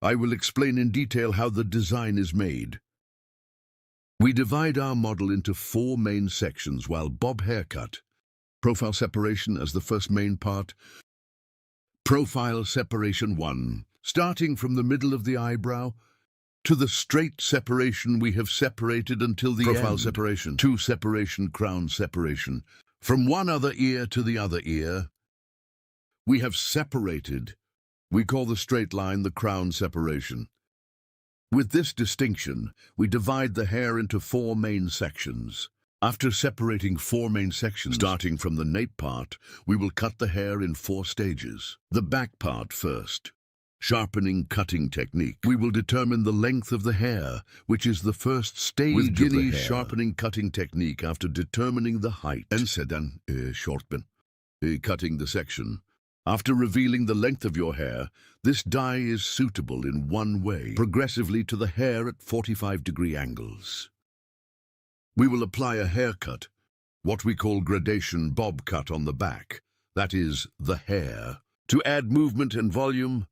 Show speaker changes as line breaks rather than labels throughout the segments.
I will explain in detail how the design is made. We divide our model into 4 main sections while bob haircut. Profile separation as the first main part. Profile separation 1, starting from the middle of the eyebrow to the straight separation we have separated until the
Profile
end.
separation.
2 separation, crown separation. From one other ear to the other ear, we have separated. We call the straight line the crown separation. With this distinction, we divide the hair into 4 main sections. After separating 4 main sections, starting from the nape part, we will cut the hair in 4 stages. The back part first. Sharpening cutting technique. We will determine the length of the hair, which is the first stage
With
of the
Guinea
hair.
sharpening
Cutting technique after determining the height. En sedan, sharpen. Cutting the section. After revealing the length of your hair, this dye is suitable in one way, progressively to the hair at 45-degree angles. We will apply a haircut, what we call gradation bob cut on the back, that is, the hair, to add movement and volume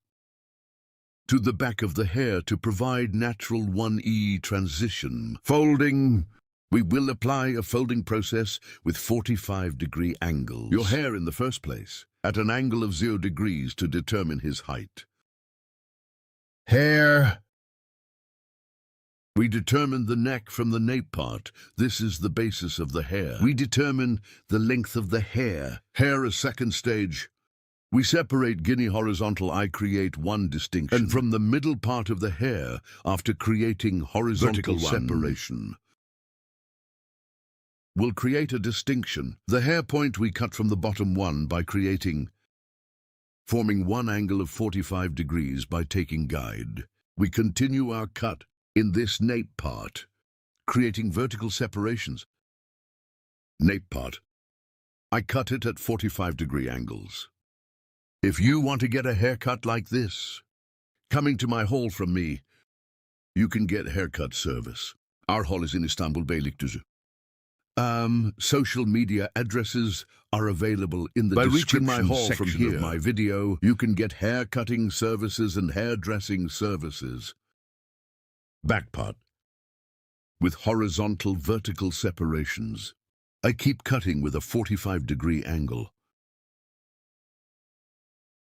to the back of the hair to provide natural 1E transition. Folding. We will apply a folding process with 45-degree angles. Your hair in the first place, at an angle of 0 degrees to determine his height. Hair. We determine the neck from the nape part. This is the basis of the hair. We determine the length of the hair. Hair a second stage. We separate Guinea horizontal. I create one distinction. And from the middle part of the hair, after creating horizontal separation, we'll create a distinction. The hair point we cut from the bottom one by forming one angle of 45 degrees by taking guide. We continue our cut in this nape part, creating vertical separations. Nape part. I cut it at 45-degree angles. If you want to get a haircut like this, coming to my hall from me, you can get haircut service. Our hall is in Istanbul, Beylikdüzü. Social media addresses are available in the description
my hall
section
from here.
of my video. You can get hair cutting services and hairdressing services. Back part. With horizontal vertical separations. I keep cutting with a 45-degree angle.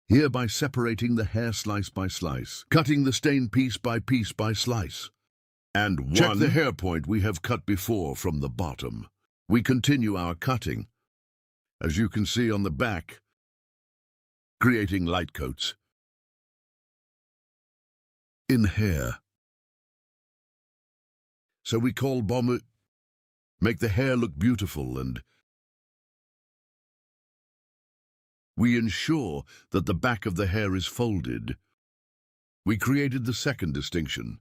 Here by separating the hair slice by slice, cutting the stain piece by slice. And check the hair point we have cut before from the bottom. We continue our cutting, as you can see on the back, creating light coats. In hair. So we call bomber, make the hair look beautiful, and we ensure that the back of the hair is folded. We created the second distinction.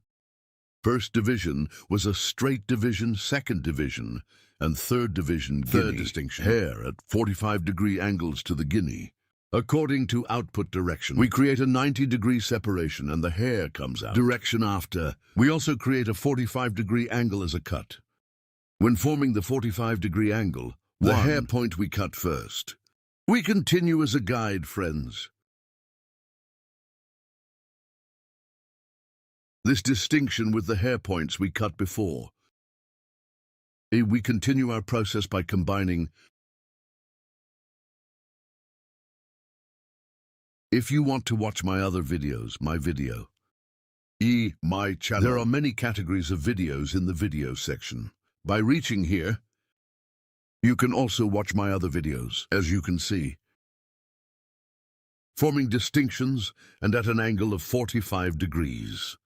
First division was a straight division, second division, and third division third distinction. Hair at 45-degree angles to the guinea. According to output direction, we create a 90-degree separation and the hair comes out. Direction after. We also create a 45-degree angle as a cut. When forming the 45-degree angle, the hair point we cut first. We continue as a guide, friends. This distinction with the hair points we cut before. We continue our process by combining. If you want to watch my other videos, my channel. There are many categories of videos in the video section. By reaching here, you can also watch my other videos, as you can see. Forming distinctions and at an angle of 45 degrees.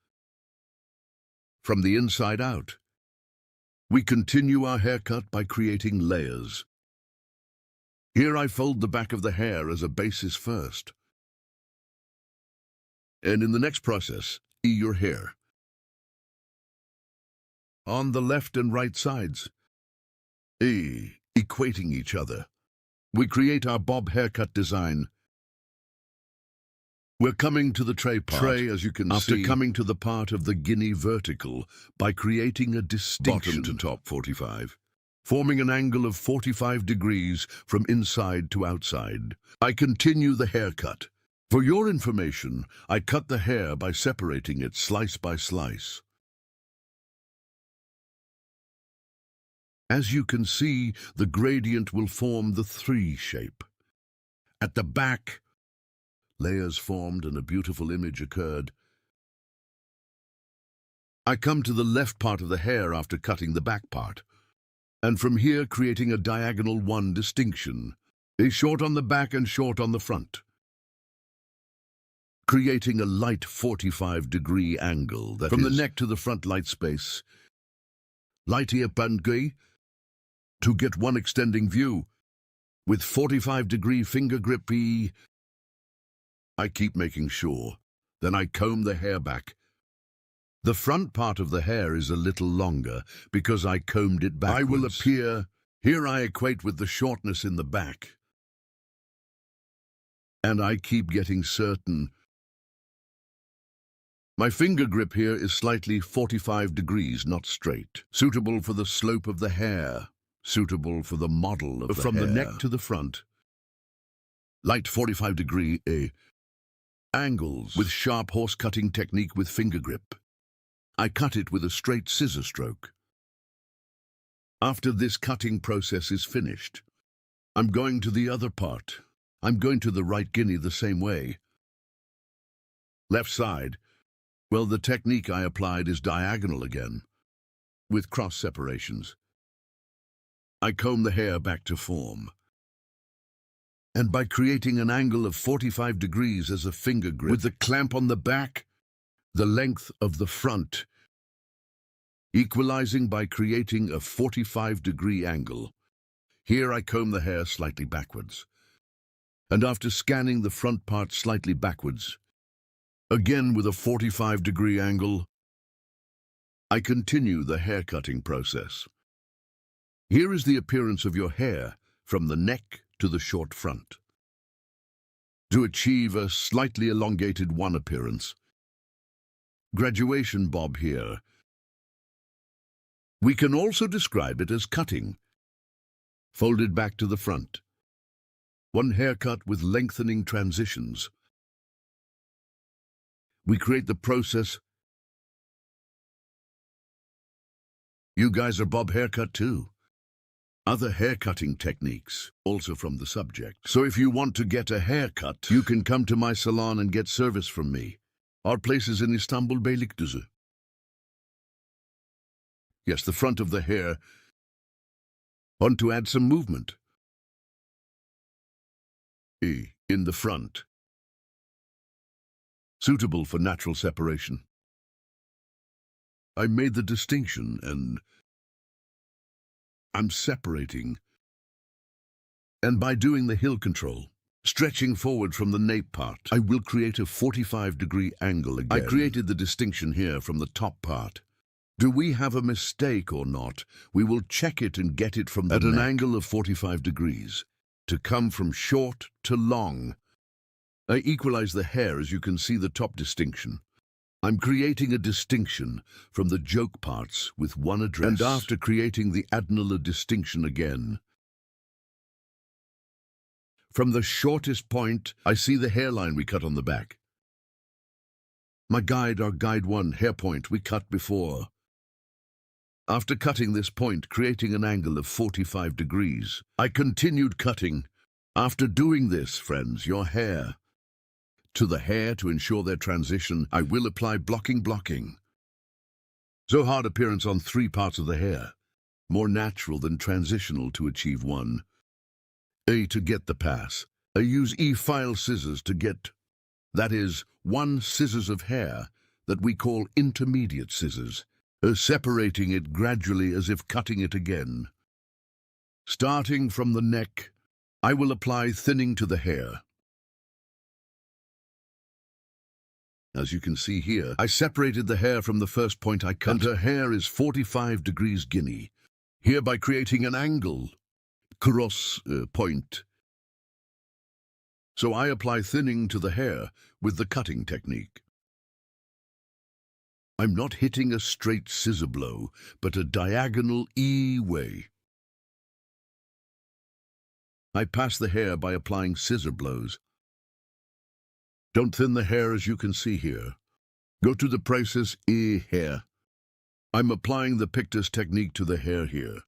From the inside out. We continue our haircut by creating layers. Here I fold the back of the hair as a basis first. And in the next process, your hair. On the left and right sides. Equating each other. We create our bob haircut design. We're coming to the tray part. Tray, as you can see. After coming to the part of the guinea vertical by creating a distinction. Bottom to top 45. Forming an angle of 45 degrees from inside to outside. I continue the haircut. For your information, I cut the hair by separating it slice by slice. As you can see, the gradient will form the 3 shape. At the back, layers formed and a beautiful image occurred. I come to the left part of the hair after cutting the back part, and from here creating a diagonal 1 distinction, a short on the back and short on the front, creating a light 45-degree angle that from the neck to the front light space, light here pangui, to get one extending view. With 45-degree finger grip E, I keep making sure. Then I comb the hair back. The front part of the hair is a little longer because I combed it backwards. I will appear, here I equate with the shortness in the back. And I keep getting certain. My finger grip here is slightly 45 degrees, not straight, suitable for the slope of the hair. Suitable for the model of the hair. From the neck to the front, light 45-degree angles with sharp horse-cutting technique with finger grip. I cut it with a straight scissor stroke. After this cutting process is finished, I'm going to the other part. I'm going to the right guinea the same way. Left side, well, the technique I applied is diagonal again, with cross separations. I comb the hair back to form. And by creating an angle of 45 degrees as a finger grip, with the clamp on the back, the length of the front, equalizing by creating a 45-degree angle. Here I comb the hair slightly backwards. And after scanning the front part slightly backwards, again with a 45-degree angle, I continue the hair cutting process. Here is the appearance of your hair from the neck to the short front. To achieve a slightly elongated 1 appearance, graduation bob here. We can also describe it as cutting, folded back to the front. 1 haircut with lengthening transitions. We create the process. You guys are bob haircut too. Other haircutting techniques, also from the subject. So if you want to get a haircut, you can come to my salon and get service from me. Our place is in Istanbul Beylikdüzü. Yes, the front of the hair. Want to add some movement. In the front. Suitable for natural separation. I made the distinction and I'm separating. And by doing the heel control, stretching forward from the nape part, I will create a 45-degree angle again. I created the distinction here from the top part. Do we have a mistake or not? We will check it and get it from the neck. At an angle of 45 degrees, to come from short to long. I equalize the hair as you can see the top distinction. I'm creating a distinction from the joke parts with 1 address. And after creating the adnala distinction again, from the shortest point, I see the hairline we cut on the back. Our guide 1 hair point we cut before. After cutting this point, creating an angle of 45 degrees, I continued cutting. After doing this, friends, your hair, to the hair to ensure their transition, I will apply blocking. So hard appearance on 3 parts of the hair, more natural than transitional to achieve 1. To get the pass, I use E-file scissors to get, that is, 1 scissors of hair that we call intermediate scissors, separating it gradually as if cutting it again. Starting from the neck, I will apply thinning to the hair. As you can see here, I separated the hair from the first point I cut, and her hair is 45 degrees guinea, hereby creating an angle, cross point. So I apply thinning to the hair with the cutting technique. I'm not hitting a straight scissor blow, but a diagonal E way. I pass the hair by applying scissor blows. Don't thin the hair as you can see here. Go to the process E hair. I'm applying the Pictus technique to the hair here.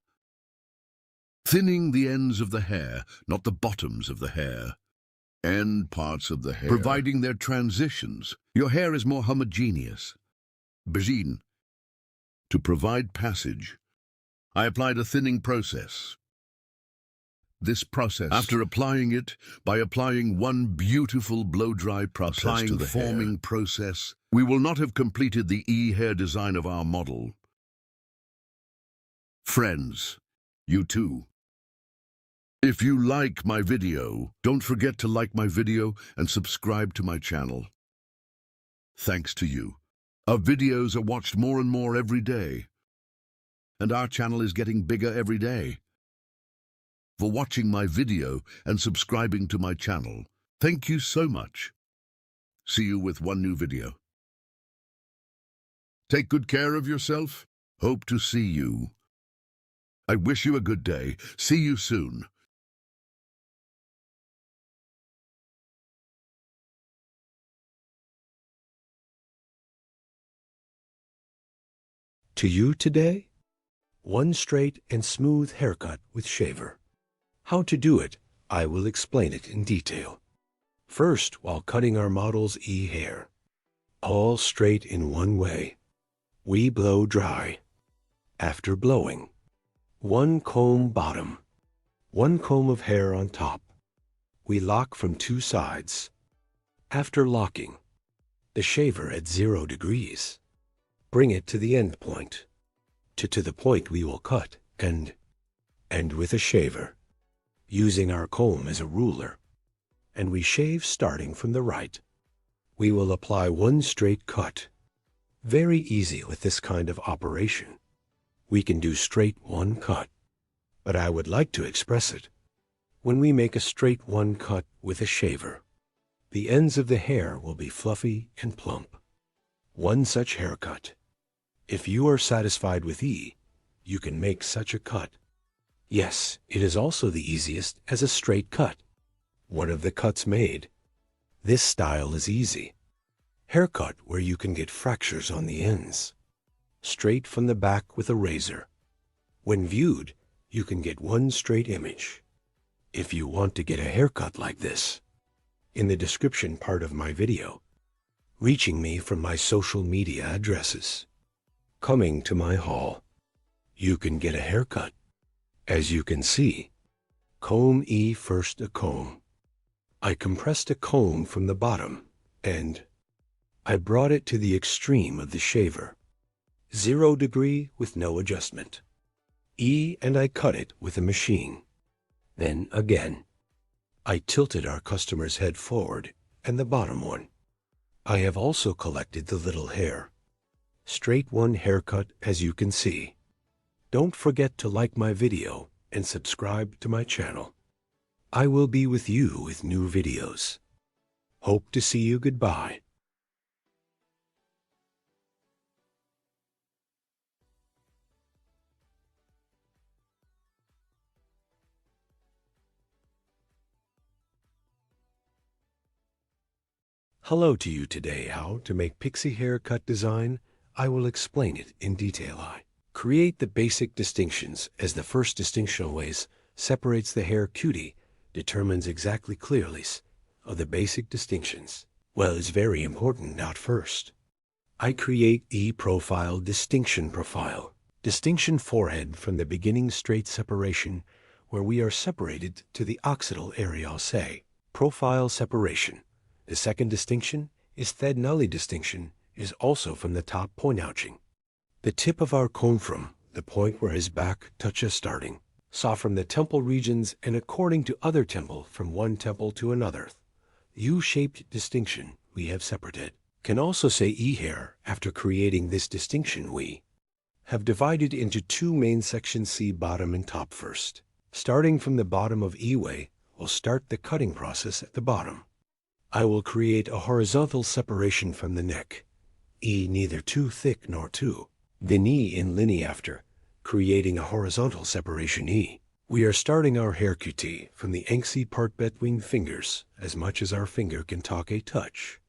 Thinning the ends of the hair, not the bottoms of the hair. End parts of the hair. Providing their transitions. Your hair is more homogeneous. Begin. To provide passage, I applied a thinning process. This process, after applying it, by applying one beautiful blow-dry process to the forming process, we will not have completed the E-hair design of our model. Friends, you too. If you like my video, don't forget to like my video and subscribe to my channel. Thanks to you, our videos are watched more and more every day, and our channel is getting bigger every day. For watching my video and subscribing to my channel, thank you so much. See you with one new video. Take good care of yourself. Hope to see you. I wish you a good day. See you soon.
To you today, one straight and smooth haircut with shaver. How to do it, I will explain it in detail. First, while cutting our model's E-hair, all straight in one way, we blow dry. After blowing, one comb bottom, one comb of hair on top. We lock from two sides. After locking, the shaver at 0 degrees. Bring it to the end point, to the point we will cut, and with a shaver, using our comb as a ruler, and we shave starting from the right. We will apply one straight cut. Very easy with this kind of operation. We can do straight one cut, but I would like to express it. When we make a straight one cut with a shaver, the ends of the hair will be fluffy and plump. One such haircut. If you are satisfied with E, you can make such a cut. Yes, it is also the easiest as a straight cut. One of the cuts made. This style is easy. Haircut where you can get fractures on the ends. Straight from the back with a razor. When viewed, you can get one straight image. If you want to get a haircut like this, in the description part of my video, reaching me from my social media addresses, coming to my hall, you can get a haircut. As you can see, comb E first a comb. I compressed a comb from the bottom, and I brought it to the extreme of the shaver. 0 degree with no adjustment. E, and I cut it with a machine. Then again, I tilted our customer's head forward and the bottom one. I have also collected the little hair. Straight one haircut as you can see. Don't forget to like my video and subscribe to my channel. I will be with you with new videos. Hope to see you. Goodbye. Hello to you today. How to make pixie haircut design, I will explain it in detail. I create the basic distinctions as the first distinction always separates the hair cutie, determines exactly clearly of the basic distinctions. Well, it's very important not first. I create E-profile distinction profile. Distinction forehead from the beginning straight separation where we are separated to the occipital area, I'll say. Profile separation. The second distinction is Thednully distinction is also from the top point ouching. The tip of our comb from the point where his back touches starting, saw from the temple regions and according to other temple from one temple to another. U-shaped distinction we have separated. Can also say E-hair after creating this distinction we have divided into two main sections, C bottom and top first. Starting from the bottom of E-way, we'll start the cutting process at the bottom. I will create a horizontal separation from the neck. E neither too thick nor too. The knee in linea after, creating a horizontal separation E. We are starting our hair cutie from the angsty part between fingers, as much as our finger can talk a touch.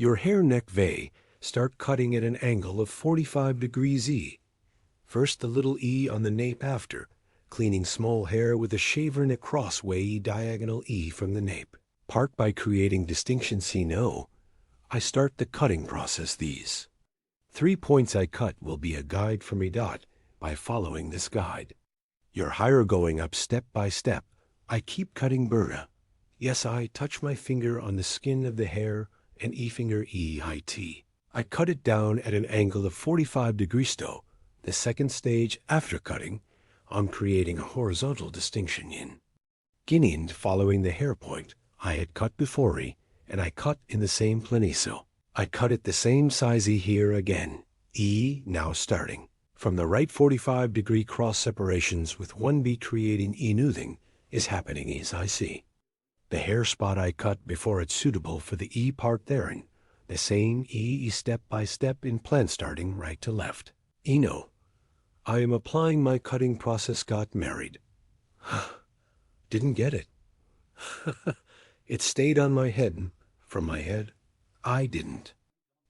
Your hair neck V, start cutting at an angle of 45 degrees E. First the little E on the nape after, cleaning small hair with a shaver and a cross way diagonal E from the nape. Part by creating distinction C no. I start the cutting process these. 3 points I cut will be a guide for me dot by following this guide. Your higher going up step by step. I keep cutting Berta. Yes, I touch my finger on the skin of the hair and E finger E high T. I cut it down at an angle of 45 degrees to. The second stage after cutting, I'm creating a horizontal distinction in. Beginning following the hair point I had cut before E, and I cut in the same planiso. I cut it the same size E here again. E now starting. From the right 45 degree cross separations with one beat creating E newthing is happening as I see. The hair spot I cut before it's suitable for the E part therein. The same E step by step in plan starting right to left. Eno. I am applying my cutting process got married. Didn't get it. It stayed on my head. From my head, I didn't.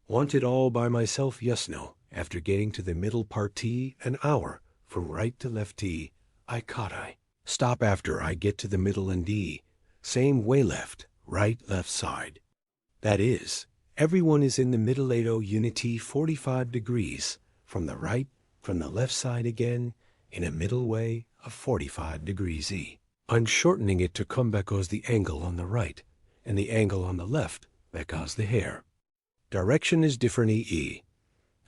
Want it all by myself, yes, no. After getting to the middle part T, an hour. From right to left T, I cut I. Stop after I get to the middle and D. Same way left, right, left side. That is, everyone is in the middle 80 unity 45 degrees. From the right, from the left side again, in a middle way of 45 degrees E. I'm shortening it to come because the angle on the right, and the angle on the left because the hair. Direction is different E.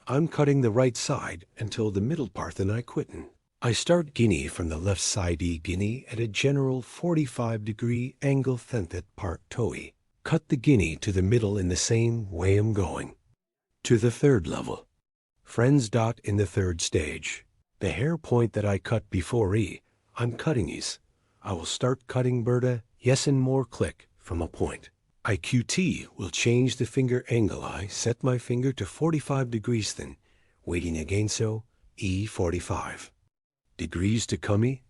I'm cutting the right side until the middle part then I quittin'. I start guinea from the left side E guinea at a general 45 degree angle thenthet part toe. Cut the guinea to the middle in the same way I'm going. To the third level. Friends dot in the third stage. The hair point that I cut before E, I'm cutting E's. I will start cutting Berta, yes and more click, from a point. IQT will change the finger angle I set my finger to 45 degrees then, waiting again so, E 45. Degrees to come E.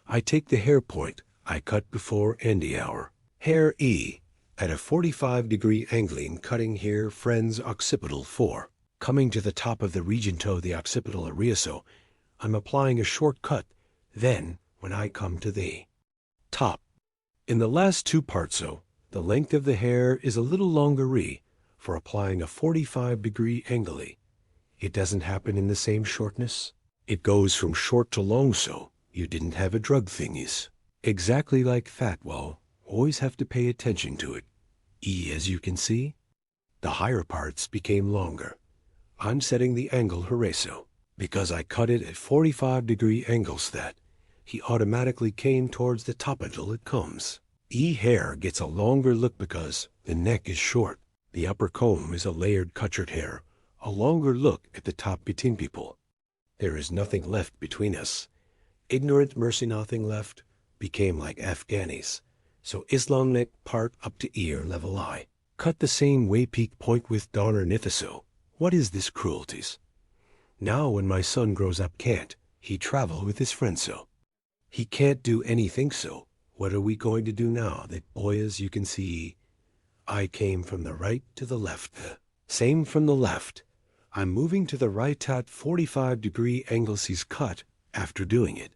I take the hair point I cut before end the hour. Hair E, at a 45 degree angling cutting here friends occipital 4. Coming to the top of the region toe the occipital area so, I'm applying a short cut, then, when I come to the top. In the last two parts so, the length of the hair is a little longer for applying a 45 degree angle. It doesn't happen in the same shortness. It goes from short to long so, you didn't have a drug thingies. Exactly like fat well, always have to pay attention to it. E as you can see, the higher parts became longer. I'm setting the angle horizontal. Because I cut it at 45 degree angles that, he automatically came towards the top until it comes. E hair gets a longer look because the neck is short. The upper comb is a layered cutchered hair, a longer look at the top between people. There is nothing left between us. Ignorant mercy nothing left, became like Afghanis. So Islam neck part up to ear level I. Cut the same way peak point with Donner Nithiso. What is this cruelties? Now when my son grows up can't, he travel with his friends so. He can't do anything so. What are we going to do now that boy as you can see? I came from the right to the left. Same from the left. I'm moving to the right at 45 degree angles he's cut after doing it.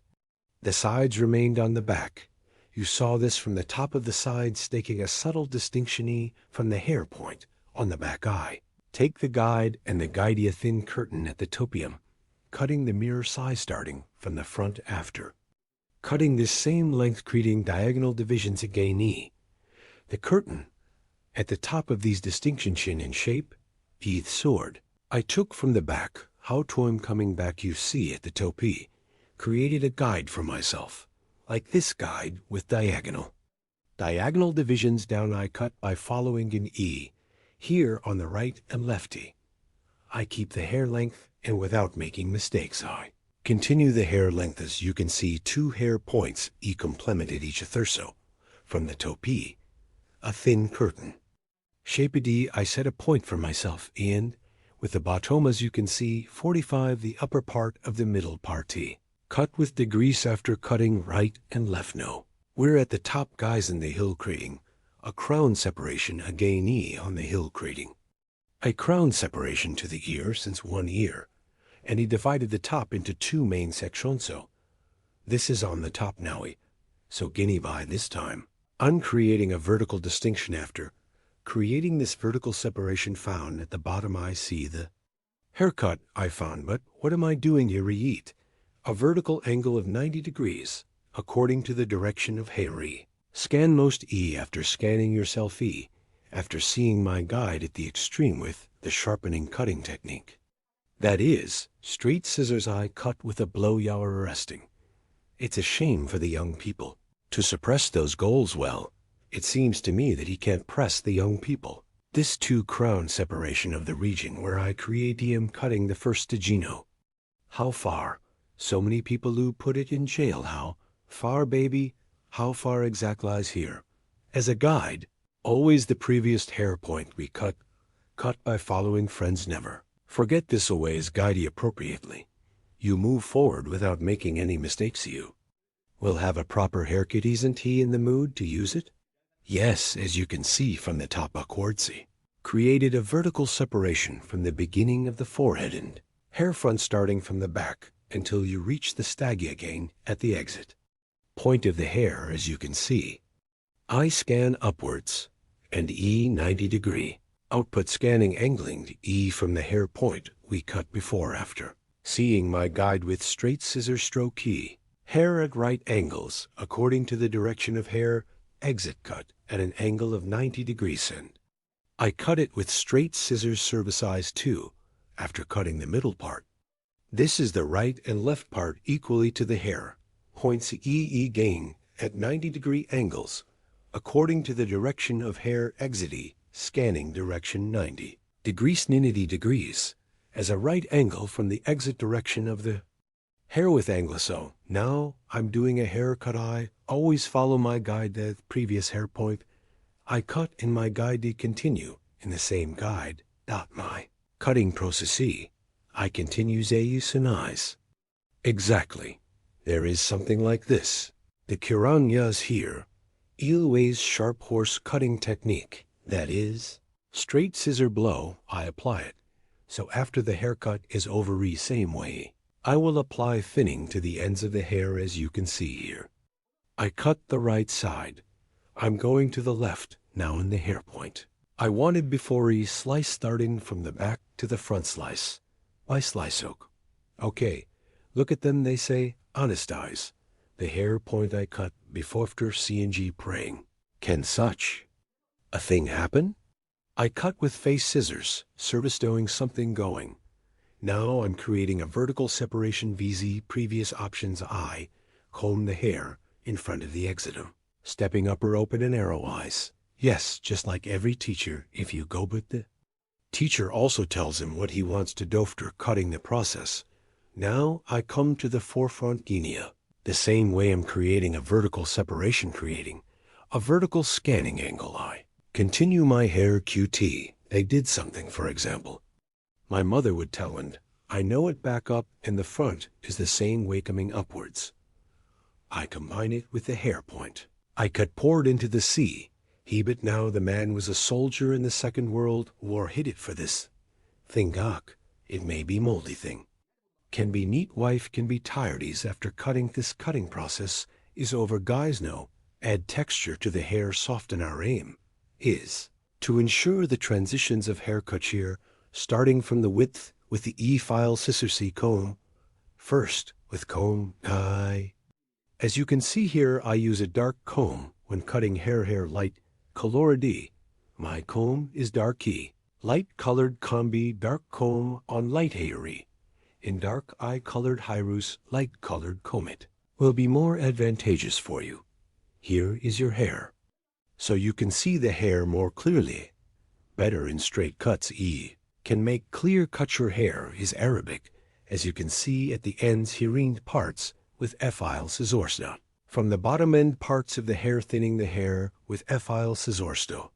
The sides remained on the back. You saw this from the top of the sides staking a subtle distinction from the hair point on the back eye. Take the guide and the guide a thin curtain at the topium, cutting the mirror size starting from the front after. Cutting this same length creating diagonal divisions again E. The curtain, at the top of these distinctions in shape, teeth sword. I took from the back, how to I'm coming back you see at the topi, created a guide for myself, like this guide with diagonal. Diagonal divisions down I cut by following in E, here on the right and lefty. I keep the hair length and without making mistakes I. Continue the hair length as you can see two hair points E complemented each thurso. From the topi, a thin curtain. Shape D I set a point for myself and, with the bottom as you can see 45 the upper part of the middle party. Cut with degrees after cutting right and left no. We're at the top guys in the hill creating. A crown separation again E on the hill creating. A crown separation to the ear since one ear, and he divided the top into two main sections. So this is on the top now, so guinea by this time. I'm creating a vertical distinction after creating this vertical separation found at the bottom. I see the haircut I found, but what am I doing here? Eat a vertical angle of 90 degrees according to the direction of hair. Scan most after scanning yourself after seeing my guide at the extreme with the sharpening cutting technique. That is, straight scissors I cut with a blow you're arresting. It's a shame for the young people to suppress those goals. Well, it seems to me that he can't press the young people. This two crown separation of the region where I create am cutting the first Gino. How far? So many people who put it in jail. How far, baby? How far exact lies here? As a guide, always the previous hair point we cut by following friends. Never forget this always guide you appropriately. You move forward without making any mistakes. You will have a proper haircut. Isn't he in the mood to use it? Yes, as you can see from the top upwards, created a vertical separation from the beginning of the forehead and hair front starting from the back until you reach the staggy again at the exit point of the hair. As you can see, I scan upwards and 90 degree output scanning angling from the hair point we cut before after seeing my guide with straight scissor stroke hair at right angles according to the direction of hair exit cut at an angle of 90 degrees and I cut it with straight scissors service size 2 after cutting the middle part. This is the right and left part equally to the hair points gain at 90 degree angles according to the direction of hair exit scanning direction 90 degrees as a right angle from the exit direction of the hair with angle. So now I'm doing a haircut. I always follow my guide the previous hair point I cut in my guide to continue in the same guide. My cutting process I continues a use and eyes. Exactly. There is something like this. The Kiranyas here. Ilway's sharp horse cutting technique. That is, straight scissor blow, I apply it. So after the haircut is over same way, I will apply thinning to the ends of the hair as you can see here. I cut the right side. I'm going to the left now in the hair point. I wanted before slice starting from the back to the front slice. By slice oak. Okay, look at them, they say, honest eyes. The hair point I cut before after CNG praying. Can such a thing happen? I cut with face scissors, service doing something going. Now I'm creating a vertical separation VZ previous options I comb the hair in front of the exitum. Stepping upper open and arrow eyes. Yes, just like every teacher if you go but the teacher also tells him what he wants to do after cutting the process. Now I come to the forefront guinea. The same way I'm creating a vertical separation creating a vertical scanning angle. I continue my hair QT. They did something, for example. My mother would tell, and I know it back up and the front is the same way coming upwards. I combine it with the hair point. I cut poured into the sea. But now the man was a soldier in the Second World War. Hit it for this thing. Gawk, it may be moldy thing. Can be neat wife can be tiredys after cutting. This cutting process is over. Guys know, add texture to the hair, soften our aim is to ensure the transitions of haircut here, starting from the width with the E-file scissor C comb. First with comb as you can see here, I use a dark comb when cutting hair light color D. My comb is dark light colored combi dark comb on light hairy. In dark eye colored Hyrus light colored comb. It will be more advantageous for you. Here is your hair. So you can see the hair more clearly. Better in straight cuts. Can make clear cut your hair is Arabic, as you can see at the ends hearing parts with F-file scissors down. From the bottom end parts of the hair thinning the hair with F-file scissorsto.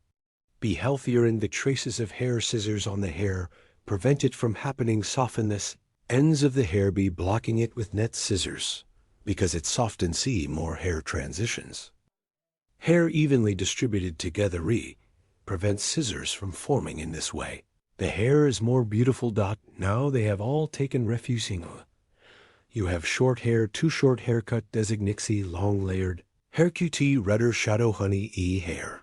Be healthier in the traces of hair scissors on the hair, prevent it from happening. Soften this ends of the hair, be blocking it with net scissors, because it softens more hair transitions. Hair evenly distributed together prevents scissors from forming in this way. The hair is more beautiful. Now they have all taken refusing. You have short hair, too short haircut, designixie, long layered, hair QT, redder, shadow, honey, hair.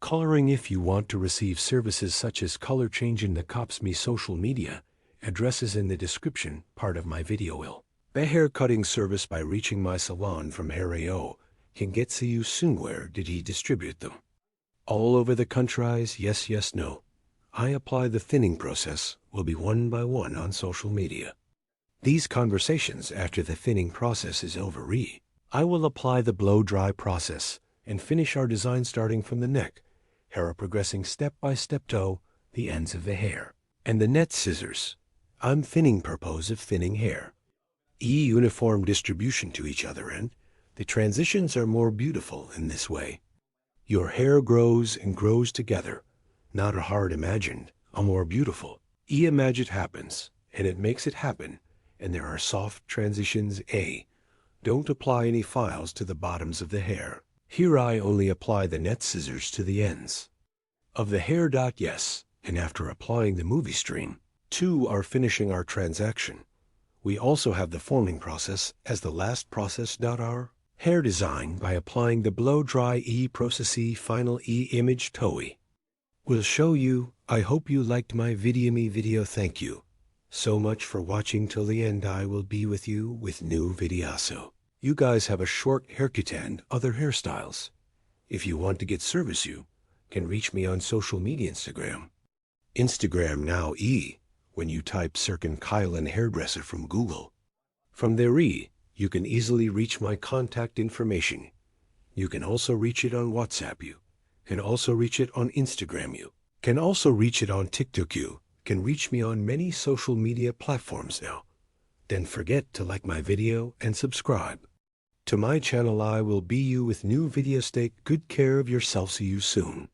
Coloring if you want to receive services such as color change in the cops me social media, addresses in the description part of my video will. The hair cutting service by reaching my salon from Hair.AO can get to you soon. Where did he distribute them? All over the countries, yes, yes, no. I apply the thinning process will be one by one on social media. These conversations after the thinning process is over. I will apply the blow dry process and finish our design starting from the neck, hair progressing step by step to the ends of the hair. And the net scissors. I'm thinning purpose of thinning hair. Uniform distribution to each other, and the transitions are more beautiful in this way. Your hair grows and grows together, not a hard imagined, a more beautiful. Imagined happens, and it makes it happen, and there are soft transitions. Don't apply any files to the bottoms of the hair. Here I only apply the net scissors to the ends of the hair. Yes, and after applying the movie stream, 2 are finishing our transaction. We also have the forming process as the last process. Our hair design by applying the blow dry process final image TOE will show you. I hope you liked my video. Thank you so much for watching till the end. I will be with you with new videos. You guys have a short haircut and other hairstyles. If you want to get service, you can reach me on social media Instagram now. When you type Sirkin Kylan hairdresser from Google. From there you can easily reach my contact information. You can also reach it on WhatsApp. You can also reach it on Instagram. You can also reach it on TikTok. You can reach me on many social media platforms now. Don't forget to like my video and subscribe to my channel. I will be you with new videos. Take good care of yourself. See you soon.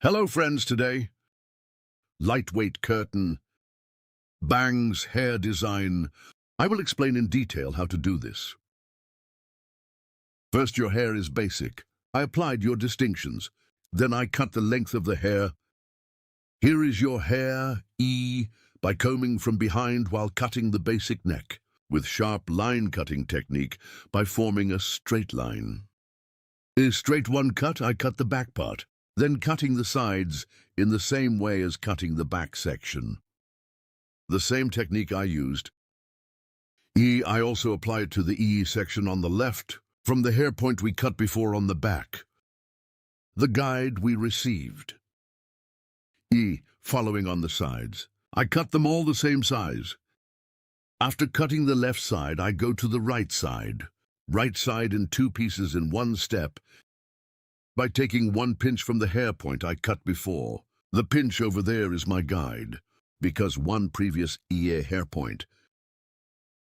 Hello, friends, today. Lightweight curtain bangs, hair design. I will explain in detail how to do this. First, your hair is basic. I applied your distinctions. Then I cut the length of the hair. Here is your hair, E, by combing from behind while cutting the basic neck, with sharp line cutting technique by forming a straight line. A straight one cut, I cut the back part, then cutting the sides in the same way as cutting the back section. The same technique I used. E, I also apply it to the E section on the left, from the hair point we cut before on the back. The guide we received. E, following on the sides. I cut them all the same size. After cutting the left side, I go to the right side. Right side in two pieces in one step, by taking one pinch from the hair point I cut before. The pinch over there is my guide, because one previous EA hair point,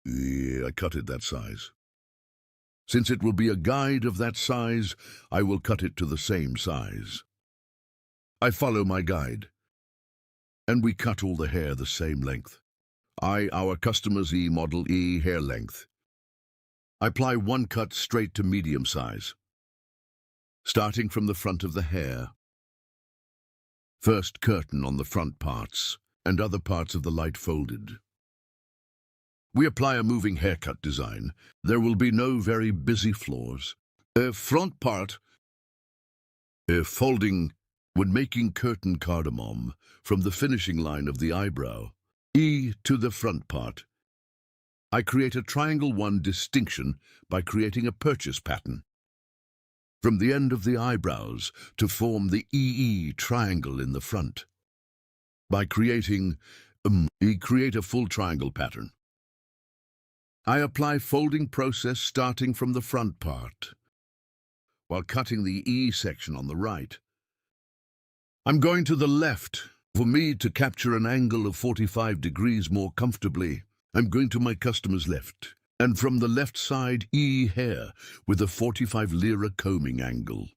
I cut it that size. Since it will be a guide of that size, I will cut it to the same size. I follow my guide, and we cut all the hair the same length. Our customer's E model E hair length. I apply one cut straight to medium size, starting from the front of the hair. First curtain on the front parts, and other parts of the light folded. We apply a moving haircut design. There will be no very busy floors. Front part, folding when making curtain cardamom from the finishing line of the eyebrow. E to the front part. I create a triangle 1 distinction by creating a purchase pattern from the end of the eyebrows to form the EE triangle in the front. By creating create a full triangle pattern. I apply folding process starting from the front part while cutting the E section on the right. I'm going to the left. For me to capture an angle of 45 degrees more comfortably, I'm going to my customer's left, and from the left side E hair with a 45 lira combing angle.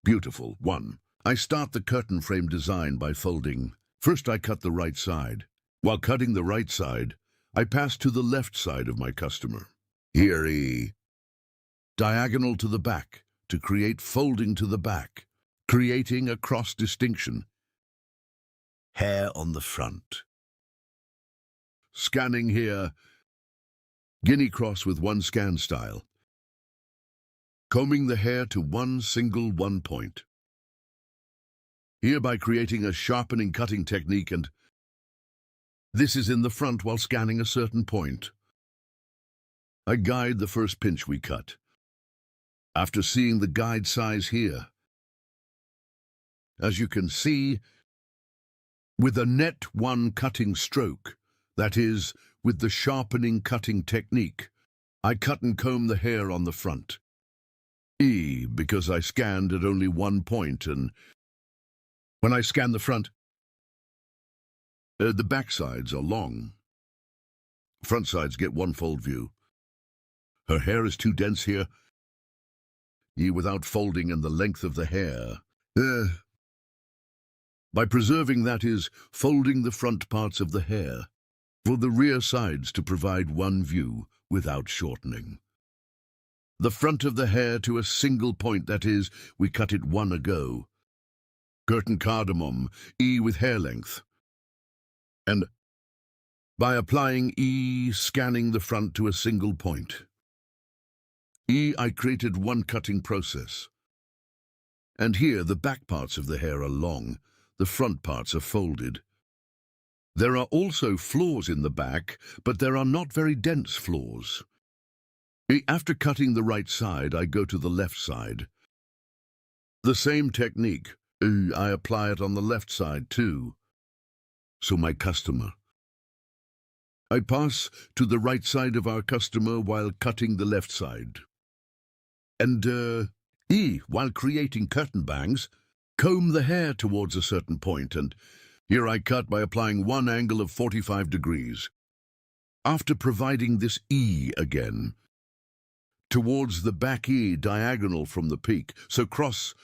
Beautiful. 1. I start the curtain frame design by folding. First I cut the right side. While cutting the right side, I pass to the left side of my customer. Here E. Diagonal to the back to create folding to the back, creating a cross distinction. Hair on the front. Scanning here, guinea cross with one scan style. Combing the hair to one single one point. Here by creating a sharpening cutting technique, and this is in the front while scanning a certain point. I guide the first pinch we cut. After seeing the guide size here, as you can see, with a net one cutting stroke, that is, with the sharpening cutting technique, I cut and comb the hair on the front. E, because I scanned at only one point, and when I scan the front, the back sides are long. Front sides get one fold view. Her hair is too dense here. E without folding and the length of the hair. By preserving, that is, folding the front parts of the hair for the rear sides to provide one view without shortening. The front of the hair to a single point, that is, we cut it one ago. Curtain cardamom, E with hair length. And by applying E, scanning the front to a single point. E, I created one cutting process. And here the back parts of the hair are long, the front parts are folded. There are also flaws in the back, but there are not very dense flaws. After cutting the right side, I go to the left side. The same technique, I apply it on the left side too. So my customer. I pass to the right side of our customer while cutting the left side. And, while creating curtain bangs, comb the hair towards a certain point, and here I cut by applying one angle of 45 degrees. After providing this E again, towards the back E diagonal from the peak, so cross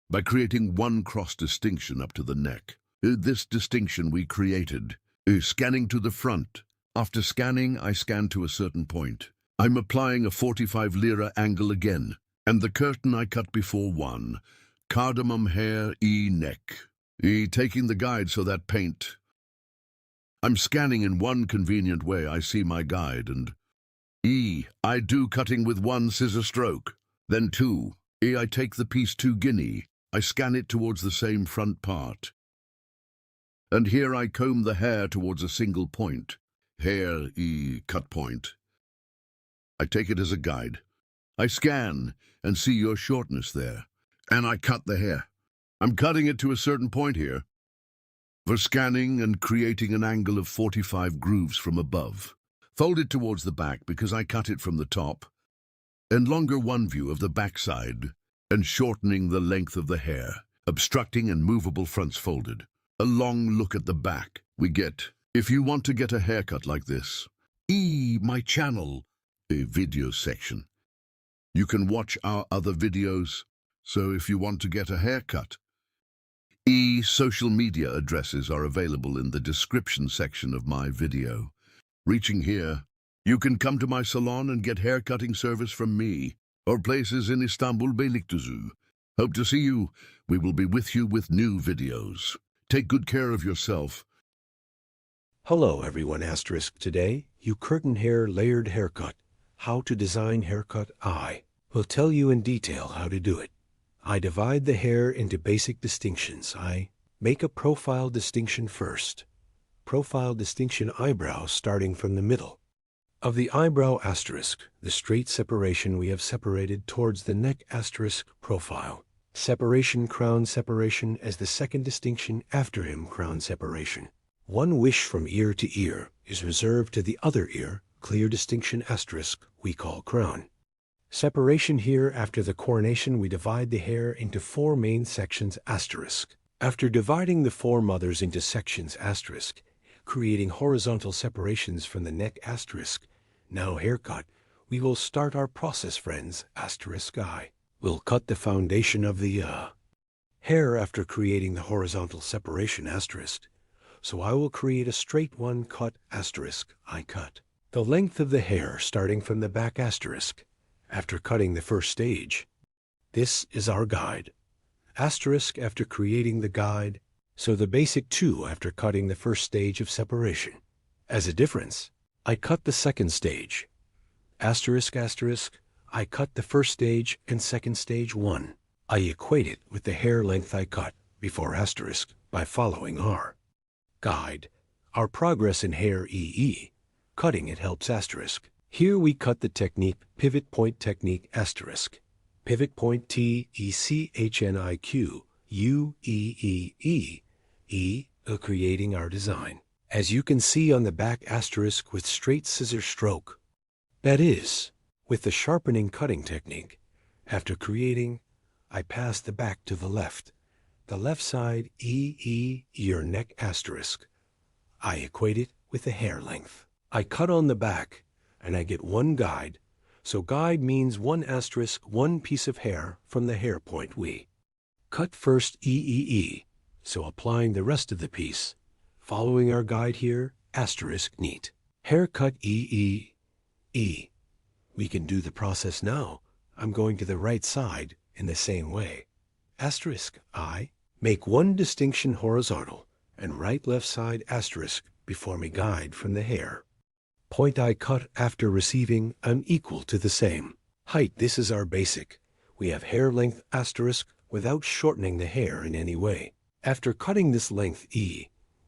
by creating one cross distinction up to the neck. This distinction we created. Scanning to the front. After scanning, I scan to a certain point. I'm applying a 45 lira angle again, and the curtain I cut before one. Cardamom hair, neck. Taking the guide so that paint. I'm scanning in one convenient way. I see my guide, and I do cutting with one scissor stroke. Then two. I take the piece 2 guinea. I scan it towards the same front part. And here I comb the hair towards a single point. Hair, cut point. I take it as a guide. I scan and see your shortness there. And I cut the hair. I'm cutting it to a certain point here. For scanning and creating an angle of 45 grooves from above. Fold it towards the back because I cut it from the top. And longer one view of the backside. And shortening the length of the hair. Obstructing and movable fronts folded. A long look at the back we get. If you want to get a haircut like this, my channel, a video section. You can watch our other videos, so if you want to get a haircut, social media addresses are available in the description section of my video. Reaching here, you can come to my salon and get haircutting service from me, or places in Istanbul, Beylikdüzü. Hope to see you. We will be with you with new videos. Take good care of yourself.
Hello everyone, today, you curtain hair layered haircut. How to design haircut I will tell you in detail how to do it. I divide the hair into basic distinctions. I make a profile distinction first. Profile distinction eyebrow starting from the middle. Of the eyebrow the straight separation we have separated towards the neck profile. Separation crown separation as the second distinction after him crown separation. One wish from ear to ear is reserved to the other ear, clear distinction we call crown. Separation here after the coronation we divide the hair into 4 main sections After dividing the 4 mothers into sections creating horizontal separations from the neck now haircut, we will start our process friends I. We'll cut the foundation of the hair after creating the horizontal separation So I will create a straight one cut I cut. The length of the hair starting from the back after cutting the first stage. This is our guide. After creating the guide, so the basic 2 after cutting the first stage of separation. As a difference, I cut the second stage. I cut the first stage and second stage 1. I equate it with the hair length I cut before by following our guide. Our progress in hair cutting it helps Here we cut the technique, pivot point technique Pivot point creating our design. As you can see on the back with straight scissor stroke. That is, with the sharpening cutting technique, after creating, I pass the back to the left side your neck I equate it with the hair length. I cut on the back, and I get one guide, so guide means one piece of hair from the hair point we cut first so applying the rest of the piece, following our guide here, neat. Haircut We can do the process now. I'm going to the right side in the same way. I make one distinction horizontal and right left side before me guide from the hair. Point I cut after receiving equal to the same height. This is our basic. We have hair length without shortening the hair in any way. After cutting this length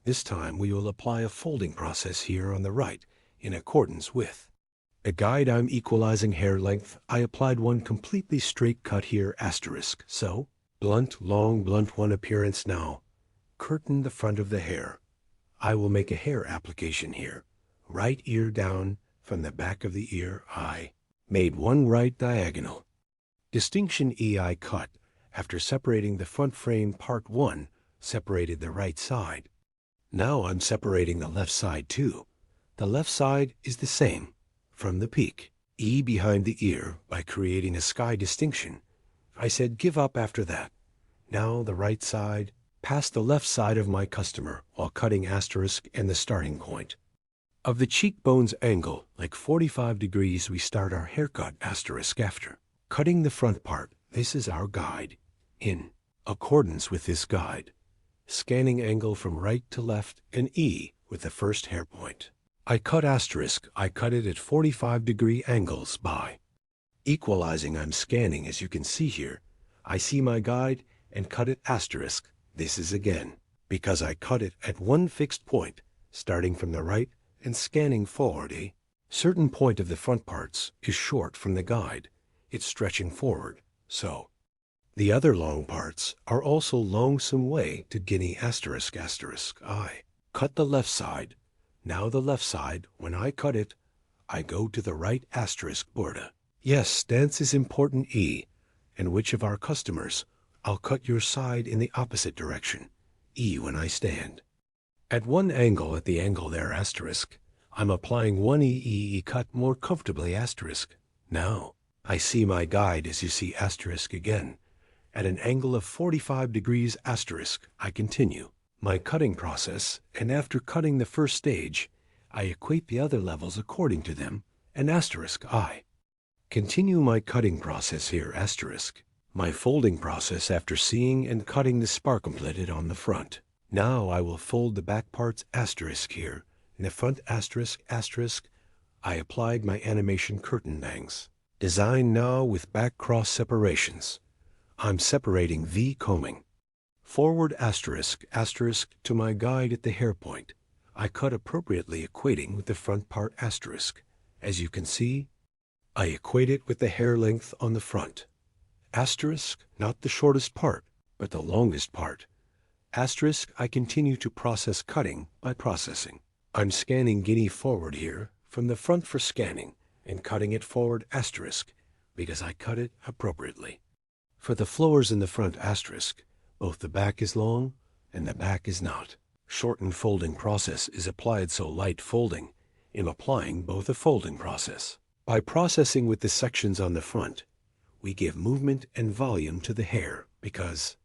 this time we will apply a folding process here on the right in accordance with a guide. I'm equalizing hair length. I applied one completely straight cut here so blunt long blunt one appearance now. Curtain the front of the hair. I will make a hair application here. Right ear down from the back of the ear I made one right diagonal. Distinction I cut after separating the front frame part 1 separated the right side. Now I'm separating the left side too. The left side is the same from the peak behind the ear by creating a sky distinction. I said give up after that. Now the right side pass the left side of my customer while cutting asterisk and the starting point. Of the cheekbone's angle, like 45 degrees, we start our haircut asterisk after. Cutting the front part, this is our guide. In accordance with this guide, scanning angle from right to left and E with the first hair point. I cut asterisk, I cut it at 45-degree angles by equalizing. I'm scanning, as you can see here. I see my guide and cut it asterisk. This is again because I cut it at one fixed point, starting from the right and scanning forward. A certain point of the front parts is short from the guide. It's stretching forward, so the other long parts are also long some way to guinea asterisk asterisk. I cut the left side. Now the left side, when I cut it, I go to the right asterisk border. Yes, stance is important. E. And which of our customers, I'll cut your side in the opposite direction. E when I stand. At one angle, at the angle there asterisk, I'm applying one E cut more comfortably asterisk. Now, I see my guide, as you see asterisk again. At an angle of 45 degrees asterisk, I continue my cutting process, and after cutting the first stage, I equate the other levels according to them, and asterisk I continue my cutting process here asterisk. My folding process after seeing and cutting the spar completed on the front. Now I will fold the back parts asterisk here. In the front asterisk asterisk, I applied my animation curtain bangs. Design now with back cross separations. I'm separating V combing. Forward asterisk asterisk to my guide at the hair point. I cut appropriately equating with the front part asterisk. As you can see, I equate it with the hair length on the front. Asterisk, not the shortest part, but the longest part. Asterisk, I continue to process cutting by processing. I'm scanning guinea forward here from the front for scanning and cutting it forward asterisk because I cut it appropriately. For the flowers in the front asterisk, both the back is long and the back is not. Shortened folding process is applied, so light folding in applying both a folding process. By processing with the sections on the front, we give movement and volume to the hair because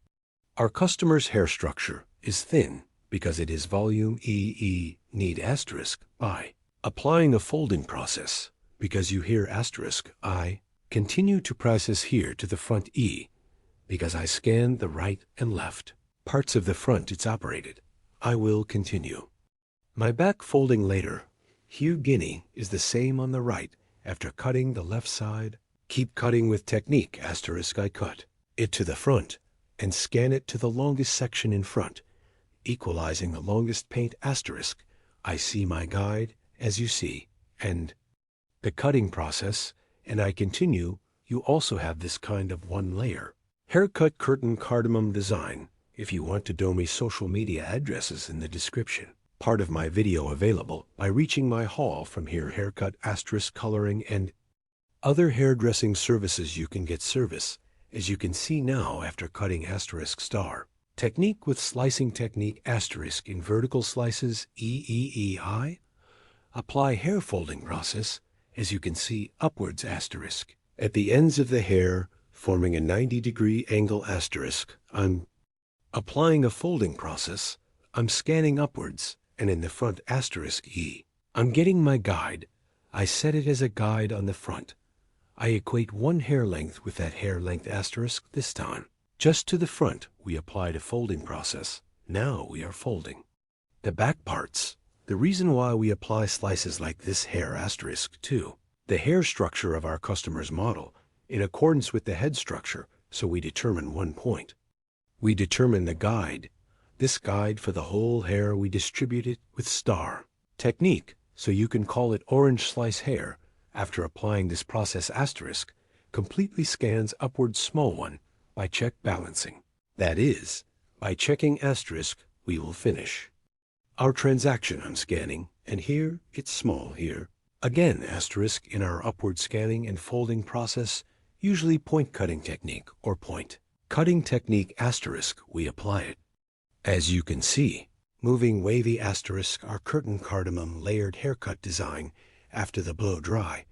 our customer's hair structure is thin because it is volume need asterisk by applying a folding process because you hear asterisk I continue to process here to the front E because I scan the right and left parts of the front it's operated. I will continue. My back folding later, hue guinea, is the same on the right after cutting the left side. Keep cutting with technique asterisk. I cut it to the front and scan it to the longest section in front, equalizing the longest paint asterisk. I see my guide, as you see, and the cutting process, and I continue. You also have this kind of one layer haircut curtain cardamom design. If you want to do me, social media addresses in the description. Part of my video available by reaching my hall from here. Haircut asterisk coloring and other hairdressing services. You can get service, as you can see now after cutting asterisk star. Technique with slicing technique asterisk in vertical slices I. Apply hair folding process, as you can see upwards asterisk. At the ends of the hair, forming a 90-degree angle asterisk, I'm applying a folding process. I'm scanning upwards, and in the front asterisk E. I'm getting my guide. I set it as a guide on the front. I equate one hair length with that hair length asterisk this time. Just to the front, we applied a folding process. Now we are folding the back parts. The reason why we apply slices like this hair asterisk too, the hair structure of our customer's model, in accordance with the head structure, so we determine one point. We determine the guide. This guide for the whole hair, we distribute it with star technique, so you can call it orange slice hair. After applying this process asterisk, completely scans upward small one by check balancing. That is, by checking asterisk, we will finish our transaction. I'm scanning, and here it's small here. Again asterisk in our upward scanning and folding process, usually point cutting technique or point cutting technique asterisk, we apply it. As you can see, moving wavy asterisk our curtain cardamom layered haircut design after the blow dry.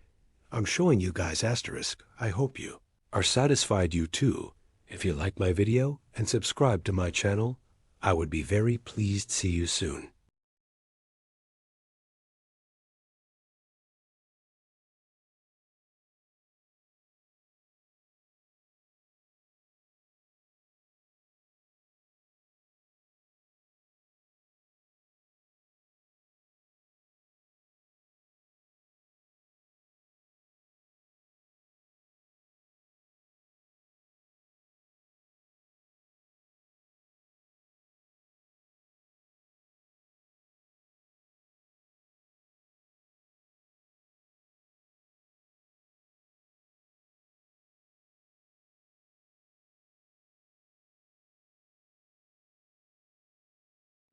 I'm showing you guys asterisk. I hope you are satisfied. You too. If you like my video and subscribe to my channel, I would be very pleased to see you soon.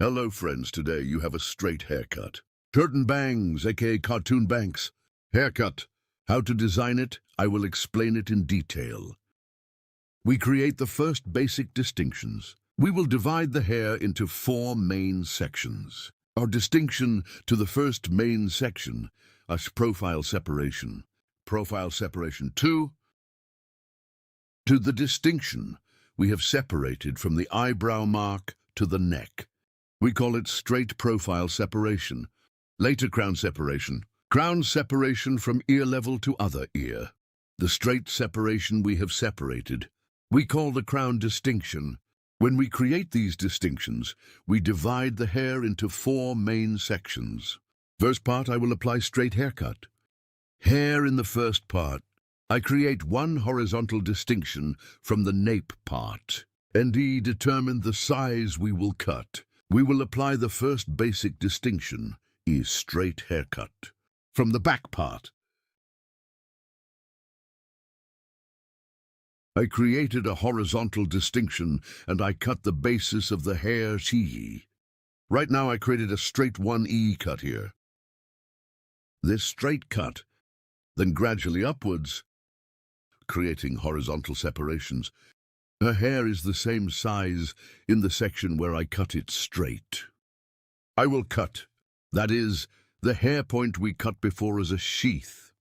Hello, friends. Today you have a straight haircut. Curtain bangs, aka cartoon banks. Haircut. How to design it, I will explain it in detail. We create the first basic distinctions. We will divide the hair into 4 main sections. Our distinction to the first main section is profile separation. Profile separation 2. To the distinction we have separated from the eyebrow mark to the neck. We call it straight profile separation. Later crown separation. Crown separation from ear level to other ear. The straight separation we have separated. We call the crown distinction. When we create these distinctions, we divide the hair into 4 main sections. First part, I will apply straight haircut. Hair in the first part. I create one horizontal distinction from the nape part. ND determine the size we will cut. We will apply the first basic distinction, is straight haircut. From the back part, I created a horizontal distinction and I cut the basis of the hair Chi. Right now I created a straight 1E cut here. This straight cut, then gradually upwards, creating horizontal separations. Her hair is the same size in the section where I cut it straight. I will cut, that is, the hair point we cut before as a sheath.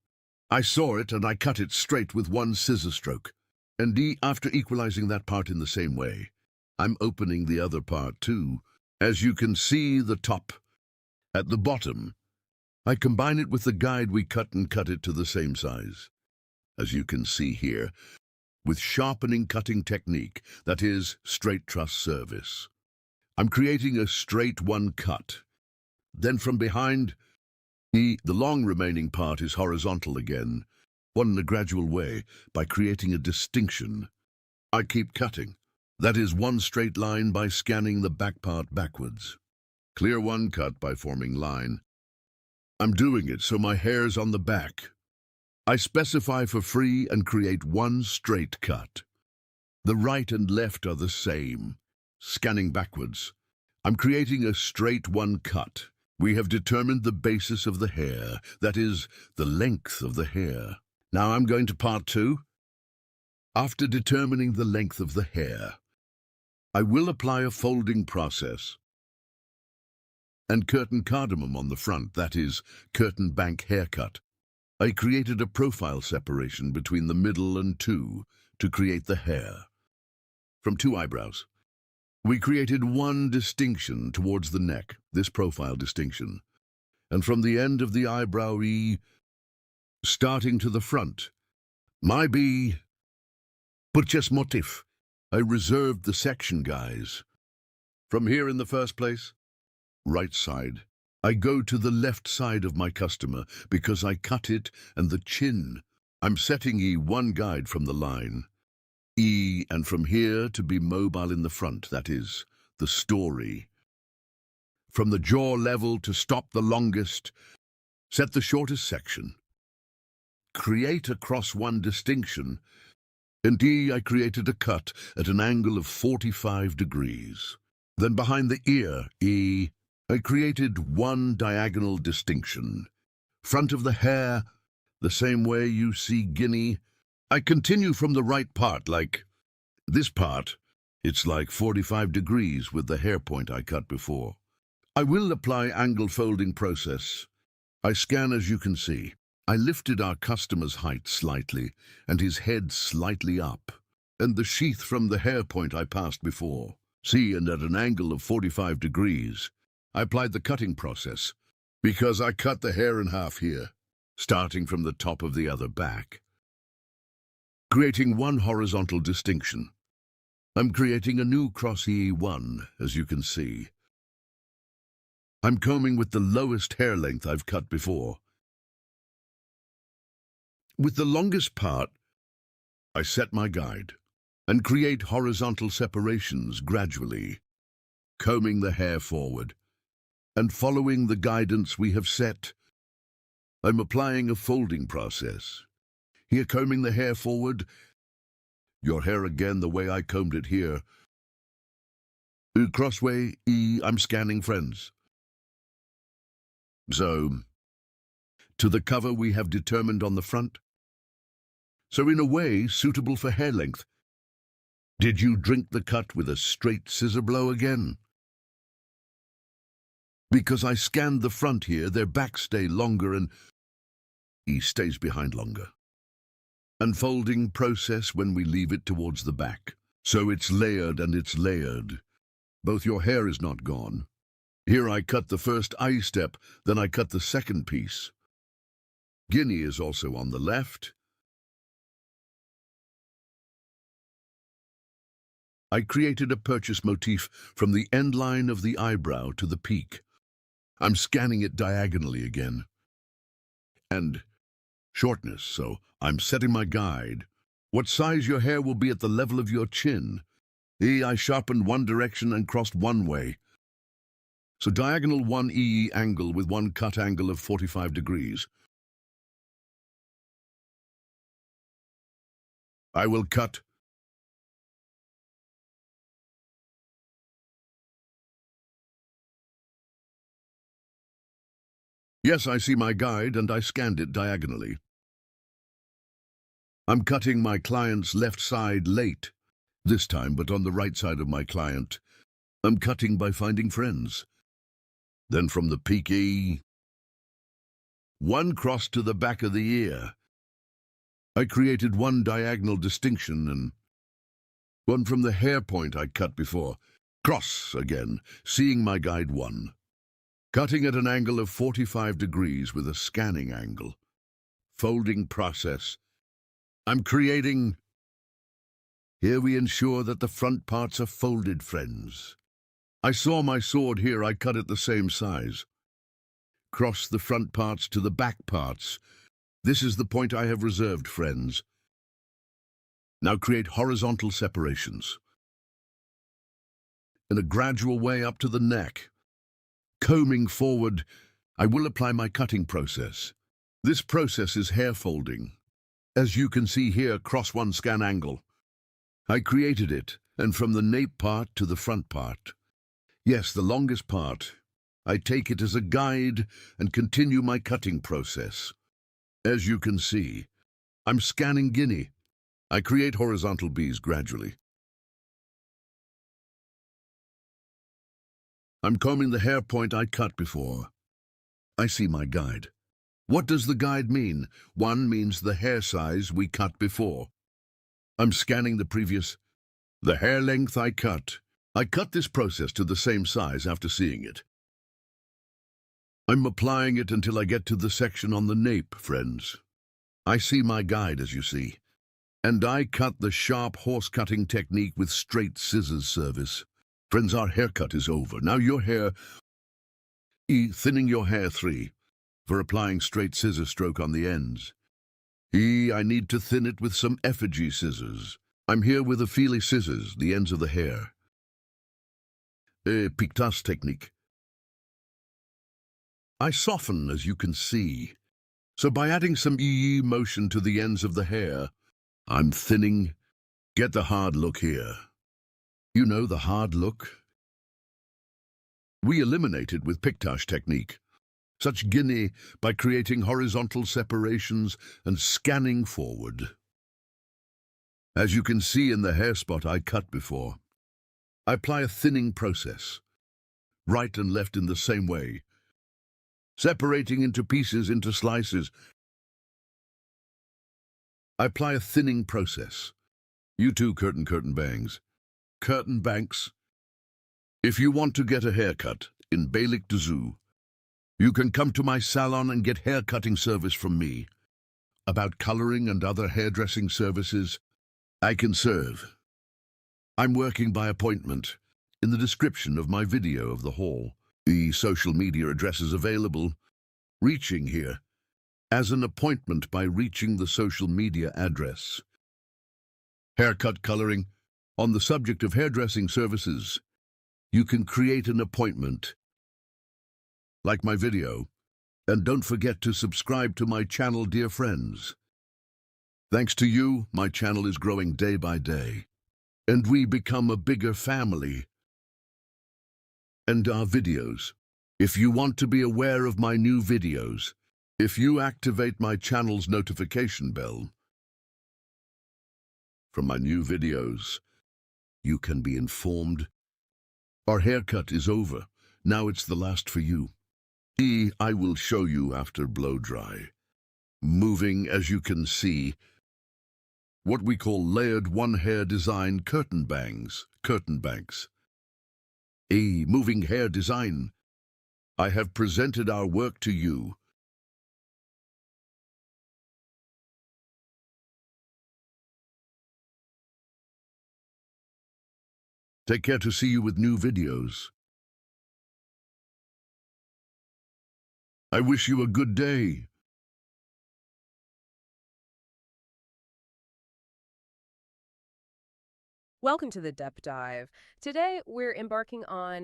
I saw it and I cut it straight with one scissor stroke. And after equalizing that part in the same way, I'm opening the other part too. As you can see, the top. At the bottom, I combine it with the guide we cut and cut it to the same size. As you can see here, with sharpening cutting technique, that is, straight truss service. I'm creating a straight 1 cut. Then from behind, the long remaining part is horizontal again, one in a gradual way, by creating a distinction. I keep cutting. That is 1 straight line by scanning the back part backwards. Clear 1 cut by forming line. I'm doing it so my hair's on the back. I specify for free and create 1 straight cut. The right and left are the same. Scanning backwards. I'm creating a straight 1 cut. We have determined the basis of the hair, that is, the length of the hair. Now I'm going to part 2. After determining the length of the hair, I will apply a folding process and curtain cardamom on the front, that is, curtain bank haircut. I created a profile separation between the middle and 2 to create the hair. From 2 eyebrows, we created 1 distinction towards the neck, this profile distinction. And from the end of the eyebrow E, starting to the front, my B, purchase motif. I reserved the section, guys. From here in the first place, right side. I go to the left side of my customer because I cut it and the chin. I'm setting E 1 guide from the line. E, and from here to be mobile in the front, that is, the story. From the jaw level to stop the longest, set the shortest section. Create across 1 distinction. In D, I created a cut at an angle of 45 degrees. Then behind the ear, E, I created 1 diagonal distinction. Front of the hair, the same way you see guinea. I continue from the right part, like this part. It's like 45 degrees with the hair point I cut before. I will apply angle folding process. I scan as you can see. I lifted our customer's height slightly and his head slightly up, and the sheath from the hair point I passed before. See, and at an angle of 45 degrees, I applied the cutting process because I cut the hair in half here, starting from the top of the other back, creating one horizontal distinction. I'm creating a new cross E1, as you can see. I'm combing with the lowest hair length I've cut before. With the longest part, I set my guide and create horizontal separations gradually, combing the hair forward and following the guidance we have set. I'm applying a folding process. Here, combing the hair forward, your hair again the way I combed it here. Crossway E, I'm scanning friends. So, to the cover we have determined on the front. So in a way, suitable for hair length. Did you drink the cut with a straight scissor blow again? Because I scanned the front here, their backs stay longer and E stays behind longer. Unfolding process when we leave it towards the back. So it's layered and it's layered. Both your hair is not gone. Here I cut the first eye step, then I cut the second piece. Guinea is also on the left. I created a purchase motif from the end line of the eyebrow to the peak. I'm scanning it diagonally again. And shortness, so I'm setting my guide. What size your hair will be at the level of your chin. I sharpened one direction and crossed one way. So diagonal 1 EE angle with one cut angle of 45 degrees. I will cut. Yes, I see my guide and I scanned it diagonally. I'm cutting my client's left side late, this time, but on the right side of my client. I'm cutting by finding friends. Then from the peak E, one cross to the back of the ear. I created one diagonal distinction and one from the hair point I cut before. Cross again, seeing my guide 1. Cutting at an angle of 45 degrees with a scanning angle. Folding process. I'm creating. Here we ensure that the front parts are folded, friends. I saw my sword here, I cut it the same size. Cross the front parts to the back parts. This is the point I have reserved, friends. Now create horizontal separations. In a gradual way up to the neck. Combing forward, I will apply my cutting process. This process is hair folding. As you can see here, cross one scan angle. I created it, and from the nape part to the front part. Yes, the longest part. I take it as a guide and continue my cutting process. As you can see, I'm scanning guinea. I create horizontal Bs gradually. I'm combing the hair point I cut before. I see my guide. What does the guide mean? 1 means the hair size we cut before. I'm scanning the previous. The hair length I cut. I cut this process to the same size after seeing it. I'm applying it until I get to the section on the nape, friends. I see my guide, as you see. And I cut the sharp horse cutting technique with straight scissors service. Friends, our haircut is over. Now your hair. E, thinning your hair 3. For applying straight scissor stroke on the ends. E, I need to thin it with some effigy scissors. I'm here with a feely scissors, the ends of the hair. Pictas technique. I soften, as you can see. So by adding some EE motion to the ends of the hair, I'm thinning. Get the hard look here. You know the hard look? We eliminate it with pictage technique. Such guinea by creating horizontal separations and scanning forward. As you can see in the hair spot I cut before, I apply a thinning process, right and left in the same way, separating into pieces, into slices. I apply a thinning process. You too, curtain bangs. Curtain banks. If you want to get a haircut in Beylikdüzü, you can come to my salon and get haircutting service from me. About coloring and other hairdressing services, I can serve. I'm working by appointment. In the description of my video of the hall, the social media address is available. Reaching here as an appointment by reaching the social media address. Haircut coloring. On the subject of hairdressing services, you can create an appointment. Like my video, and don't forget to subscribe to my channel, dear friends. Thanks to you, my channel is growing day by day, and we become a bigger family. And our videos. If you want to be aware of my new videos, if you activate my channel's notification bell from my new videos, you can be informed. Our haircut is over. Now it's the last for you. I will show you after blow dry. Moving, as you can see, what we call layered one-hair design curtain bangs, curtain banks. Moving hair design. I have presented our work to you. Take care to see you with new videos. I wish you a good day.
Welcome to the Depth Dive. Today, we're embarking on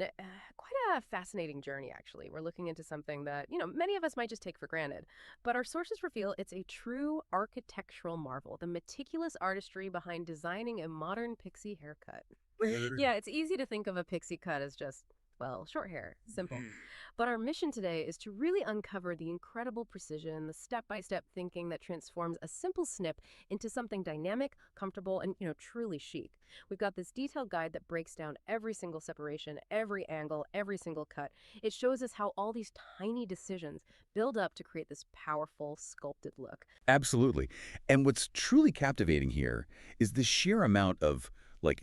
quite a fascinating journey, actually. We're looking into something that, many of us might just take for granted. But our sources reveal it's a true architectural marvel, the meticulous artistry behind designing a modern pixie haircut. Yeah, it's easy to think of a pixie cut as just, well, short hair, simple. But our mission today is to really uncover the incredible precision, the step-by-step thinking that transforms a simple snip into something dynamic, comfortable, and, truly chic. We've got this detailed guide that breaks down every single separation, every angle, every single cut. It shows us how all these tiny decisions build up to create this powerful, sculpted look.
Absolutely. And what's truly captivating here is the sheer amount of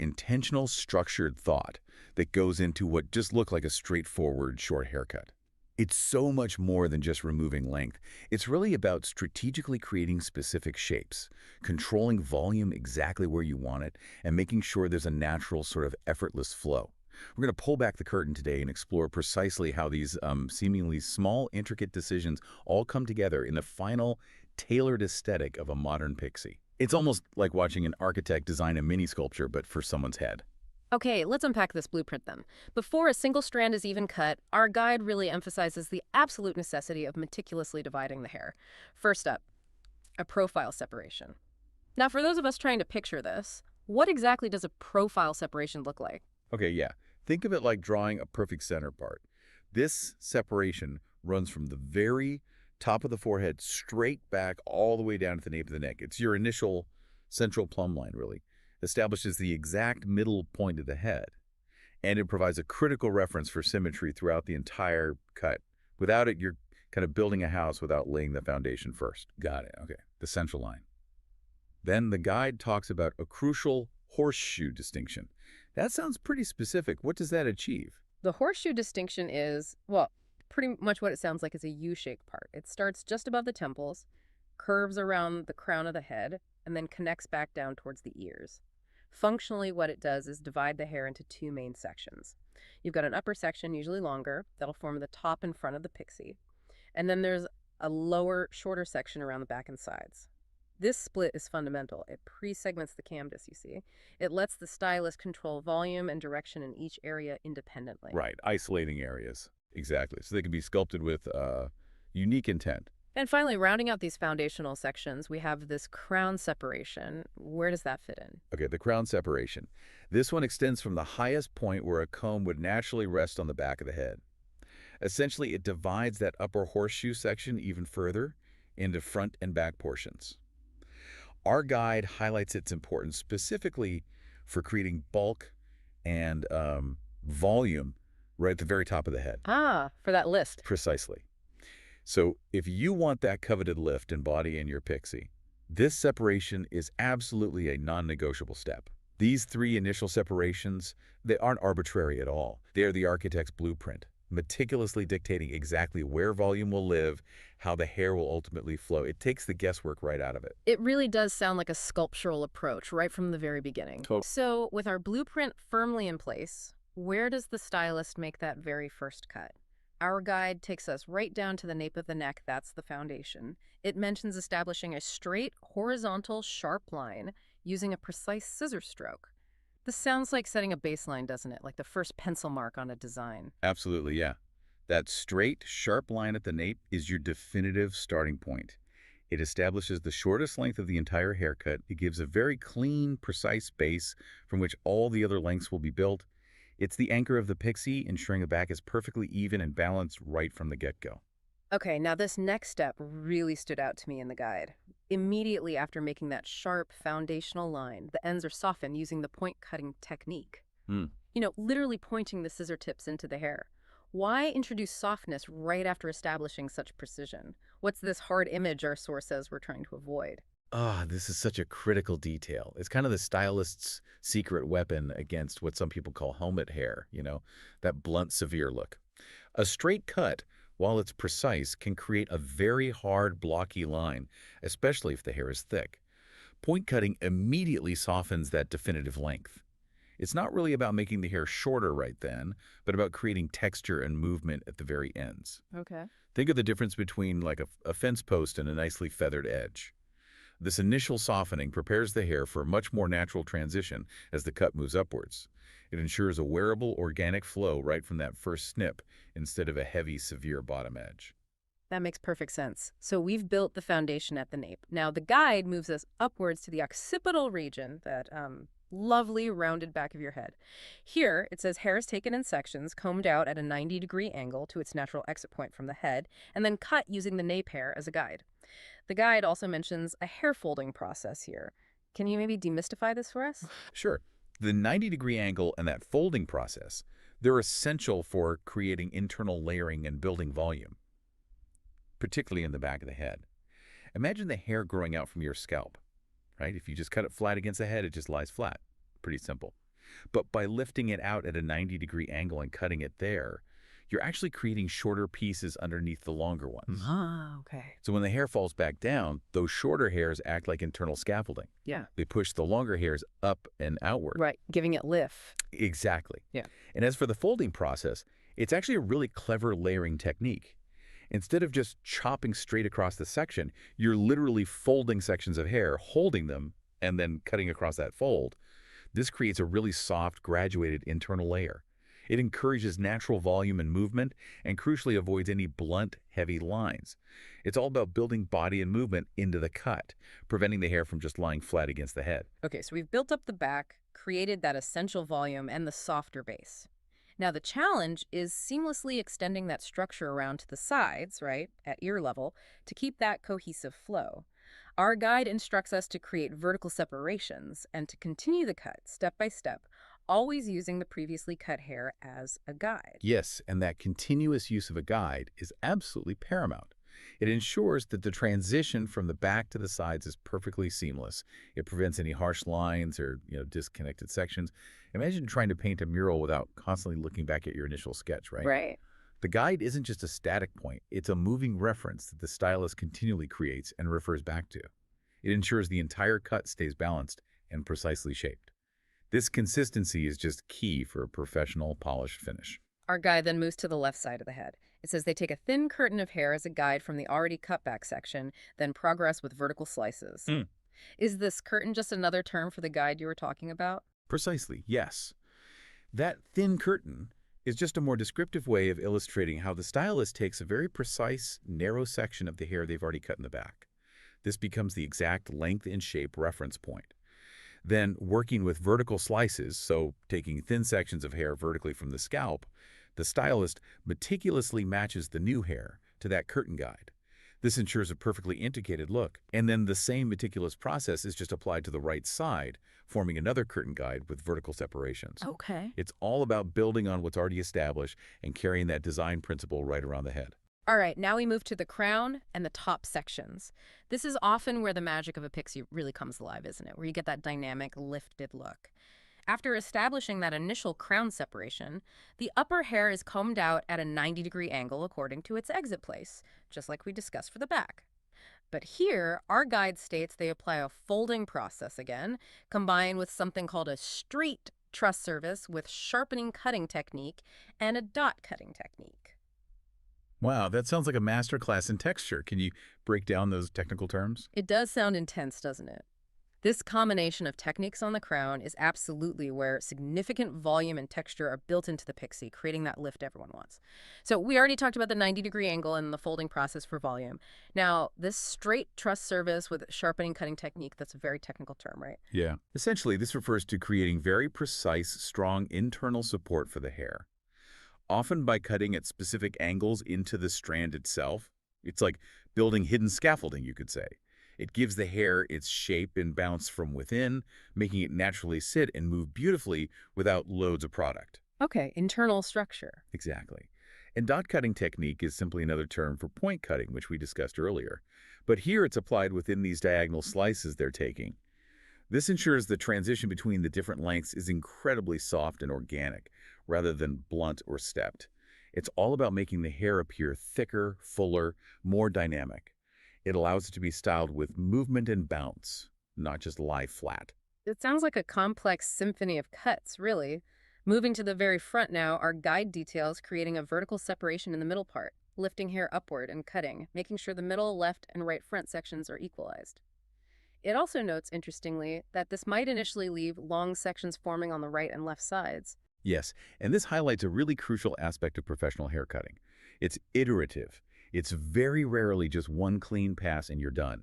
intentional structured thought that goes into what just looked like a straightforward short haircut. It's so much more than just removing length. It's really about strategically creating specific shapes, controlling volume exactly where you want it, and making sure there's a natural sort of effortless flow. We're going to pull back the curtain today and explore precisely how these seemingly small, intricate decisions all come together in the final, tailored aesthetic of a modern pixie. It's almost like watching an architect design a mini sculpture, but for someone's head.
Okay, let's unpack this blueprint then. Before a single strand is even cut, our guide really emphasizes the absolute necessity of meticulously dividing the hair. First up, a profile separation. Now, for those of us trying to picture this, what exactly does a profile separation look like?
Okay, yeah. Think of it like drawing a perfect center part. This separation runs from the very top of the forehead straight back all the way down to the nape of the neck. It's your initial central plumb line, really. Establishes the exact middle point of the head. And it provides a critical reference for symmetry throughout the entire cut. Without it, you're kind of building a house without laying the foundation first. Got it. Okay. The central line. Then the guide talks about a crucial horseshoe distinction. That sounds pretty specific. What does that achieve?
The horseshoe distinction is, well, pretty much what it sounds like is a U-shaped part. It starts just above the temples, curves around the crown of the head, and then connects back down towards the ears. Functionally, what it does is divide the hair into two main sections. You've got an upper section, usually longer, that'll form the top and front of the pixie. And then there's a lower, shorter section around the back and sides. This split is fundamental. It pre-segments the canvas, you see. It lets the stylist control volume and direction in each area independently.
Right, isolating areas. Exactly. So they can be sculpted with unique intent.
And finally, rounding out these foundational sections, we have this crown separation. Where does that fit in?
Okay, the crown separation. This one extends from the highest point where a comb would naturally rest on the back of the head. Essentially, it divides that upper horseshoe section even further into front and back portions. Our guide highlights its importance specifically for creating bulk and volume right at the very top of the head.
Ah, for that list.
Precisely. So if you want that coveted lift in body in your pixie, this separation is absolutely a non-negotiable step. These three initial separations, they aren't arbitrary at all. They are the architect's blueprint, meticulously dictating exactly where volume will live, how the hair will ultimately flow. It takes the guesswork right out of it.
It really does sound like a sculptural approach right from the very beginning.
Totally.
So, with our blueprint firmly in place, where does the stylist make that very first cut? Our guide takes us right down to the nape of the neck. That's the foundation. It mentions establishing a straight, horizontal, sharp line using a precise scissor stroke. This sounds like setting a baseline, doesn't it? Like the first pencil mark on a design.
Absolutely, yeah. That straight, sharp line at the nape is your definitive starting point. It establishes the shortest length of the entire haircut. It gives a very clean, precise base from which all the other lengths will be built. It's the anchor of the pixie, ensuring the back is perfectly even and balanced right from the get-go.
Okay, now this next step really stood out to me in the guide. Immediately after making that sharp foundational line, the ends are softened using the point cutting technique.
Hmm.
Literally pointing the scissor tips into the hair. Why introduce softness right after establishing such precision? What's this hard image our source says we're trying to avoid?
This is such a critical detail. It's kind of the stylist's secret weapon against what some people call helmet hair, that blunt, severe look. A straight cut, while it's precise, can create a very hard, blocky line, especially if the hair is thick. Point cutting immediately softens that definitive length. It's not really about making the hair shorter right then, but about creating texture and movement at the very ends.
Okay.
Think of the difference between like a fence post and a nicely feathered edge. This initial softening prepares the hair for a much more natural transition as the cut moves upwards. It ensures a wearable, organic flow right from that first snip instead of a heavy, severe bottom edge.
That makes perfect sense. So we've built the foundation at the nape. Now the guide moves us upwards to the occipital region, that lovely rounded back of your head. Here, it says hair is taken in sections, combed out at a 90-degree angle to its natural exit point from the head, and then cut using the nape hair as a guide. The guide also mentions a hair folding process here. Can you maybe demystify this for us?
Sure. The 90-degree angle and that folding process, they're essential for creating internal layering and building volume, particularly in the back of the head. Imagine the hair growing out from your scalp, right? If you just cut it flat against the head, it just lies flat. Pretty simple. But by lifting it out at a 90-degree angle and cutting it there, you're actually creating shorter pieces underneath the longer ones.
Ah, okay.
So when the hair falls back down, those shorter hairs act like internal scaffolding.
Yeah.
They push the longer hairs up and outward.
Right, giving it lift.
Exactly.
Yeah.
And as for the folding process, it's actually a really clever layering technique. Instead of just chopping straight across the section, you're literally folding sections of hair, holding them, and then cutting across that fold. This creates a really soft, graduated internal layer. It encourages natural volume and movement, and crucially avoids any blunt, heavy lines. It's all about building body and movement into the cut, preventing the hair from just lying flat against the head.
Okay, so we've built up the back, created that essential volume and the softer base. Now the challenge is seamlessly extending that structure around to the sides, right, at ear level, to keep that cohesive flow. Our guide instructs us to create vertical separations and to continue the cut step by step, always using the previously cut hair as a guide.
Yes, and that continuous use of a guide is absolutely paramount. It ensures that the transition from the back to the sides is perfectly seamless. It prevents any harsh lines or disconnected sections. Imagine trying to paint a mural without constantly looking back at your initial sketch, right?
Right.
The guide isn't just a static point. It's a moving reference that the stylist continually creates and refers back to. It ensures the entire cut stays balanced and precisely shaped. This consistency is just key for a professional, polished finish.
Our guide then moves to the left side of the head. It says they take a thin curtain of hair as a guide from the already cut back section, then progress with vertical slices. Is this curtain just another term for the guide you were talking about?
Precisely, yes. That thin curtain is just a more descriptive way of illustrating how the stylist takes a very precise, narrow section of the hair they've already cut in the back. This becomes the exact length and shape reference point. Then, working with vertical slices, so taking thin sections of hair vertically from the scalp, the stylist meticulously matches the new hair to that curtain guide. This ensures a perfectly indicated look, and then the same meticulous process is just applied to the right side, forming another curtain guide with vertical separations.
Okay.
It's all about building on what's already established and carrying that design principle right around the head.
All right, now we move to the crown and the top sections. This is often where the magic of a pixie really comes alive, isn't it? Where you get that dynamic, lifted look. After establishing that initial crown separation, the upper hair is combed out at a 90-degree angle according to its exit place, just like we discussed for the back. But here, our guide states they apply a folding process again, combined with something called a straight truss service with sharpening cutting technique and a dot cutting technique.
Wow, that sounds like a masterclass in texture. Can you break down those technical terms?
It does sound intense, doesn't it? This combination of techniques on the crown is absolutely where significant volume and texture are built into the pixie, creating that lift everyone wants. So we already talked about the 90-degree angle and the folding process for volume. Now, this straight truss service with sharpening cutting technique, that's a very technical term, right?
Yeah. Essentially, this refers to creating very precise, strong internal support for the hair, often by cutting at specific angles into the strand itself. It's like building hidden scaffolding, you could say. It gives the hair its shape and bounce from within, making it naturally sit and move beautifully without loads of product.
Okay, internal structure.
Exactly. And dot cutting technique is simply another term for point cutting, which we discussed earlier. But here it's applied within these diagonal slices they're taking. This ensures the transition between the different lengths is incredibly soft and organic, rather than blunt or stepped. It's all about making the hair appear thicker, fuller, more dynamic. It allows it to be styled with movement and bounce, not just lie flat.
It sounds like a complex symphony of cuts, really. Moving to the very front now are guide details creating a vertical separation in the middle part, lifting hair upward and cutting, making sure the middle, left, and right front sections are equalized. It also notes, interestingly, that this might initially leave long sections forming on the right and left sides.
Yes, and this highlights a really crucial aspect of professional hair cutting. It's iterative. It's very rarely just one clean pass and you're done.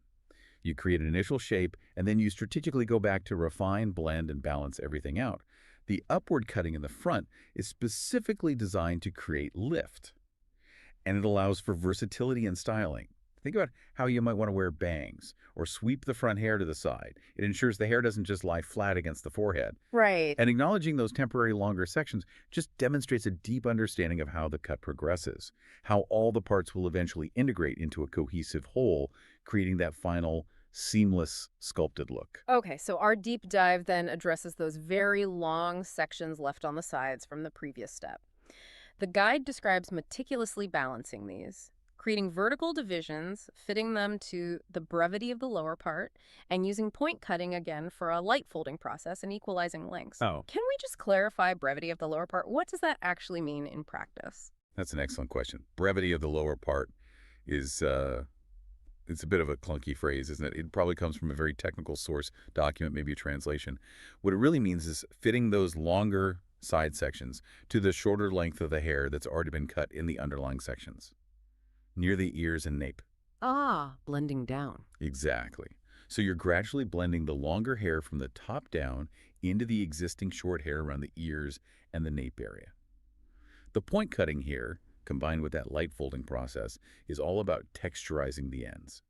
You create an initial shape, and then you strategically go back to refine, blend, and balance everything out. The upward cutting in the front is specifically designed to create lift, and it allows for versatility and styling. Think about how you might want to wear bangs or sweep the front hair to the side. It ensures the hair doesn't just lie flat against the forehead.
Right.
And acknowledging those temporary longer sections just demonstrates a deep understanding of how the cut progresses, how all the parts will eventually integrate into a cohesive whole, creating that final, seamless, sculpted look.
Okay, so our deep dive then addresses those very long sections left on the sides from the previous step. The guide describes meticulously balancing these, creating vertical divisions, fitting them to the brevity of the lower part, and using point cutting again for a light folding process and equalizing lengths.
Oh.
Can we just clarify brevity of the lower part? What does that actually mean in practice?
That's an excellent question. Brevity of the lower part is it's a bit of a clunky phrase, isn't it? It probably comes from a very technical source document, maybe a translation. What it really means is fitting those longer side sections to the shorter length of the hair that's already been cut in the underlying sections, near the ears and nape.
Ah, blending down.
Exactly. So you're gradually blending the longer hair from the top down into the existing short hair around the ears and the nape area. The point cutting here, combined with that light folding process, is all about texturizing the ends.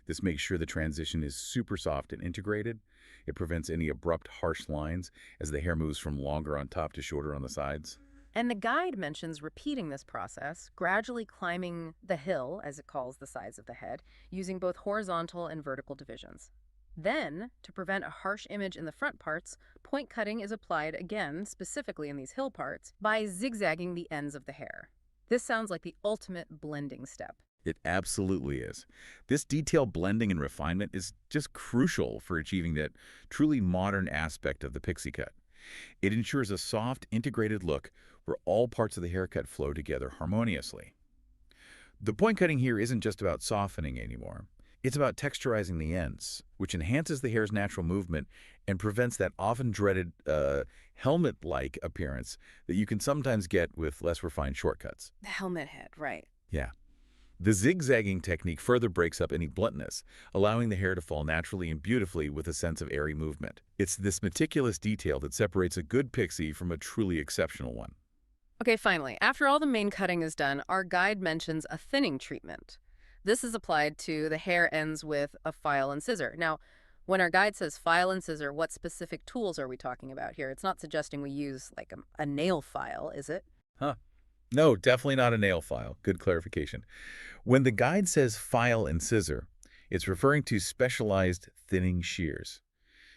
This makes sure the transition is super soft and integrated. It prevents any abrupt, harsh lines as the hair moves from longer on top to shorter on the sides.
And the guide mentions repeating this process, gradually climbing the hill, as it calls the sides of the head, using both horizontal and vertical divisions. Then, to prevent a harsh image in the front parts, point cutting is applied again, specifically in these hill parts, by zigzagging the ends of the hair. This sounds like the ultimate blending step.
It absolutely is. This detailed blending and refinement is just crucial for achieving that truly modern aspect of the pixie cut. It ensures a soft, integrated look where all parts of the haircut flow together harmoniously. The point cutting here isn't just about softening anymore. It's about texturizing the ends, which enhances the hair's natural movement and prevents that often dreaded helmet-like appearance that you can sometimes get with less refined shortcuts.
The helmet head, right.
Yeah. The zigzagging technique further breaks up any bluntness, allowing the hair to fall naturally and beautifully with a sense of airy movement. It's this meticulous detail that separates a good pixie from a truly exceptional one.
Okay, finally, after all the main cutting is done, our guide mentions a thinning treatment. This is applied to the hair ends with a file and scissor. Now, when our guide says file and scissor, what specific tools are we talking about here? It's not suggesting we use like a nail file, is it?
Huh. No, definitely not a nail file. Good clarification. When the guide says file and scissor, it's referring to specialized thinning shears.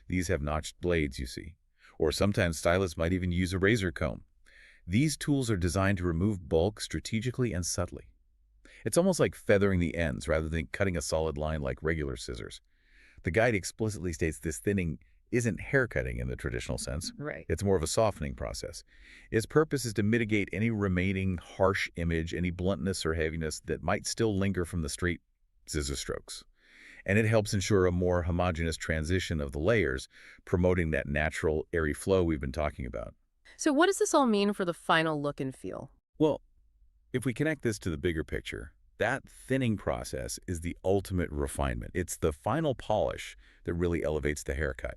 These have notched blades, you see. Or sometimes stylists might even use a razor comb. These tools are designed to remove bulk strategically and subtly. It's almost like feathering the ends rather than cutting a solid line like regular scissors. The guide explicitly states this thinning isn't haircutting in the traditional sense.
Right.
It's more of a softening process. Its purpose is to mitigate any remaining harsh image, any bluntness or heaviness that might still linger from the straight scissor strokes. And it helps ensure a more homogeneous transition of the layers, promoting that natural, airy flow we've been talking about.
So what does this all mean for the final look and feel?
Well, if we connect this to the bigger picture, that thinning process is the ultimate refinement. It's the final polish that really elevates the haircut.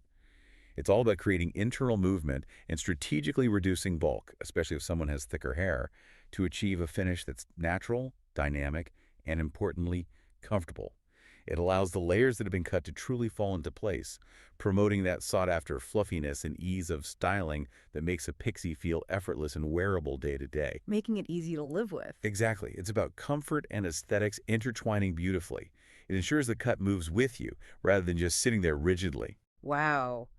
It's all about creating internal movement and strategically reducing bulk, especially if someone has thicker hair, to achieve a finish that's natural, dynamic, and importantly, comfortable. It allows the layers that have been cut to truly fall into place, promoting that sought-after fluffiness and ease of styling that makes a pixie feel effortless and wearable day to day.
Making it easy to live with.
Exactly. It's about comfort and aesthetics intertwining beautifully. It ensures the cut moves with you rather than just sitting there rigidly.
Wow.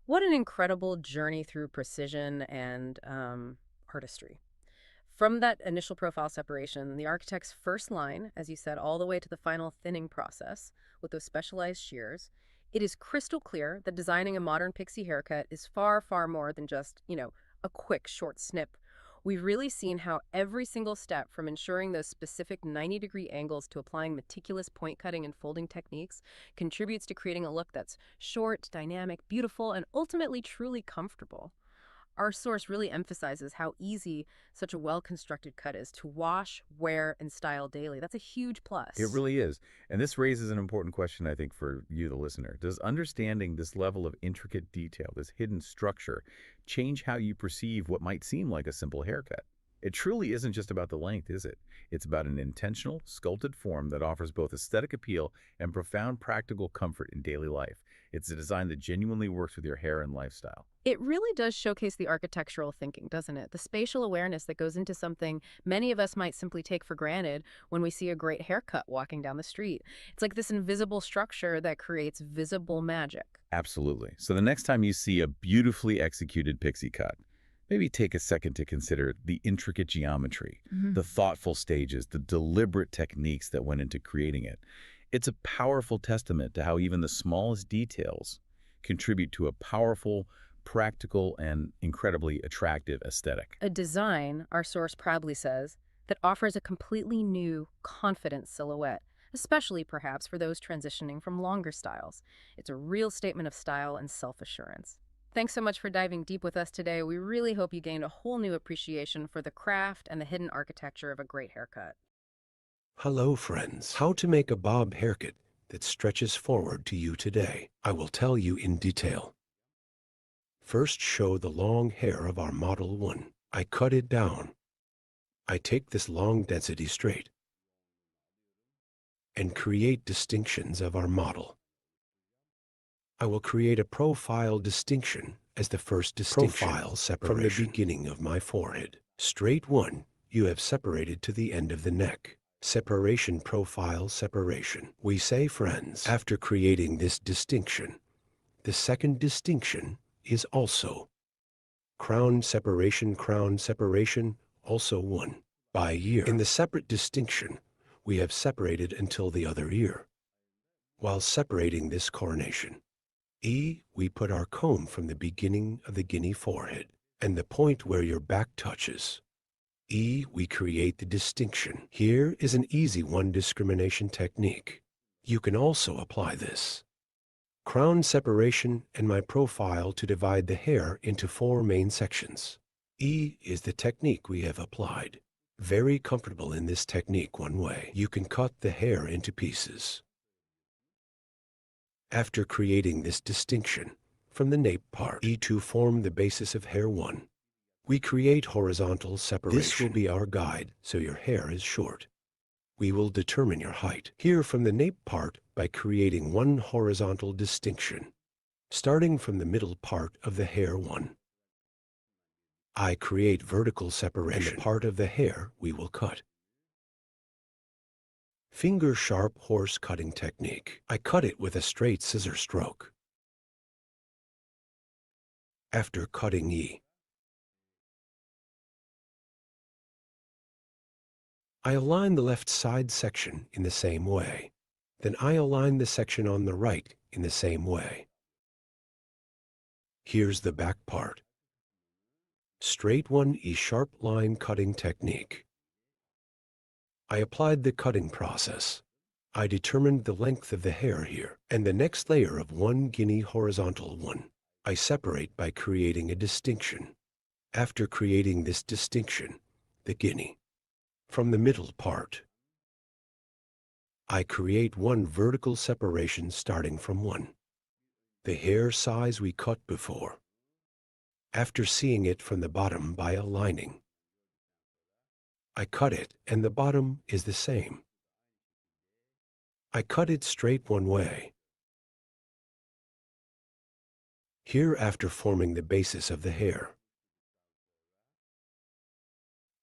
What an incredible journey through precision and artistry. From that initial profile separation, the architect's first line, as you said, all the way to the final thinning process with those specialized shears, it is crystal clear that designing a modern pixie haircut is far, far more than just, a quick short snip. We've really seen how every single step, from ensuring those specific 90-degree angles to applying meticulous point cutting and folding techniques, contributes to creating a look that's short, dynamic, beautiful, and ultimately truly comfortable. Our source really emphasizes how easy such a well-constructed cut is to wash, wear, and style daily. That's a huge
It
plus.
really is. And this raises an important question, I think, for you, the listener. Does understanding this level of intricate detail, this hidden structure, change how you perceive what might seem like a simple haircut? It truly isn't just about the length, is it? It's about an intentional, sculpted form that offers both aesthetic appeal and profound practical comfort in daily life. It's a design that genuinely works with your hair and lifestyle.
It really does showcase the architectural thinking, doesn't it? The spatial awareness that goes into something many of us might simply take for granted when we see a great haircut walking down the street. It's like this invisible structure that creates visible magic.
Absolutely. So the next time you see a beautifully executed pixie cut, maybe take a second to consider the intricate geometry, the thoughtful stages, the deliberate techniques that went into creating it. It's a powerful testament to how even the smallest details contribute to a powerful, practical, and incredibly attractive aesthetic.
A design, our source proudly says, that offers a completely new, confident silhouette, especially perhaps for those transitioning from longer styles. It's a real statement of style and self-assurance. Thanks so much for diving deep with us today. We really hope you gained a whole new appreciation for the craft and the hidden architecture of a great haircut.
Hello, friends. How to make a bob haircut that stretches forward to you today. I will tell you in detail. First, show the long hair of our Model 1. I cut it down. I take this long density straight and create distinctions of our model. I will create a profile distinction as the first distinction profile separation from the beginning of my forehead. Straight one, you have separated to the end of the neck. Separation, profile separation. We say, friends, after creating this distinction, the second distinction is also crown separation, also one. By ear, in the separate distinction, we have separated until the other ear. While separating this coronation, we put our comb from the beginning of the guinea forehead and the point where your back touches. We create the distinction. Here is an easy one discrimination technique. You can also apply this crown separation and my profile to divide the hair into 4 main sections. Is the technique we have applied. Very comfortable in this technique one way. You can cut the hair into pieces. After creating this distinction from the nape part, to form the basis of hair 1, we create horizontal separation. This will be our guide so your hair is short. We will determine your height here from the nape part by creating one horizontal distinction, starting from the middle part of the hair 1. I create vertical separation in the part of the hair we will cut. Finger sharp horse cutting technique. I cut it with a straight scissor stroke. After cutting E, I align the left side section in the same way. Then I align the section on the right in the same way. Here's the back part. Straight 1E sharp line cutting technique. I applied the cutting process. I determined the length of the hair here, and the next layer of 1 guinea horizontal 1. I separate by creating a distinction. After creating this distinction, the guinea, from the middle part, I create 1 vertical separation starting from 1. The hair size we cut before. After seeing it from the bottom by aligning, I cut it and the bottom is the same. I cut it straight one way. Here after forming the basis of the hair.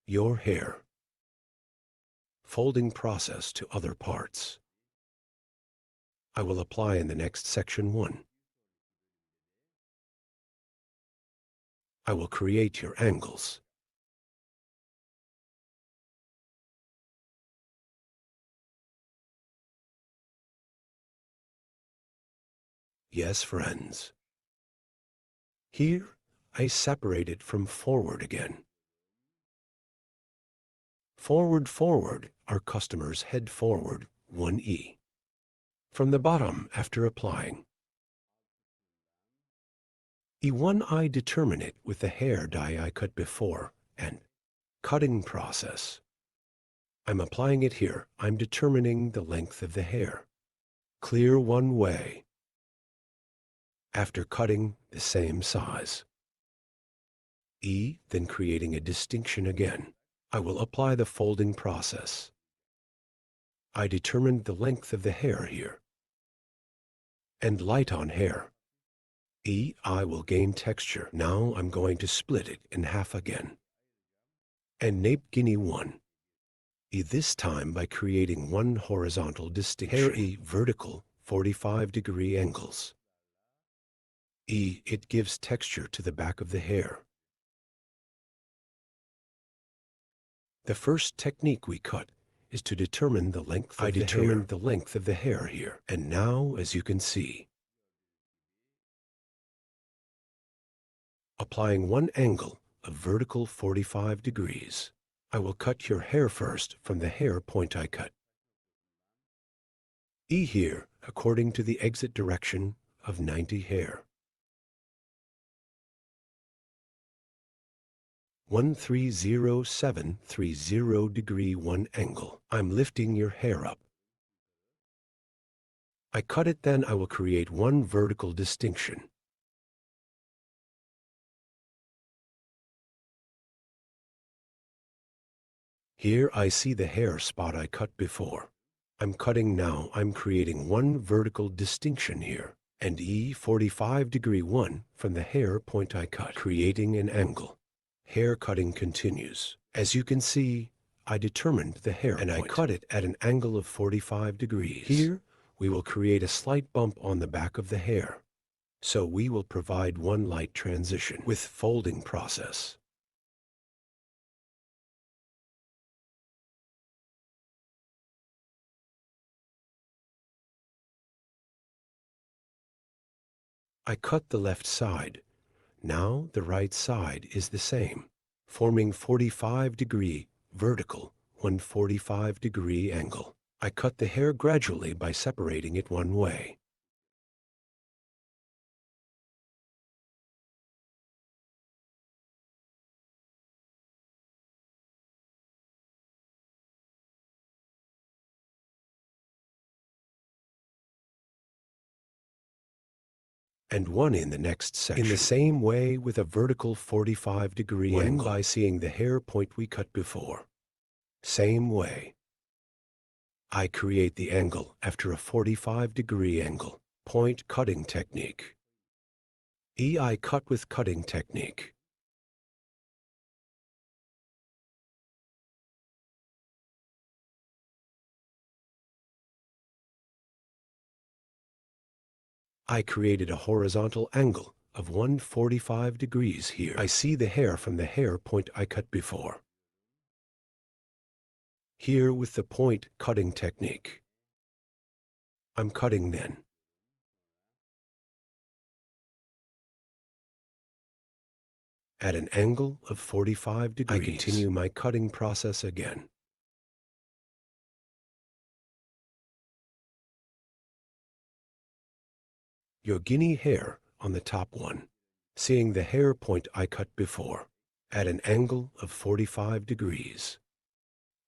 Your hair. Folding process to other parts. I will apply in the next section 1. I will create your angles. Yes, friends. Here, I separate it from forward again. Forward, forward, our customers head forward 1E. From the bottom after applying. E1 I determine it with the hair die I cut before and cutting process. I'm applying it here. I'm determining the length of the hair. Clear one way. After cutting the same size. E, then creating a distinction again. I will apply the folding process. I determined the length of the hair here. And light on hair. E, I will gain texture. Now I'm going to split it in half again. And nape guinea 1. E this time by creating 1 horizontal distinction. Hair E vertical 45-degree angles. E, it gives texture to the back of the hair. The first technique we cut is to determine the length of the hair. I determined the length of the hair here. And now, as you can see, applying 1 angle of vertical 45 degrees. I will cut your hair first from the hair point I cut. E here, according to the exit direction of 90 hair. 130730 degree 1 angle. I'm lifting your hair up. I cut it, then I will create 1 vertical distinction. Here I see the hair spot I cut before. I'm cutting now. I'm creating 1 vertical distinction here. And E 45-degree 1 from the hair point I cut, creating an angle. Hair cutting continues. As you can see, I determined the hair and point. I cut it at an angle of 45 degrees. Here, we will create a slight bump on the back of the hair. So we will provide 1 light transition with folding process. I cut the left side. Now the right side is the same, forming 45-degree vertical, 145-degree angle. I cut the hair gradually by separating it one way. And 1 in the next section. In the same way with a vertical 45-degree angle by seeing the hair point we cut before. Same way. I create the angle after a 45-degree angle. Point cutting technique. E I cut with cutting technique. I created a horizontal angle of 145 degrees here. I see the hair from the hair point I cut before. Here with the point cutting technique. I'm cutting then. At an angle of 45 degrees. I continue my cutting process again. Your guinea hair on the top one, seeing the hair point I cut before, at an angle of 45 degrees.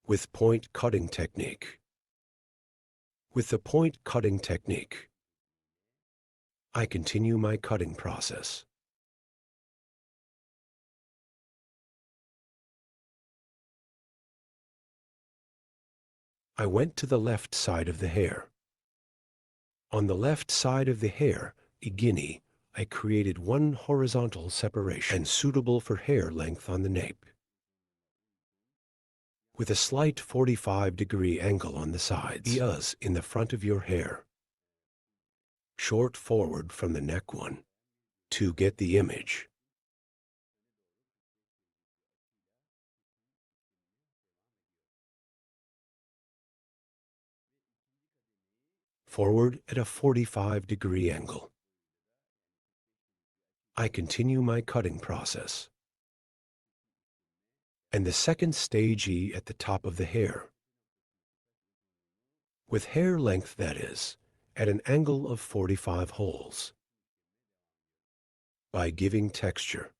With point cutting technique. With the point cutting technique, I continue my cutting process. I went to the left side of the hair. On the left side of the hair, a guinea, I created one horizontal separation and suitable for hair length on the nape. With a slight 45-degree angle on the sides, ears in the front of your hair. Short forward from the neck one, to get the image. Forward at a 45-degree angle. I continue my cutting process. And the second stage E at the top of the hair. With hair length, that is, at an angle of 45 holes. By giving texture.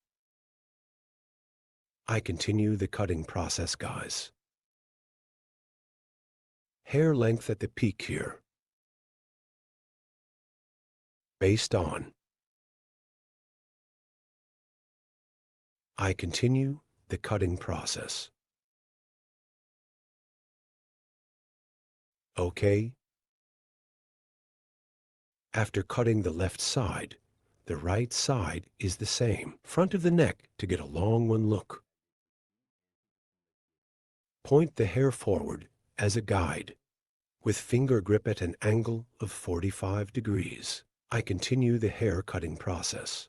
I continue the cutting process, guys. Hair length at the peak here. Based on. I continue the cutting process. Okay. After cutting the left side, the right side is the same. Front of the neck to get a long one look. Point the hair forward as a guide, with finger grip at an angle of 45 degrees. I continue the hair cutting process.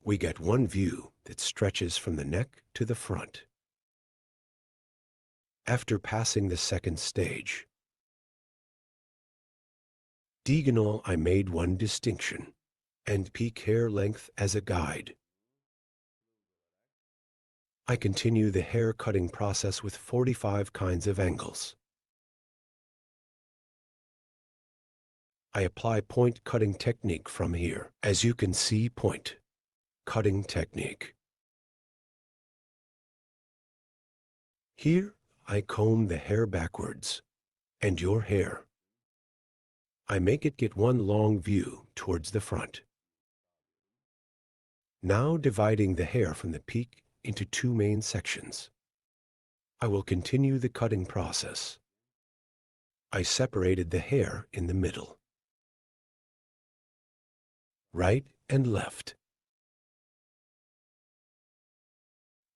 We get one view that stretches from the neck to the front. After passing the second stage, diagonal, I made one distinction, and peak hair length as a guide. I continue the hair cutting process with 45 kinds of angles. I apply point cutting technique from here. As you can see, point cutting technique. Here, I comb the hair backwards, and your hair. I make it get one long view towards the front. Now dividing the hair from the peak into two main sections. I will continue the cutting process. I separated the hair in the middle. Right and left.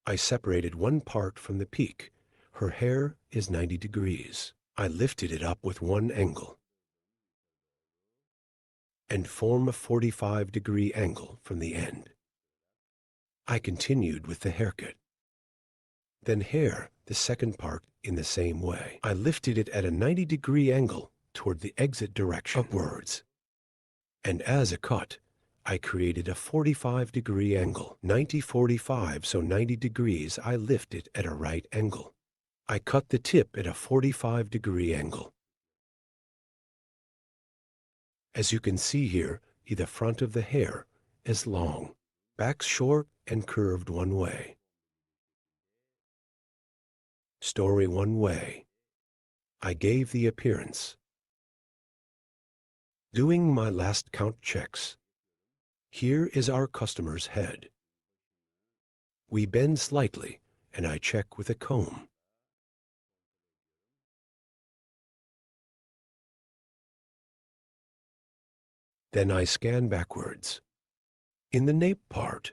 I separated one part from the peak. Her hair is 90 degrees. I lifted it up with one angle and form a 45-degree angle from the end. I continued with the haircut. Then hair, the second part, in the same way. I lifted it at a 90-degree angle toward the exit direction, upwards. And as a cut, I created a 45-degree angle, 90-45, so 90 degrees. I lift it at a right angle. I cut the tip at a 45-degree angle. As you can see here, the front of the hair is long, back short and curved one way. Story one way. I gave the appearance. Doing my last count checks. Here is our customer's head. We bend slightly, and I check with a comb. Then I scan backwards. In the nape part,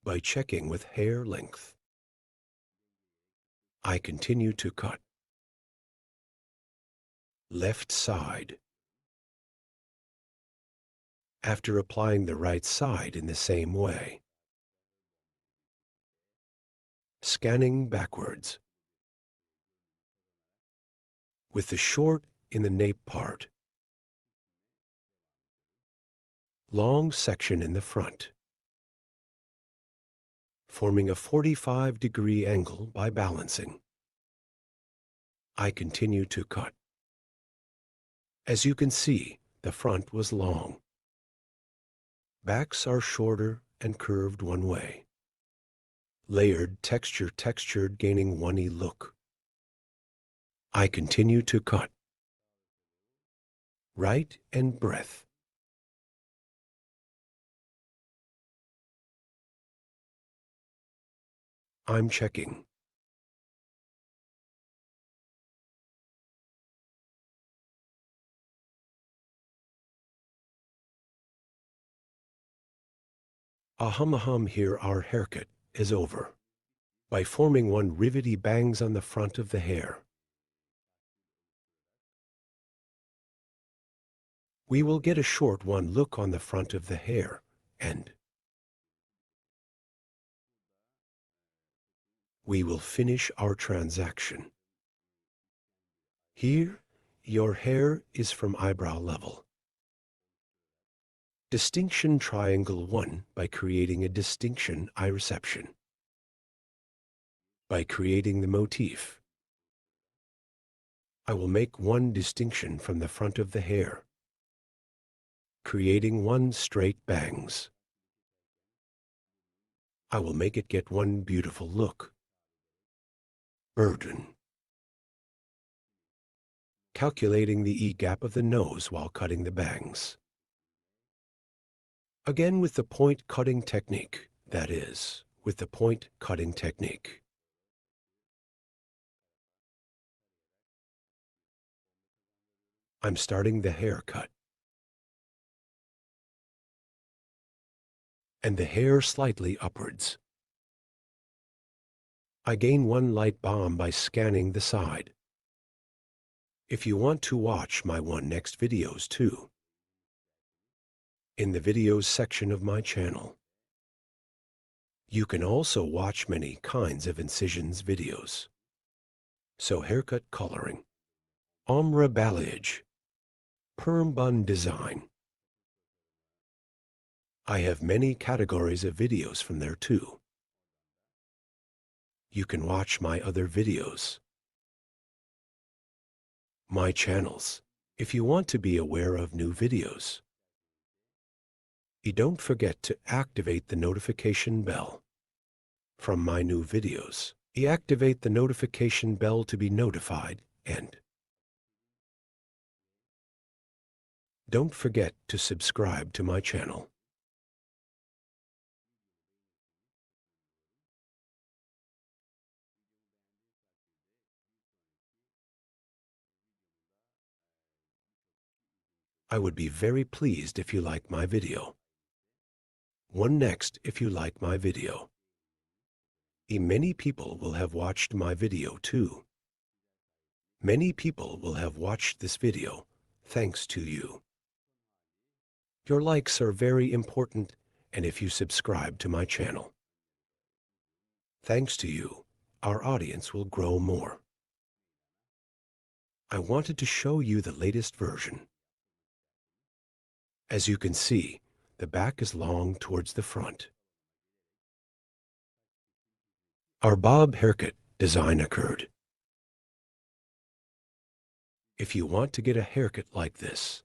by checking with hair length. I continue to cut. Left side. After applying the right side in the same way. Scanning backwards. With the short in the nape part. Long section in the front. Forming a 45-degree angle by balancing. I continue to cut. As you can see, the front was long. Backs are shorter and curved one way. Layered, textured, gaining 1E look. I continue to cut. Right and breadth. I'm checking. Here our haircut is over. By forming one rivety bangs on the front of the hair. We will get a short one look on the front of the hair, and we will finish our transaction. Here, your hair is from eyebrow level. Distinction triangle 1 by creating a distinction eye reception. By creating the motif, I will make one distinction from the front of the hair, creating one straight bangs. I will make it get one beautiful look. Burden. Calculating the E-gap of the nose while cutting the bangs. Again with the point cutting technique, that is, with the point cutting technique. I'm starting the haircut. And the hair slightly upwards. I gain one light bomb by scanning the side. If you want to watch my next videos too, in the videos section of my channel, you can also watch many kinds of incisions videos. So haircut coloring, ombre balayage, perm bun design. I have many categories of videos from there too. You can watch my other videos. My channels, if you want to be aware of new videos. Don't forget to activate the notification bell. From my new videos, activate the notification bell to be notified, and don't forget to subscribe to my channel. I would be very pleased if you like my video. One next if you like my video. Many people will have watched my video too. Many people will have watched this video thanks to you. Your likes are very important, and if you subscribe to my channel. Thanks to you, our audience will grow more. I wanted to show you the latest version. As you can see, the back is long towards the front. Our bob haircut design occurred. If you want to get a haircut like this,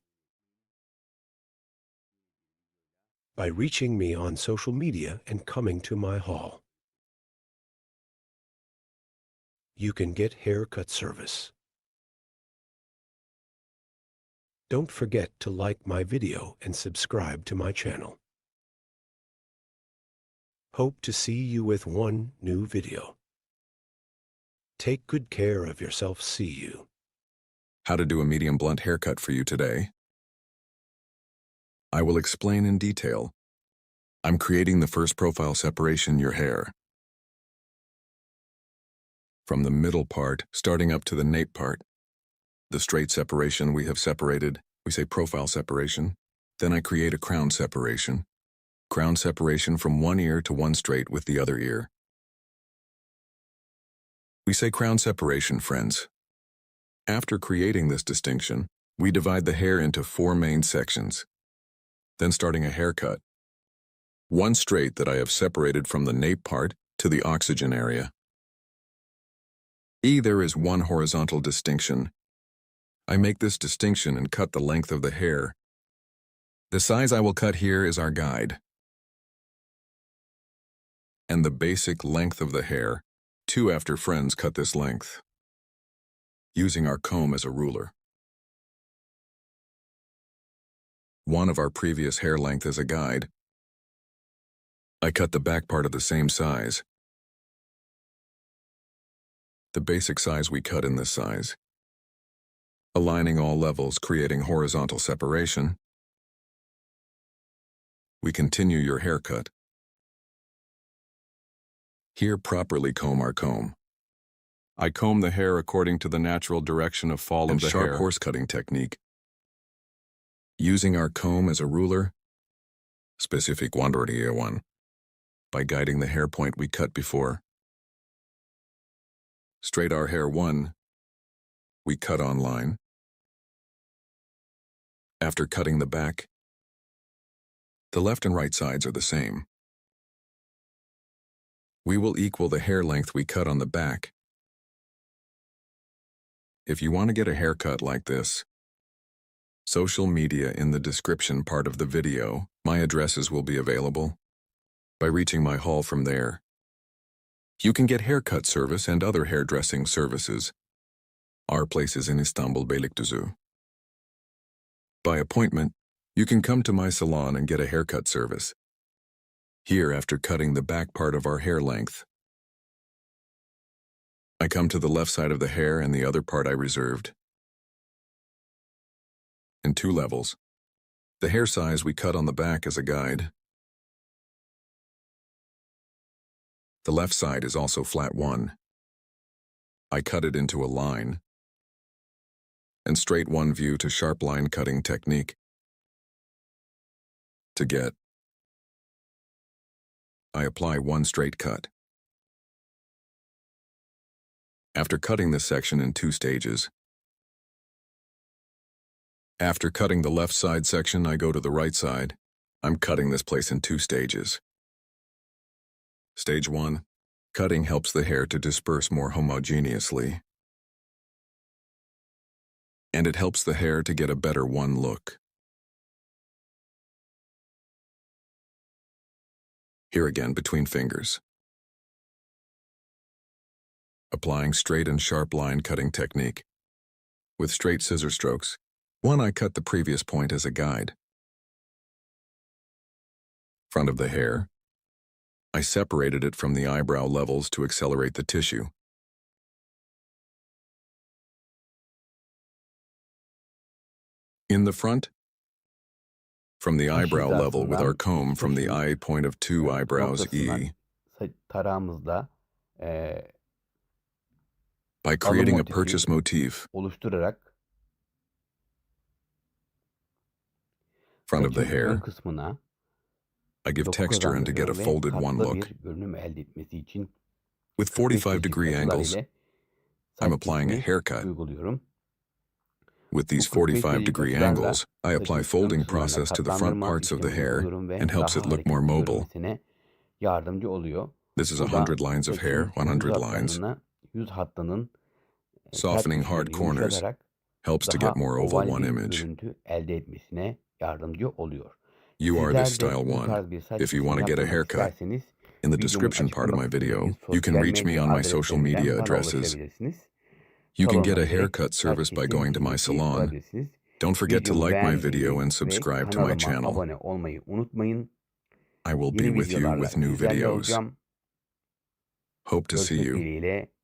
by reaching me on social media and coming to my hall, you can get haircut service. Don't forget to like my video and subscribe to my channel. Hope to see you with one new video. Take good care of yourself. See you.
How to do a medium blunt haircut for you today. I will explain in detail. I'm creating the first profile separation, your hair. From the middle part, starting up to the nape part. The straight separation we have separated, we say profile separation. Then I create a crown separation. Crown separation from one ear to one straight with the other ear. We say crown separation, friends. After creating this distinction, we divide the hair into 4 main sections. Then starting a haircut. One straight that I have separated from the nape part to the oxygen area. There is one horizontal distinction. I make this distinction and cut the length of the hair. The size I will cut here is our guide. And the basic length of the hair, 2 after friends cut this length. Using our comb as a ruler. 1 of our previous hair length as a guide. I cut the back part of the same size. The basic size we cut in this size. Aligning all levels, creating horizontal separation. We continue your haircut. Here properly comb our comb. I comb the hair according to the natural direction of fall of the hair. Sharp horse cutting technique. Using our comb as a ruler. Specific one. By guiding the hair point we cut before. Straight our hair 1. We cut on line. After cutting the back, the left and right sides are the same. We will equal the hair length we cut on the back. If you want to get a haircut like this, social media in the description part of the video, my addresses will be available. By reaching my hall from there, you can get haircut service and other hairdressing services. Our place is in Istanbul, Beylikdüzü. By appointment, you can come to my salon and get a haircut service. Here, after cutting the back part of our hair length, I come to the left side of the hair and the other part I reserved. In 2 levels. The hair size we cut on the back as a guide. The left side is also flat 1. I cut it into a line. And straight 1 view to sharp line cutting technique. To get, I apply 1 straight cut. After cutting this section in 2 stages. After cutting the left side section, I go to the right side. I'm cutting this place in 2 stages. Stage 1. Cutting helps the hair to disperse more homogeneously. And it helps the hair to get a better 1 look. Here again between fingers. Applying straight and sharp line cutting technique. With straight scissor strokes. 1 I cut the previous point as a guide. Front of the hair. I separated it from the eyebrow levels to accelerate the tissue. In the front, from the eyebrow level with our comb from the eye point of 2 eyebrows E.
Tarağımızla
By creating a purchase motif,
oluşturarak
front of the
ön
hair,
kısmına
I give
doku
texture and to get a
kazandırıyor ve
folded 1
katlı
look.
bir görünüm elde etmesi için
With
45
45-degree
çeşit
angles,
açılar ile
I'm
saç
applying a
kesimi
haircut.
uyguluyorum.
With these
Bu 45
45-degree
açılarla
angles, I apply
saçın ön
folding
kısımlarına
process to the front
katlandırma
parts of the
işlemi
hair
uyguluyorum ve
and helps
daha
it look more
hareketli
mobile.
görünmesine yardımcı oluyor.
This is
Bu da
100 lines of hair,
saçın
100
yüz
lines.
hatlarına, yüz hattının sert
Softening hard
köşelerini
corners
yumuşatarak
helps to
daha
get more oval
oval
1
bir
image.
görüntü elde etmesine yardımcı oluyor.
You are this
Sizler de
style
bu
1.
tarz bir saç
If you
kesimi
want to get a
yaptırmak
haircut,
isterseniz
in the
videomun
description part of
açıklama
my video,
kısmındaki
you can
sosyal
reach me
medya
on my social media
adreslerimden bana
addresses.
ulaşabilirsiniz.
You can get a
Salonuma gerek
haircut
saç
service by
kesim
going to my
hizmeti
salon.
bulabilirsiniz.
Don't forget to
Videomu
like my
beğenmeyi
video and
ve
subscribe to my
kanalıma
channel.
abone olmayı unutmayın.
I will be
Yeni
with you
videolarla
with new
sizlerle
videos.
olacağım.
Hope to see
Görüşmek
you.
dileğiyle.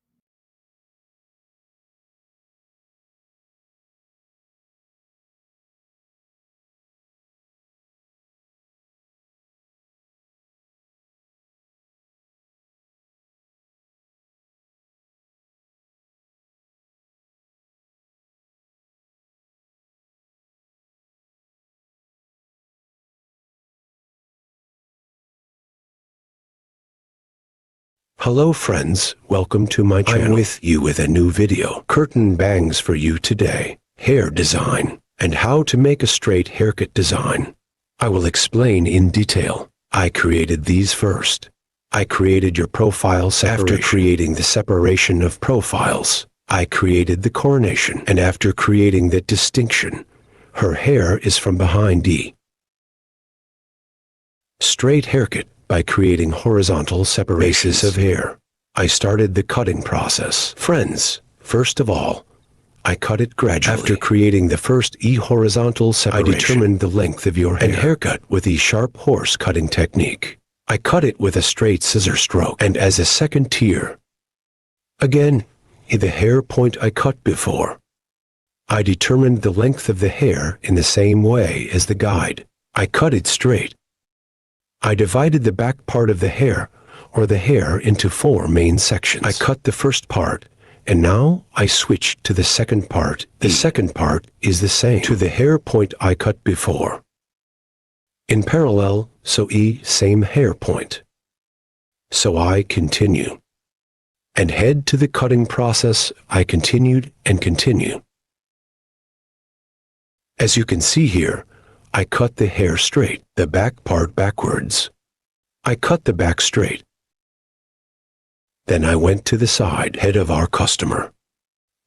Hello friends, welcome to my channel. I'm with you with a new video. Curtain bangs for you today. Hair design and how to make a straight haircut design. I will explain in detail. I created these first. I created your profile separation. After creating the separation of profiles, I created the coronation. And after creating that distinction, her hair is from behind D. Straight haircut by creating horizontal separations of hair. I started the cutting process. Friends, first of all, I cut it gradually. After creating the first E horizontal separation, I determined the length of your hair and haircut with the sharp horse cutting technique. I cut it with a straight scissor stroke. And as a second tier, again, in the hair point I cut before, I determined the length of the hair in the same way as the guide. I cut it straight. I divided the back part of the hair, or the hair, into 4 main sections. I cut the first part, and now I switched to the second part. The second part is the same to the hair point I cut before. In parallel, so E, same hair point. So I continue. And head to the cutting process, I continued and continue. As you can see here, I cut the hair straight, the back part backwards. I cut the back straight. Then I went to the side head of our customer.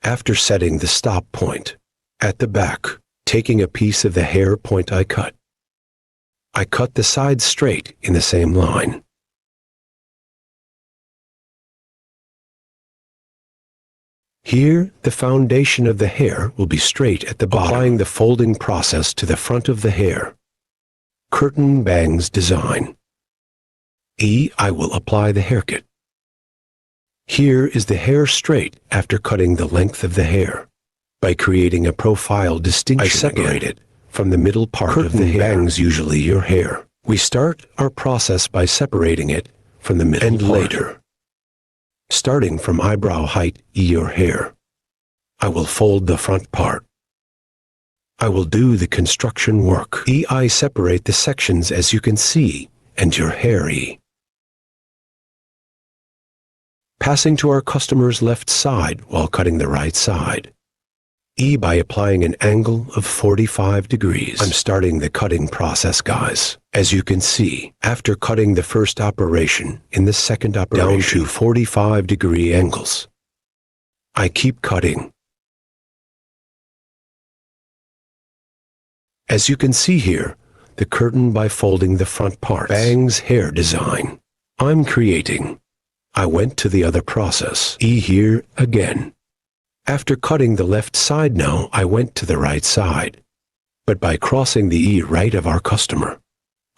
After setting the stop point, at the back, taking a piece of the hair point I cut the side straight in the same line. Here, the foundation of the hair will be straight at the bottom, applying the folding process to the front of the hair. Curtain bangs design. E, I will apply the haircut. Here is the hair straight after cutting the length of the hair. By creating a profile distinction, I separate it from the middle part of the hair. Bangs usually your hair. We start our process by separating it from the middle and part. Later, starting from eyebrow height, your hair, I will fold the front part. I will do the construction work. I separate the sections as you can see, and your hair E. Passing to our customer's left side while cutting the right side. E by applying an angle of 45 degrees. I'm starting the cutting process, guys. As you can see, after cutting the first operation in the second operation down to 45-degree angles, I keep cutting. As you can see here, the curtain by folding the front parts. Bangs hair design. I'm creating. I went to the other process. E here again. After cutting the left side now, I went to the right side. But by crossing the E right of our customer,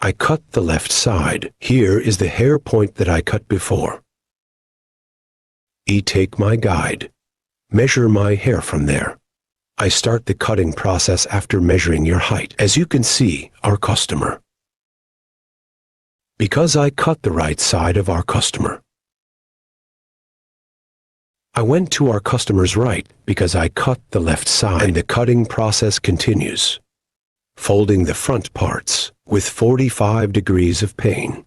I cut the left side. Here is the hair point that I cut before. E take my guide. Measure my hair from there. I start the cutting process after measuring your height. As you can see, our customer. Because I cut the right side of our customer, I went to our customer's right because I cut the left side, and the cutting process continues, folding the front parts with 45 degrees of pane.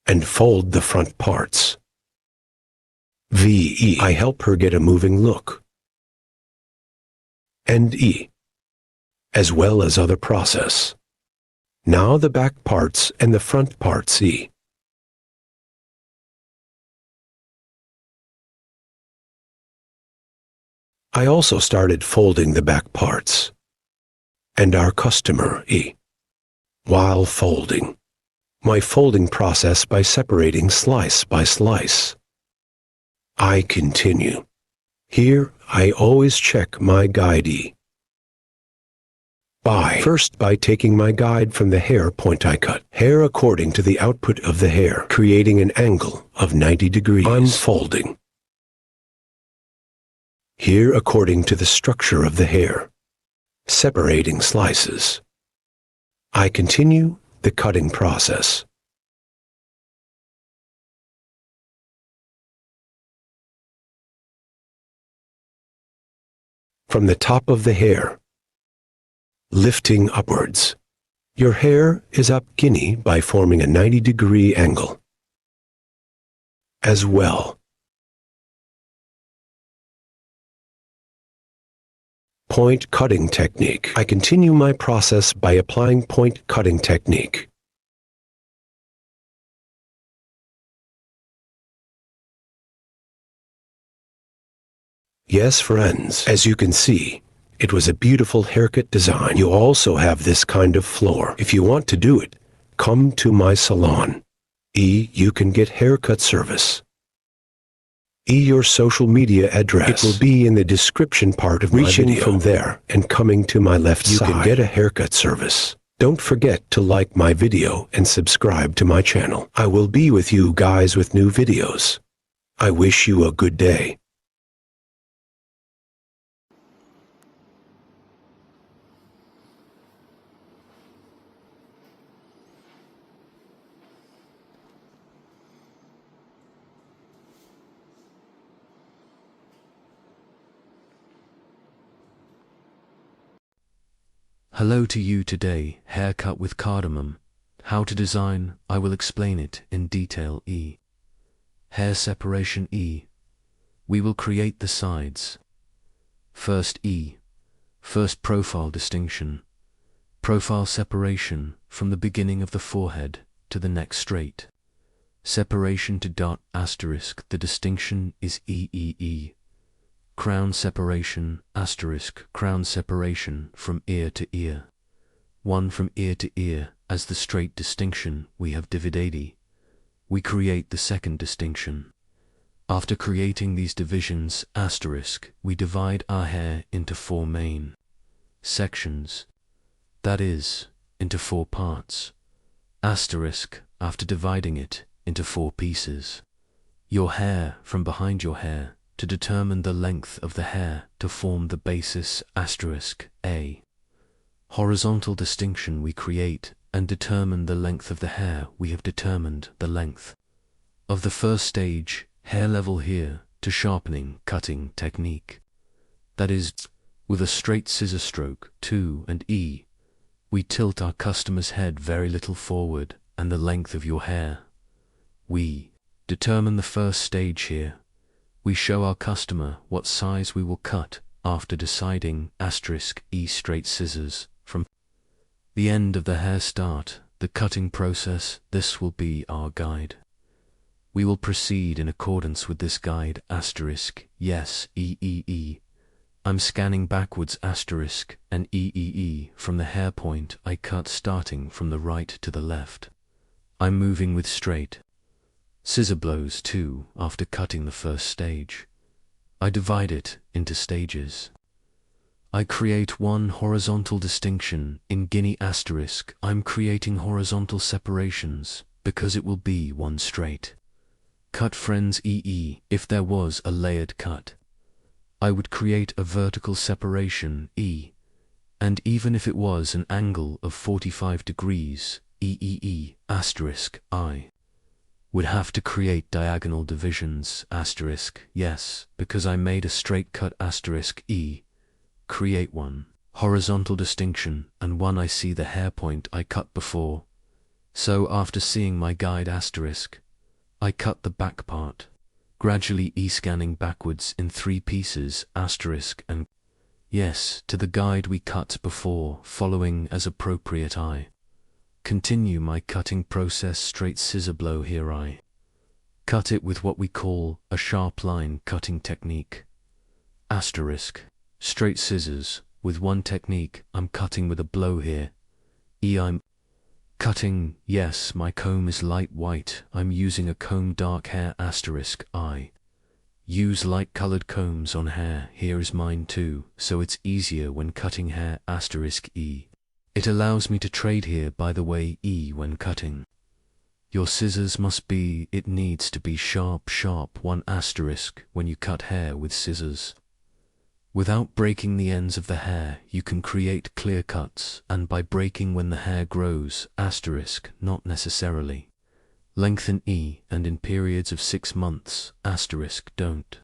And fold the front parts. V-E. I help her get a moving look. And E, as well as other process. Now the back parts and the front parts E. I also started folding the back parts and our customer E while folding. My folding process by separating slice by slice. I continue. Here I always check my guide E. First by taking my guide from the hair point I cut. Hair according to the output of the hair, creating an angle of 90 degrees. I'm folding. Here according to the structure of the hair, separating slices. I continue the cutting process. From the top of the hair, lifting upwards. Your hair is up guinea by forming a 90-degree angle. As well. Point cutting technique. I continue my process by applying point cutting technique. Yes, friends, as you can see, it was a beautiful haircut design. You also have this kind of floor. If you want to do it, come to my salon. You can get haircut service. Your social media address. It will be in the description part of my video. Reaching from there and coming to my left side, you can get a haircut service. Don't forget to like my video and subscribe to my channel. I will be with you guys with new videos. I wish you a good day.
Hello to you today, haircut with cardamom. How to design, I will explain it in detail. Hair separation. We will create the sides. First First profile distinction. Profile separation from the beginning of the forehead to the neck straight. Separation to dot asterisk. The distinction is E. Crown separation, asterisk, crown separation from ear to ear. One from ear to ear, as the straight distinction we have divided. We create the second distinction. After creating these divisions, asterisk, we divide our hair into 4 main sections. That is, into 4 parts. Asterisk, after dividing it into 4 pieces. Your hair from behind your hair, to determine the length of the hair to form the basis asterisk A. Horizontal distinction we create and determine the length of the hair. We have determined the length of the first stage, hair level here, to sharpening cutting technique. That is, with a straight scissor stroke, 2 and E, we tilt our customer's head very little forward and the length of your hair. We determine the first stage here. We show our customer what size we will cut after deciding asterisk E straight scissors from the end of the hair start, the cutting process. This will be our guide. We will proceed in accordance with this guide asterisk yes E. I'm scanning backwards asterisk and E from the hair point I cut starting from the right to the left. I'm moving with straight scissor blows too after cutting the first stage. I divide it into stages. I create one horizontal distinction in guinea asterisk. I'm creating horizontal separations because it will be one straight cut. Friends, if there was a layered cut, I would create a vertical separation E, and even if it was an angle of 45 degrees, asterisk I would have to create diagonal divisions asterisk yes, because I made a straight cut asterisk E. Create one horizontal distinction and one I see the hair point I cut before. So after seeing my guide asterisk, I cut the back part, gradually scanning backwards in 3 pieces asterisk and yes to the guide we cut before, following as appropriate. I continue my cutting process. Straight scissor blow here. I cut it with what we call a sharp line cutting technique. Asterisk, straight scissors with one technique. I'm cutting with a blow here. I'm cutting, yes, my comb is light white. I'm using a comb. Dark hair asterisk I use light colored combs on hair. Here is mine too, so it's easier when cutting hair asterisk E. It allows me to trade here, by the way, when cutting. Your scissors must be, it needs to be sharp one asterisk when you cut hair with scissors. Without breaking the ends of the hair, you can create clear cuts, and by breaking when the hair grows asterisk not necessarily. Lengthen and in periods of 6 months asterisk don't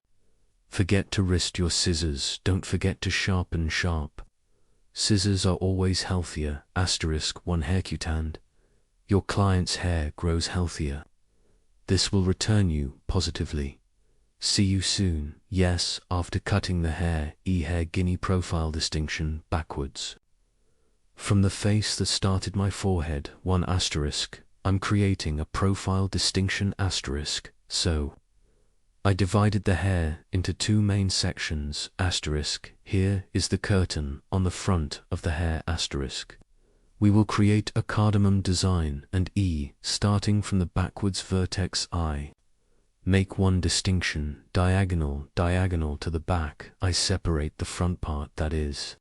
forget to rest your scissors. Don't forget to sharpen sharp. Scissors are always healthier, asterisk one haircutand. Your client's hair grows healthier. This will return you positively. See you soon. Yes, after cutting the hair, hair guinea profile distinction backwards. From the face that started my forehead, one asterisk, I'm creating a profile distinction asterisk, so I divided the hair into two main sections, asterisk. Here is the curtain on the front of the hair, asterisk. We will create a cardamom design and starting from the backwards vertex I. Make one distinction, diagonal to the back. I separate the front part, that is,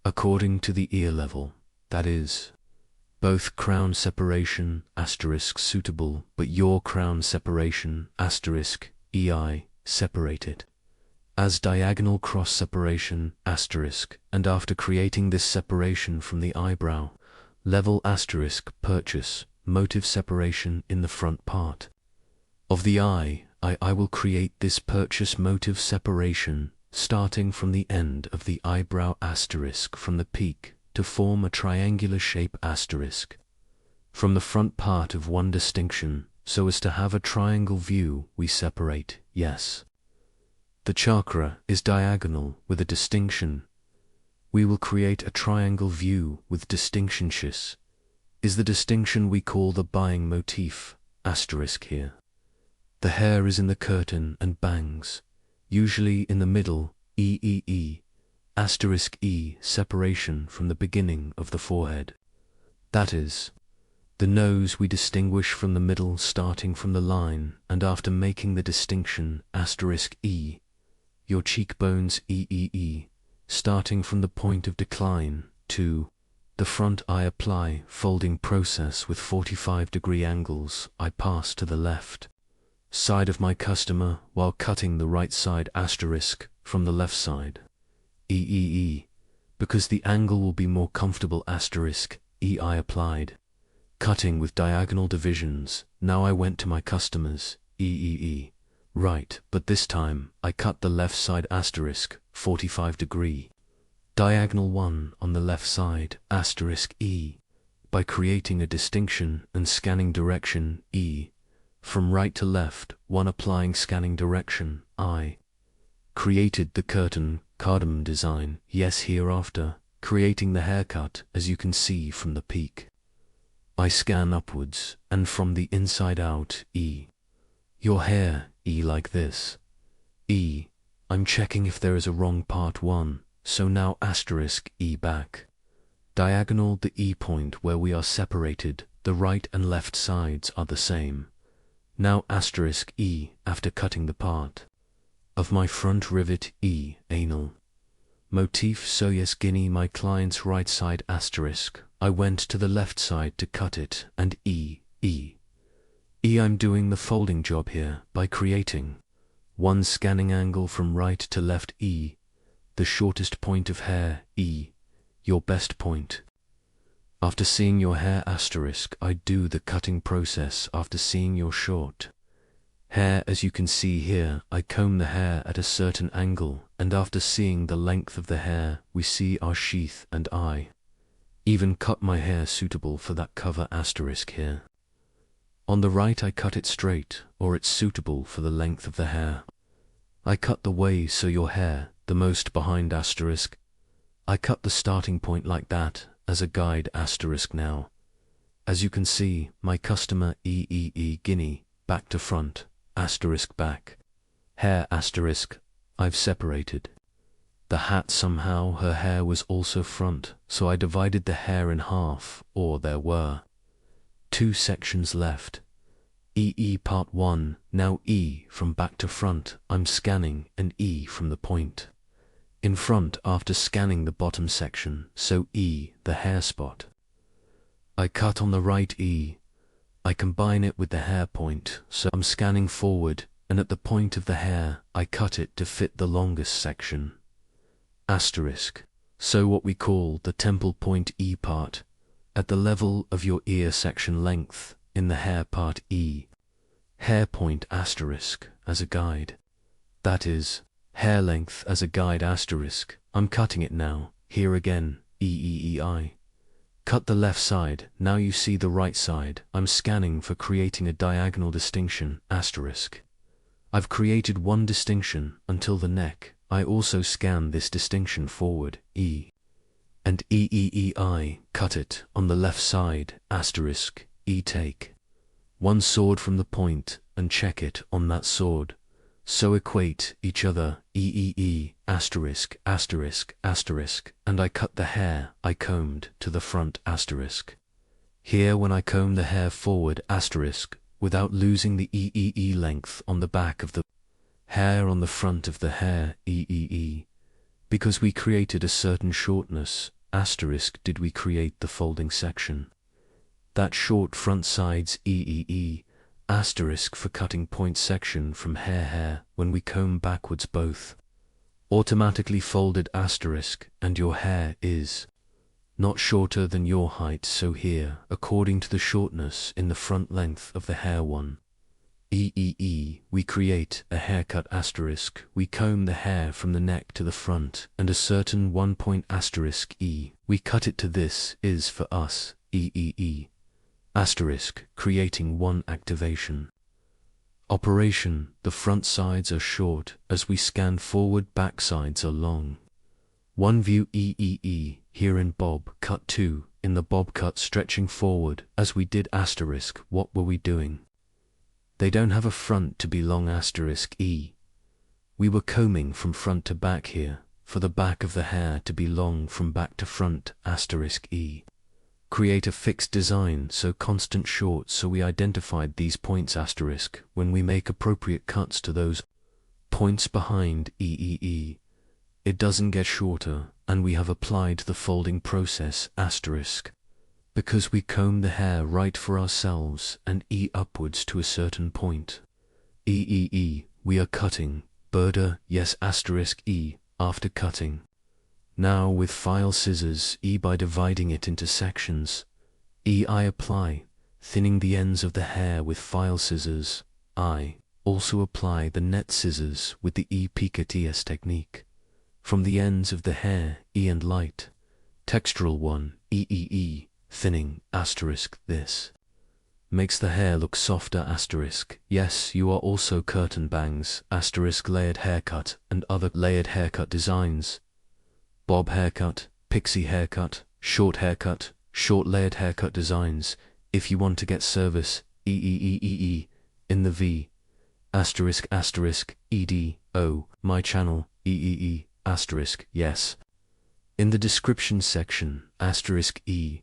according to the ear level, that is, both crown separation, asterisk suitable, but your crown separation, asterisk, EI, separated. As diagonal cross separation, asterisk, and after creating this separation from the eyebrow, level asterisk purchase, motive separation in the front part of the eye, I will create this purchase motive separation, starting from the end of the eyebrow asterisk from the peak, to form a triangular shape asterisk. From the front part of one distinction, so as to have a triangle view, we separate, yes. The chakra is diagonal with a distinction. We will create a triangle view with distinction. Is the distinction we call the buying motif, asterisk here. The hair is in the curtain and bangs, usually in the middle, asterisk separation from the beginning of the forehead. That is, the nose we distinguish from the middle starting from the line, and after making the distinction asterisk your cheekbones starting from the point of decline to the front I apply folding process with 45-degree angles. I pass to the left side of my customer while cutting the right side asterisk from the left side. Because the angle will be more comfortable asterisk I applied. Cutting with diagonal divisions. Now I went to my customers, right, but this time I cut the left side asterisk 45-degree. Diagonal one on the left side asterisk by creating a distinction and scanning direction from right to left, one applying scanning direction I. Created the curtain cardamom design, yes, hereafter, creating the haircut as you can see from the peak. I scan upwards, and from the inside out, your hair, like this. I'm checking if there is a wrong part one, so now asterisk back. Diagonal the point where we are separated, the right and left sides are the same. Now asterisk after cutting the part of my front rivet anal. Motif so yes guinea my client's right side asterisk. I went to the left side to cut it and I'm doing the folding job here by creating one scanning angle from right to left the shortest point of hair your best point. After seeing your hair asterisk, I do the cutting process after seeing your short hair. As you can see here, I comb the hair at a certain angle, and after seeing the length of the hair, we see our sheath, and I even cut my hair suitable for that cover asterisk here. On the right I cut it straight, or it's suitable for the length of the hair. I cut the way so your hair, the most behind asterisk. I cut the starting point like that, as a guide asterisk now. As you can see, my customer guinea, back to front, asterisk back. Hair asterisk, I've separated. The hat somehow her hair was also front, so I divided the hair in half, or there were two sections left. Part 1, now from back to front, I'm scanning an from the point in front after scanning the bottom section, so the hair spot. I cut on the right I combine it with the hair point, so I'm scanning forward, and at the point of the hair, I cut it to fit the longest section. Asterisk. So what we call the temple point part, at the level of your ear section length, in the hair part hair point asterisk, as a guide. That is, hair length as a guide asterisk. I'm cutting it now, here again, EEEI. Cut the left side, now you see the right side. I'm scanning for creating a diagonal distinction, asterisk. I've created one distinction until the neck. I also scan this distinction forward, E. And EEEI, cut it on the left side, asterisk, E take. One sword from the point, and check it on that sword. So equate each other, EEE, asterisk, asterisk, asterisk, and I cut the hair I combed to the front, asterisk. Here when I comb the hair forward, asterisk, without losing the EEE length on the back of the hair on the front of the hair, EEE. Because we created a certain shortness, asterisk, did we create the folding section. That short front sides, EEE, asterisk, for cutting point section from hair when we comb backwards both. Automatically folded, asterisk, and your hair is not shorter than your height, so here, according to the shortness in the front length of the hair one. EEE, we create a haircut, asterisk, we comb the hair from the neck to the front, and a certain 1 point, asterisk, E, we cut it to this is for us, EEE, asterisk, creating one activation. Operation, the front sides are short, as we scan forward, back sides are long. One view, EEE, here in bob cut 2, in the bob cut stretching forward, as we did, asterisk, what were we doing? They don't have a front to be long, asterisk, E. We were combing from front to back here, for the back of the hair to be long from back to front, asterisk, E. Create a fixed design, so constant short, so we identified these points, asterisk, when we make appropriate cuts to those points behind, EEE. It doesn't get shorter, and we have applied the folding process, asterisk, because we comb the hair right for ourselves and E upwards to a certain point. EEE, we are cutting, border, yes, asterisk, E, after cutting. Now with file scissors, E, by dividing it into sections. E, I apply, thinning the ends of the hair with file scissors. I also apply the net scissors with the E picotees technique. From the ends of the hair, E, and light, textural one, EEE, thinning, asterisk, this makes the hair look softer, asterisk. Yes, you are also curtain bangs, asterisk, layered haircut, and other layered haircut designs. Bob haircut, pixie haircut, short layered haircut designs. If you want to get service, EEEEE, in the V, asterisk, asterisk, EDO, my channel, EEE, asterisk, yes. In the description section, asterisk, E,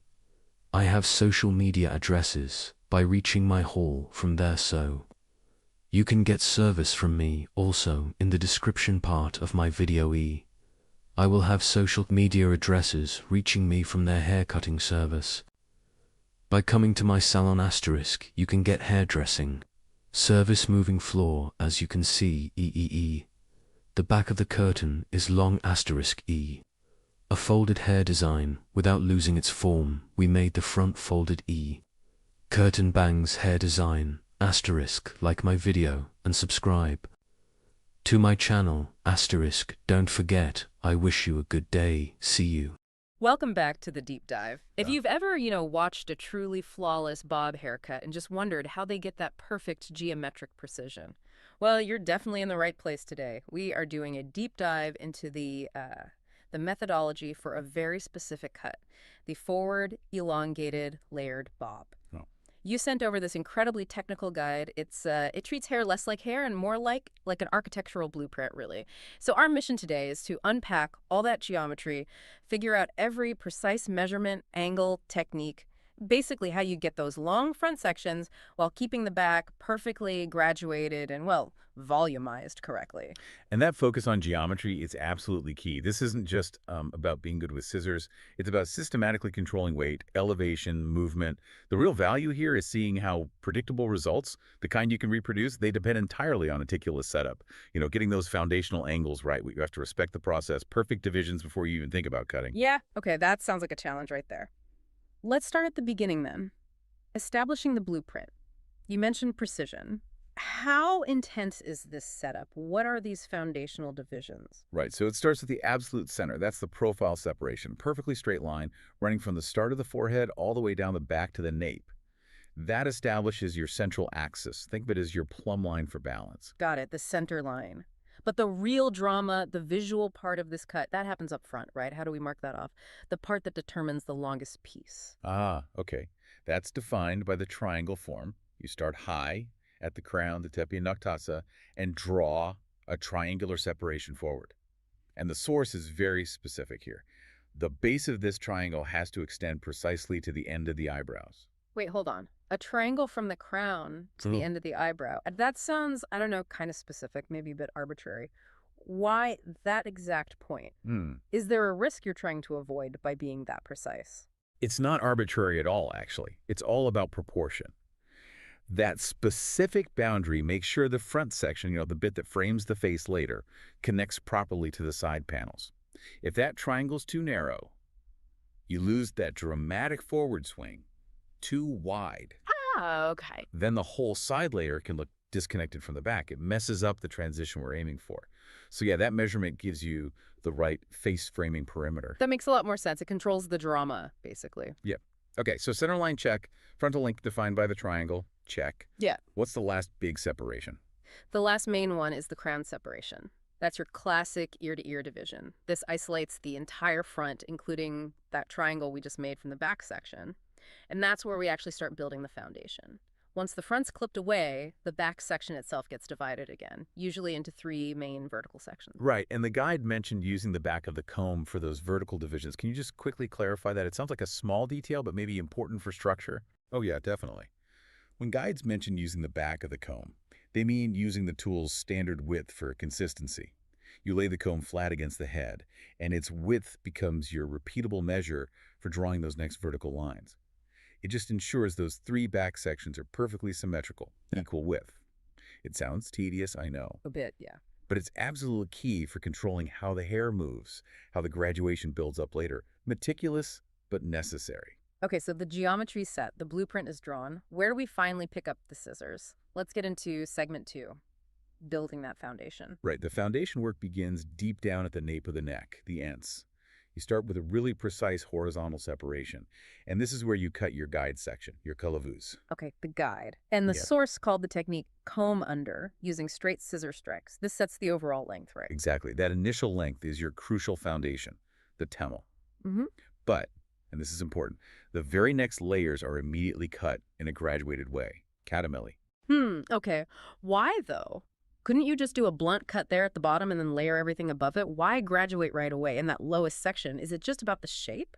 I have social media addresses by reaching my hall from there, so you can get service from me also in the description part of my video. I will have social media addresses reaching me from their haircutting service. By coming to my salon, asterisk, you can get hairdressing service, moving floor, as you can see, EEE. The back of the curtain is long, asterisk, E. A folded hair design, without losing its form, we made the front folded E. Curtain bangs hair design, asterisk, like my video, and subscribe to my channel, asterisk, don't forget, I wish you a good day, see you.
Welcome back to the deep dive. If you've ever, watched a truly flawless bob haircut and just wondered how they get that perfect geometric precision, well, you're definitely in the right place today. We are doing a deep dive into the methodology for a very specific cut, the forward elongated layered bob.
Oh.
You sent over this incredibly technical guide. It treats hair less like hair and more like an architectural blueprint, really. So our mission today is to unpack all that geometry, figure out every precise measurement, angle, technique, basically how you get those long front sections while keeping the back perfectly graduated and, well, volumized correctly.
And that focus on geometry is absolutely key. This isn't just about being good with scissors. It's about systematically controlling weight, elevation, movement. The real value here is seeing how predictable results, the kind you can reproduce, they depend entirely on meticulous setup. Getting those foundational angles right. You have to respect the process, perfect divisions before you even think about cutting.
Yeah, okay, that sounds like a challenge right there. Let's start at the beginning then. Establishing the blueprint. You mentioned precision. how intense is this setup? What are these foundational divisions?
Right, so it starts at the absolute center. That's the profile separation. Perfectly straight line running from the start of the forehead all the way down the back to the nape. That establishes your central axis. Think of it as your plumb line for balance.
Got it, the center line. But the real drama, the visual part of this cut, that happens up front, right? How do we mark that off? The part that determines the longest piece.
Ah, okay. That's defined by the triangle form. You start high at the crown, the tepia noctasa, and draw a triangular separation forward. And the source is very specific here. The base of this triangle has to extend precisely to the end of the eyebrows.
Wait, hold on. A triangle from the crown to the end of the eyebrow. That sounds, I don't know, kind of specific, maybe a bit arbitrary. Why that exact point? Is there a risk you're trying to avoid by being that precise?
It's not arbitrary at all, actually. It's all about proportion. That specific boundary makes sure the front section, the bit that frames the face later, connects properly to the side panels. If that triangle's too narrow, you lose that dramatic forward swing. Too wide.
Ah, okay.
Then the whole side layer can look disconnected from the back. It messes up the transition we're aiming for. So yeah, that measurement gives you the right face framing perimeter.
That makes a lot more sense. It controls the drama, basically.
Yep. Okay, so center line check, frontal length defined by the triangle, check.
Yeah.
What's the last big separation?
The last main one is the crown separation. That's your classic ear-to-ear division. This isolates the entire front, including that triangle we just made from the back section. And that's where we actually start building the foundation. Once the front's clipped away, the back section itself gets divided again, usually into 3 main vertical sections.
Right, and the guide mentioned using the back of the comb for those vertical divisions. Can you just quickly clarify that? It sounds like a small detail, but maybe important for structure. Oh yeah, definitely. When guides mention using the back of the comb, they mean using the tool's standard width for consistency. You lay the comb flat against the head, and its width becomes your repeatable measure for drawing those next vertical lines. It just ensures those 3 back sections are perfectly symmetrical, equal width. It sounds tedious, I know.
A bit, yeah.
But it's absolutely key for controlling how the hair moves, how the graduation builds up later. Meticulous, but necessary.
Okay, so the geometry's set, the blueprint is drawn. Where do we finally pick up the scissors? Let's get into segment 2, building that foundation.
Right, the foundation work begins deep down at the nape of the neck, the ents. You start with a really precise horizontal separation. And this is where you cut your guide section, your calaveuse.
Okay, the guide. And the
Yep.
source called the technique comb under, using straight scissor strikes. This sets the overall length, right?
Exactly. That initial length is your crucial foundation, the temel.
Mm-hmm.
But, and this is important, the very next layers are immediately cut in a graduated way, catameli.
Okay. Why, though? Couldn't you just do a blunt cut there at the bottom and then layer everything above it? Why graduate right away in that lowest section? Is it just about the shape?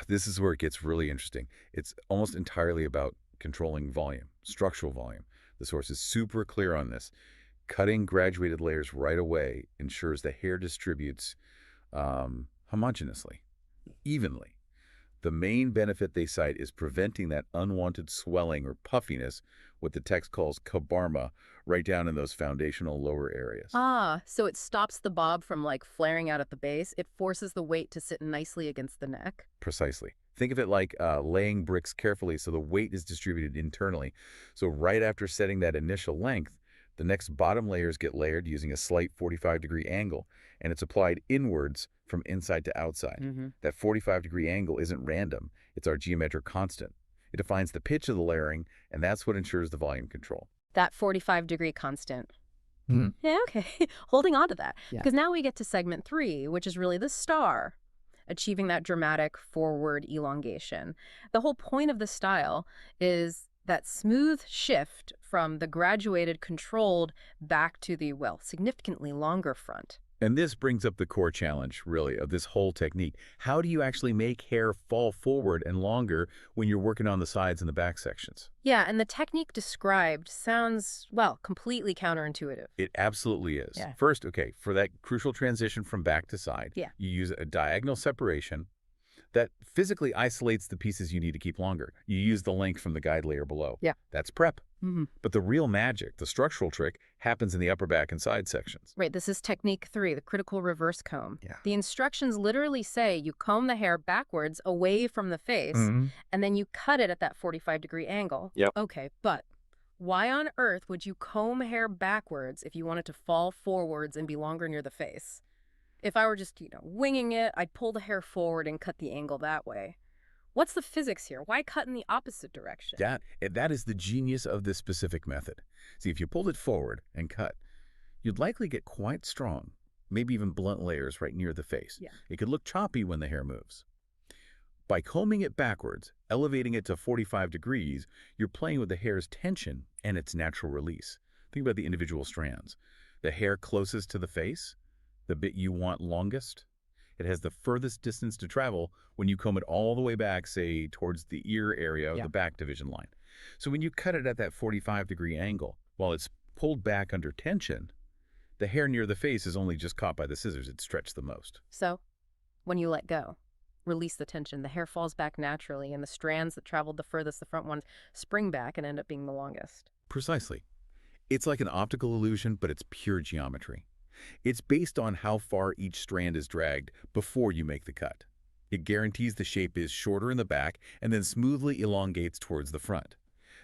This is where it gets really interesting. It's almost entirely about controlling volume, structural volume. The source is super clear on this. Cutting graduated layers right away ensures the hair distributes homogeneously, evenly. The main benefit they cite is preventing that unwanted swelling or puffiness, what the text calls kabarma, right down in those foundational lower areas.
So it stops the bob from flaring out at the base. It forces the weight to sit nicely against the neck.
Precisely. Think of it like laying bricks carefully so the weight is distributed internally. So right after setting that initial length, the next bottom layers get layered using a slight 45-degree angle, and it's applied inwards from inside to outside. That 45-degree angle isn't random. It's our geometric constant. It defines the pitch of the layering, and that's what ensures the volume control.
That 45-degree constant. Yeah, okay. Holding on to that. Because now we get to segment 3, which is really the star, achieving that dramatic forward elongation. The whole point of the style is that smooth shift from the graduated, controlled back to the, significantly longer front.
And this brings up the core challenge, really, of this whole technique. How do you actually make hair fall forward and longer when you're working on the sides and the back sections?
Yeah, and the technique described sounds, completely counterintuitive.
It absolutely is.
Yeah.
First, okay, for that crucial transition from back to side,
Yeah.
you use a diagonal separation that physically isolates the pieces you need to keep longer. You use the length from the guide layer below.
Yeah.
That's prep. But the real magic, the structural trick, happens in the upper back and side sections.
Right, this is technique 3, the critical reverse comb.
Yeah.
The instructions literally say you comb the hair backwards away from the face, and then you cut it at that 45-degree angle.
Yep.
Okay, but Why on earth would you comb hair backwards if you want it to fall forwards and be longer near the face? If I were just, winging it, I'd pull the hair forward and cut the angle that way. What's the physics here? Why cut in the opposite direction?
That is the genius of this specific method. See, if you pulled it forward and cut, you'd likely get quite strong, maybe even blunt layers right near the face.
Yeah.
It could look choppy when the hair moves. By combing it backwards, elevating it to 45 degrees, you're playing with the hair's tension and its natural release. Think about the individual strands. The hair closest to the face, the bit you want longest, it has the furthest distance to travel when you comb it all the way back, say, towards the ear area of the back division line. So when you cut it at that 45-degree angle, while it's pulled back under tension, the hair near the face is only just caught by the scissors. It's stretched the most.
So, when you let go, release the tension, the hair falls back naturally, and the strands that traveled the furthest, the front ones, spring back and end up being the longest.
Precisely. It's like an optical illusion, but it's pure geometry. It's based on how far each strand is dragged before you make the cut. It guarantees the shape is shorter in the back and then smoothly elongates towards the front.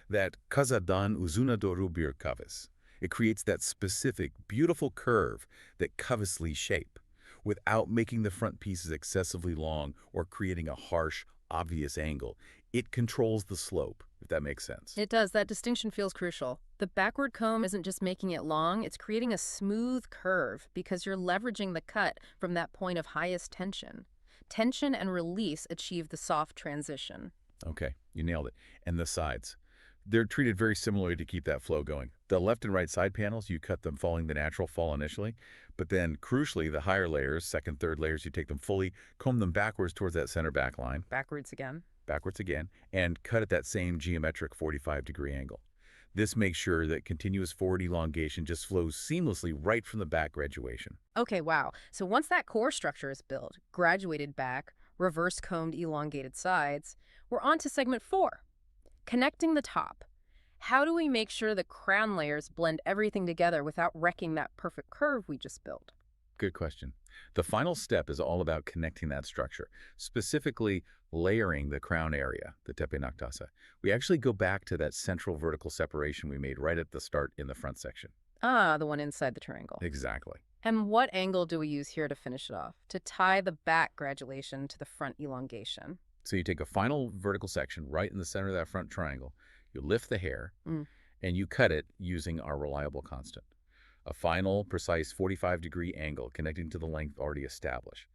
That kazadan uzuna doru bir kavis. It creates that specific, beautiful curve that cavusly shape, without making the front pieces excessively long or creating a harsh, obvious angle. It controls the slope, if that makes sense.
It does. That distinction feels crucial. The backward comb isn't just making it long, it's creating a smooth curve because you're leveraging the cut from that point of highest tension. Tension and release achieve the soft transition.
Okay, you nailed it. And the sides. They're treated very similarly to keep that flow going. The left and right side panels, you cut them following the natural fall initially, but then crucially, the higher layers, second, third layers, you take them fully, comb them backwards towards that center back line.
Backwards again,
and cut at that same geometric 45-degree angle. This makes sure that continuous forward elongation just flows seamlessly right from the back graduation.
Okay, wow. So once that core structure is built, graduated back, reverse combed elongated sides, we're on to segment 4. Connecting the top. How do we make sure the crown layers blend everything together without wrecking that perfect curve we just built?
Good question. The final step is all about connecting that structure, specifically layering the crown area, the tepe naktasa. We actually go back to that central vertical separation we made right at the start in the front section.
Ah, the one inside the triangle.
Exactly.
And what angle do we use here to finish it off, to tie the back gradulation to the front elongation?
So you take a final vertical section right in the center of that front triangle, you lift the hair, and you cut it using our reliable constant. A final, precise 45-degree angle connecting to the length already established.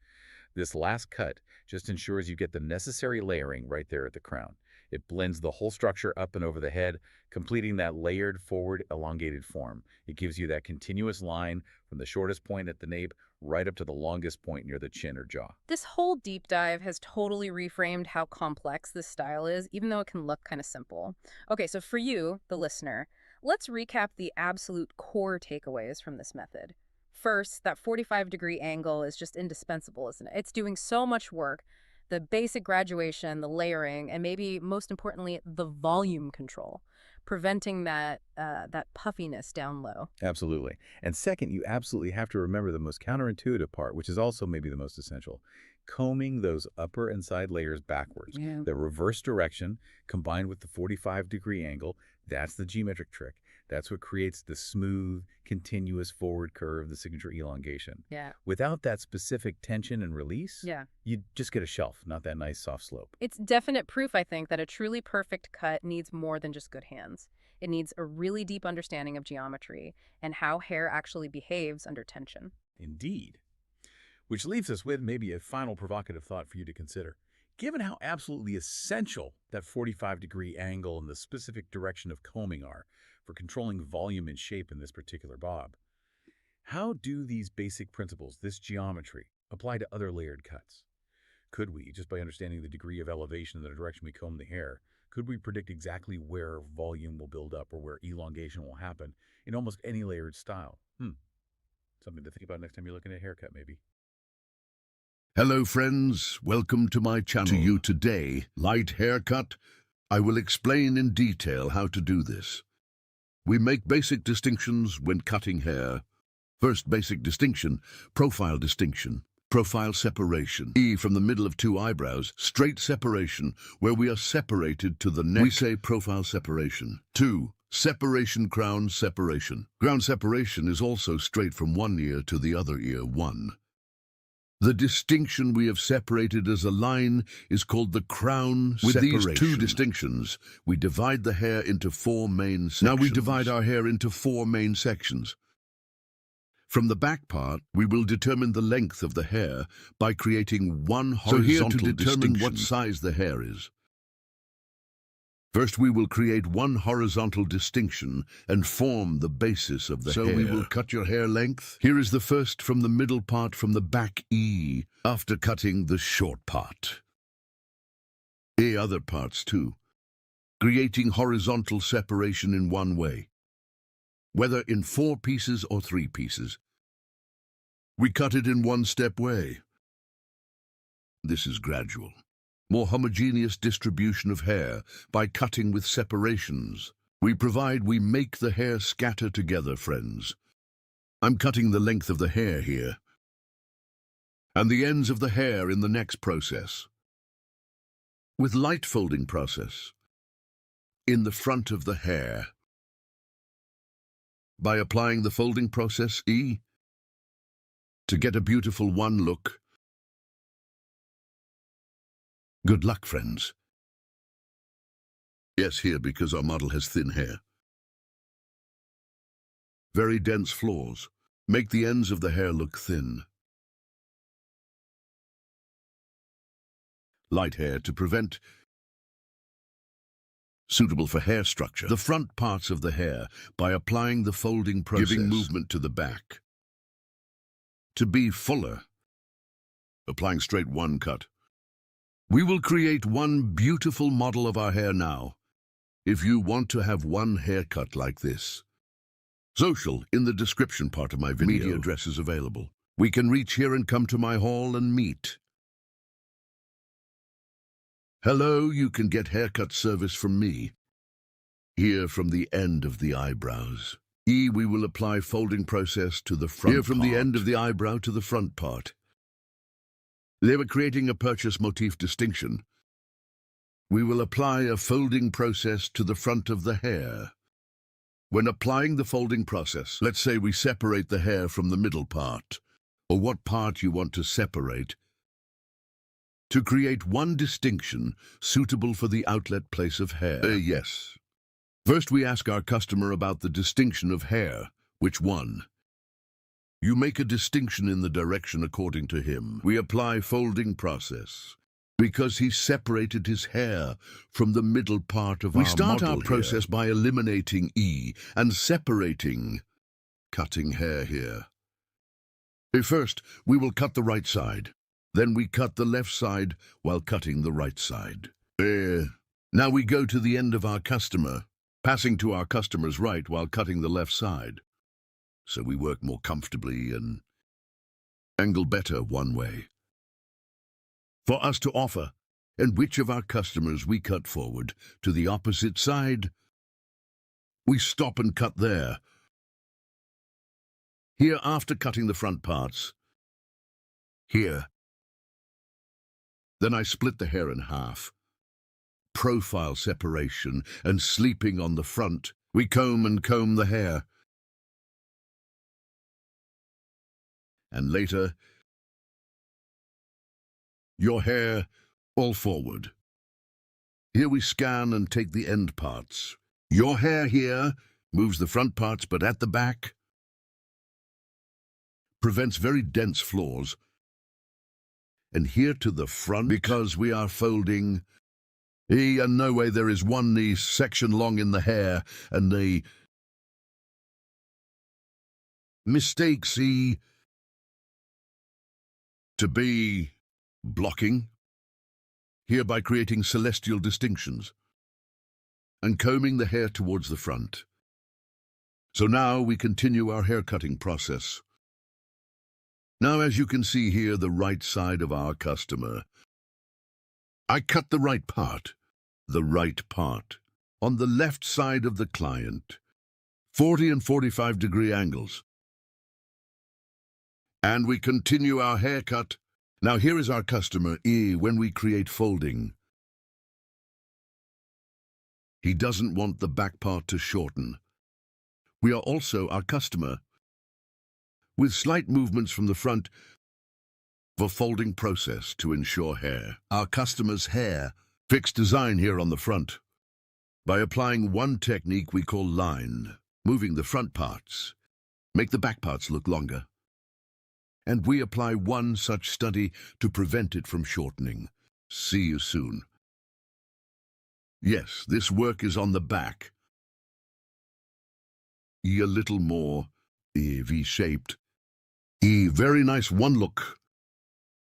This last cut just ensures you get the necessary layering right there at the crown. It blends the whole structure up and over the head, completing that layered forward elongated form. It gives you that continuous line from the shortest point at the nape right up to the longest point near the chin or jaw.
This whole deep dive has totally reframed how complex this style is, even though it can look kind of simple. Okay, so for you, the listener, let's recap the absolute core takeaways from this method. First, that 45-degree angle is just indispensable, isn't it? It's doing so much work. The basic graduation, the layering, and maybe most importantly, the volume control, preventing that puffiness down low.
Absolutely. And second, you absolutely have to remember the most counterintuitive part, which is also maybe the most essential. Combing those upper and side layers backwards.
Yeah.
The reverse direction combined with the 45-degree angle, that's the geometric trick. That's what creates the smooth, continuous forward curve, the signature elongation.
Yeah.
Without that specific tension and release,
Yeah.
you just get a shelf, not that nice soft slope.
It's definite proof, I think, that a truly perfect cut needs more than just good hands. It needs a really deep understanding of geometry and how hair actually behaves under tension.
Indeed. Which leaves us with maybe a final provocative thought for you to consider. Given how absolutely essential that 45-degree angle and the specific direction of combing are for controlling volume and shape in this particular bob, how do these basic principles, this geometry, apply to other layered cuts? Could we, just by understanding the degree of elevation in the direction we comb the hair, could we predict exactly where volume will build up or where elongation will happen in almost any layered style? Something to think about next time you're looking at a haircut, maybe.
Hello friends, welcome to my channel. To you today, light haircut. I will explain in detail how to do this. We make basic distinctions when cutting hair. First basic distinction, profile distinction. Profile separation. E from the middle of two eyebrows, straight separation, where we are separated to the neck. We say profile separation. 2. Separation, crown separation. Crown separation is also straight from one ear to the other ear, one. The distinction we have separated as a line is called the crown separation. With these two distinctions, we divide the hair into four main sections. Now we divide our hair into four main sections. From the back part, we will determine the length of the hair by creating one horizontal distinction. So here to determine what size the hair is. First, we will create one horizontal distinction and form the basis of the hair. So we will cut your hair length. Here is the first from the middle part from the back E, after cutting the short part. Other parts too, creating horizontal separation in one way, whether in 4 pieces or 3 pieces. We cut it in one-step way. This is gradual. More homogeneous distribution of hair by cutting with separations. We make the hair scatter together, friends. I'm cutting the length of the hair here, and the ends of the hair in the next process. With light folding process, in the front of the hair. By applying the folding process E, to get a beautiful one look. Good luck, friends. Yes, here, because our model has thin hair. Very dense flaws. Make the ends of the hair look thin. Light hair to prevent. Suitable for hair structure. The front parts of the hair by applying the folding process. Giving movement to the back. To be fuller. Applying straight one cut. We will create one beautiful model of our hair now. If you want to have one haircut like this. Social in the description part of my video. Media address is available. We can reach here and come to my hall and meet. Hello, you can get haircut service from me. Here from the end of the eyebrows. We will apply folding process to the front part. Here from the end of the eyebrow to the front part. They were creating a purchase motif distinction. We will apply a folding process to the front of the hair. When applying the folding process, let's say we separate the hair from the middle part, or what part you want to separate, to create one distinction suitable for the outlet place of hair. Yes. First, we ask our customer about the distinction of hair. Which one? You make a distinction in the direction according to him. We apply folding process because he separated his hair from the middle part of our model. We start our process by eliminating E and separating, cutting hair here. First, we will cut the right side. Then we cut the left side while cutting the right side. Now we go to the end of our customer, passing to our customer's right while cutting the left side. So we work more comfortably and angle better one way. For us to offer, and which of our customers we cut forward to the opposite side, we stop and cut there. Here after cutting the front parts. Here. Then I split the hair in half. Profile separation and sleeping on the front. We comb the hair. And later, your hair all forward. Here we scan and take the end parts. Your hair here moves the front parts, but at the back, prevents very dense flaws. And here to the front, because we are folding, and no way there is one knee section long in the hair, and the mistake, to be blocking, here by creating celestial distinctions, and combing the hair towards the front. So now we continue our hair cutting process. Now, as you can see here, the right side of our customer. I cut the right part, on the left side of the client, 40 and 45 degree angles. And we continue our haircut. Now here is our customer, when we create folding. He doesn't want the back part to shorten. We are also our customer, with slight movements from the front of a folding process to ensure hair. Our customer's hair, fixed design here on the front. By applying one technique we call line, moving the front parts, make the back parts look longer. And we apply one such study to prevent it from shortening. See you soon. Yes, this work is on the back. A little more V-shaped. Very nice one look.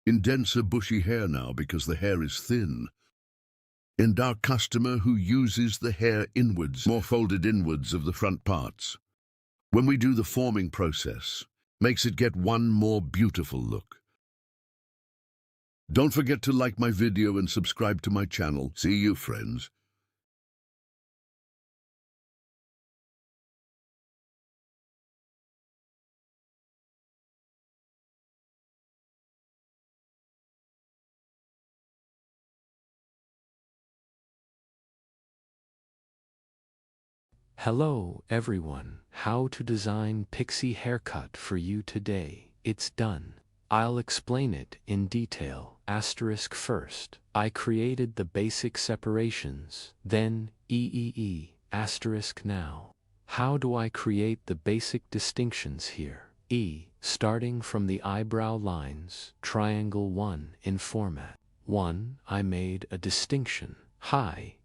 In denser bushy hair now because the hair is thin. And our customer who uses the hair inwards, more folded inwards of the front parts. When we do the forming process, makes it get one more beautiful look. Don't forget to like my video and subscribe to my channel. See you, friends.
Hello everyone, how to design pixie haircut for you today. It's done. I'll explain it in detail. Asterisk first, I created the basic separations, then asterisk now. How do I create the basic distinctions here? Starting from the eyebrow lines, triangle 1 in format 1, I made a distinction, high,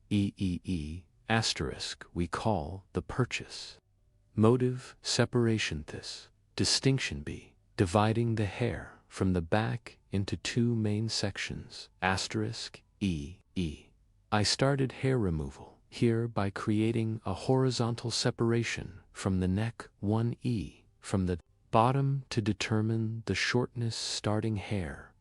asterisk we call the purchase. Motive separation this. Distinction B, dividing the hair from the back into two main sections, asterisk I started hair removal here by creating a horizontal separation from the neck 1 from the bottom to determine the shortness starting hair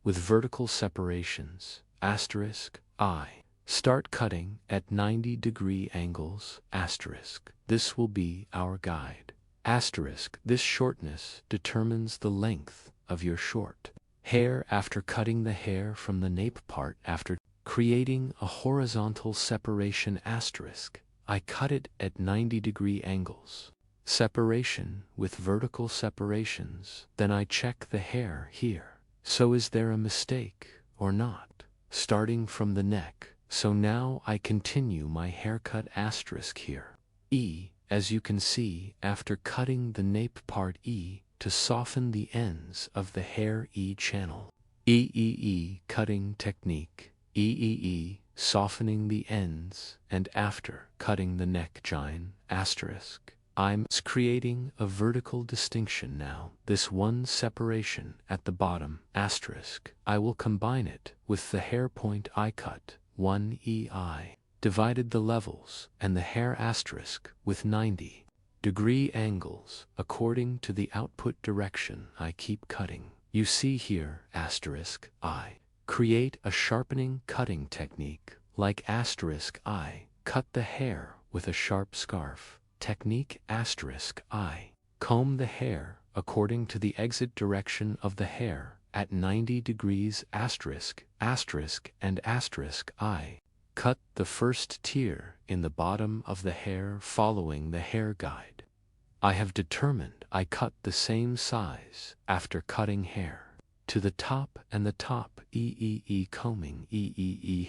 with vertical separations, asterisk I. Start cutting at 90-degree angles, asterisk. This will be our guide. Asterisk, this shortness determines the length of your short hair after cutting the hair from the nape part after creating a horizontal separation asterisk. I cut it at 90-degree angles. Separation with vertical separations. Then I check the hair here. So is there a mistake or not? Starting from the neck. So now I continue my haircut asterisk here. As you can see, after cutting the nape part to soften the ends of the hair channel. Cutting technique. Softening the ends, and after cutting the neck join asterisk. I'm creating a vertical distinction now. This one separation at the bottom asterisk. I will combine it with the hair point I cut. 1 divided the levels and the hair asterisk with 90-degree angles according to the output direction I keep cutting. You see here asterisk I. Create a sharpening cutting technique like asterisk I. Cut the hair with a sharp scarf. Technique asterisk I. Comb the hair according to the exit direction of the hair at 90 degrees asterisk and asterisk I. Cut the first tier in the bottom of the hair following the hair guide. I have determined I cut the same size after cutting hair to the top and the top combing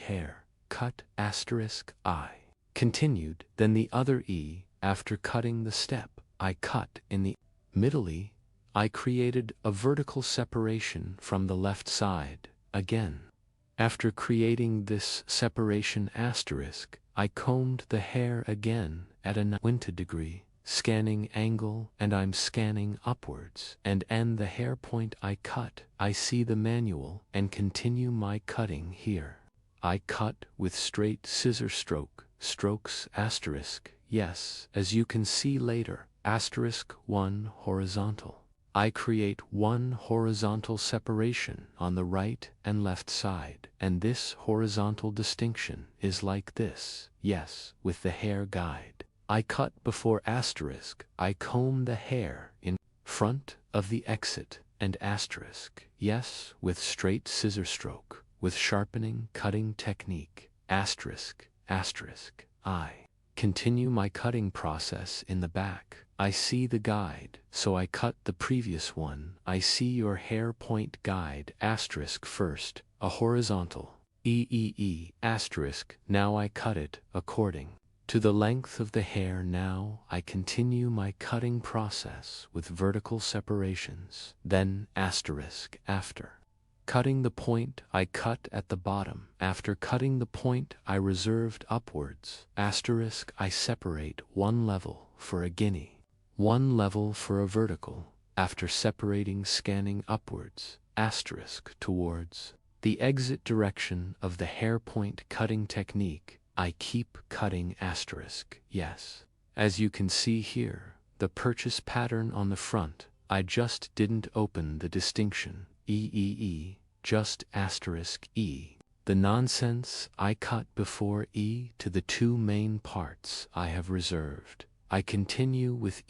hair. Cut asterisk I. Continued, then the other after cutting the step I cut in the middle I created a vertical separation from the left side, again. After creating this separation asterisk, I combed the hair again at a 90 degree scanning angle and I'm scanning upwards and end the hair point I cut. I see the manual and continue my cutting here. I cut with straight scissor strokes asterisk, yes, as you can see later, asterisk 1 horizontal. I create one horizontal separation on the right and left side, and this horizontal distinction is like this, yes, with the hair guide. I cut before asterisk, I comb the hair in front of the exit and asterisk, yes, with straight scissor stroke, with sharpening cutting technique, asterisk, asterisk, I continue my cutting process in the back. I see the guide, so I cut the previous one. I see your hair point guide asterisk first, a horizontal, asterisk, now I cut it according to the length of the hair. Now I continue my cutting process with vertical separations. Then asterisk after cutting the point, I cut at the bottom. After cutting the point, I reserved upwards. Asterisk, I separate one level for a guinea, one level for a vertical. After separating, scanning upwards, asterisk towards the exit direction of the hair point cutting technique, I keep cutting asterisk. Yes. As you can see here, the purchase pattern on the front, I just didn't open the distinction. Just asterisk E. The nonsense I cut before E to the two main parts I have reserved. I continue with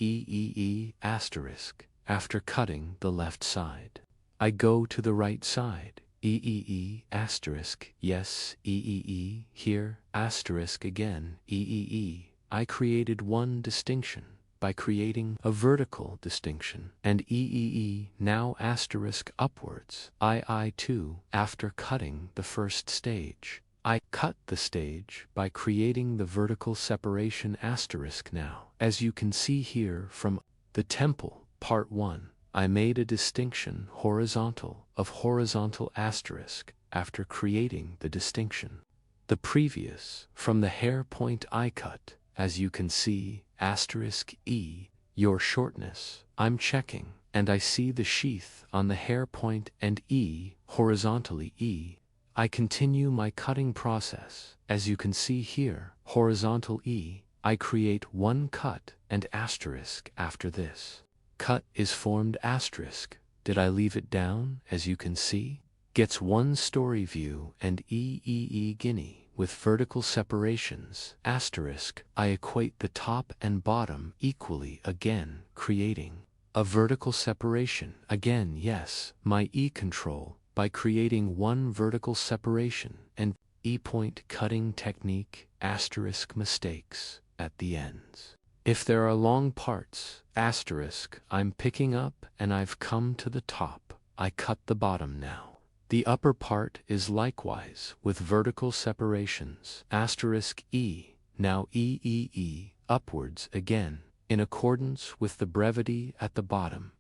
asterisk after cutting the left side. I go to the right side. Asterisk, yes, here, asterisk again, I created one distinction by creating a vertical distinction, and now asterisk upwards, too, after cutting the first stage. I cut the stage by creating the vertical separation asterisk now. As you can see here from the temple, part 1, I made a distinction horizontal of horizontal asterisk after creating the distinction. The previous, from the hair point I cut, as you can see, asterisk E, your shortness, I'm checking, and I see the sheath on the hair point and E, horizontally E. I continue my cutting process, as you can see here, horizontal E, I create one cut and asterisk after this. Cut is formed asterisk. Did I leave it down, as you can see? Gets one story view and guinea with vertical separations, asterisk. I equate the top and bottom equally again, creating a vertical separation. Again, yes, my E control, by creating one vertical separation and E-point cutting technique, asterisk mistakes at the ends. If there are long parts, asterisk, I'm picking up and I've come to the top. I cut the bottom now. The upper part is likewise with vertical separations, asterisk E, now upwards again, in accordance with the brevity at the bottom,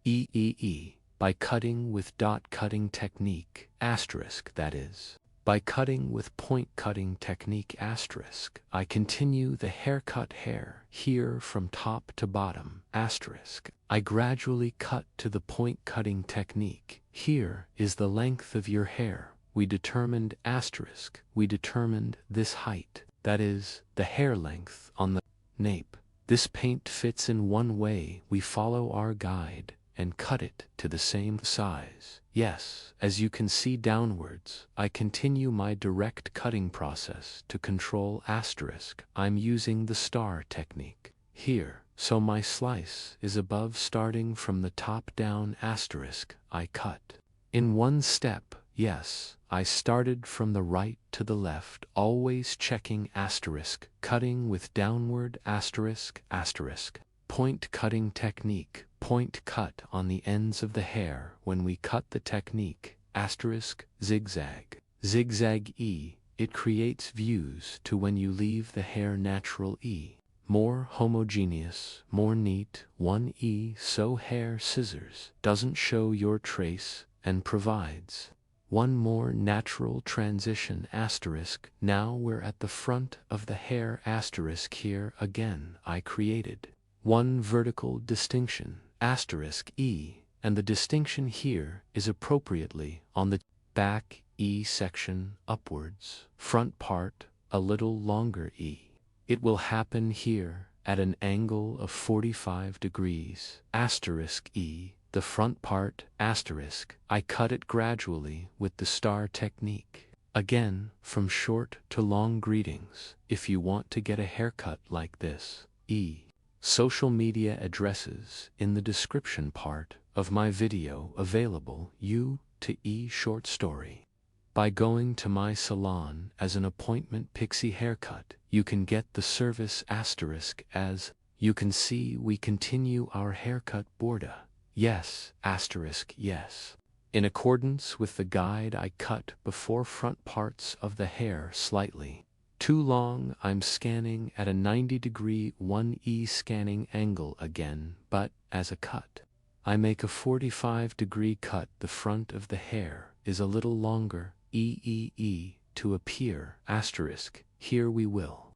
by cutting with dot cutting technique, asterisk that is. By cutting with point cutting technique asterisk, I continue the haircut hair here from top to bottom, asterisk. I gradually cut to the point cutting technique. Here is the length of your hair. We determined asterisk. We determined this height, that is, the hair length on the nape. This paint fits in one way. We follow our guide and cut it to the same size. Yes, as you can see downwards, I continue my direct cutting process to control asterisk. I'm using the star technique here, so my slice is above starting from the top down asterisk. I cut in one step. Yes, I started from the right to the left, always checking asterisk, cutting with downward asterisk, asterisk. Point cutting technique, point cut on the ends of the hair when we cut the technique, asterisk, zigzag. Zigzag E, it creates views to when you leave the hair natural E. More homogeneous, more neat, 1E, so hair scissors doesn't show your trace and provides one more natural transition asterisk. Now we're at the front of the hair asterisk. Here again I created one vertical distinction, asterisk E, and the distinction here is appropriately on the back E section upwards, front part a little longer E. It will happen here at an angle of 45 degrees, asterisk E, the front part, asterisk. I cut it gradually with the star technique. Again, from short to long greetings, if you want to get a haircut like this, E. Social media addresses in the description part of my video available. U to E short story by By going to my salon as an appointment pixie haircut, you can get the service asterisk. As you can see, we continue our haircut border. Yes, asterisk, yes. In accordance with the guide, I cut before front parts of the hair slightly too long. I'm scanning at a 90-degree 1E scanning angle again, but as a cut, I make a 45-degree cut. The front of the hair is a little longer, to appear, asterisk. Here we will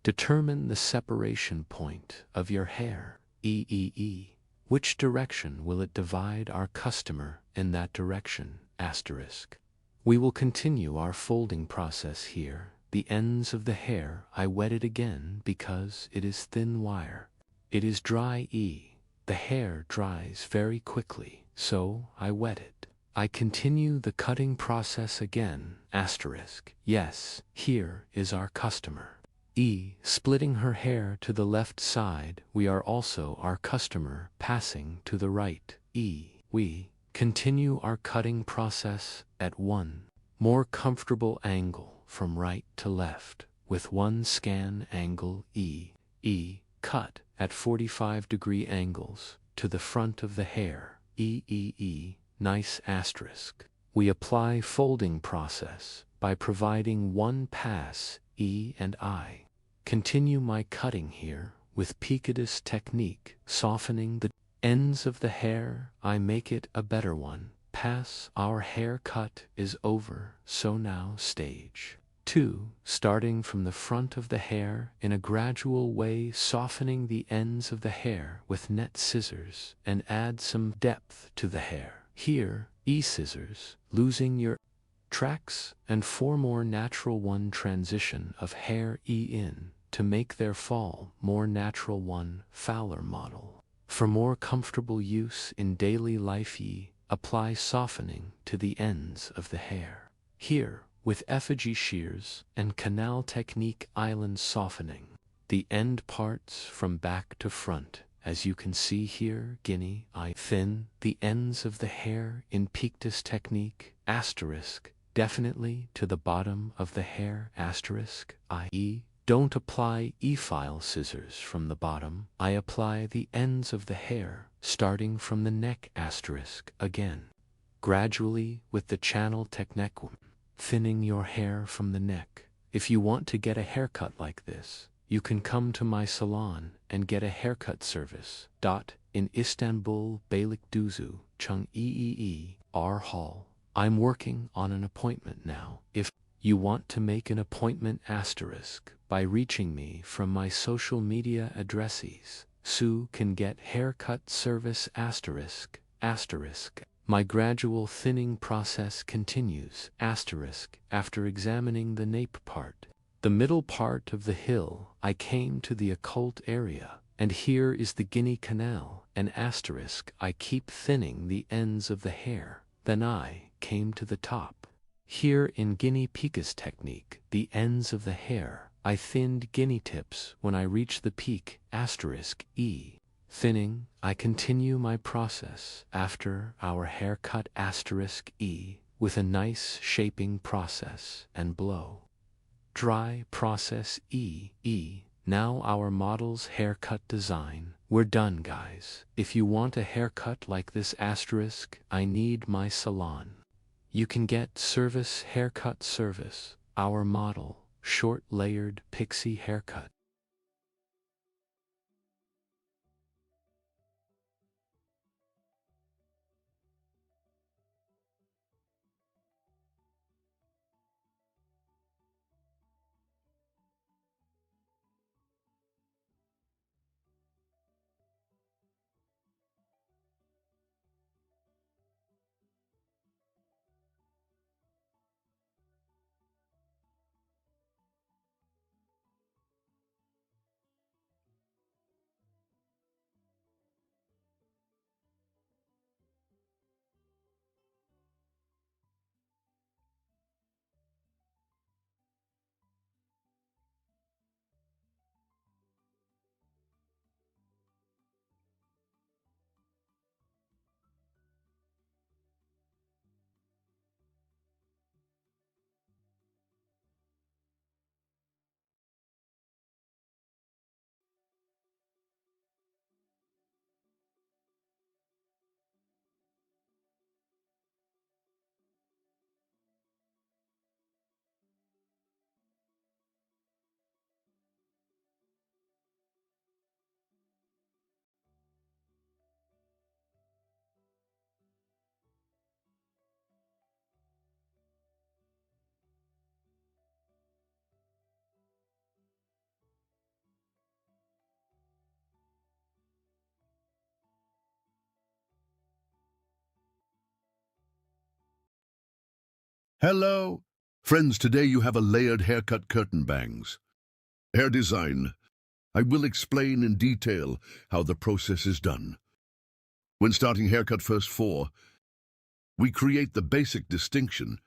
determine the separation point of your hair, Which direction will it divide? Our customer in that direction, asterisk. We will continue our folding process here. The ends of the hair I wetted again because it is thin wire. It is dry. The hair dries very quickly, so I wet it. I continue the cutting process again, asterisk. Yes, here is our customer. Splitting her hair to the left side. We are also our customer passing to the right. We continue our cutting process at one more comfortable angle from right to left with one scan angle. Cut at 45-degree angles to the front of the hair. Nice, asterisk. We apply folding process by providing one pass, and I continue my cutting here with Picadus technique, softening the ends of the hair. I make it a better one. Pass. Our haircut is over, so now stage 2, starting from the front of the hair in a gradual way, softening the ends of the hair with net scissors and add some depth to the hair. Here, scissors, losing your tracks, and 4 more natural. 1 transition of hair in to make their fall more natural. 1 Fowler model. For more comfortable use in daily life, apply softening to the ends of the hair. Here, with effigy shears and canal technique, island softening the end parts from back to front. As you can see here, I thin the ends of the hair in Pictus technique, asterisk, definitely to the bottom of the hair, asterisk, i.e. don't apply file scissors from the bottom. I apply the ends of the hair, starting from the neck, asterisk, again. Gradually with the channel technique, thinning your hair from the neck. If you want to get a haircut like this, you can come to my salon and get a haircut service. In Istanbul, Beylikdüzü, Chung R Hall. I'm working on an appointment now. If you want to make an appointment, asterisk, by reaching me from my social media addresses, Sue can get haircut service, asterisk. My gradual thinning process continues, asterisk, after examining the nape part. The middle part of the hill, I came to the occult area, and here is the Guinea Canal, and asterisk, I keep thinning the ends of the hair. Then I came to the top. Here in Guinea Picas technique, the ends of the hair, I thinned guinea tips when I reach the peak, asterisk, Thinning, I continue my process after our haircut, asterisk, with a nice shaping process and blow dry process, Now our model's haircut design. We're done, guys. If you want a haircut like this, asterisk, I need my salon. You can get service haircut service, our model, short layered pixie haircut.
Hello. Friends, today you have a layered haircut curtain bangs. Hair design. I will explain in detail how the process is done. When starting haircut first 4, we create the basic distinction.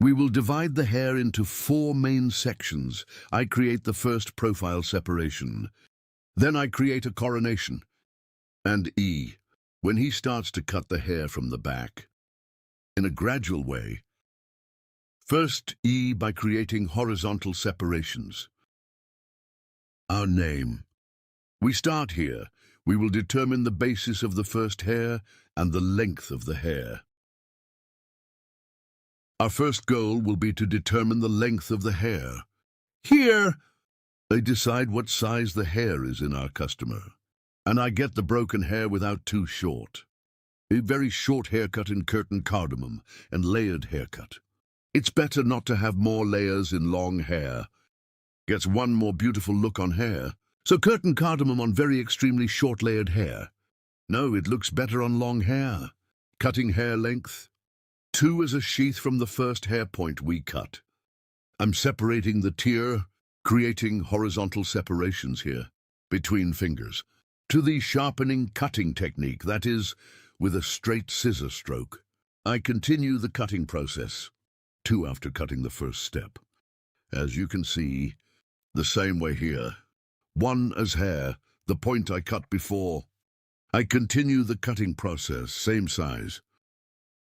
We will divide the hair into 4 main sections. I create the first profile separation. Then I create a coronation. And E, when he starts to cut the hair from the back, in a gradual way. First E by creating horizontal separations. Our name. We start here. We will determine the basis of the first hair and the length of the hair. Our first goal will be to determine the length of the hair. Here, I decide what size the hair is in our customer, and I get the broken hair without too short. A very short haircut in curtain cardamom and layered haircut. It's better not to have more layers in long hair. Gets one more beautiful look on hair. So curtain cardamom on very extremely short layered hair. No, it looks better on long hair. Cutting hair length. 2 is a sheath from the first hair point we cut. I'm separating the tier, creating horizontal separations here, between fingers, to the sharpening cutting technique, that is, with a straight scissor stroke. I continue the cutting process, 2 after cutting the first step. As you can see, the same way here. 1 as hair, the point I cut before. I continue the cutting process, same size.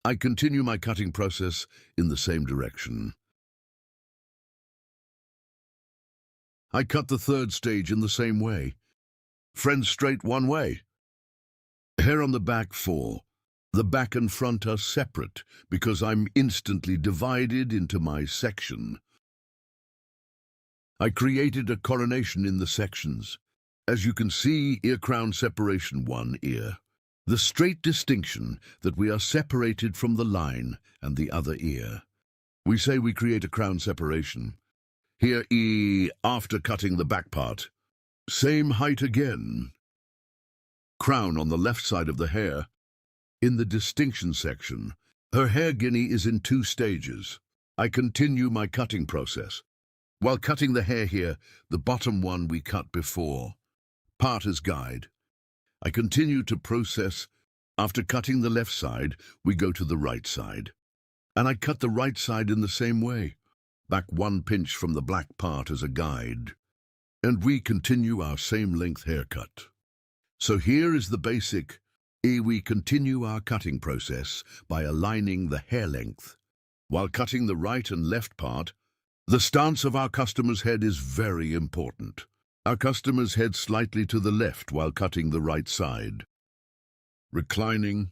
I continue my cutting process in the same direction. I cut the third stage in the same way. Friends, straight one way. Hair on the back 4. The back and front are separate because I'm instantly divided into my section. I created a coronation in the sections. As you can see, ear crown separation 1 ear. The straight distinction that we are separated from the line and the other ear. We say we create a crown separation. Here E after cutting the back part. Same height again. Crown on the left side of the hair. In the distinction section, her hair guinea is in 2 stages. I continue my cutting process. While cutting the hair here, the bottom one we cut before. Part as guide. I continue to process. After cutting the left side, we go to the right side. And I cut the right side in the same way. Back 1 pinch from the black part as a guide. And we continue our same length haircut. So here is the basic. We continue our cutting process by aligning the hair length. While cutting the right and left part, the stance of our customer's head is very important. Our customer's head slightly to the left while cutting the right side. Reclining.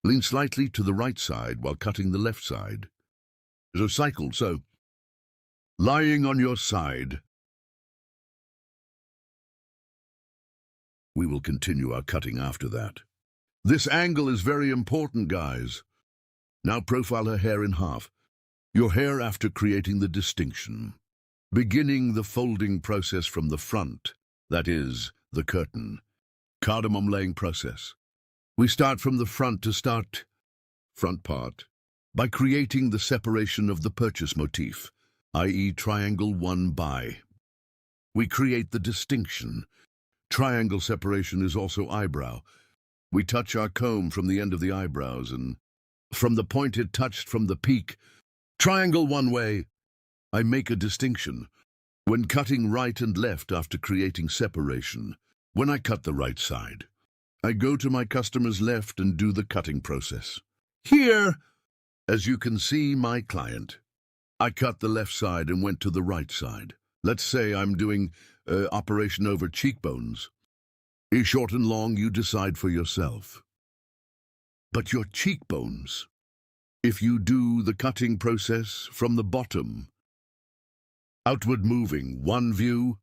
Lean slightly to the right side while cutting the left side. So cycle, so. Lying on your side. We will continue our cutting after that. This angle is very important, guys. Now profile her hair in half. Your hair after creating the distinction. Beginning the folding process from the front, that is, the curtain. Cardamom laying process. We start from the front to start front part by creating the separation of the purchase motif, i.e. triangle 1 by. We create the distinction. Triangle separation is also eyebrow. We touch our comb from the end of the eyebrows and from the point it touched from the peak. Triangle 1 way. I make a distinction. When cutting right and left after creating separation, when I cut the right side, I go to my customer's left and do the cutting process. Here, as you can see, my client, I cut the left side and went to the right side. Let's say I'm doing operation over cheekbones. Short and long, you decide for yourself. But your cheekbones, if you do the cutting process from the bottom, outward moving, 1 view,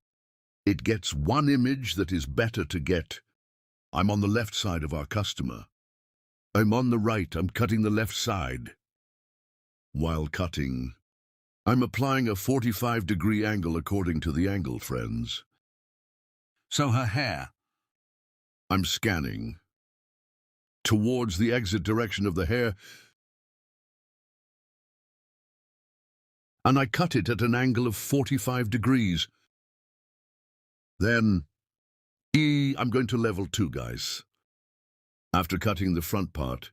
it gets 1 image that is better to get. I'm on the left side of our customer. I'm on the right, I'm cutting the left side. While cutting, I'm applying a 45-degree angle according to the angle, friends. So her hair, I'm scanning towards the exit direction of the hair. and I cut it at an angle of 45 degrees. Then, I'm going to level 2, guys. After cutting the front part,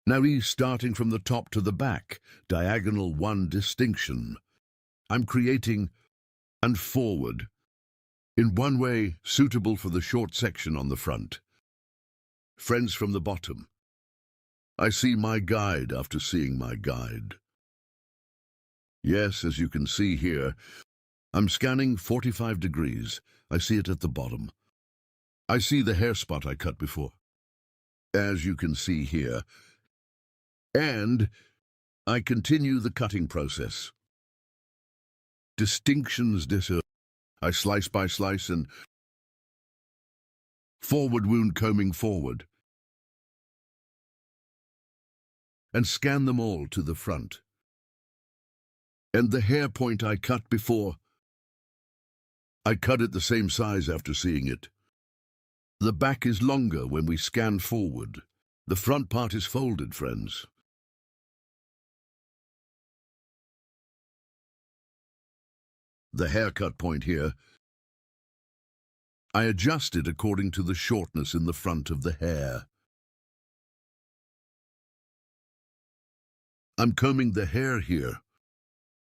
now starting from the top to the back, diagonal 1 distinction. I'm creating and forward, in one way suitable for the short section on the front. Friends from the bottom. I see my guide after seeing my guide. Yes, as you can see here, I'm scanning 45 degrees. I see it at the bottom. I see the hair spot I cut before, as you can see here. And I continue the cutting process. Distinctions disappear. I slice by slice and forward wound combing forward. And scan them all to the front. And the hair point I cut before, I cut it the same size after seeing it. The back is longer when we scan forward. The front part is folded, friends. The haircut point here, I adjust it according to the shortness in the front of the hair. I'm combing the hair here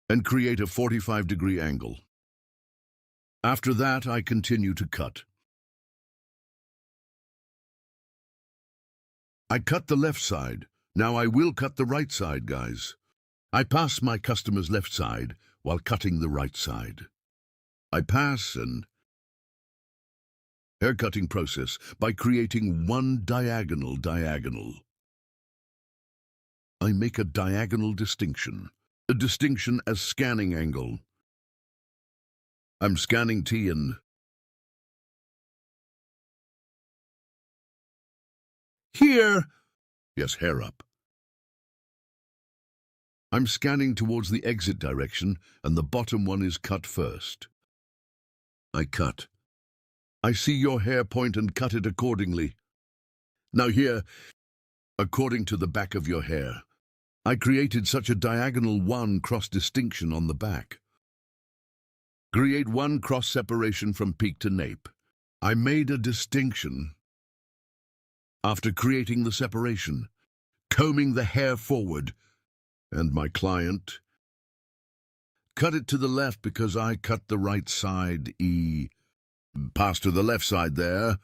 and create a 45-degree angle. After that, I continue to cut. I cut the left side. Now I will cut the right side, guys. I pass my customer's left side while cutting the right side. I pass and haircutting process by creating one diagonal. I make a diagonal distinction. A distinction as scanning angle. I'm scanning T and here, yes, hair up. I'm scanning towards the exit direction and the bottom one is cut first. I cut. I see your hair point and cut it accordingly. Now here, according to the back of your hair, I created such a diagonal 1 cross distinction on the back. Create 1 cross separation from peak to nape. I made a distinction after creating the separation, combing the hair forward, and my client cut it to the left because I cut the right side, pass to the left side there.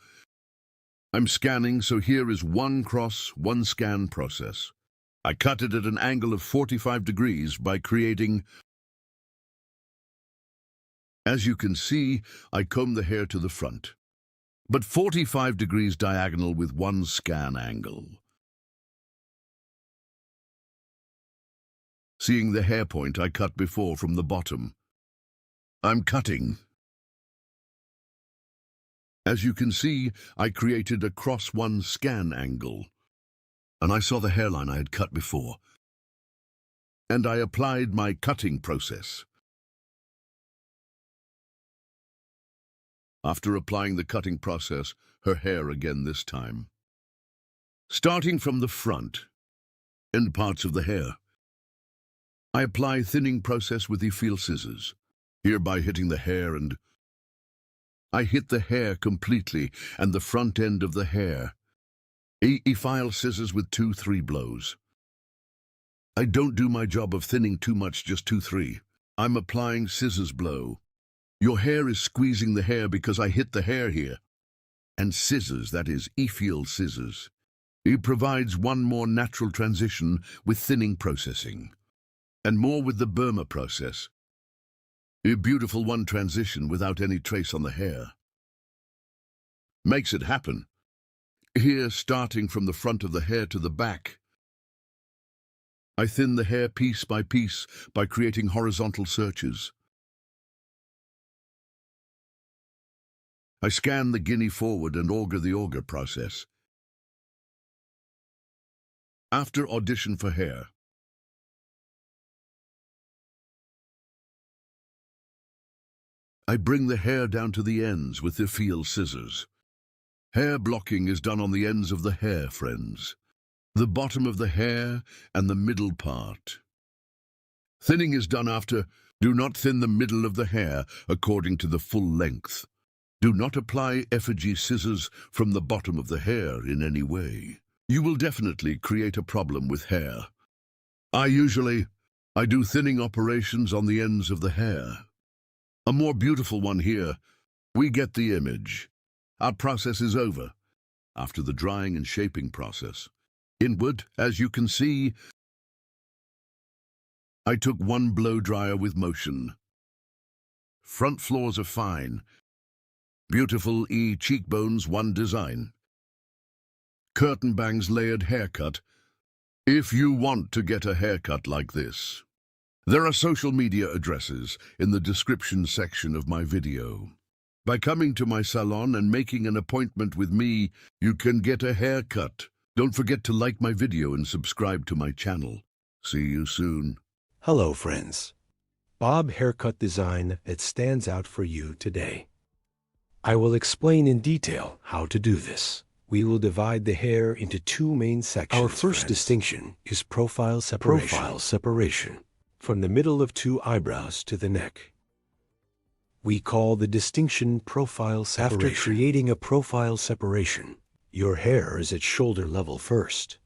I'm scanning, so here is 1 cross, 1 scan process. I cut it at an angle of 45 degrees by creating. As you can see, I comb the hair to the front, but 45 degrees diagonal with 1 scan angle. Seeing the hair point I cut before from the bottom, I'm cutting. As you can see, I created a cross 1 scan angle, and I saw the hairline I had cut before, and I applied my cutting process. After applying the cutting process, her hair again this time. Starting from the front, end parts of the hair, I apply thinning process with the feel scissors, hereby hitting the hair and I hit the hair completely and the front end of the hair. File scissors with 2-3 blows. I don't do my job of thinning too much, just 2-3. I'm applying scissors blow. Your hair is squeezing the hair because I hit the hair here. And scissors, that is, feel scissors. It provides one more natural transition with thinning processing. And more with the Burma process. A beautiful one transition without any trace on the hair. Makes it happen. Here, starting from the front of the hair to the back, I thin the hair piece by piece by creating horizontal searches. I scan the guinea forward and auger the auger process. After audition for hair, I bring the hair down to the ends with the feel scissors. Hair blocking is done on the ends of the hair, friends. The bottom of the hair and the middle part. Thinning is done after Do not thin the middle of the hair according to the full length. Do not apply effigy scissors from the bottom of the hair in any way. You will definitely create a problem with hair. I do thinning operations on the ends of the hair. A more beautiful one here. We get the image. Our process is over. After the drying and shaping process, inward, as you can see, I took one blow dryer with motion. Front floors are fine. Beautiful cheekbones, one design. Curtain bangs layered haircut. If you want to get a haircut like this, there are social media addresses in the description section of my video. By coming to my salon and making an appointment with me, you can get a haircut. Don't forget to like my video and subscribe to my channel. See you soon.
Hello, friends. Bob haircut design that stands out for you today. I will explain in detail how to do this. We will divide the hair into two main sections. Our first distinction is profile separation. From the middle of two eyebrows to the neck. We call the distinction profile separation. After creating a profile separation, your hair is at shoulder level first.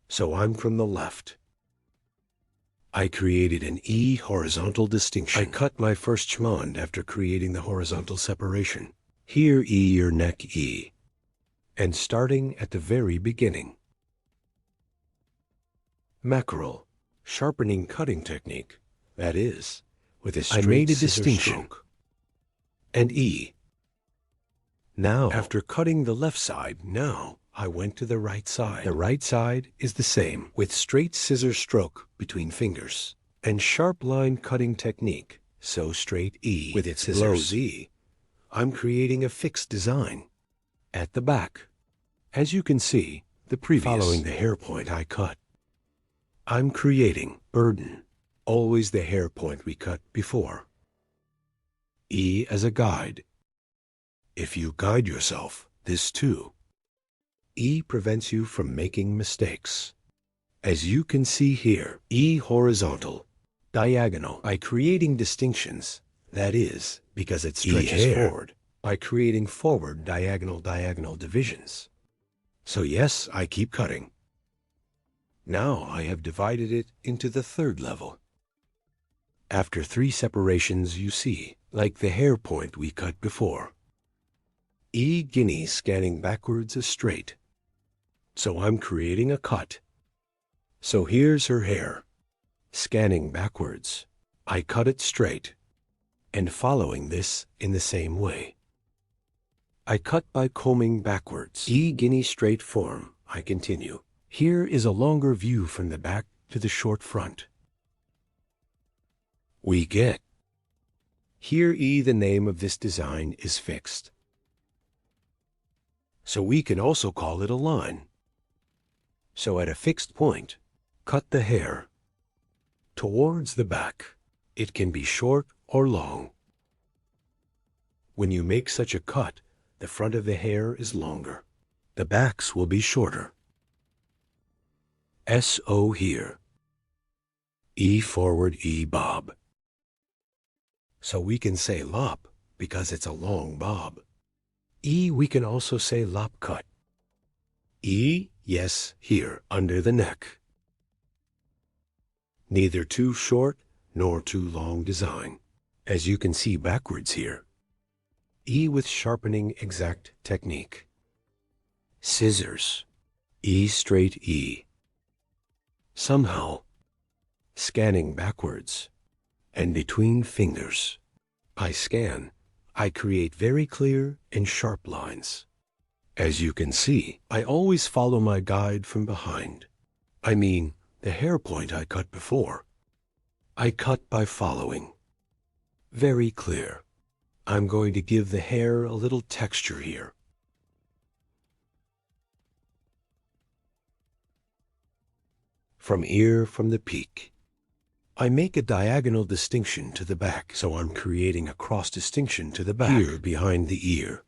So I'm from the left. I created an E horizontal distinction. I cut my first schmond after creating the horizontal separation. Here E your neck E. And starting at the very beginning. Mackerel, sharpening cutting technique, that is, with a straight I made a distinction. Stroke. And E. Now, after cutting the left side, I went to the right side. The right side is the same, with straight scissor stroke between fingers, and sharp line cutting technique, so straight E with its blows E. I'm creating a fixed design. At the back, as you can see, the previous, following the hair point I cut. I'm creating burden, always the hair point we cut before. E as a guide. If you guide yourself, this too. E prevents you from making mistakes. As you can see here, E horizontal, diagonal, by creating distinctions, that is, because it stretches forward, by creating forward diagonal divisions. So yes, I keep cutting. Now I have divided it into the third level. After 3 separations you see, like the hair point we cut before. E guinea scanning backwards is straight. So I'm creating a cut. So here's her hair. Scanning backwards. I cut it straight. And following this in the same way. I cut by combing backwards. E guinea straight form. I continue. Here is a longer view from the back to the short front. We get. Here E the name of this design is fixed. So we can also call it a line. So at a fixed point, cut the hair. Towards the back, it can be short or long. When you make such a cut, the front of the hair is longer. The backs will be shorter. S-O here. E forward E bob. So we can say lop because it's a long bob. E we can also say lop cut. E, yes, here, under the neck. Neither too short nor too long design, as you can see backwards here. E with sharpening exact technique. Scissors. E straight E. Somehow, scanning backwards, and between fingers. I scan. I create very clear and sharp lines. As you can see, I always follow my guide from behind. I mean, the hair point I cut before. I cut by following. Very clear. I'm going to give the hair a little texture here. From ear from the peak. I make a diagonal distinction to the back, so I'm creating a cross distinction to the back, here behind the ear.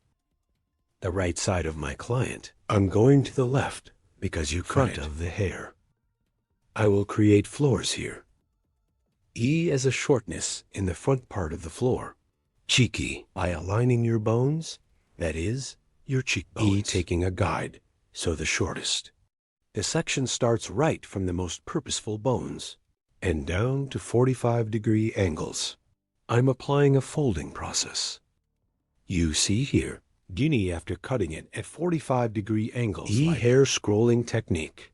The right side of my client. I'm going to the left because you front of the hair. I will create floors here. E as a shortness in the front part of the floor. Cheeky, by aligning your bones, that is, your cheekbones. E taking a guide, so the shortest. The section starts right from the most purposeful bones and down to 45-degree angles. I'm applying a folding process. You see here, guinea after cutting it at 45-degree angles. E hair scrolling technique.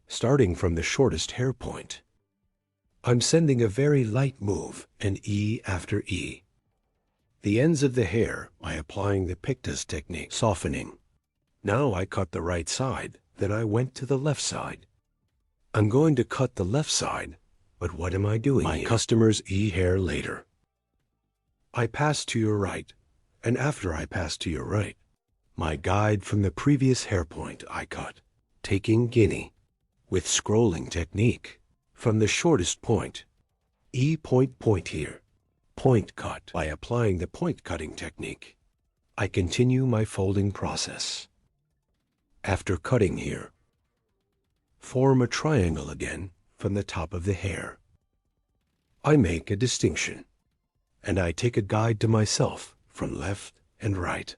Starting from the shortest hair point, I'm sending a very light move and E after E. The ends of the hair by applying the pictus technique, softening. Now I cut the right side, then I went to the left side. I'm going to cut the left side, but what am I doing here? My customer's E hair later. I pass to your right, and after I pass to your right, my guide from the previous hair point I cut, taking guinea, with scrolling technique, from the shortest point, E point here, point cut. By applying the point cutting technique, I continue my folding process. After cutting here, form a triangle again from the top of the hair. I make a distinction, and I take a guide to myself from left and right.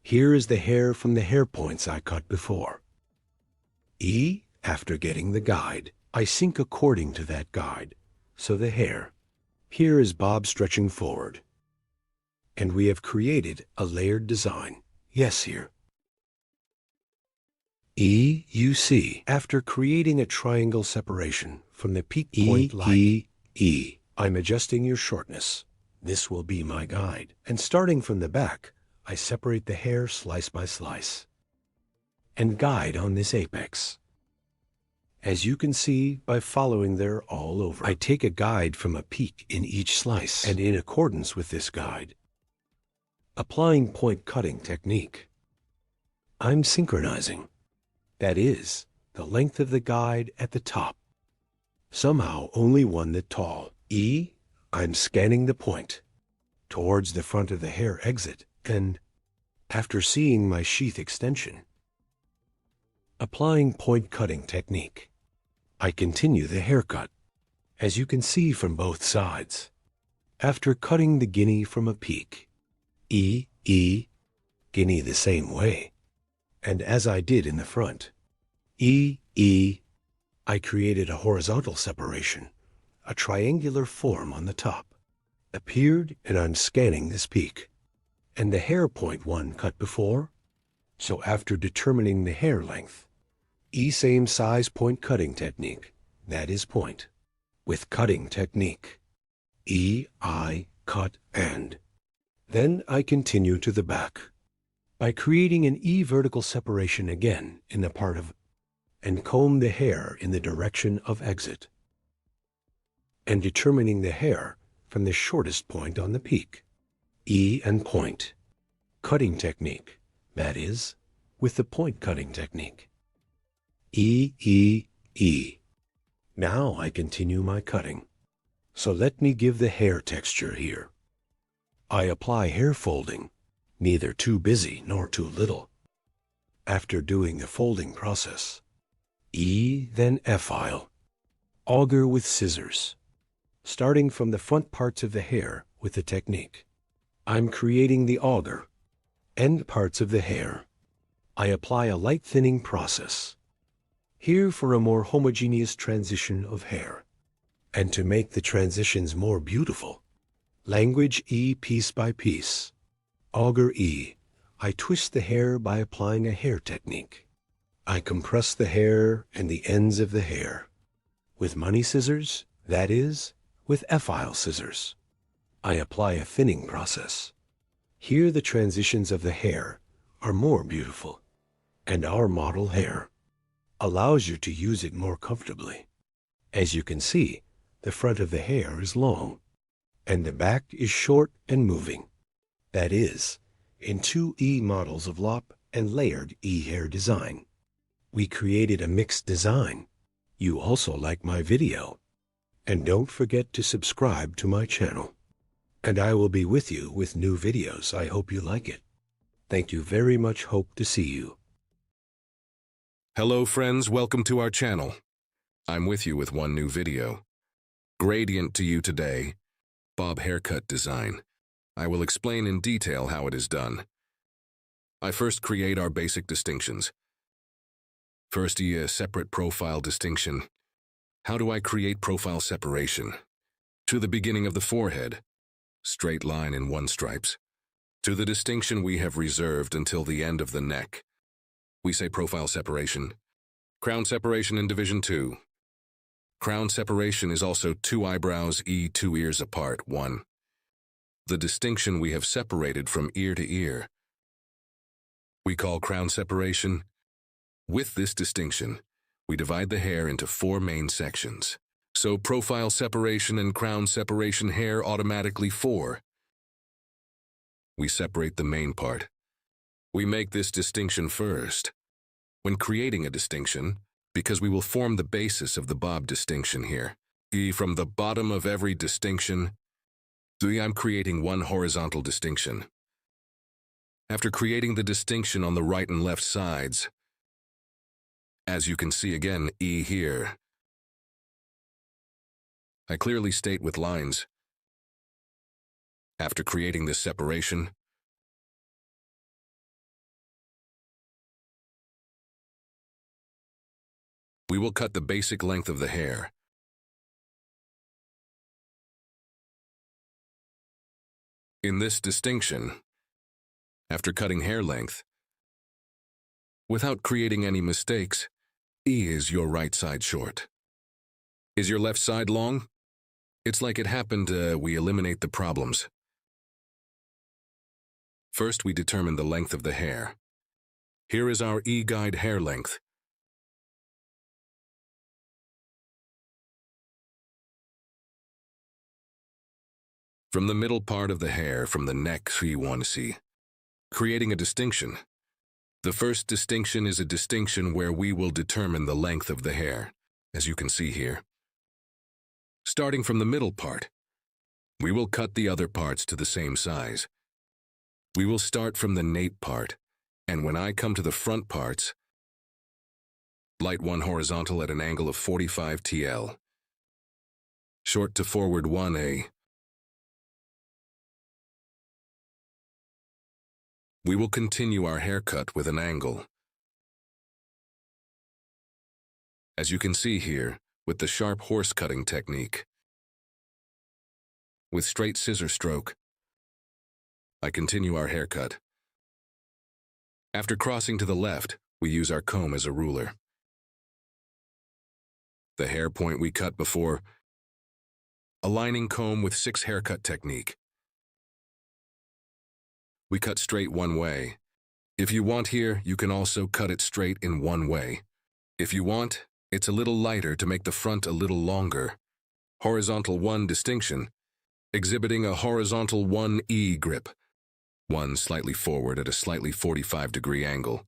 Here is the hair from the hair points I cut before. E, after getting the guide, I sync according to that guide, so the hair. Here is bob stretching forward. And we have created a layered design. Yes, here. E, you see, after creating a triangle separation from the peak point line, E, I'm adjusting your shortness. This will be my guide. And starting from the back, I separate the hair slice by slice and guide on this apex. As you can see by following there all over, I take a guide from a peak in each slice, and in accordance with this guide, applying point cutting technique, I'm synchronizing. That is, the length of the guide at the top. Somehow only one that tall. E, I'm scanning the point towards the front of the hair exit, and after seeing my sheath extension, applying point cutting technique, I continue the haircut, as you can see from both sides. After cutting the guinea from a peak, E, guinea the same way, and as I did in the front, E, I created a horizontal separation, a triangular form on the top, appeared, and I'm scanning this peak, and the hair point one cut before. So after determining the hair length, E same size point cutting technique, that is point, with cutting technique, E, I, cut, and. Then I continue to the back, by creating an E vertical separation again in the part of, and comb the hair in the direction of exit, and determining the hair from the shortest point on the peak, E and point, cutting technique, that is, with the point cutting technique, E. Now I continue my cutting, so let me give the hair texture here. I apply hair folding, neither too busy nor too little. After doing the folding process, E, then F-file, auger with scissors, starting from the front parts of the hair with the technique. I'm creating the auger, end parts of the hair. I apply a light thinning process, here for a more homogeneous transition of hair, and to make the transitions more beautiful, language E piece by piece. Auger E, I twist the hair by applying a hair technique. I compress the hair and the ends of the hair with money scissors, that is, with F-file scissors. I apply a thinning process. Here the transitions of the hair are more beautiful, and our model hair allows you to use it more comfortably. As you can see, the front of the hair is long, and the back is short and moving. That is, in two E models of lop and layered E hair design. We created a mixed design. You also like my video. And don't forget to subscribe to my channel. And I will be with you with new videos. I hope you like it. Thank you very much. Hope to see you.
Hello friends, welcome to our channel. I'm with you with one new video. Gradient to you today, bob haircut design. I will explain in detail how it is done. I first create our basic distinctions. First, a separate profile distinction. How do I create profile separation? To the beginning of the forehead, straight line in one stripes. To the distinction we have reserved until the end of the neck. We say profile separation. Crown separation in Division 2. Crown separation is also 2 eyebrows, 2 ears apart, 1. The distinction we have separated from ear to ear. We call crown separation. With this distinction, we divide the hair into 4 main sections. So profile separation and crown separation hair automatically 4. We separate the main part. We make this distinction first. When creating a distinction, because we will form the basis of the bob distinction here. From the bottom of every distinction, I'm creating one horizontal distinction. After creating the distinction on the right and left sides, as you can see again, here, I clearly state with lines. After creating this separation, we will cut the basic length of the hair. In this distinction, after cutting hair length, without creating any mistakes, is your right side short? Is your left side long? It's like it happened, we eliminate the problems. First, we determine the length of the hair. Here is our guide hair length. From the middle part of the hair, from the neck, we want to see. Creating a distinction. The first distinction is a distinction where we will determine the length of the hair, as you can see here. Starting from the middle part, we will cut the other parts to the same size. We will start from the nape part, and when I come to the front parts, light 1 horizontal at an angle of 45 TL. Short to forward 1A. We will continue our haircut with an angle. As you can see here, with the sharp horse cutting technique. With straight scissor stroke, I continue our haircut. After crossing to the left, we use our comb as a ruler. The hair point we cut before, aligning comb with 6 haircut technique. We cut straight one way. If you want here, you can also cut it straight in one way. If you want, it's a little lighter to make the front a little longer. Horizontal 1 distinction, exhibiting a horizontal 1E grip. 1 slightly forward at a slightly 45-degree angle.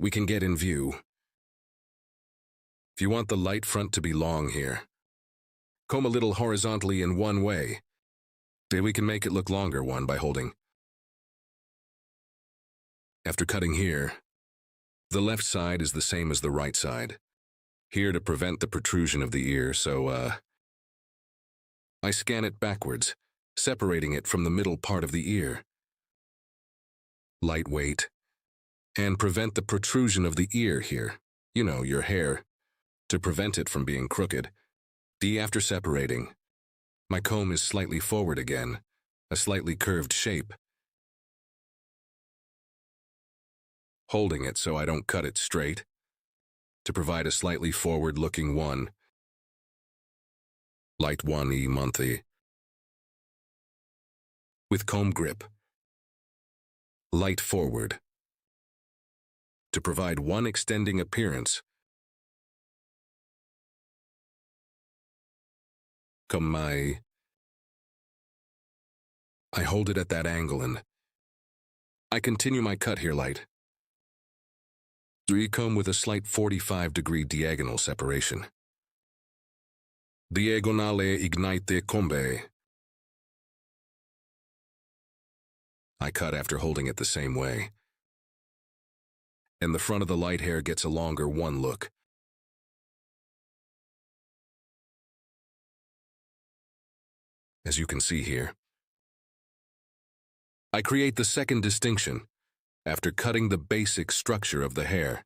We can get in view. If you want the light front to be long here, comb a little horizontally in one way. Then we can make it look longer one by holding. After cutting here, the left side is the same as the right side. Here to prevent the protrusion of the ear, so I scan it backwards, separating it from the middle part of the ear. Lightweight, and prevent the protrusion of the ear here, you know, your hair, to prevent it from being crooked. After separating, my comb is slightly forward again, a slightly curved shape. Holding it so I don't cut it straight, to provide a slightly forward-looking 1. Light 1E monthly. With comb grip. Light forward. To provide 1 extending appearance. I hold it at that angle and I continue my cut here light. 3 comb with a slight 45-degree diagonal separation. Diagonale ignite combe. I cut after holding it the same way. And the front of the light hair gets a longer 1 look. as you can see here. I create the second distinction. After cutting the basic structure of the hair,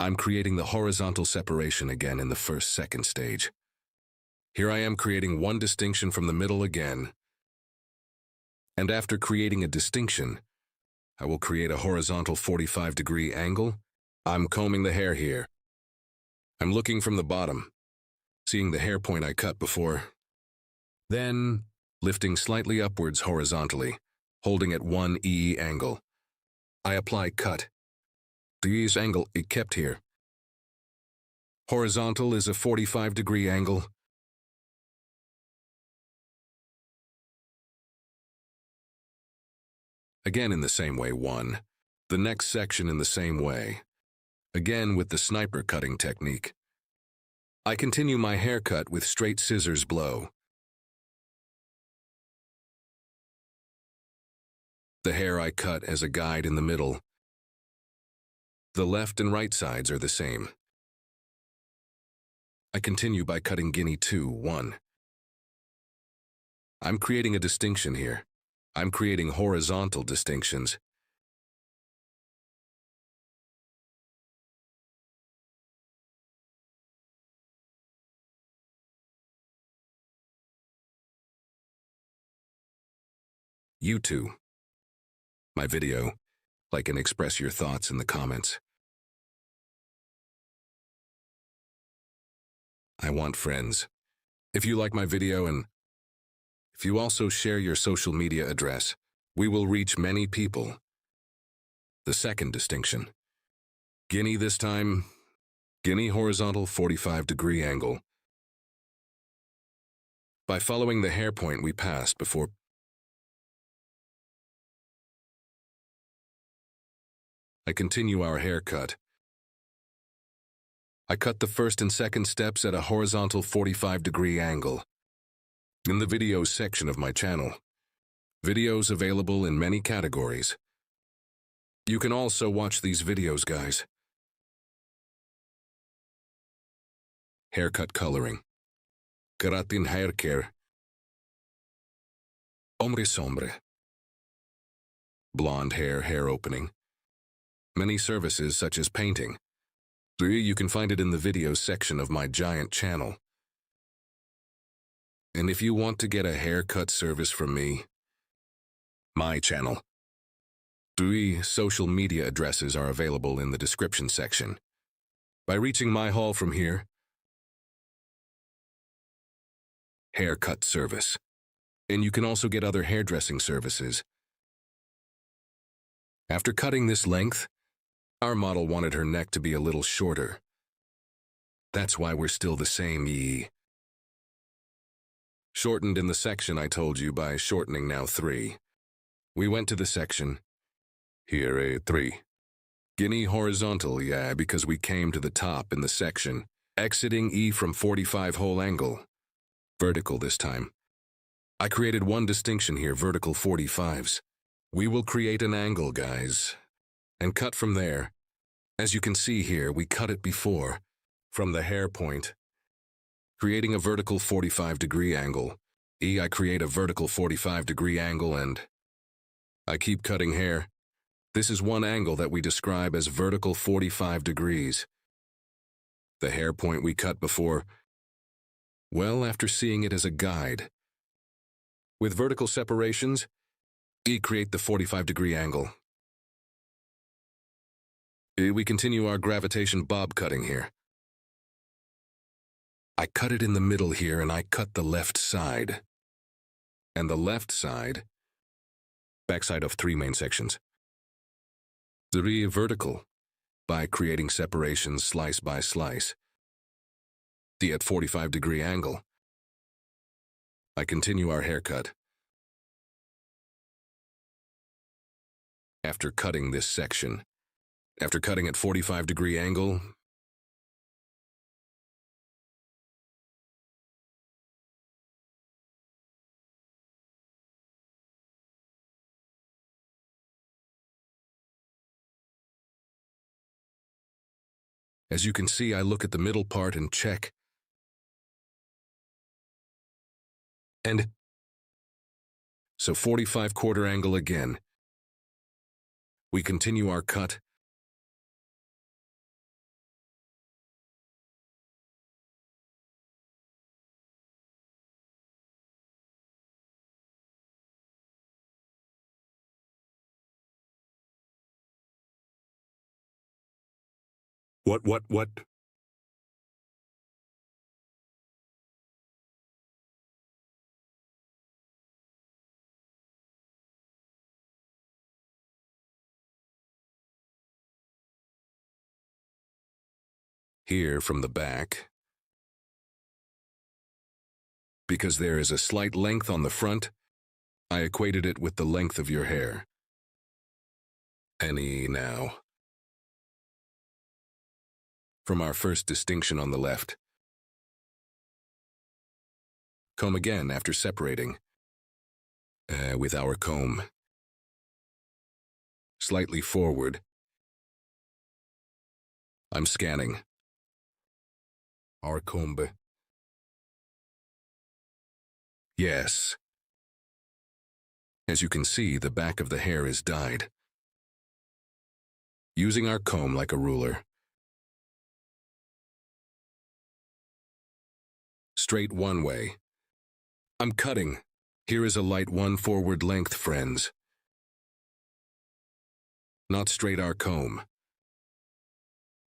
I'm creating the horizontal separation again in the second stage. Here I am creating one distinction from the middle again. And after creating a distinction, I will create a horizontal 45-degree angle. I'm combing the hair here. I'm looking from the bottom, seeing the hair point I cut before. Then, lifting slightly upwards horizontally, holding at 1 angle. I apply cut. This angle is kept here. Horizontal is a 45-degree angle. Again in the same way, 1. The next section in the same way. Again with the sniper cutting technique. I continue my haircut with straight scissors blow. The hair I cut as a guide in the middle. The left and right sides are the same. I continue by cutting guinea 2, 1. I'm creating a distinction here. I'm creating horizontal distinctions. You too. My video, like and express your thoughts in the comments. I want friends. If you like my video and if you also share your social media address, we will reach many people. The second distinction. Guinea this time, guinea horizontal 45-degree angle. By following the hair point we passed before, I continue our haircut. I cut the first and second steps at a horizontal 45-degree angle. In the videos section of my channel. Videos available in many categories. You can also watch these videos, guys. Haircut coloring. Keratin hair care. Ombre sombre. Blonde hair opening. Many services such as painting. You can find it in the videos section of my giant channel. And if you want to get a haircut service from me, my channel, 3 social media addresses are available in the description section. By reaching my hall from here, haircut service. And you can also get other hairdressing services. After cutting this length, our model wanted her neck to be a little shorter. That's why we're still the same Shortened in the section I told you by shortening now 3. We went to the section. Here a 3. Guinea horizontal, because we came to the top in the section. Exiting E from 45 whole angle. Vertical this time. I created one distinction here, vertical 45s. We will create an angle, guys. And cut from there. As you can see here, we cut it before. From the hair point. Creating a vertical 45-degree angle. I create a vertical 45-degree angle and I keep cutting hair. This is one angle that we describe as vertical 45 degrees. The hair point we cut before, well, after seeing it as a guide. With vertical separations, create the 45-degree angle. We continue our gravitation bob cutting here. I cut it in the middle here and I cut the left side. And the left side, backside of 3 main sections. 3 vertical, by creating separations slice by slice. The at 45-degree angle. I continue our haircut. After cutting this section, after cutting at 45-degree angle, as you can see, I look at the middle part and check. And So 45 quarter angle again. We continue our cut. What? Here from the back. Because there is a slight length on the front, I equated it with the length of your hair. Any now. From our first distinction on the left. Comb again after separating. With our comb. Slightly forward. I'm scanning. Our comb. Yes. As you can see, the back of the hair is dyed. Using our comb like a ruler. Straight one way. I'm cutting. Here is a light one forward length, friends. Not straight our comb.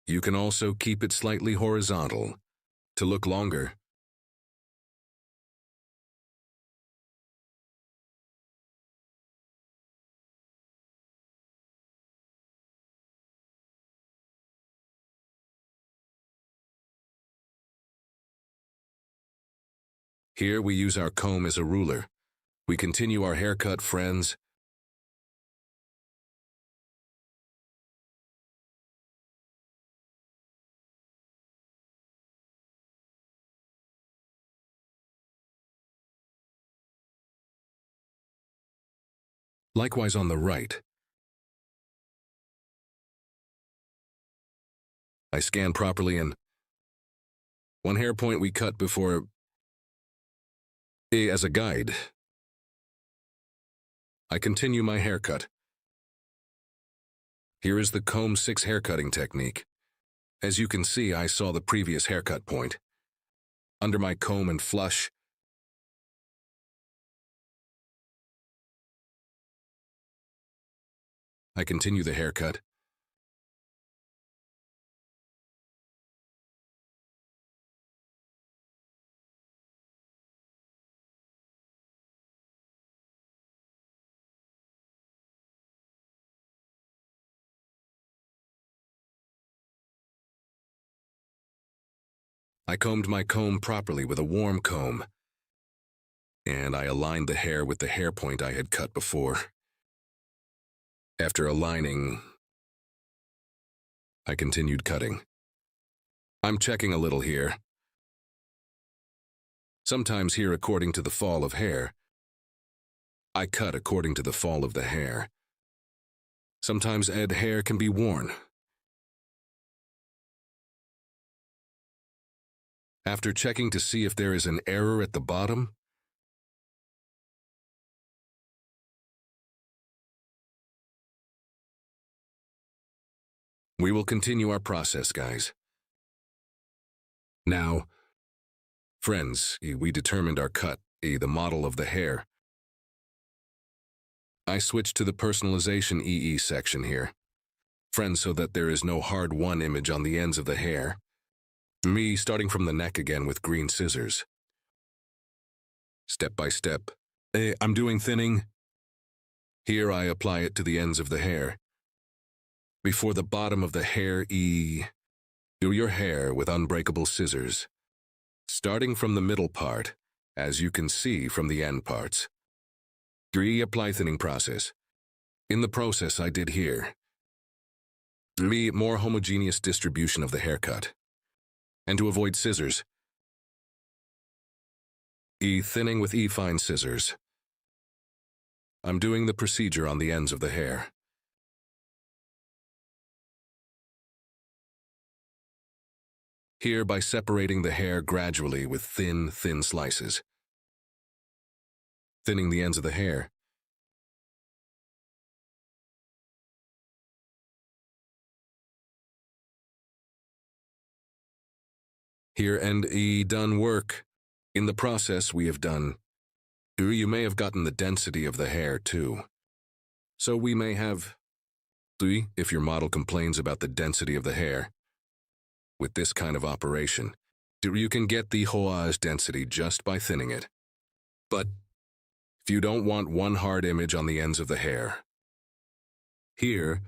You can also keep it slightly horizontal, to look longer. Here we use our comb as a ruler. We continue our haircut, friends. Likewise on the right. I scan properly and one hair point we cut before as a guide. I continue my haircut. Here is the comb 6 haircutting technique. As you can see, I saw the previous haircut point. Under my comb and flush. I continue the haircut. I combed my comb properly with a warm comb, and I aligned the hair with the hair point I had cut before. After aligning, I continued cutting. I'm checking a little here. Sometimes here according to the fall of hair. I cut according to the fall of the hair. Sometimes hair can be worn. After checking to see if there is an error at the bottom, we will continue our process, guys. Now, friends, we determined our cut, the model of the hair. I switched to the personalization EE section here. Friends, so that there is no hard one image on the ends of the hair. Me starting from the neck again with green scissors. Step by step. I'm doing thinning. Here I apply it to the ends of the hair. Before the bottom of the hair, do your hair with unbreakable scissors. Starting from the middle part, as you can see from the end parts. Apply thinning process. In the process I did here. More homogeneous distribution of the haircut. And to avoid scissors. Thinning with fine scissors. I'm doing the procedure on the ends of the hair. Here by separating the hair gradually with thin slices. Thinning the ends of the hair, Here and done work. In the process we have done. You may have gotten the density of the hair too. So we may have, if your model complains about the density of the hair. With this kind of operation, you can get the hoage density just by thinning it. But if you don't want one hard image on the ends of the hair, here,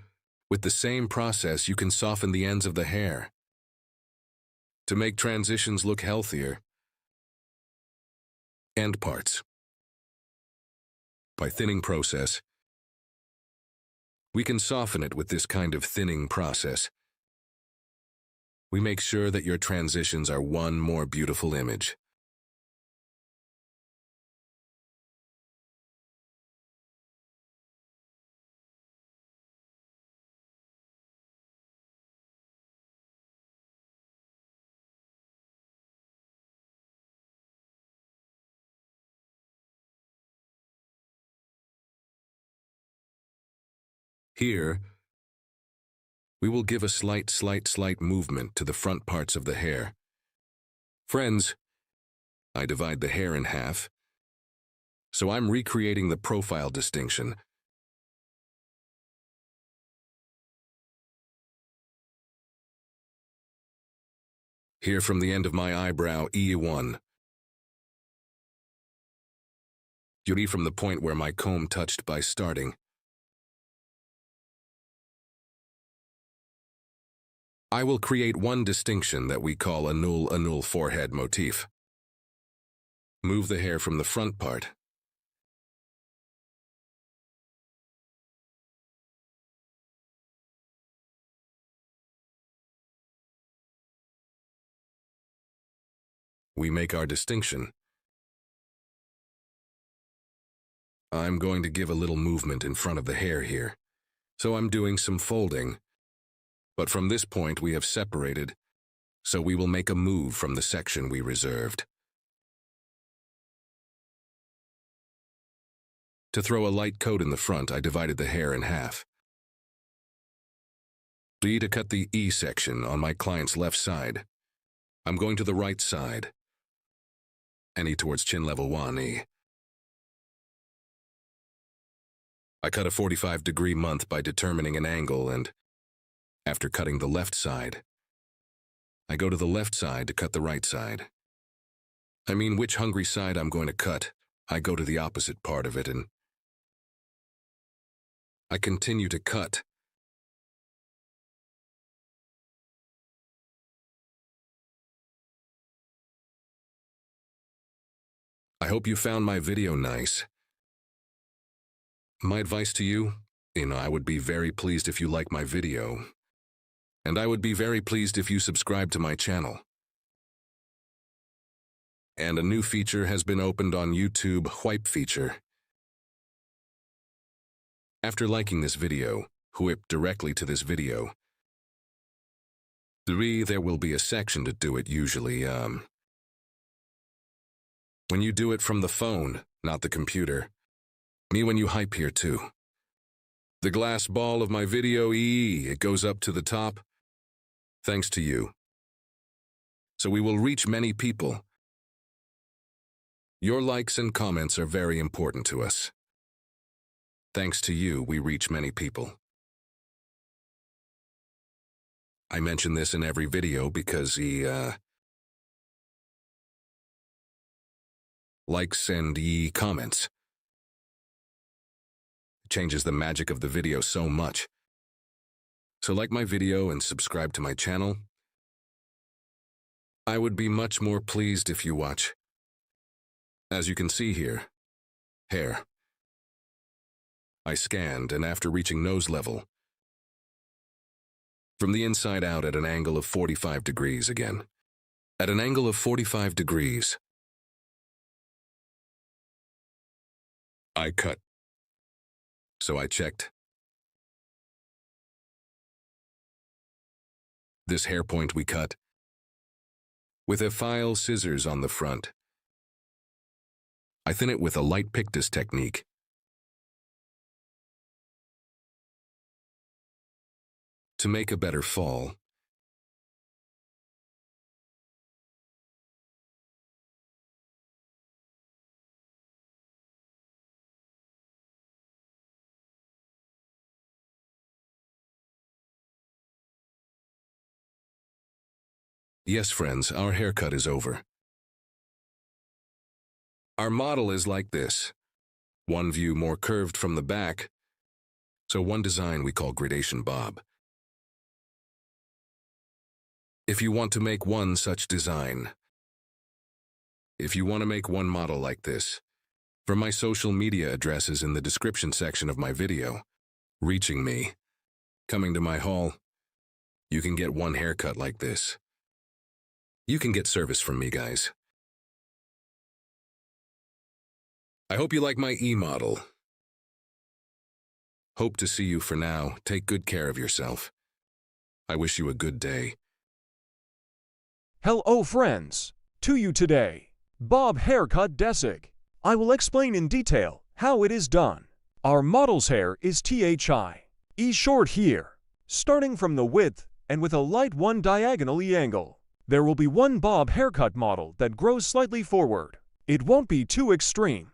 with the same process, you can soften the ends of the hair to make transitions look healthier. End parts. By thinning process, we can soften it with this kind of thinning process. We make sure that your transitions are one more beautiful image. Here, we will give a slight movement to the front parts of the hair. Friends, I divide the hair in half, so I'm recreating the profile distinction. Here from the end of my eyebrow, E1. Yuri from the point where my comb touched by starting. I will create one distinction that we call a null forehead motif. Move the hair from the front part. We make our distinction. I'm going to give a little movement in front of the hair here, so I'm doing some folding. But from this point we have separated, so we will make a move from the section we reserved. To throw a light coat in the front, I divided the hair in half. To cut the E section on my client's left side, I'm going to the right side. And E towards chin level 1, E. I cut a 45-degree month by determining an angle, and after cutting the left side, I go to the left side to cut the right side. I mean, which hungry side I'm going to cut, I go to the opposite part of it, and I continue to cut. I hope you found my video nice. My advice to you, I would be very pleased if you like my video. And I would be very pleased if you subscribe to my channel. And a new feature has been opened on YouTube, Whip feature. After liking this video, whip directly to this video. There will be a section to do it usually, when you do it from the phone, not the computer. Me when you hype here too. The glass ball of my video, it goes up to the top. Thanks to you. So we will reach many people. Your likes and comments are very important to us. Thanks to you, we reach many people. I mention this in every video because likes and comments. It changes the magic of the video so much. So like my video and subscribe to my channel. I would be much more pleased if you watch. As you can see here, hair. I scanned, and after reaching nose level, from the inside out at an angle of 45 degrees again. At an angle of 45 degrees, I cut. So I checked. This hair point we cut with a file scissors on the front. I thin it with a light pictus technique. To make a better fall. Yes, friends, our haircut is over. Our model is like this. One view more curved from the back, so one design we call gradation bob. If you want to make one such design, if you want to make one model like this, from my social media addresses in the description section of my video, reaching me, coming to my hall, you can get one haircut like this. You can get service from me, guys. I hope you like my e-model. Hope to see you for now. Take good care of yourself. I wish you a good day.
Hello friends, to you today, Bob Haircut Desig. I will explain in detail how it is done. Our model's hair is THI, short here, starting from the width and with a light one diagonal angle. There will be one bob haircut model that grows slightly forward. It won't be too extreme.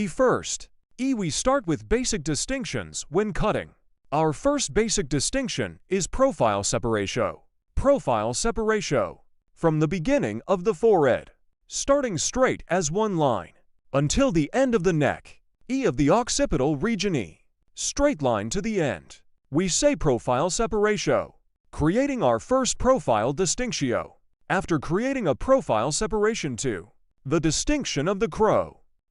First, we start with basic distinctions when cutting. Our first basic distinction is profile separation. Profile separation. From the beginning of the forehead, starting straight as one line, until the end of the neck, of the occipital region straight line to the end. We say profile separation, creating our first profile distinction. After creating a profile separation too, the distinction of the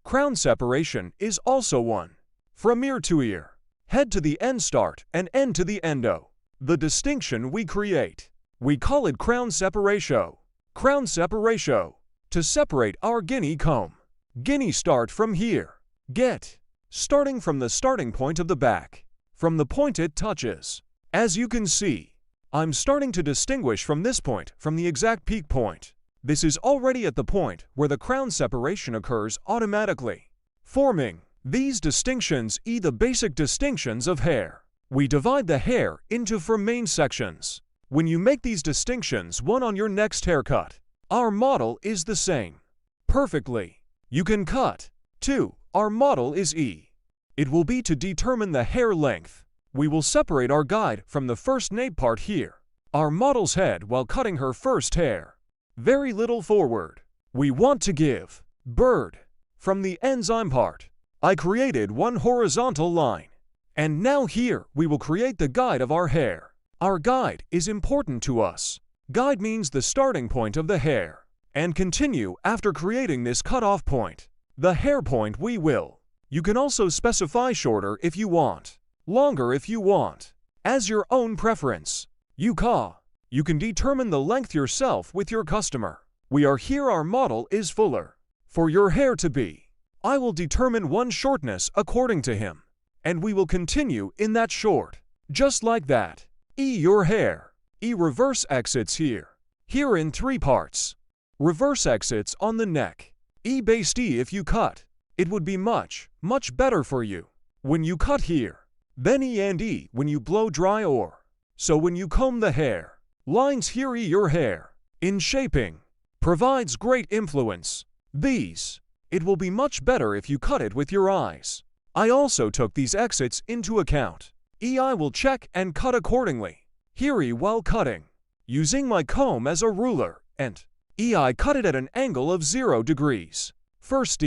crown separation is also one. From ear to ear, head to the end start and end to the endo. The distinction we create, we call it crown separation. Crown separation, to separate our guinea comb. Guinea start from here. Get, starting from the starting point of the back, from the point it touches. As you can see, I'm starting to distinguish from this point from the exact peak point. This is already at the point where the crown separation occurs automatically, forming these distinctions the basic distinctions of hair. We divide the hair into four main sections. When you make these distinctions one on your next haircut, our model is the same. Perfectly. You can cut. 2. Our model is It will be to determine the hair length. We will separate our guide from the first nape part here. Our model's head while cutting her first hair. Very little forward. We want to give bird. From the enzyme part, I created one horizontal line. And now here we will create the guide of our hair. Our guide is important to us. Guide means the starting point of the hair. And continue after creating this cutoff point. The hair point we will. You can also specify shorter if you want. Longer if you want. As your own preference. You can determine the length yourself with your customer. We are here our model is fuller. For your hair to be, I will determine one shortness according to him. And we will continue in that short. Just like that. Your hair. Reverse exits here. Here in 3 parts. Reverse exits on the neck. Based if you cut. It would be much better for you. When you cut here. Then and when you blow dry or. So when you comb the hair. Lines here your hair. In shaping. Provides great influence. These. It will be much better if you cut it with your eyes. I also took these exits into account. I will check and cut accordingly. Here while cutting. Using my comb as a ruler and I cut it at an angle of 0 degrees. First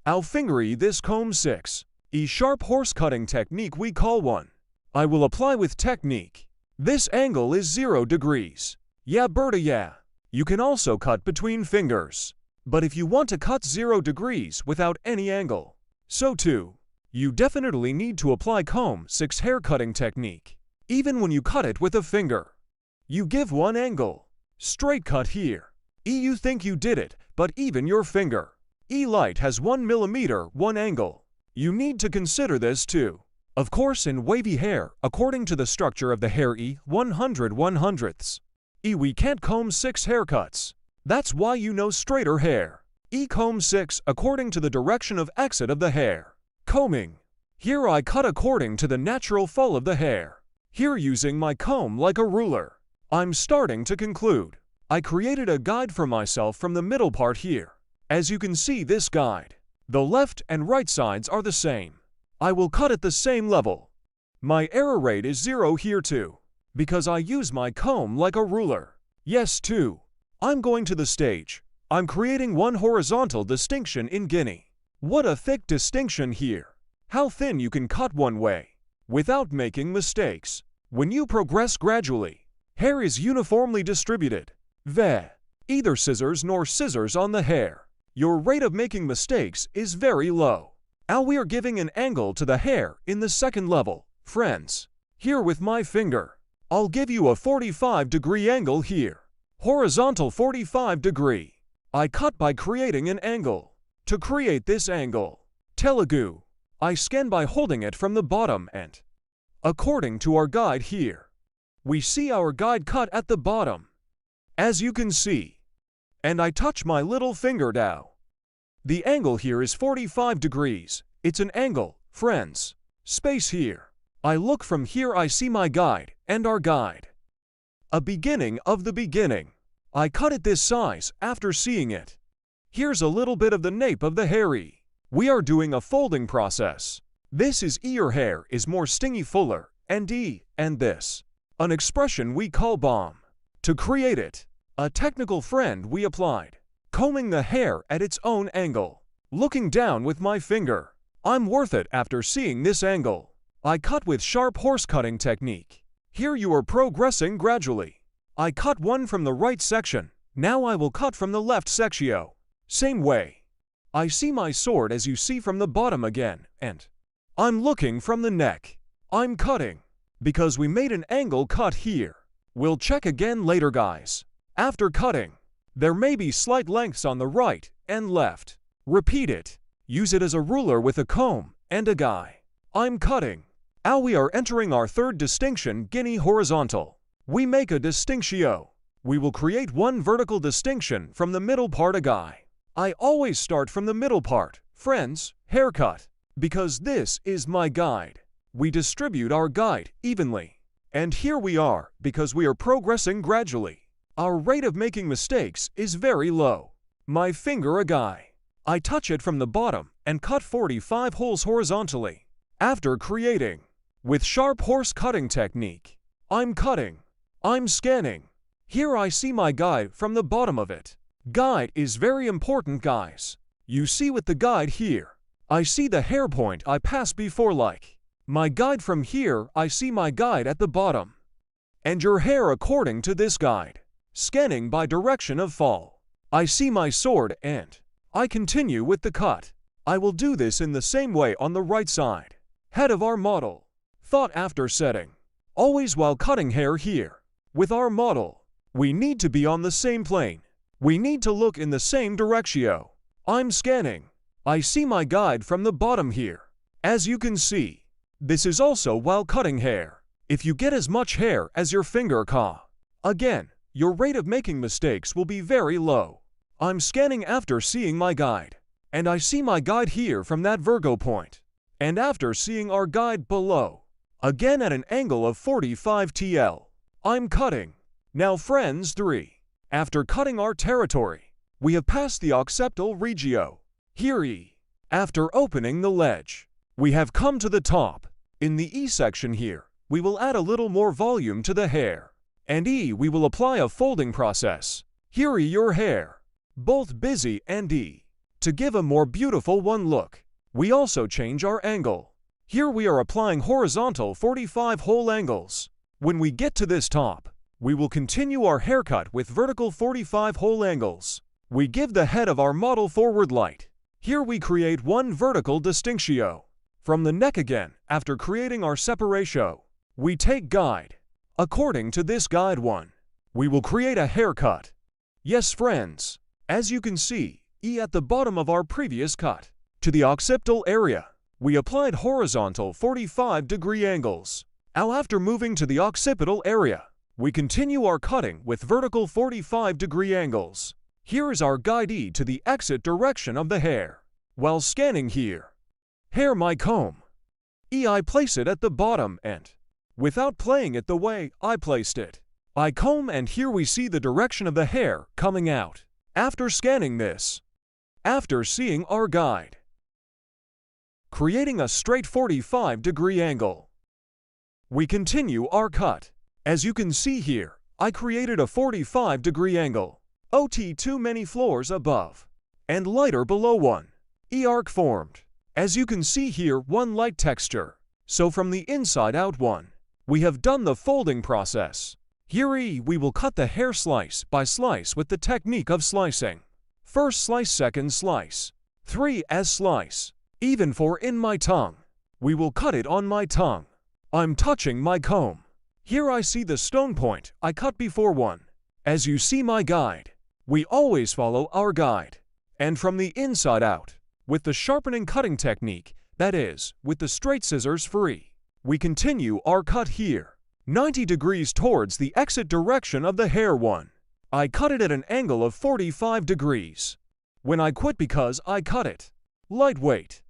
I'll finger this comb 6. Sharp horse cutting technique we call one. I will apply with technique. This angle is 0 degrees. Yeah Berta yeah. You can also cut between fingers. But if you want to cut 0 degrees without any angle, so too, you definitely need to apply comb 6 hair cutting technique. Even when you cut it with a finger. You give one angle. Straight cut here. You think you did it, but even your finger. Light has 1 millimeter, one angle. You need to consider this too. Of course in wavy hair, according to the structure of the hair 100/100ths. We can't comb 6 haircuts. That's why you know straighter hair. Comb 6 according to the direction of exit of the hair. Combing. Here I cut according to the natural fall of the hair. Here using my comb like a ruler. I'm starting to conclude. I created a guide for myself from the middle part here. As you can see this guide. The left and right sides are the same. I will cut at the same level. My error rate is 0 here too. Because I use my comb like a ruler. Yes too. I'm going to the stage. I'm creating one horizontal distinction in Guinea. What a thick distinction here. How thin you can cut one way, without making mistakes. When you progress gradually, hair is uniformly distributed. Either scissors nor scissors on the hair. Your rate of making mistakes is very low. Now we are giving an angle to the hair in the second level, friends. Here with my finger, I'll give you a 45-degree angle here. Horizontal 45-degree. I cut by creating an angle. To create this angle, Telugu, I scan by holding it from the bottom and, according to our guide here, we see our guide cut at the bottom, as you can see, and I touch my little finger now. The angle here is 45 degrees. It's an angle, friends. Space here. I look from here, I see my guide and our guide. A beginning of the beginning. I cut it this size after seeing it. Here's a little bit of the nape of the hairy. We are doing a folding process. This is ear hair is more stingy fuller, and this. An expression we call bomb. To create it, a technical friend we applied. Combing the hair at its own angle. Looking down with my finger. I'm worth it after seeing this angle. I cut with sharp horse cutting technique. Here you are progressing gradually. I cut one from the right section. Now I will cut from the left sectio. Same way. I see my sword as you see from the bottom again, and I'm looking from the neck. I'm cutting. Because we made an angle cut here. We'll check again later, guys. After cutting, there may be slight lengths on the right and left. Repeat it. Use it as a ruler with a comb and a guy. I'm cutting. Now we are entering our third distinction, Guinea horizontal. We make a distinctio. We will create one vertical distinction from the middle part, a guy. I always start from the middle part, friends, haircut, because this is my guide. We distribute our guide evenly. And here we are, because we are progressing gradually. Our rate of making mistakes is very low. My finger, a guy. I touch it from the bottom and cut 45 holes horizontally. After creating, with sharp horse cutting technique, I'm cutting. I'm scanning. Here I see my guide from the bottom of it. Guide is very important, guys. You see with the guide here, I see the hair point I passed before, like. My guide from here, I see my guide at the bottom. And your hair according to this guide. Scanning by direction of fall. I see my sword and I continue with the cut. I will do this in the same way on the right side. Head of our model. Thought after setting. Always while cutting hair here. With our model, we need to be on the same plane. We need to look in the same directio. I'm scanning. I see my guide from the bottom here. As you can see, this is also while cutting hair. If you get as much hair as your finger again, your rate of making mistakes will be very low. I'm scanning after seeing my guide. And I see my guide here from that Virgo point. And after seeing our guide below, again at an angle of 45 TL, I'm cutting. Now friends 3. After cutting our territory, we have passed the occipital regio. Here E. After opening the ledge, we have come to the top. In the E section here, we will add a little more volume to the hair. And E, we will apply a folding process. Here E, your hair. Both busy and E. To give a more beautiful one look, we also change our angle. Here we are applying horizontal 45 whole angles. When we get to this top, we will continue our haircut with vertical 45 whole angles. We give the head of our model forward light. Here we create one vertical distinctio. From the neck again, after creating our separatio, we take guide. According to this guide one, we will create a haircut. Yes, friends, as you can see, E at the bottom of our previous cut. To the occipital area, we applied horizontal 45-degree angles. Now after moving to the occipital area, we continue our cutting with vertical 45-degree angles. Here is our guide E to the exit direction of the hair. While scanning here, hair my comb. E I place it at the bottom and, without playing it the way I placed it, I comb and here we see the direction of the hair coming out. After scanning this, after seeing our guide, creating a straight 45-degree angle, we continue our cut. As you can see here, I created a 45-degree angle. OT too many floors above, and lighter below one. E-arc formed. As you can see here, one light texture. So from the inside out one. We have done the folding process. Here we will cut the hair slice by slice with the technique of slicing. First slice, second slice. 3 as slice. Even 4 in my tongue. We will cut it on my tongue. I'm touching my comb. Here I see the stone point I cut before one. As you see my guide. We always follow our guide. And from the inside out. With the sharpening cutting technique, that is, with the straight scissors free. We continue our cut here. 90 degrees towards the exit direction of the hair one. I cut it at an angle of 45 degrees. When I quit because I cut it. Lightweight.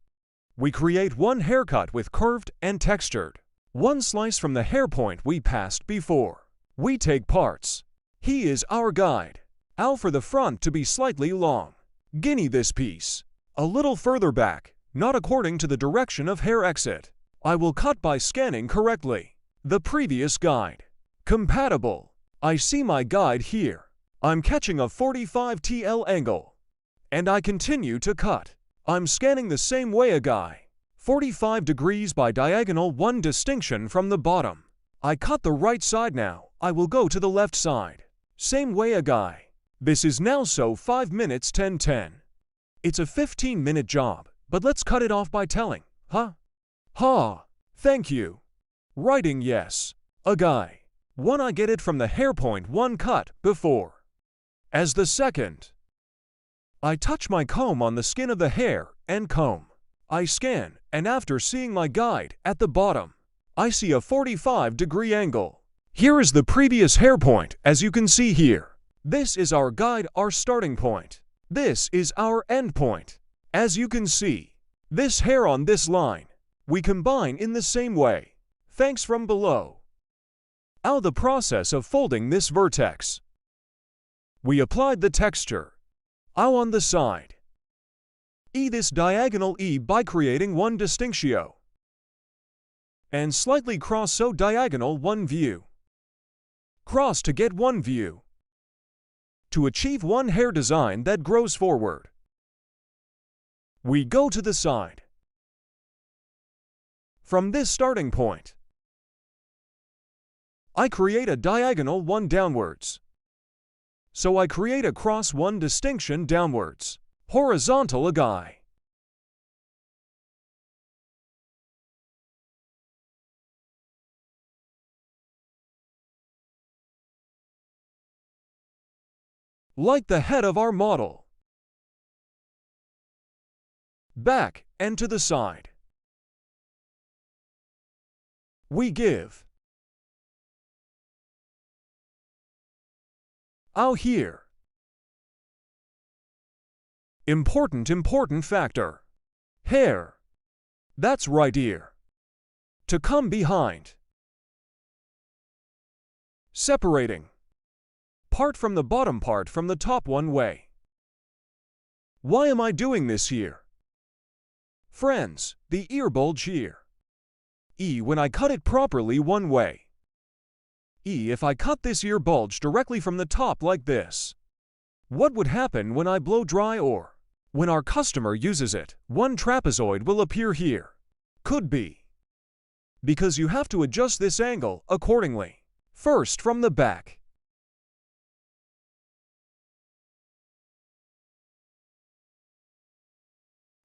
We create one haircut with curved and textured. One slice from the hair point we passed before. We take parts. He is our guide. Al for the front to be slightly long. Guinea this piece. A little further back, not according to the direction of hair exit. I will cut by scanning correctly. The previous guide. Compatible. I see my guide here. I'm catching a 45 TL angle. And I continue to cut. I'm scanning the same way a guy. 45 degrees by diagonal, one distinction from the bottom. I cut the right side now. I will go to the left side. Same way a guy. This is now so 5 minutes 10:10. It's a 15-minute job, but let's cut it off by telling, huh? Ha, thank you. Writing yes. A guy. One I get it from the hair point one cut before. As the second. I touch my comb on the skin of the hair and comb. I scan, and after seeing my guide at the bottom, I see a 45-degree angle. Here is the previous hair point, as you can see here. This is our guide, our starting point. This is our end point. As you can see, this hair on this line, we combine in the same way. Thanks from below. Now the process of folding this vertex. We applied the texture. Now on the side. This diagonal by creating one distinctio. And slightly cross so diagonal one view. Cross to get one view. To achieve one hair design that grows forward. We go to the side. From this starting point, I create a diagonal one downwards. So I create a cross one distinction downwards. Horizontal a guy. Like the head of our model. Back and to the side. We give. Out here. Important factor. Hair. That's right ear. To come behind. Separating. Part from the bottom part from the top one way. Why am I doing this here? Friends, the ear bulge here. When I cut it properly one way. If I cut this ear bulge directly from the top like this. What would happen when I blow dry or when our customer uses it? One trapezoid will appear here. Could be. Because you have to adjust this angle accordingly. First from the back.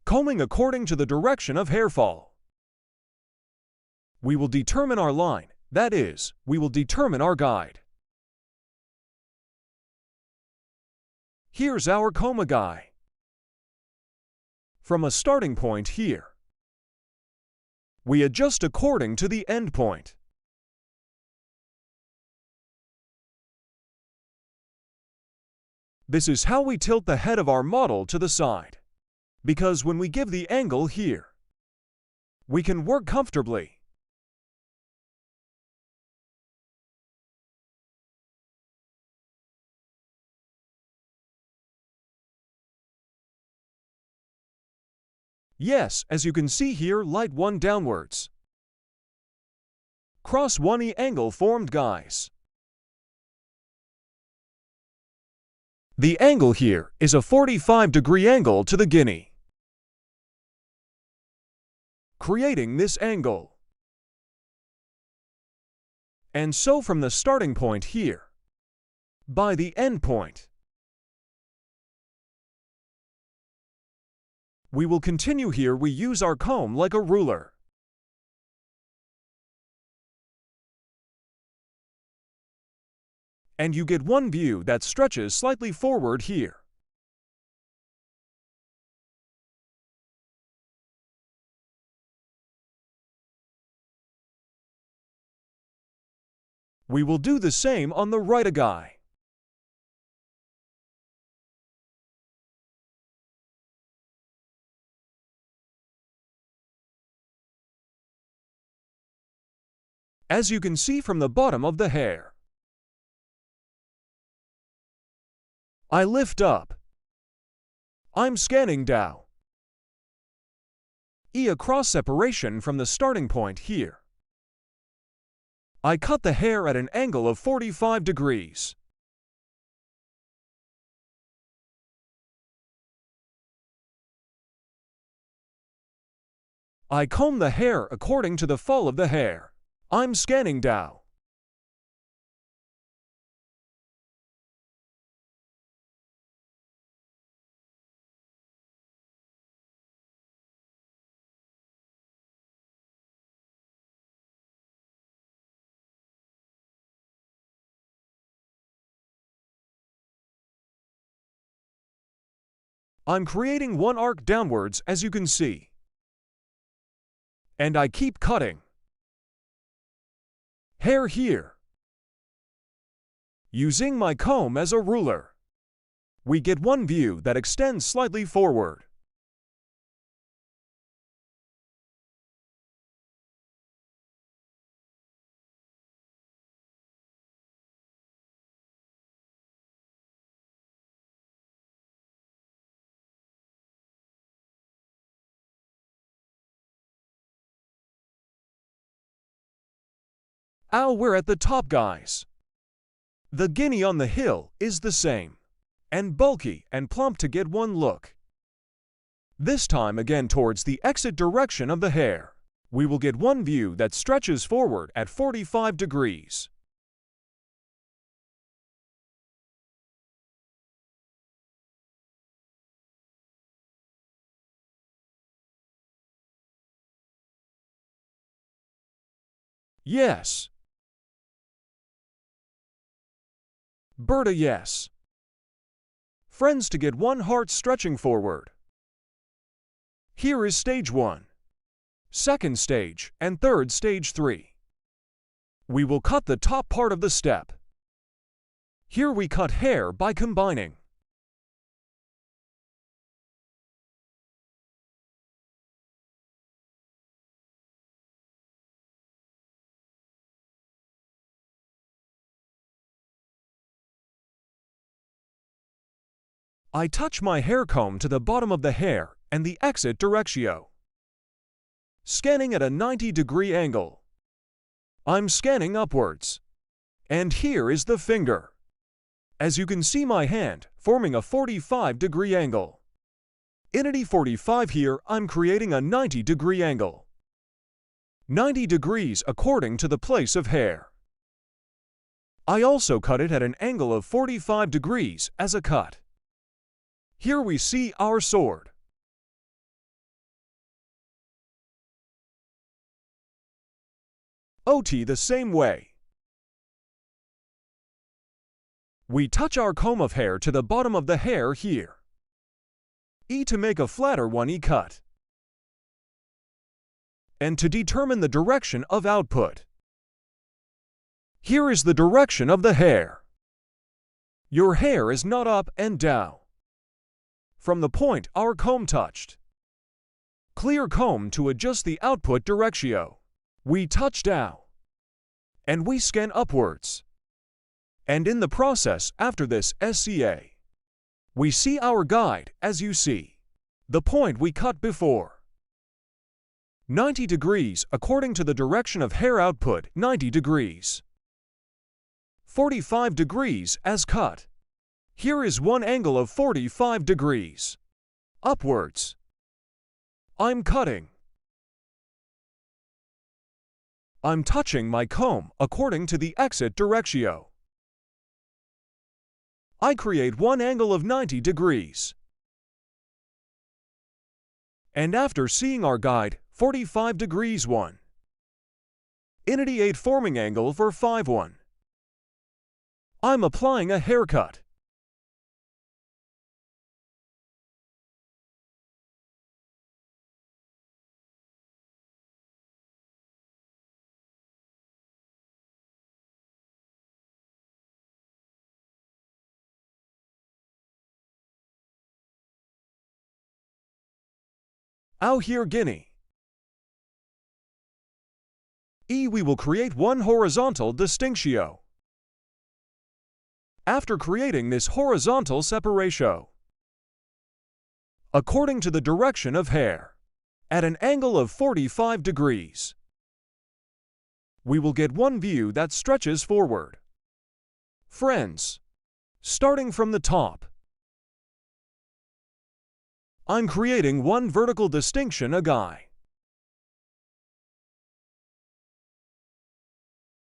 Combing according to the direction of hair fall. We will determine our line, that is, we will determine our guide. Here's our coma guy. From a starting point here. We adjust according to the end point. This is how we tilt the head of our model to the side. Because when we give the angle here, we can work comfortably. Yes, as you can see here, light one downwards. Cross one angle formed, guys. The angle here is a 45-degree angle to the guinea. Creating this angle. And so from the starting point here, by the end point, we will continue here. We use our comb like a ruler. And you get one view that stretches slightly forward here. We will do the same on the right guy. As you can see from the bottom of the hair, I lift up. I'm scanning down. A cross separation from the starting point here. I cut the hair at an angle of 45 degrees. I comb the hair according to the fall of the hair. I'm scanning down. I'm creating one arc downwards, as you can see. And I keep cutting. Hair here. Using my comb as a ruler, we get one view that extends slightly forward. We're at the top, guys. The guinea on the hill is the same, and bulky and plump to get one look. This time again towards the exit direction of the hair, we will get one view that stretches forward at 45 degrees. Yes. Berta, yes. Friends, to get one heart stretching forward. Here is stage 1, second stage, and third stage 3. We will cut the top part of the step. Here we cut hair by combining. I touch my hair comb to the bottom of the hair and the exit directio. Scanning at a 90-degree angle. I'm scanning upwards. And here is the finger. As you can see my hand forming a 45-degree angle. In a 45 here, I'm creating a 90-degree angle. 90 degrees according to the place of hair. I also cut it at an angle of 45 degrees as a cut. Here we see our sword. OT the same way. We touch our comb of hair to the bottom of the hair here. To make a flatter one cut. And to determine the direction of output. Here is the direction of the hair. Your hair is not up and down. From the point our comb touched. Clear comb to adjust the output directio. We touch down. And we scan upwards. And in the process after this SCA, we see our guide as you see. The point we cut before. 90 degrees according to the direction of hair output, 90 degrees. 45 degrees as cut. Here is one angle of 45 degrees. Upwards. I'm cutting. I'm touching my comb according to the exit directio. I create one angle of 90 degrees. And after seeing our guide, 45 degrees 1. Initiate forming angle for 5-1. I'm applying a haircut. Out here Guinea. We will create one horizontal distinctio. After creating this horizontal separatio, according to the direction of hair, at an angle of 45 degrees, we will get one view that stretches forward. Friends, starting from the top, I'm creating one vertical distinction a guy.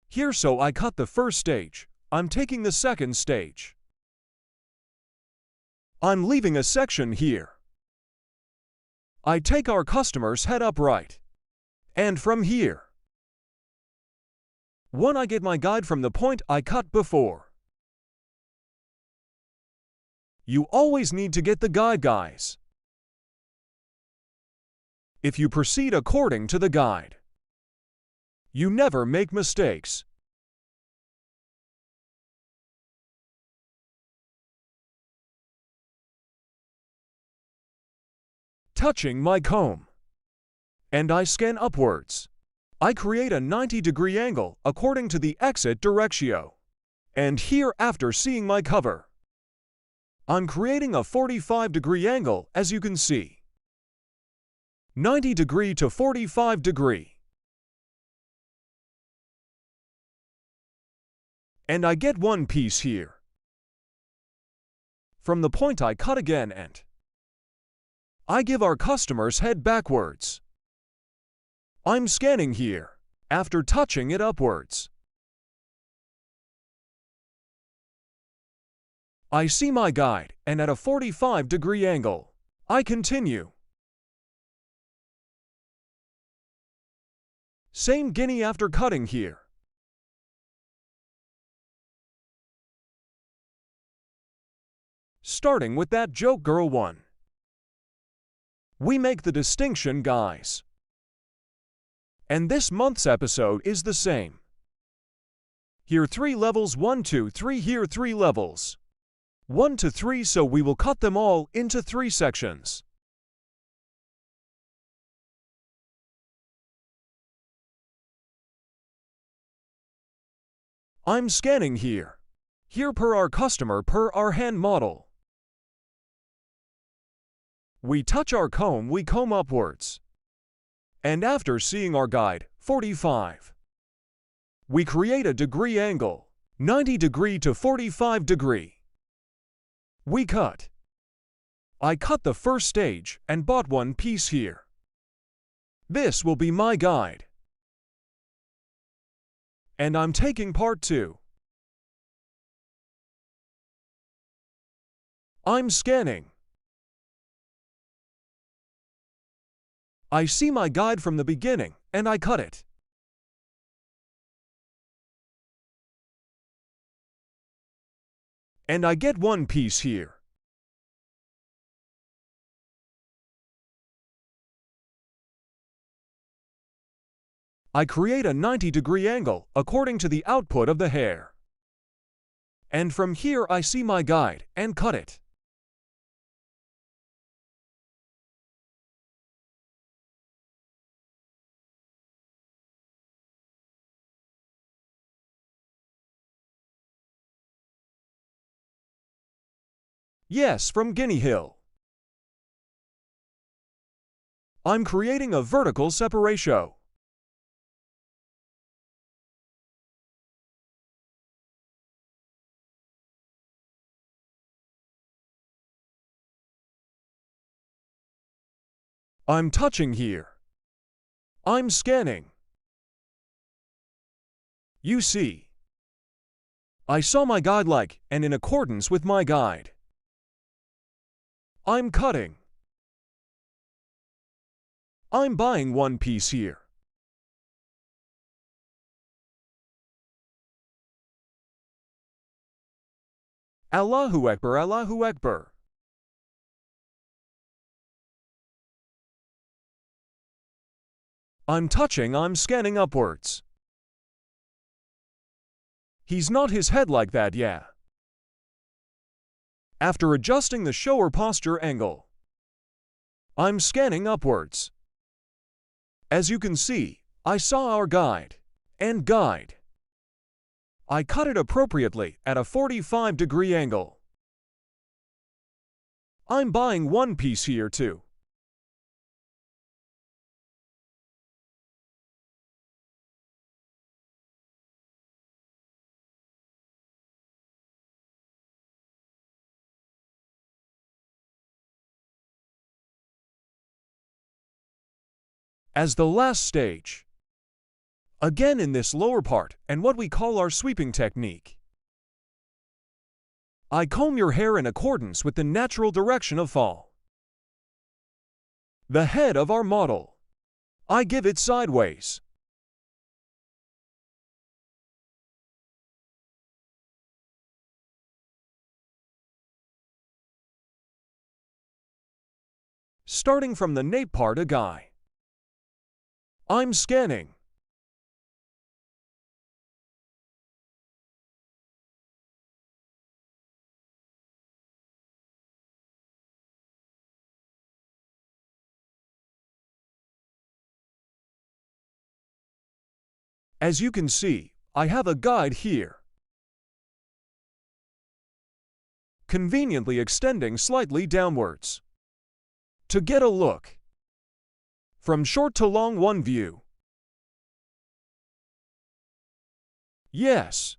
Here so I cut the first stage, I'm taking the second stage. I'm leaving a section here. I take our customer's head upright. And from here, one I get my guide from the point I cut before. You always need to get the guide, guys. If you proceed according to the guide, you never make mistakes. Touching my comb. And I scan upwards. I create a 90-degree angle according to the exit directio. And here after seeing my cover, I'm creating a 45-degree angle as you can see. 90 degree to 45 degree. And I get one piece here. From the point I cut again and I give our customer's head backwards. I'm scanning here, after touching it upwards. I see my guide, and at a 45-degree angle, I continue. Same guinea after cutting here. Starting with that joke girl one. We make the distinction, guys. And this month's episode is the same. Here 3 levels, 1, 2, 3, here 3 levels. 1 to 3, so we will cut them all into 3 sections. I'm scanning here. Here per our customer, per our hand model. We touch our comb, we comb upwards. And after seeing our guide, 45, we create a degree angle, 90 degree to 45 degree. We cut. I cut the first stage and bought one piece here. This will be my guide. And I'm taking part 2. I'm scanning. I see my guide from the beginning, and I cut it. And I get one piece here. I create a 90-degree angle according to the output of the hair. And from here I see my guide and cut it. Yes, from Guinea Hill. I'm creating a vertical separatio. I'm touching here. I'm scanning. You see, I saw my guide like and in accordance with my guide. I'm cutting. I'm buying one piece here. Allahu Akbar, Allahu Akbar. I'm touching, I'm scanning upwards. He's not his head like that, yeah. After adjusting the shower posture angle, I'm scanning upwards. As you can see, I saw our guide and guide. I cut it appropriately at a 45-degree angle. I'm buying one piece here too. As the last stage, again in this lower part and what we call our sweeping technique, I comb your hair in accordance with the natural direction of fall. The head of our model, I give it sideways. Starting from the nape part of guy, I'm scanning. As you can see, I have a guide here, conveniently extending slightly downwards. To get a look, from short to long one view. Yes.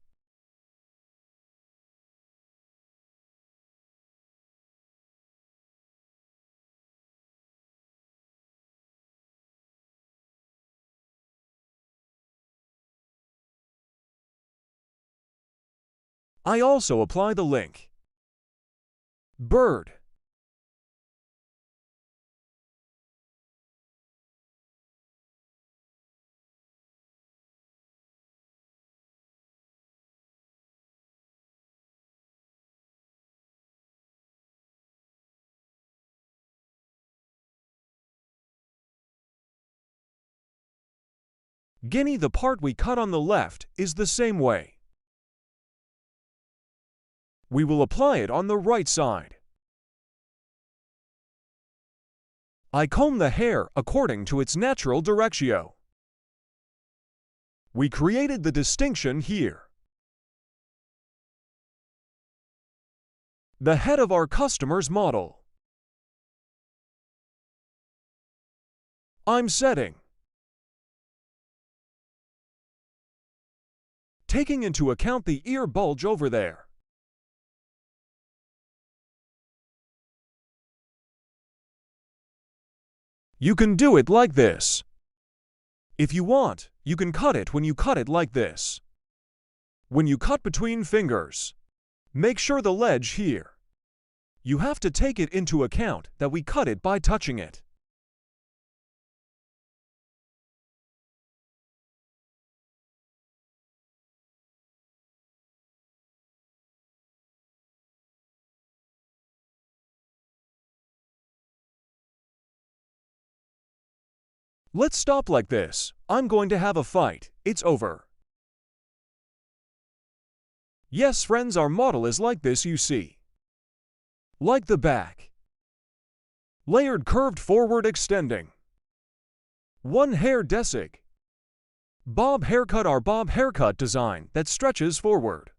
I also apply the link. Bird. Guinea, the part we cut on the left, is the same way. We will apply it on the right side. I comb the hair according to its natural directio. We created the distinction here. The head of our customer's model. I'm setting. Taking into account the ear bulge over there. You can do it like this. If you want, you can cut it when you cut it like this. When you cut between fingers, make sure the ledge here. You have to take it into account that we cut it by touching it. Let's stop like this. I'm going to have a fight. It's over. Yes, friends, our model is like this, you see. Like the back. Layered curved forward extending. One hair desig. Bob haircut, our bob haircut design that stretches forward.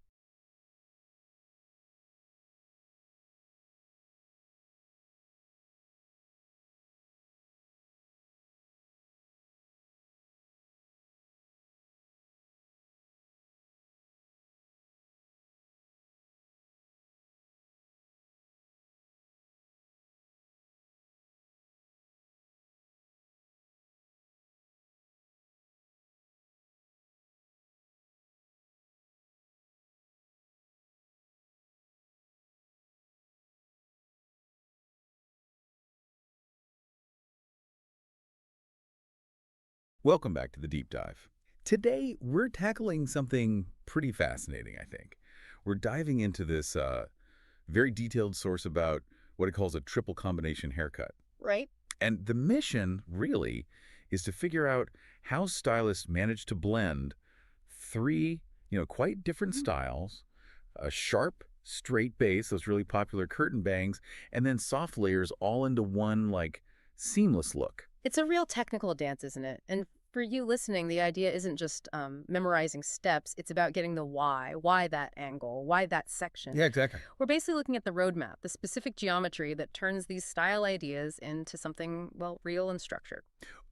Welcome back to the deep dive. Today, we're tackling something pretty fascinating, I think. We're diving into this very detailed source about what it calls a triple combination haircut.
Right?
And the mission, really, is to figure out how stylists manage to blend three, quite different styles, a sharp, straight base, those really popular curtain bangs, and then soft layers all into one, seamless look.
It's a real technical dance, isn't it? And for you listening, the idea isn't just memorizing steps. It's about getting the why. Why that angle? Why that section?
Yeah, exactly.
We're basically looking at the roadmap, the specific geometry that turns these style ideas into something, well, real and structured.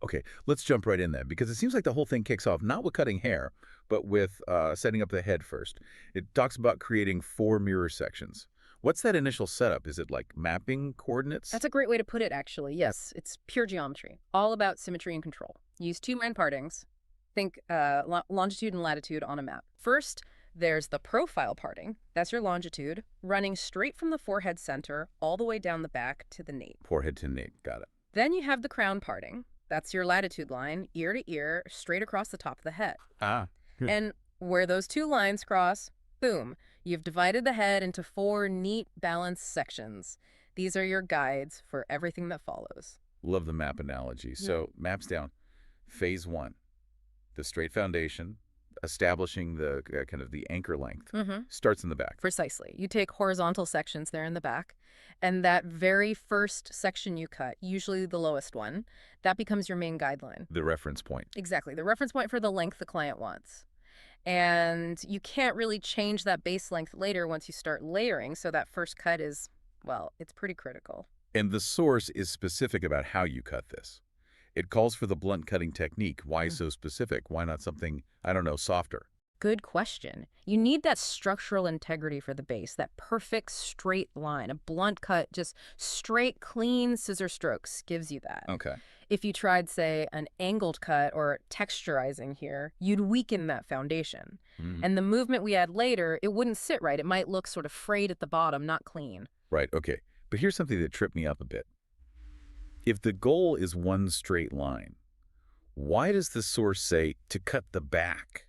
Okay, let's jump right in then, because it seems like the whole thing kicks off not with cutting hair, but with setting up the head first. It talks about creating 4 mirror sections. What's that initial setup? Is it like mapping coordinates?
That's a great way to put it, actually. Yes, it's pure geometry, all about symmetry and control. Use 2 line partings. Think longitude and latitude on a map. First, there's the profile parting. That's your longitude, running straight from the forehead center all the way down the back to the nape.
Forehead to nape, got it.
Then you have the crown parting. That's your latitude line, ear to ear, straight across the top of the head.
Good.
And where those 2 lines cross, boom, you've divided the head into 4 neat, balanced sections. These are your guides for everything that follows.
Love the map analogy. So maps down. Phase 1, the straight foundation, establishing the kind of the anchor length, starts in the back.
Precisely. You take horizontal sections there in the back, and that very first section you cut, usually the lowest one, that becomes your main guideline.
The reference point.
Exactly. The reference point for the length the client wants. And you can't really change that base length later once you start layering, so that first cut is, well, it's pretty critical.
And the source is specific about how you cut this. It calls for the blunt cutting technique. Why so specific? Why not something, I don't know, softer?
Good question. You need that structural integrity for the base, that perfect straight line. A blunt cut, just straight, clean scissor strokes gives you that.
Okay.
If you tried, say, an angled cut or texturizing here, you'd weaken that foundation. And the movement we add later, it wouldn't sit right. It might look sort of frayed at the bottom, not clean.
Right, okay. But here's something that tripped me up a bit. If the goal is one straight line, why does the source say to cut the back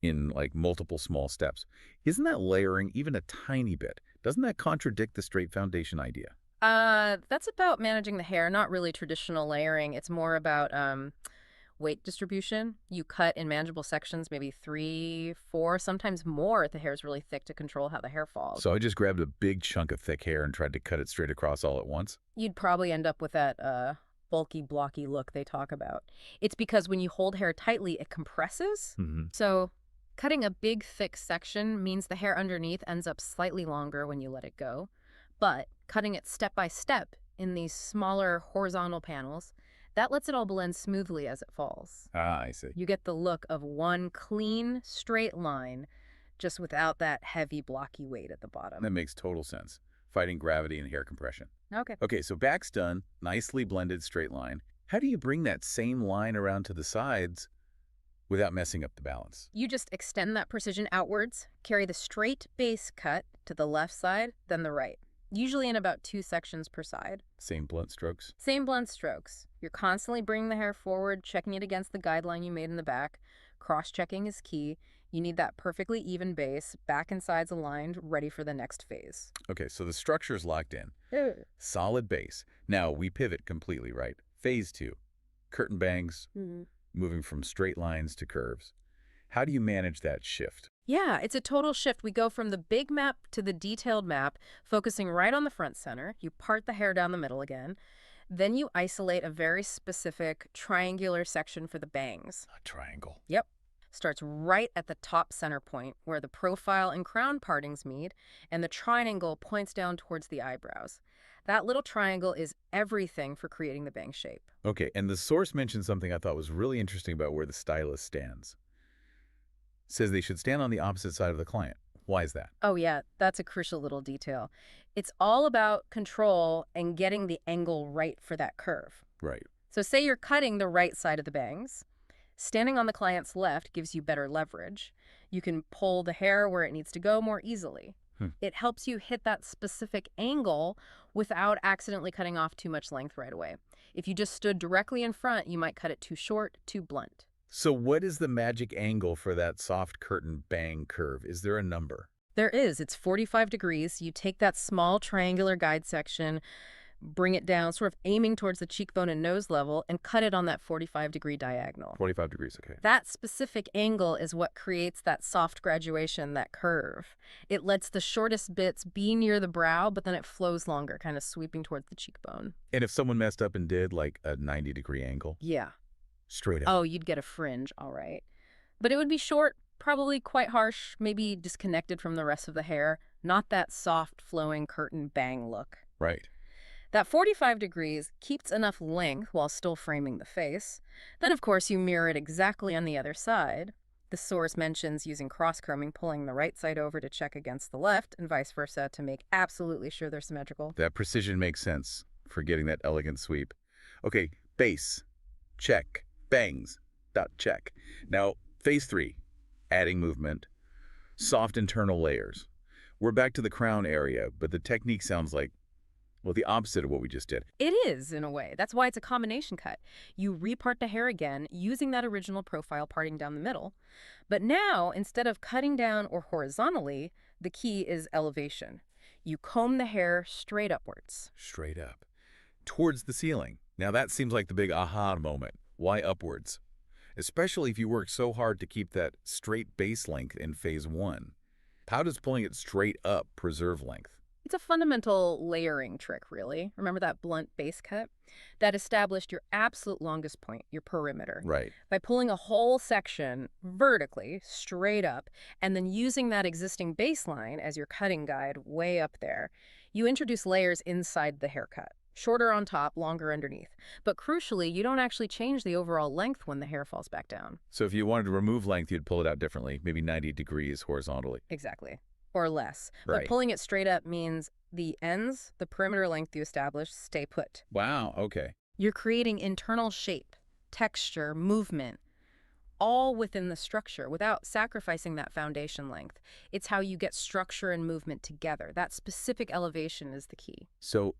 in multiple small steps? Isn't that layering even a tiny bit? Doesn't that contradict the straight foundation idea?
That's about managing the hair, not really traditional layering. It's more about weight distribution. You cut in manageable sections, maybe 3, 4, sometimes more if the hair is really thick to control how the hair falls.
So I just grabbed a big chunk of thick hair and tried to cut it straight across all at once?
You'd probably end up with that bulky, blocky look they talk about. It's because when you hold hair tightly, it compresses. So cutting a big, thick section means the hair underneath ends up slightly longer when you let it go. But cutting it step by step in these smaller horizontal panels, that lets it all blend smoothly as it falls.
I see.
You get the look of one clean, straight line, just without that heavy, blocky weight at the bottom.
That makes total sense. Fighting gravity and hair compression.
Okay.
Okay, so back's done, nicely blended straight line. How do you bring that same line around to the sides without messing up the balance?
You just extend that precision outwards, carry the straight base cut to the left side, then the right. Usually in about 2 sections per side.
Same blunt strokes?
Same blunt strokes. You're constantly bringing the hair forward, checking it against the guideline you made in the back. Cross-checking is key. You need that perfectly even base, back and sides aligned, ready for the next phase.
Okay, so the structure's locked in. Solid base. Now we pivot completely, right? Phase 2. Curtain bangs, moving from straight lines to curves. How do you manage that shift?
Yeah, it's a total shift. We go from the big map to the detailed map, focusing right on the front center. You part the hair down the middle again. Then you isolate a very specific triangular section for the bangs.
A triangle.
Yep. Starts right at the top center point where the profile and crown partings meet, and the triangle points down towards the eyebrows. That little triangle is everything for creating the bang shape.
Okay, and the source mentioned something I thought was really interesting about where the stylist stands. Says they should stand on the opposite side of the client. Why is that?
Oh yeah, that's a crucial little detail. It's all about control and getting the angle right for that curve.
Right.
So say you're cutting the right side of the bangs. Standing on the client's left gives you better leverage. You can pull the hair where it needs to go more easily. It helps you hit that specific angle without accidentally cutting off too much length right away. If you just stood directly in front, you might cut it too short, too blunt.
So what is the magic angle for that soft curtain bang curve? Is there a number?
There is. It's 45 degrees. You take that small triangular guide section, bring it down, sort of aiming towards the cheekbone and nose level, and cut it on that 45-degree diagonal.
45 degrees, okay.
That specific angle is what creates that soft graduation, that curve. It lets the shortest bits be near the brow, but then it flows longer, kind of sweeping towards the cheekbone.
And if someone messed up and did like a 90-degree angle?
Yeah.
Straight up.
Oh, you'd get a fringe, all right. But it would be short, probably quite harsh, maybe disconnected from the rest of the hair, not that soft, flowing curtain bang look.
Right.
That 45 degrees keeps enough length while still framing the face. Then, of course, you mirror it exactly on the other side. The source mentions using cross-combing, pulling the right side over to check against the left, and vice versa to make absolutely sure they're symmetrical.
That precision makes sense for getting that elegant sweep. Okay, base. Check. Bangs. Dot check. Now, phase 3. Adding movement. Soft internal layers. We're back to the crown area, but the technique sounds like, well, the opposite of what we just did.
It is, in a way. That's why it's a combination cut. You repart the hair again using that original profile parting down the middle. But now, instead of cutting down or horizontally, the key is elevation. You comb the hair straight upwards.
Straight up. Towards the ceiling. Now that seems like the big aha moment. Why upwards? Especially if you work so hard to keep that straight base length in phase 1. How does pulling it straight up preserve length?
It's a fundamental layering trick, really. Remember that blunt base cut? That established your absolute longest point, your perimeter.
Right.
By pulling a whole section vertically, straight up, and then using that existing baseline as your cutting guide way up there, you introduce layers inside the haircut. Shorter on top, longer underneath. But crucially, you don't actually change the overall length when the hair falls back down.
So if you wanted to remove length, you'd pull it out differently, maybe 90 degrees horizontally.
Exactly. Or less.
Right.
But pulling it straight up means the ends, the perimeter length you establish, stay put.
Wow, okay.
You're creating internal shape, texture, movement, all within the structure without sacrificing that foundation length. It's how you get structure and movement together. That specific elevation is the key.
So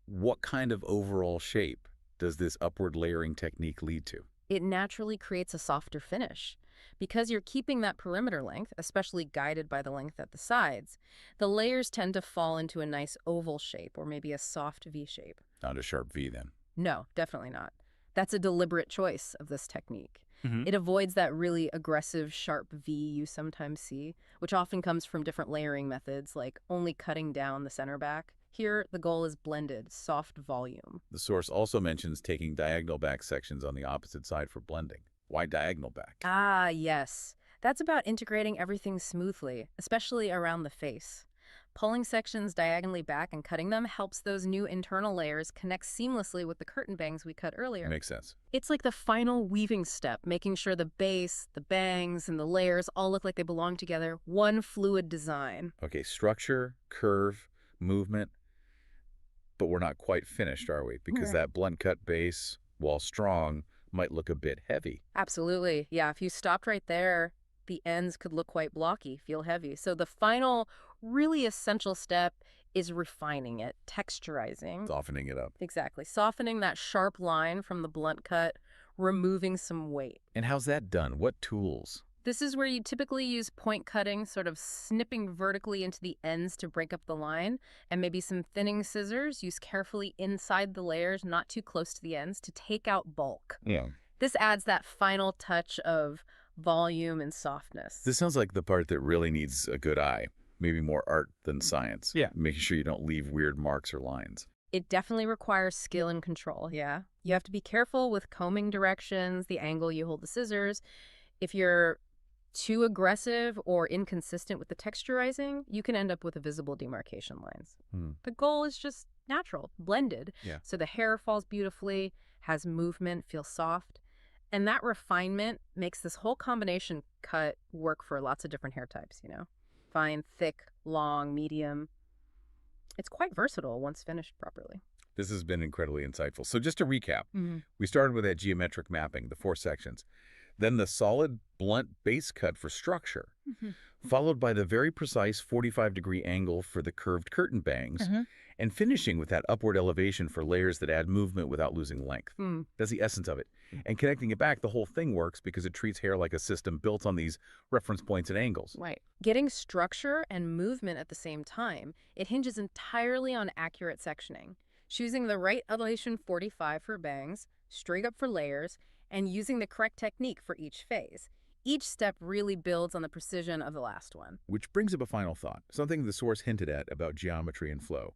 what kind of overall shape does this upward layering technique lead to?
It naturally creates a softer finish. Because you're keeping that perimeter length, especially guided by the length at the sides, the layers tend to fall into a nice oval shape or maybe a soft V shape.
Not a sharp V then.
No, definitely not. That's a deliberate choice of this technique.
Mm-hmm.
It avoids that really aggressive, sharp V you sometimes see, which often comes from different layering methods, like only cutting down the center back. Here, the goal is blended, soft volume.
The source also mentions taking diagonal back sections on the opposite side for blending. Why diagonal back?
Ah, yes. That's about integrating everything smoothly, especially around the face. Pulling sections diagonally back and cutting them helps those new internal layers connect seamlessly with the curtain bangs we cut earlier.
Makes sense.
It's like the final weaving step, making sure the base, the bangs, and the layers all look like they belong together, one fluid design.
Okay, structure, curve, movement, but we're not quite finished, are we? Because that blunt cut base, while strong, might look a bit heavy.
Absolutely. Yeah, if you stopped right there, the ends could look quite blocky, feel heavy. So the final, really essential step is refining it, texturizing.
Softening it up.
Exactly. Softening that sharp line from the blunt cut, removing some weight.
And how's that done? What tools?
This is where you typically use point cutting, sort of snipping vertically into the ends to break up the line, and maybe some thinning scissors used carefully inside the layers, not too close to the ends, to take out bulk.
Yeah.
This adds that final touch of volume and softness.
This sounds like the part that really needs a good eye. Maybe more art than science.
Yeah.
Making sure you don't leave weird marks or lines.
It definitely requires skill and control, yeah? You have to be careful with combing directions, the angle you hold the scissors. If you're too aggressive or inconsistent with the texturizing, you can end up with visible demarcation lines. The goal is just natural, blended.
Yeah.
So the hair falls beautifully, has movement, feels soft. And that refinement makes this whole combination cut work for lots of different hair types, you know? Fine, thick, long, medium. It's quite versatile once finished properly.
This has been incredibly insightful. So just to recap,
Mm-hmm.
we started with that geometric mapping, the 4 sections. Then the solid, blunt base cut for structure, followed by the very precise 45-degree angle for the curved curtain bangs, and finishing with that upward elevation for layers that add movement without losing length. That's the essence of it. And connecting it back, the whole thing works because it treats hair like a system built on these reference points and angles.
Right. Getting structure and movement at the same time, it hinges entirely on accurate sectioning. Choosing the right elevation 45 for bangs, straight up for layers, and using the correct technique for each phase. Each step really builds on the precision of the last one.
Which brings up a final thought, something the source hinted at about geometry and flow.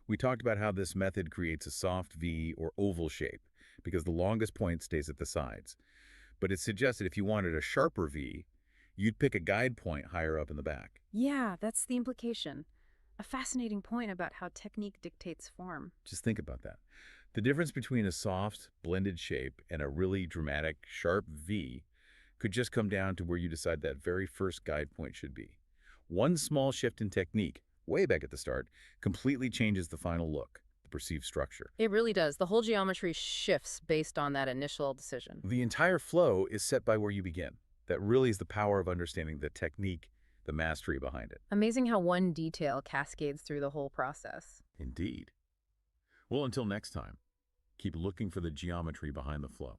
We talked about how this method creates a soft V or oval shape because the longest point stays at the sides. But it suggested if you wanted a sharper V, you'd pick a guide point higher up in the back.
Yeah, that's the implication. A fascinating point about how technique dictates form.
Just think about that. The difference between a soft, blended shape and a really dramatic, sharp V could just come down to where you decide that very first guide point should be. One small shift in technique, way back at the start, completely changes the final look, the perceived structure.
It really does. The whole geometry shifts based on that initial decision.
The entire flow is set by where you begin. That really is the power of understanding the technique, the mastery behind it.
Amazing how one detail cascades through the whole process.
Indeed. Well, until next time, keep looking for the geometry behind the flow.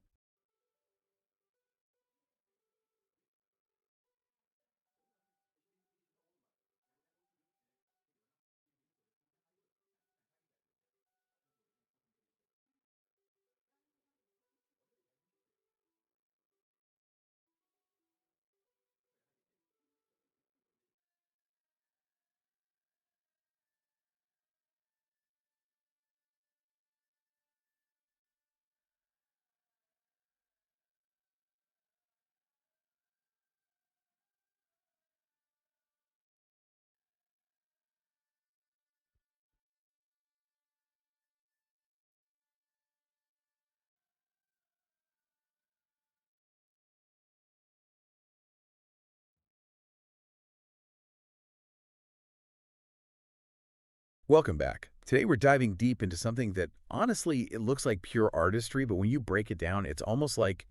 Welcome back. Today we're diving deep into something that, honestly, it looks like pure artistry, but when you break it down, it's almost like,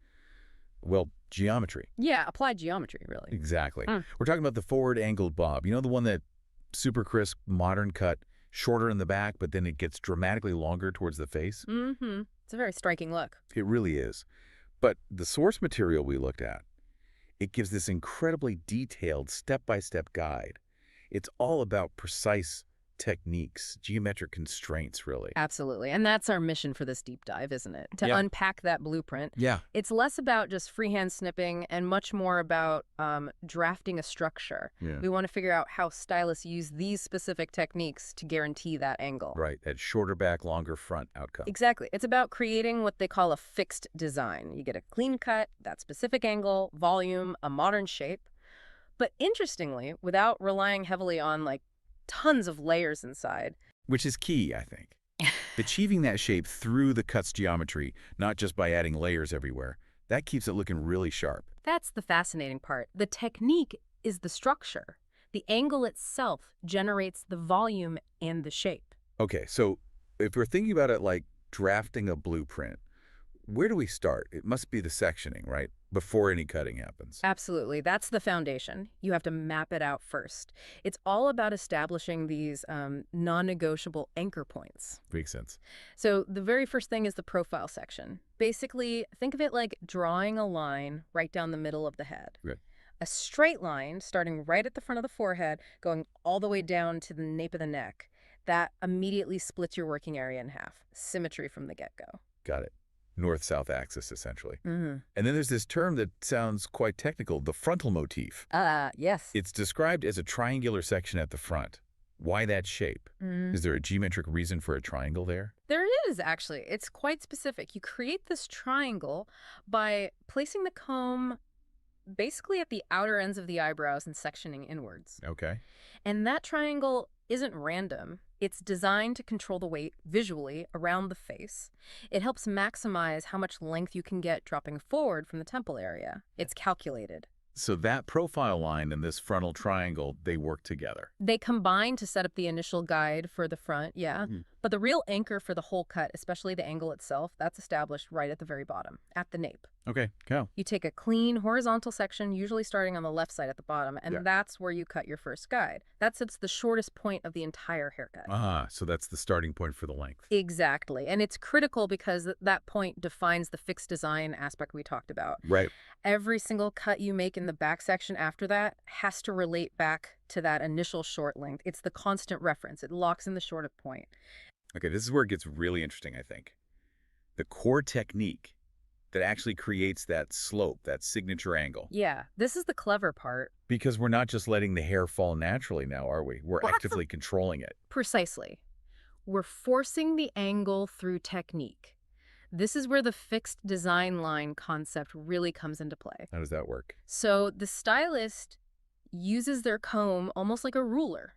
well, geometry.
Yeah, applied geometry, really.
Exactly. We're talking about the forward-angled bob. You know, the one that super crisp, modern cut, shorter in the back, but then it gets dramatically longer towards the face?
It's a very striking look.
It really is. But the source material we looked at, it gives this incredibly detailed step-by-step guide. It's all about precise techniques, geometric constraints, really.
Absolutely. And that's our mission for this deep dive, isn't it? To unpack that blueprint.
Yeah.
It's less about just freehand snipping and much more about drafting a structure.
Yeah.
We want to figure out how stylists use these specific techniques to guarantee that angle.
Right, that shorter back, longer front outcome.
Exactly. It's about creating what they call a fixed design. You get a clean cut, that specific angle, volume, a modern shape. But interestingly, without relying heavily on tons of layers inside.
Which is key, I think. Achieving that shape through the cut's geometry, not just by adding layers everywhere, that keeps it looking really sharp.
That's the fascinating part. The technique is the structure. The angle itself generates the volume and the shape.
Okay, so if we're thinking about it like drafting a blueprint, where do we start? It must be the sectioning, right? Before any cutting happens.
Absolutely. That's the foundation. You have to map it out first. It's all about establishing these non-negotiable anchor points.
Makes sense.
So the very first thing is the profile section. Basically, think of it like drawing a line right down the middle of the head.
Good.
A straight line starting right at the front of the forehead, going all the way down to the nape of the neck. That immediately splits your working area in half. Symmetry from the get-go.
Got it. North-south axis, essentially.
Mm-hmm.
And then there's this term that sounds quite technical, the frontal motif.
Yes.
It's described as a triangular section at the front. Why that shape?
Mm-hmm.
Is there a geometric reason for a triangle there?
There is, actually. It's quite specific. You create this triangle by placing the comb basically at the outer ends of the eyebrows and sectioning inwards.
Okay.
And that triangle isn't random. It's designed to control the weight visually around the face. It helps maximize how much length you can get dropping forward from the temple area. It's calculated.
So that profile line and this frontal triangle, they work together.
They combine to set up the initial guide for the front, yeah. But the real anchor for the whole cut, especially the angle itself, that's established right at the very bottom, at the nape.
Okay, go.
You take a clean horizontal section, usually starting on the left side at the bottom, and that's where you cut your first guide. That sits the shortest point of the entire haircut.
Ah, so that's the starting point for the length.
Exactly. And it's critical because that point defines the fixed design aspect we talked about.
Right.
Every single cut you make in the back section after that has to relate back to that initial short length. It's the constant reference. It locks in the shortest point.
Okay, this is where it gets really interesting, I think. The core technique that actually creates that slope, that signature angle.
Yeah, this is the clever part.
Because we're not just letting the hair fall naturally now, are we? We're actively controlling it.
Precisely. We're forcing the angle through technique. This is where the fixed design line concept really comes into play.
How does that work?
So the stylist uses their comb almost like a ruler.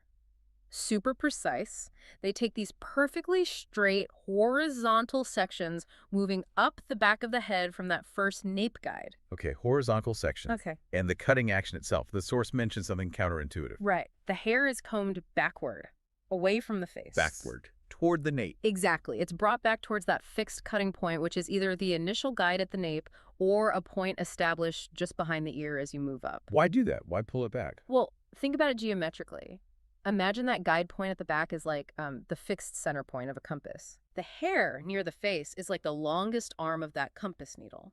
Super precise. They take these perfectly straight horizontal sections moving up the back of the head from that first nape guide.
Okay, horizontal section.
Okay.
And the cutting action itself. The source mentions something counterintuitive.
Right. The hair is combed backward, away from the face.
Backward, toward the nape.
Exactly. It's brought back towards that fixed cutting point, which is either the initial guide at the nape or a point established just behind the ear as you move up.
Why do that? Why pull it back?
Well, think about it geometrically. Imagine that guide point at the back is like the fixed center point of a compass. The hair near the face is like the longest arm of that compass needle.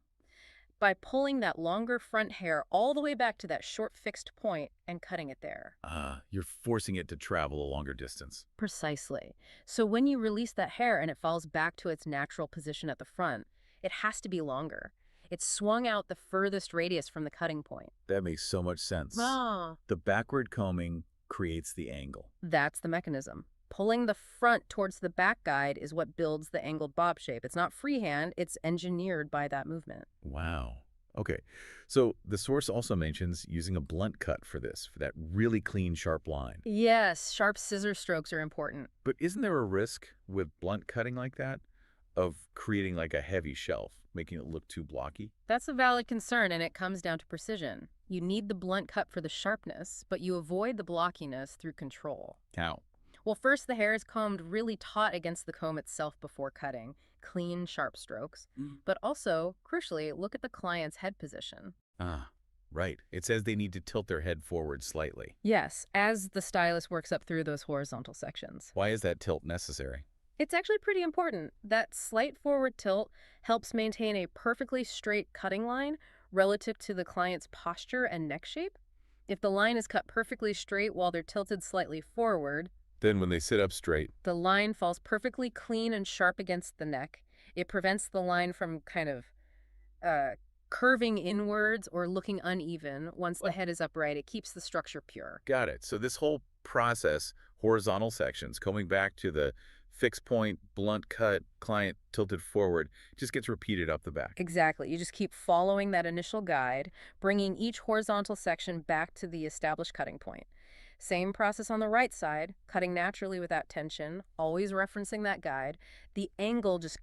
By pulling that longer front hair all the way back to that short fixed point and cutting it there.
You're forcing it to travel a longer distance.
Precisely. So when you release that hair and it falls back to its natural position at the front, it has to be longer. It's swung out the furthest radius from the cutting point.
That makes so much sense. The backward combing creates the angle.
That's the mechanism. Pulling the front towards the back guide is what builds the angled bob shape. It's not freehand, it's engineered by that movement.
Wow. Okay. So the source also mentions using a blunt cut for this, for that really clean, sharp line.
Yes, sharp scissor strokes are important.
But isn't there a risk with blunt cutting like that of creating like a heavy shelf, making it look too blocky?
That's a valid concern, and it comes down to precision. You need the blunt cut for the sharpness, but you avoid the blockiness through control.
How?
Well, first, the hair is combed really taut against the comb itself before cutting. Clean, sharp strokes. But also, crucially, look at the client's head position.
Right. It says they need to tilt their head forward slightly.
Yes, as the stylist works up through those horizontal sections.
Why is that tilt necessary?
It's actually pretty important. That slight forward tilt helps maintain a perfectly straight cutting line relative to the client's posture and neck shape. If the line is cut perfectly straight while they're tilted slightly forward,
then when they sit up straight,
the line falls perfectly clean and sharp against the neck. It prevents the line from kind of curving inwards or looking uneven. Once the head is upright, it keeps the structure pure.
Got it. So this whole process, horizontal sections, coming back to the fixed point, blunt cut, client tilted forward, just gets repeated up the back.
Exactly. You just keep following that initial guide, bringing each horizontal section back to the established cutting point. Same process on the right side, cutting naturally without tension, always referencing that guide. The angle just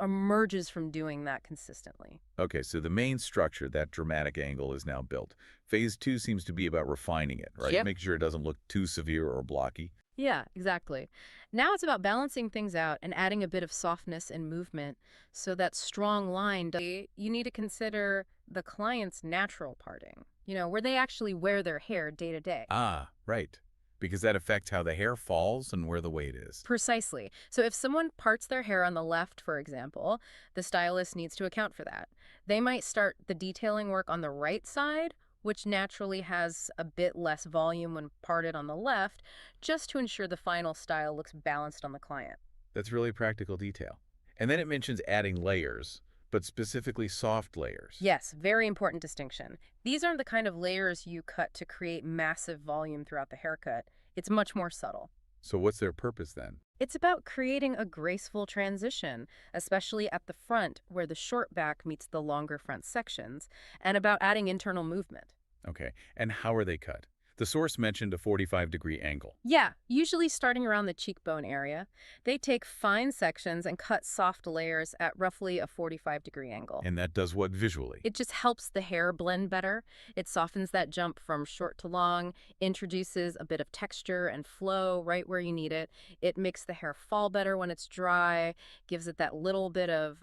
emerges from doing that consistently.
Okay, so the main structure, that dramatic angle, is now built. Phase 2 seems to be about refining it, right?
Yep.
Making sure it doesn't look too severe or blocky.
Yeah, exactly. Now it's about balancing things out and adding a bit of softness and movement so that strong line. You need to consider the client's natural parting, where they actually wear their hair day to day.
Right. Because that affects how the hair falls and where the weight is.
Precisely. So if someone parts their hair on the left, for example, the stylist needs to account for that. They might start the detailing work on the right side, which naturally has a bit less volume when parted on the left, just to ensure the final style looks balanced on the client.
That's really practical detail. And then it mentions adding layers, but specifically soft layers.
Yes, very important distinction. These aren't the kind of layers you cut to create massive volume throughout the haircut. It's much more subtle.
So what's their purpose then?
It's about creating a graceful transition, especially at the front where the short back meets the longer front sections, and about adding internal movement.
Okay, and how are they cut? The source mentioned a 45-degree angle.
Yeah, usually starting around the cheekbone area. They take fine sections and cut soft layers at roughly a 45-degree angle.
And that does what visually?
It just helps the hair blend better. It softens that jump from short to long, introduces a bit of texture and flow right where you need it. It makes the hair fall better when it's dry, gives it that little bit of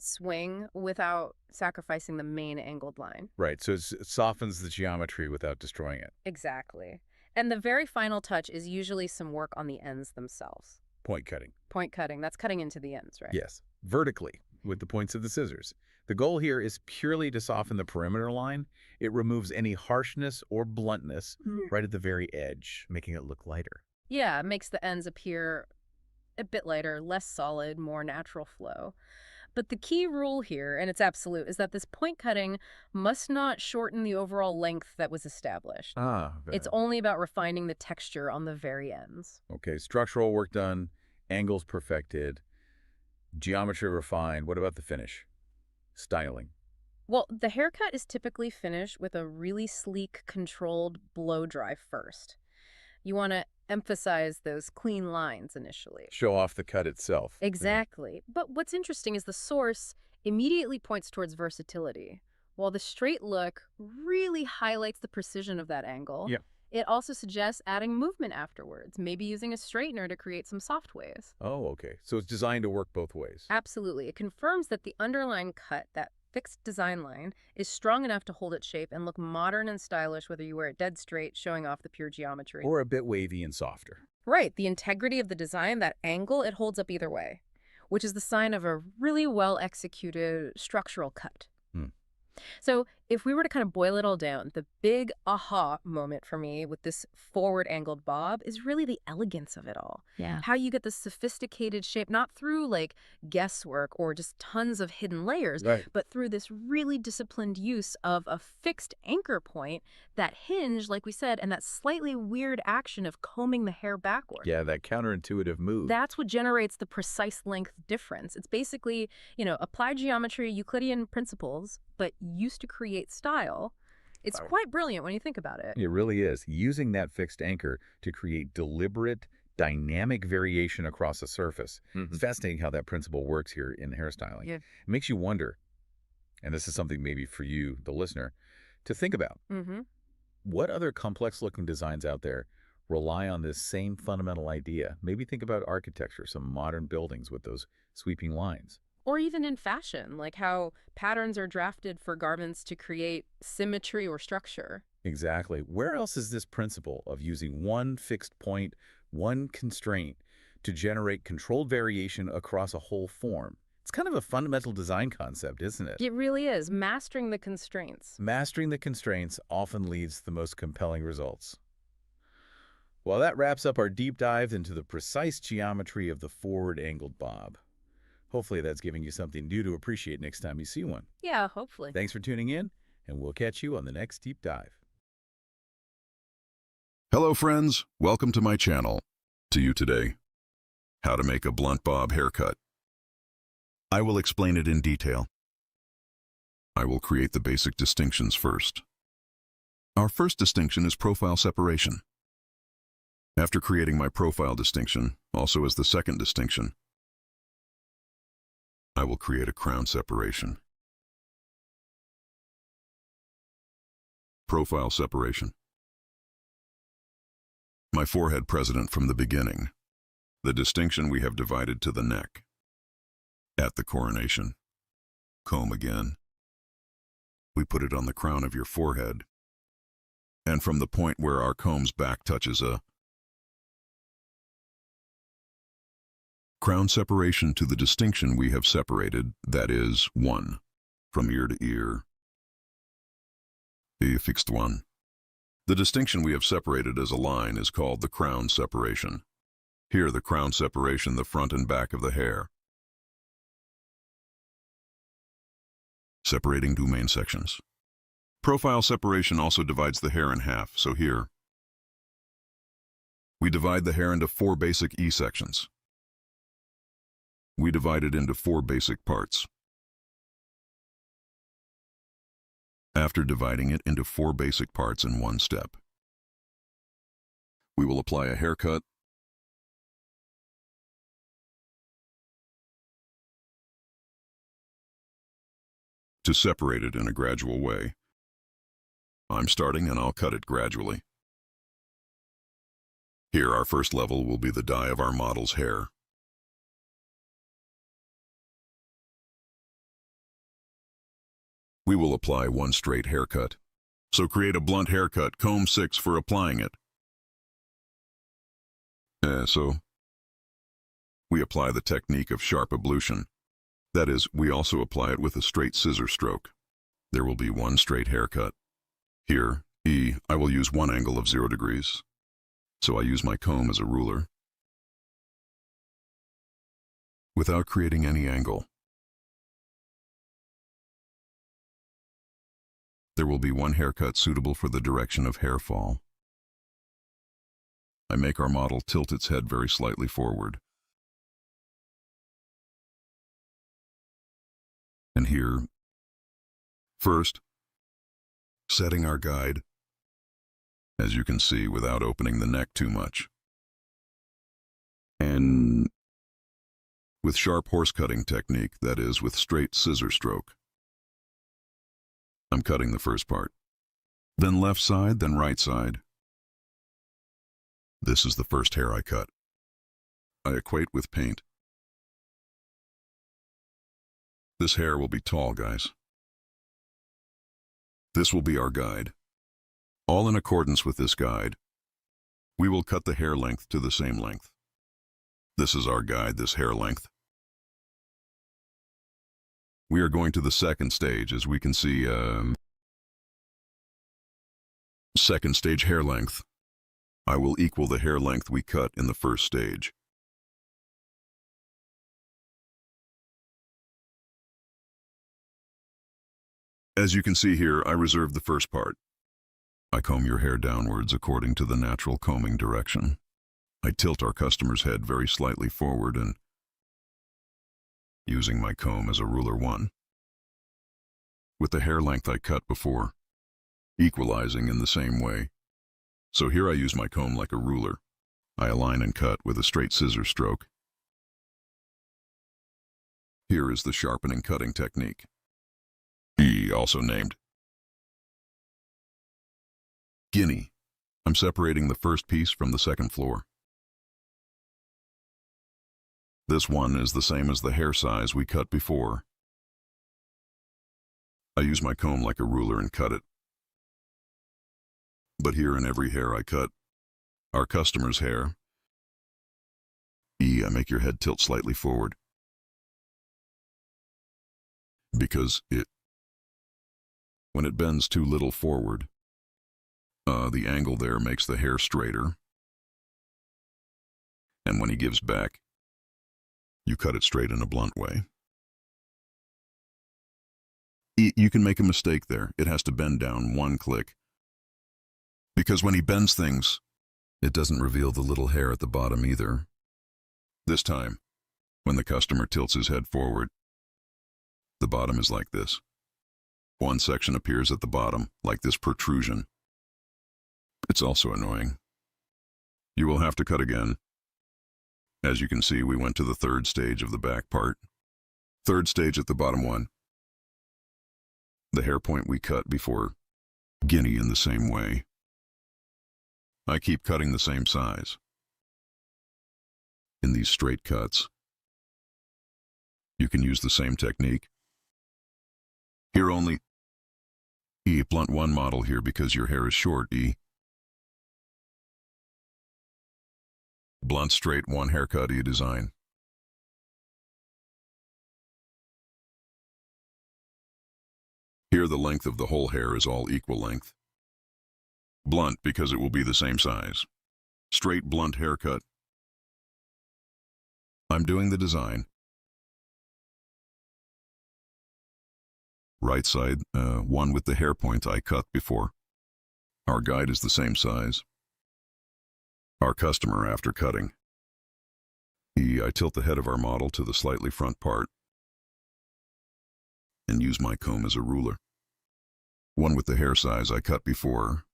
swing without sacrificing the main angled line.
Right, so it softens the geometry without destroying it.
Exactly. And the very final touch is usually some work on the ends themselves.
Point cutting.
Point cutting, that's cutting into the ends, right?
Yes, vertically, with the points of the scissors. The goal here is purely to soften the perimeter line. It removes any harshness or bluntness right at the very edge, making it look lighter.
Yeah, it makes the ends appear a bit lighter, less solid, more natural flow. But the key rule here, and it's absolute, is that this point cutting must not shorten the overall length that was established. It's only about refining the texture on the very ends.
Okay, structural work done, angles perfected, geometry refined. What about the finish? Styling.
Well, the haircut is typically finished with a really sleek, controlled blow dry first. You want to emphasize those clean lines initially.
Show off the cut itself.
Exactly. But what's interesting is the source immediately points towards versatility. While the straight look really highlights the precision of that angle,
Yeah.
it also suggests adding movement afterwards, maybe using a straightener to create some soft waves.
Oh, okay. So it's designed to work both ways.
Absolutely. It confirms that the underlying cut, that fixed design line, is strong enough to hold its shape and look modern and stylish whether you wear it dead straight, showing off the pure geometry.
Or a bit wavy and softer.
Right. The integrity of the design, that angle, it holds up either way, which is the sign of a really well-executed structural cut. So if we were to kind of boil it all down, the big aha moment for me with this forward angled bob is really the elegance of it all.
Yeah.
How you get this sophisticated shape, not through like guesswork or just tons of hidden layers,
Right.
but through this really disciplined use of a fixed anchor point, that hinge, like we said, and that slightly weird action of combing the hair backward.
Yeah, that counterintuitive move.
That's what generates the precise length difference. It's basically, applied geometry, Euclidean principles, but used to create style. It's quite brilliant when you think about it.
It really is. Using that fixed anchor to create deliberate, dynamic variation across a surface. It's fascinating how that principle works here in hairstyling.
Yeah.
It makes you wonder, and this is something maybe for you, the listener, to think about. What other complex-looking designs out there rely on this same fundamental idea? Maybe think about architecture, some modern buildings with those sweeping lines.
Or even in fashion, like how patterns are drafted for garments to create symmetry or structure.
Exactly. Where else is this principle of using one fixed point, one constraint, to generate controlled variation across a whole form? It's kind of a fundamental design concept, isn't it?
It really is. Mastering the constraints.
Mastering the constraints often leads to the most compelling results. Well, that wraps up our deep dive into the precise geometry of the forward-angled bob. Hopefully that's giving you something new to appreciate next time you see one.
Yeah, hopefully.
Thanks for tuning in, and we'll catch you on the next deep dive.
Hello friends, welcome to my channel. To you today, how to make a blunt bob haircut. I will explain it in detail. I will create the basic distinctions first. Our first distinction is profile separation. After creating my profile distinction, also as the second distinction, I will create a crown separation. Profile separation. My forehead precedent from the beginning. The distinction we have divided to the neck. At the coronation. Comb again. We put it on the crown of your forehead. And from the point where our comb's back touches a crown separation to the distinction we have separated, that is, 1, from ear to ear. The fixed one. The distinction we have separated as a line is called the crown separation. Here the crown separation, the front and back of the hair. Separating two main sections. Profile separation also divides the hair in half, so here we divide the hair into 4 basic E sections. We divide it into 4 basic parts. After dividing it into 4 basic parts in one step, We will apply a haircut to separate it in a gradual way. I'm starting and I'll cut it gradually. Here, our first level will be the dye of our model's hair. We will apply one straight haircut. So create a blunt haircut, comb 6 for applying it. So we apply the technique of sharp ablution. That is, we also apply it with a straight scissor stroke. There will be one straight haircut. Here, I will use one angle of 0 degrees. So I use my comb as a ruler, without creating any angle. There will be one haircut suitable for the direction of hair fall. I make our model tilt its head very slightly forward. And here, first, setting our guide, as you can see, without opening the neck too much. And with sharp horse cutting technique, that is, with straight scissor stroke. I'm cutting the first part. Then left side, then right side. This is the first hair I cut. I equate with paint. This hair will be tall, guys. This will be our guide. All in accordance with this guide, we will cut the hair length to the same length. This is our guide, this hair length. We are going to the second stage, as we can see, second stage hair length. I will equal the hair length we cut in the first stage. As you can see here, I reserved the first part. I comb your hair downwards according to the natural combing direction. I tilt our customer's head very slightly forward and, using my comb as a ruler 1, with the hair length I cut before, equalizing in the same way. So here I use my comb like a ruler. I align and cut with a straight scissor stroke. Here is the sharpening cutting technique, also named Guinea. I'm separating the first piece from the second floor. This one is the same as the hair size we cut before. I use my comb like a ruler and cut it. But here in every hair I cut, our customer's hair, I make your head tilt slightly forward. Because when it bends too little forward, the angle there makes the hair straighter. And when he gives back, you cut it straight in a blunt way. You can make a mistake there. It has to bend down 1 click. Because when he bends things, it doesn't reveal the little hair at the bottom either. This time, when the customer tilts his head forward, the bottom is like this. One section appears at the bottom, like this protrusion. It's also annoying. You will have to cut again. As you can see, we went to the third stage of the back part. Third stage at the bottom one. The hair point we cut before, Guinea in the same way. I keep cutting the same size. In these straight cuts, you can use the same technique. Here only, blunt 1 model here because your hair is short, Blunt straight 1 haircut, design. Here the length of the whole hair is all equal length. Blunt because it will be the same size. Straight blunt haircut. I'm doing the design. Right side, one with the hair point I cut before. Our guide is the same size. Our customer after cutting. I tilt the head of our model to the slightly front part and use my comb as a ruler. One with the hair size I cut before.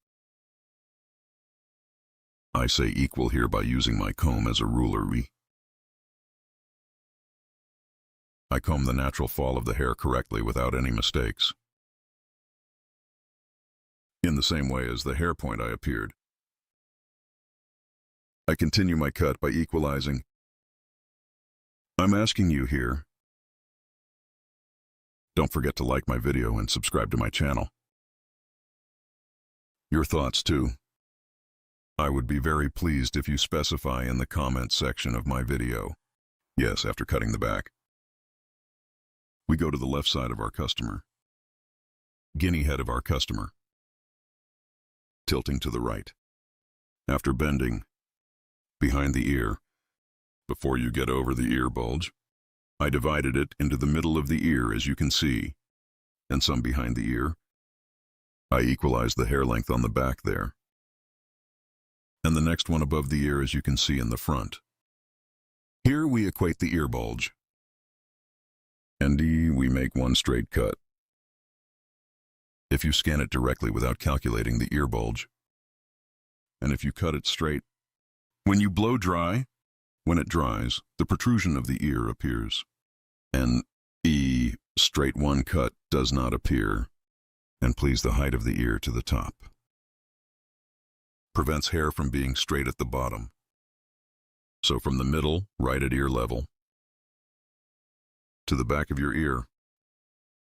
I say equal here by using my comb as a ruler. I comb the natural fall of the hair correctly without any mistakes. In the same way as the hair point I appeared. I continue my cut by equalizing. I'm asking you here. Don't forget to like my video and subscribe to my channel. Your thoughts too. I would be very pleased if you specify in the comments section of my video. Yes, after cutting the back. We go to the left side of our customer. Guinea head of our customer. Tilting to the right. After bending, behind the ear, before you get over the ear bulge, I divided it into the middle of the ear as you can see, and some behind the ear. I equalized the hair length on the back there. And the next one above the ear as you can see in the front. Here we equate the ear bulge. And we make one straight cut. If you scan it directly without calculating the ear bulge, and if you cut it straight, when you blow dry, when it dries, the protrusion of the ear appears. And straight one cut does not appear, and please the height of the ear to the top. Prevents hair from being straight at the bottom. So from the middle, right at ear level, to the back of your ear.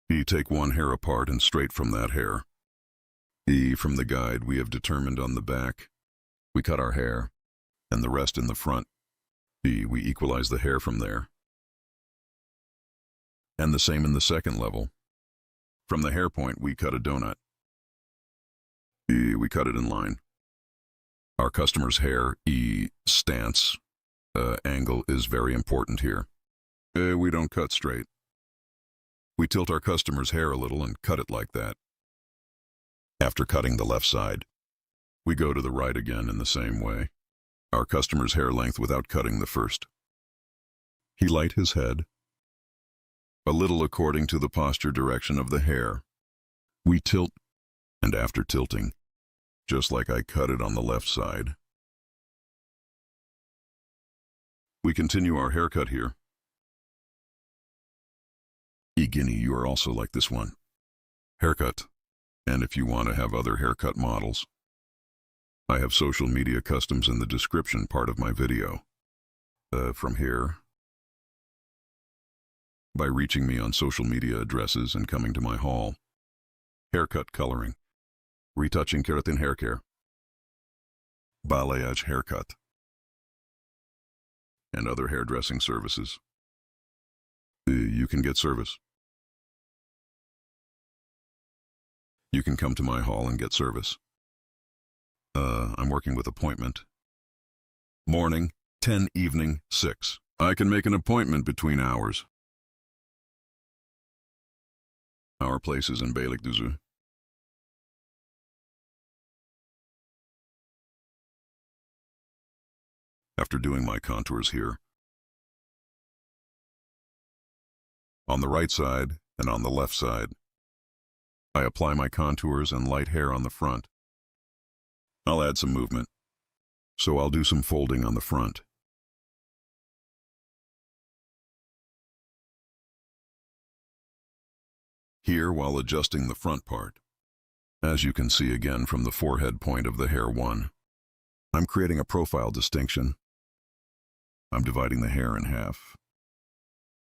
You take one hair apart and straight from that hair. From the guide we have determined on the back, we cut our hair, and the rest in the front. We equalize the hair from there. And the same in the second level. From the hair point we cut a donut. We cut it in line. Our customer's hair, stance, angle is very important here. We don't cut straight. We tilt our customer's hair a little and cut it like that. After cutting the left side, we go to the right again in the same way. Our customer's hair length without cutting the first. He light his head, a little according to the posture direction of the hair. We tilt, and after tilting, just like I cut it on the left side, we continue our haircut here. Guinea, you are also like this one. Haircut. And if you want to have other haircut models, I have social media customs in the description part of my video. From here, by reaching me on social media addresses and coming to my hall. Haircut coloring, retouching keratin hair care, balayage haircut, and other hairdressing services. You can get service. You can come to my hall and get service. I'm working with appointment. Morning, 10, evening, 6. I can make an appointment between hours. Our place is in Beylikdüzü. After doing my contours here, on the right side and on the left side, I apply my contours and light hair on the front. I'll add some movement, so I'll do some folding on the front. Here, while adjusting the front part, as you can see again from the forehead point of the hair 1, I'm creating a profile distinction. I'm dividing the hair in half.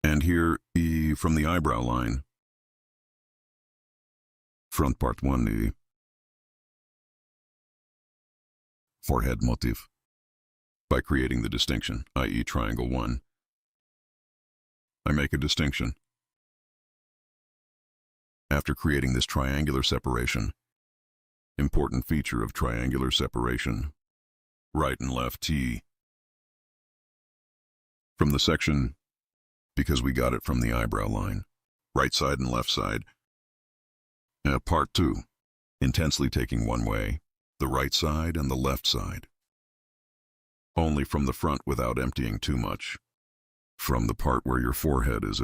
And here, from the eyebrow line, front part 1, forehead motif, by creating the distinction, i.e. triangle 1. I make a distinction. After creating this triangular separation, important feature of triangular separation, right and left T. From the section, because we got it from the eyebrow line, right side and left side. Part 2, intensely taking one way, the right side and the left side. Only from the front without emptying too much. From the part where your forehead is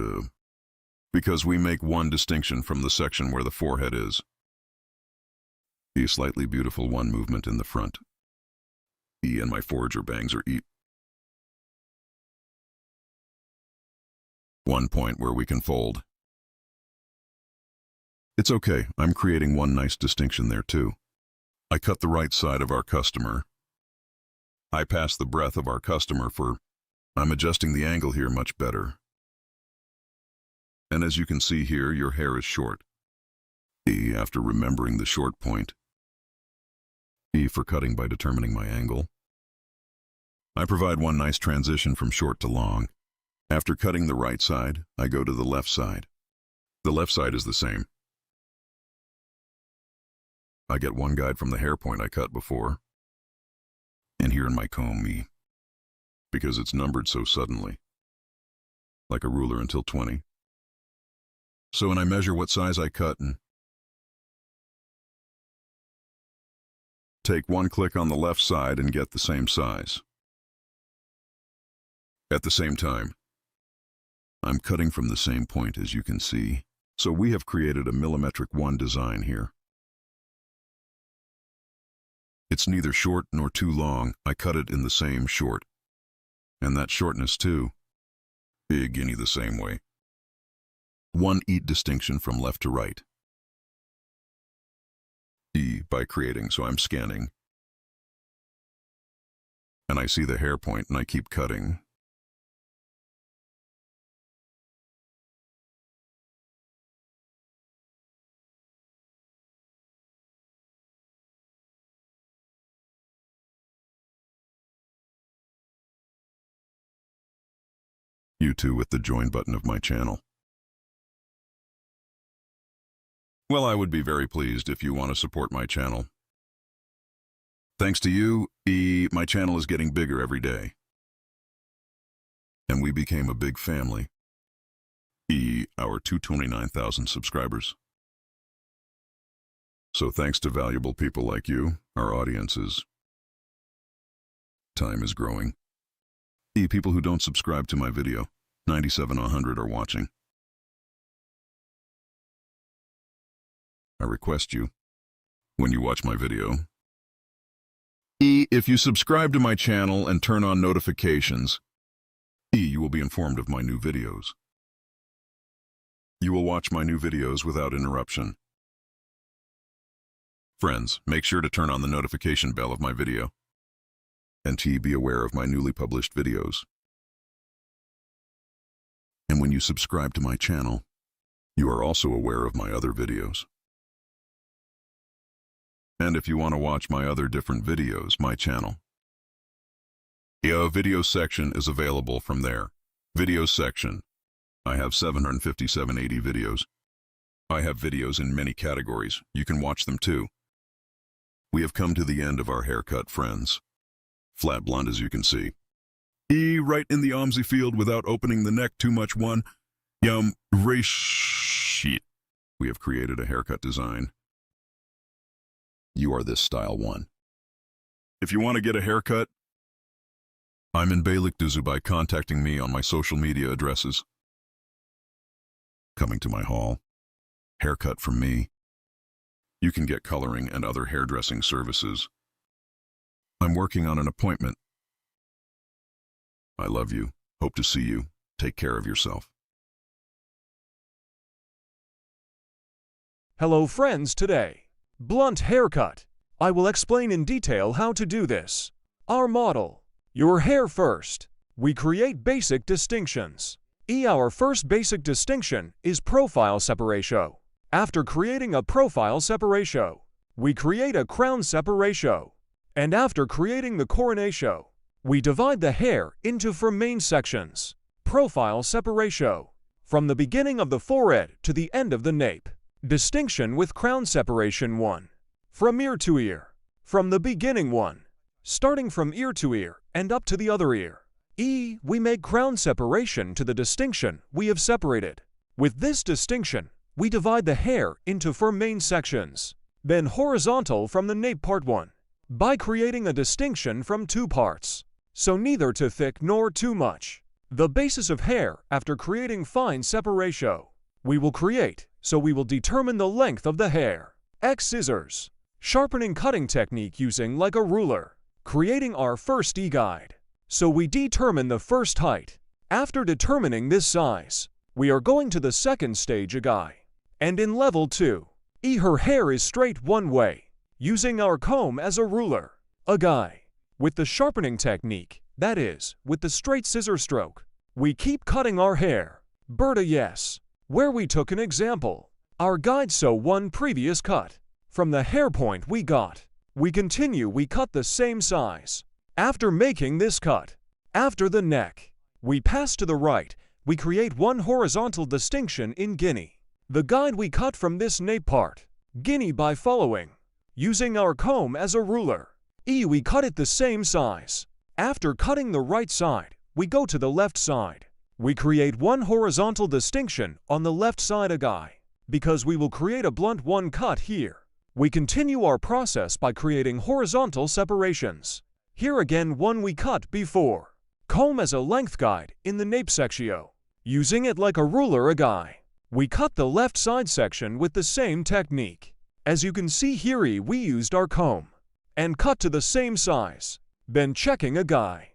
because we make one distinction from the section where the forehead is. The slightly beautiful one movement in the front.
And my forager bangs are one point where we can fold. It's okay, I'm creating one nice distinction there too. I cut the right side of our customer. I pass the breadth of our customer for, I'm adjusting the angle here much better. And as you can see here, your hair is short. E after remembering the short point. E for cutting by determining my angle. I provide one nice transition from short to long. After cutting the right side, I go to the left side. The left side is the same. I get one guide from the hair point I cut before. And here in my comb, E, because it's numbered so suddenly, like a ruler until 20. So when I measure what size I cut and take one click on the left side and get the same size. At the same time, I'm cutting from the same point as you can see, so we have created a millimetric 1 design here. It's neither short nor too long, I cut it in the same short. And that shortness too, beginning the same way. One eat distinction from left to right. E by creating, so I'm scanning. And I see the hair point and I keep cutting. You too with the join button of my channel. Well, I would be very pleased if you want to support my channel. Thanks to you, my channel is getting bigger every day. And we became a big family. Our 229,000 subscribers. So thanks to valuable people like you, our audiences, time is growing. People who don't subscribe to my video, 97-100 are watching. I request you, when you watch my video, if you subscribe to my channel and turn on notifications, you will be informed of my new videos. You will watch my new videos without interruption. Friends, make sure to turn on the notification bell of my video. And be aware of my newly published videos. And when you subscribe to my channel, you are also aware of my other videos. And if you want to watch my other different videos, my channel, video section is available from there. Video section. I have 757 videos. I have videos in many categories. You can watch them too. We have come to the end of our haircut, friends. Flat blonde as you can see. Right in the OMSI field without opening the neck too much one. Sheet. We have created a haircut design. You are this style one. If you want to get a haircut, I'm in Beylikdüzü by contacting me on my social media addresses. Coming to my hall. Haircut from me. You can get coloring and other hairdressing services. I'm working on an appointment. I love you. Hope to see you. Take care of yourself.
Hello friends, today, blunt haircut. I will explain in detail how to do this. Our model, your hair first. We create basic distinctions. Our first basic distinction is profile separation. After creating a profile separation, we create a crown separation. And after creating the coronation, we divide the hair into four main sections. Profile separation. From the beginning of the forehead to the end of the nape. Distinction with crown separation 1. From ear to ear. From the beginning 1. Starting from ear to ear and up to the other ear. We make crown separation to the distinction we have separated. With this distinction, we divide the hair into four main sections. Then horizontal from the nape part 1. By creating a distinction from two parts, so neither too thick nor too much. The basis of hair after creating fine separation, we will create, so we will determine the length of the hair. Scissors. Sharpening cutting technique using like a ruler. creating our first E-guide. So we determine the first height. After determining this size, we are going to the second stage E-guide. And in level 2, her hair is straight one way, using our comb as a ruler. E-guide. With the sharpening technique, that is, with the straight scissor stroke, we keep cutting our hair. Yes, where we took an example. Our guide so one previous cut. From the hair point we got. We continue, we cut the same size. After making this cut, after the neck, we pass to the right, we create one horizontal distinction in guinea. The guide we cut from this nape part, guinea by following, using our comb as a ruler. We cut it the same size. After cutting the right side, we go to the left side. We create one horizontal distinction on the left side of guide, because we will create a blunt one cut here. We continue our process by creating horizontal separations. Here again one we cut before. Comb as a length guide in the nape section. Using it like a ruler a guide. We cut the left side section with the same technique. As you can see here we used our comb. And cut to the same size. Then checking a guide.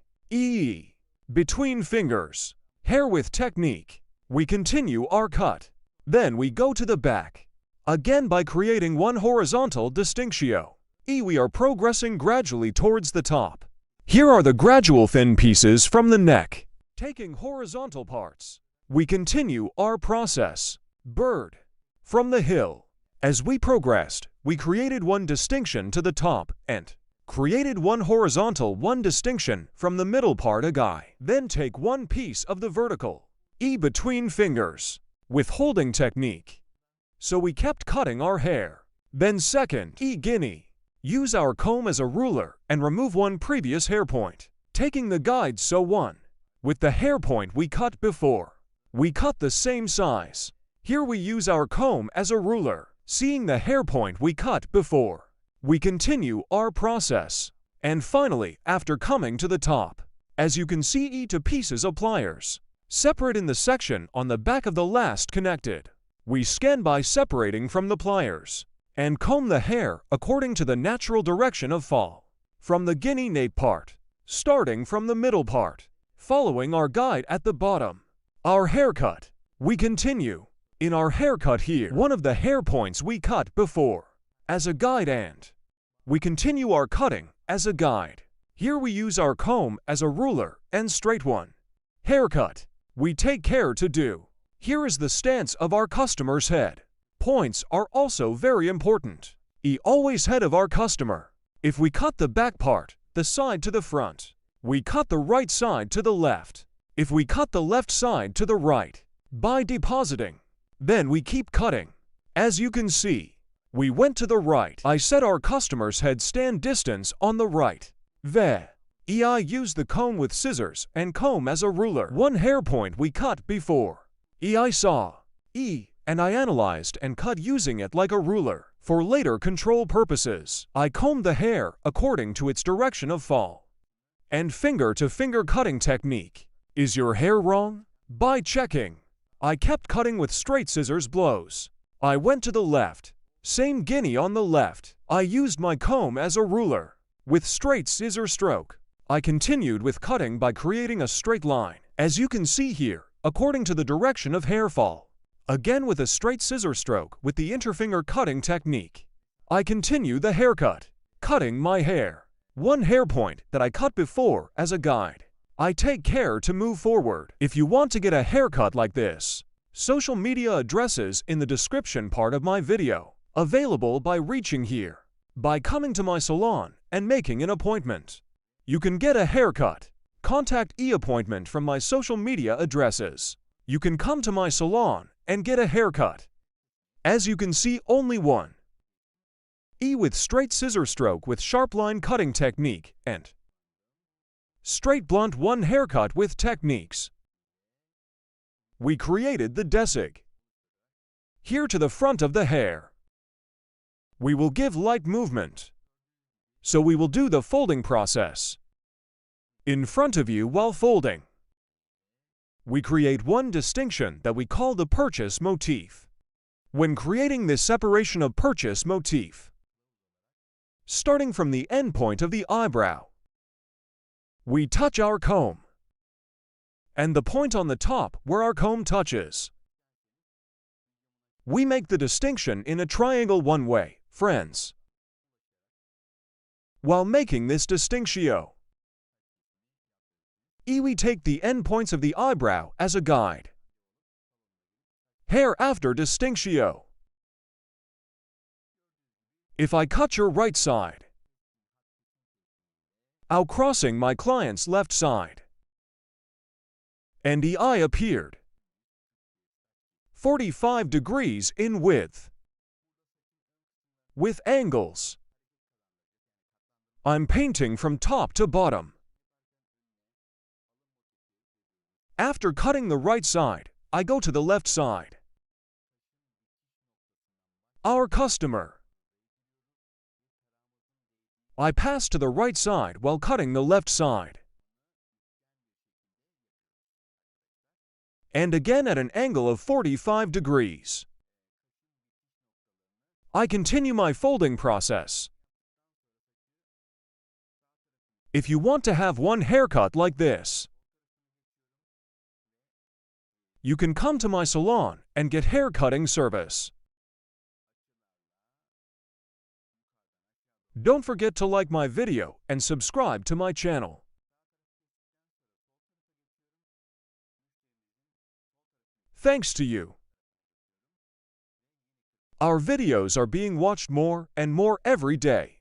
Between fingers. Hair with technique. We continue our cut. Then we go to the back. Again by creating one horizontal distinction. We are progressing gradually towards the top. Here are the gradual thin pieces from the neck. Taking horizontal parts. We continue our process. Bird. From the hill. As we progressed, we created one distinction to the top and created one horizontal one distinction from the middle part a guide. Then take one piece of the vertical. Between fingers. With holding technique. So we kept cutting our hair. Then second, guinea. Use our comb as a ruler and remove one previous hair point. Taking the guide so one. With the hair point we cut before. We cut the same size. Here we use our comb as a ruler. Seeing the hair point we cut before. We continue our process. And finally, after coming to the top, as you can see to pieces of pliers. Separate in the section on the back of the last connected. We scan by separating from the pliers. And comb the hair according to the natural direction of fall. From the guinea nape part. Starting from the middle part. Following our guide at the bottom. Our haircut. We continue. In our haircut here, one of the hair points we cut before. As a guide and we continue our cutting as a guide. Here we use our comb as a ruler and straight one. Haircut. We take care to do. Here is the stance of our customer's head. Points are also very important. Always head of our customer. If we cut the back part, the side to the front, we cut the right side to the left. If we cut the left side to the right, by depositing, then we keep cutting. As you can see, we went to the right. I set our customer's head stand distance on the right. I used the comb with scissors and comb as a ruler. One hair point we cut before. I saw. And I analyzed and cut using it like a ruler. For later control purposes, I combed the hair according to its direction of fall. And finger-to-finger cutting technique. Is your hair wrong? By checking. I kept cutting with straight scissors blows. I went to the left. Same guinea on the left. I used my comb as a ruler. With straight scissor stroke. I continued with cutting by creating a straight line. As you can see here, according to the direction of hair fall. Again with a straight scissor stroke with the interfinger cutting technique. I continue the haircut. Cutting my hair. One hair point that I cut before as a guide. I take care to move forward. If you want to get a haircut like this, social media addresses in the description part of my video. Available by reaching here. By coming to my salon and making an appointment. You can get a haircut. Contact e-appointment from my social media addresses. You can come to my salon and get a haircut. As you can see, only one. With straight scissor stroke with sharp line cutting technique and straight blunt one haircut with techniques. We created the desig. Here to the front of the hair. We will give light movement. So we will do the folding process. In front of you while folding. We create one distinction that we call the purchase motif. When creating this separation of purchase motif, starting from the end point of the eyebrow, We touch our comb, and the point on the top where our comb touches. We make the distinction in a triangle one way, friends. While making this distinctio, we take the endpoints of the eyebrow as a guide. Hair after distinctio. If I cut your right side, I'll crossing my client's left side, and the eye appeared 45 degrees in width. With angles, I'm painting from top to bottom. After cutting the right side, I go to the left side. Our customer. I pass to the right side while cutting the left side. And again at an angle of 45 degrees. I continue my folding process. If you want to have one haircut like this, you can come to my salon and get hair cutting service. Don't forget to like my video and subscribe to my channel. Thanks to you, our videos are being watched more and more every day.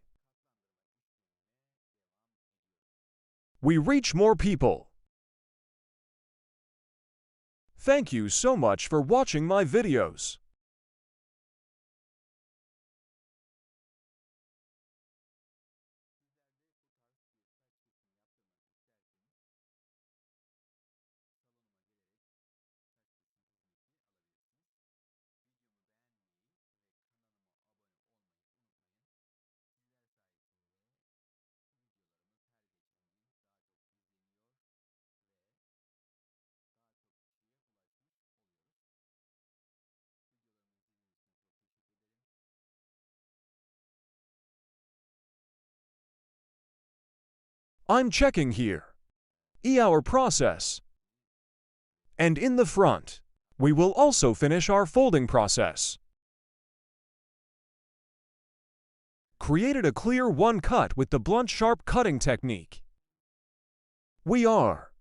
We reach more people. Thank you so much for watching my videos. I'm checking here. Our process. And in the front, we will also finish our folding process. Created a clear one cut with the blunt sharp cutting technique. We are.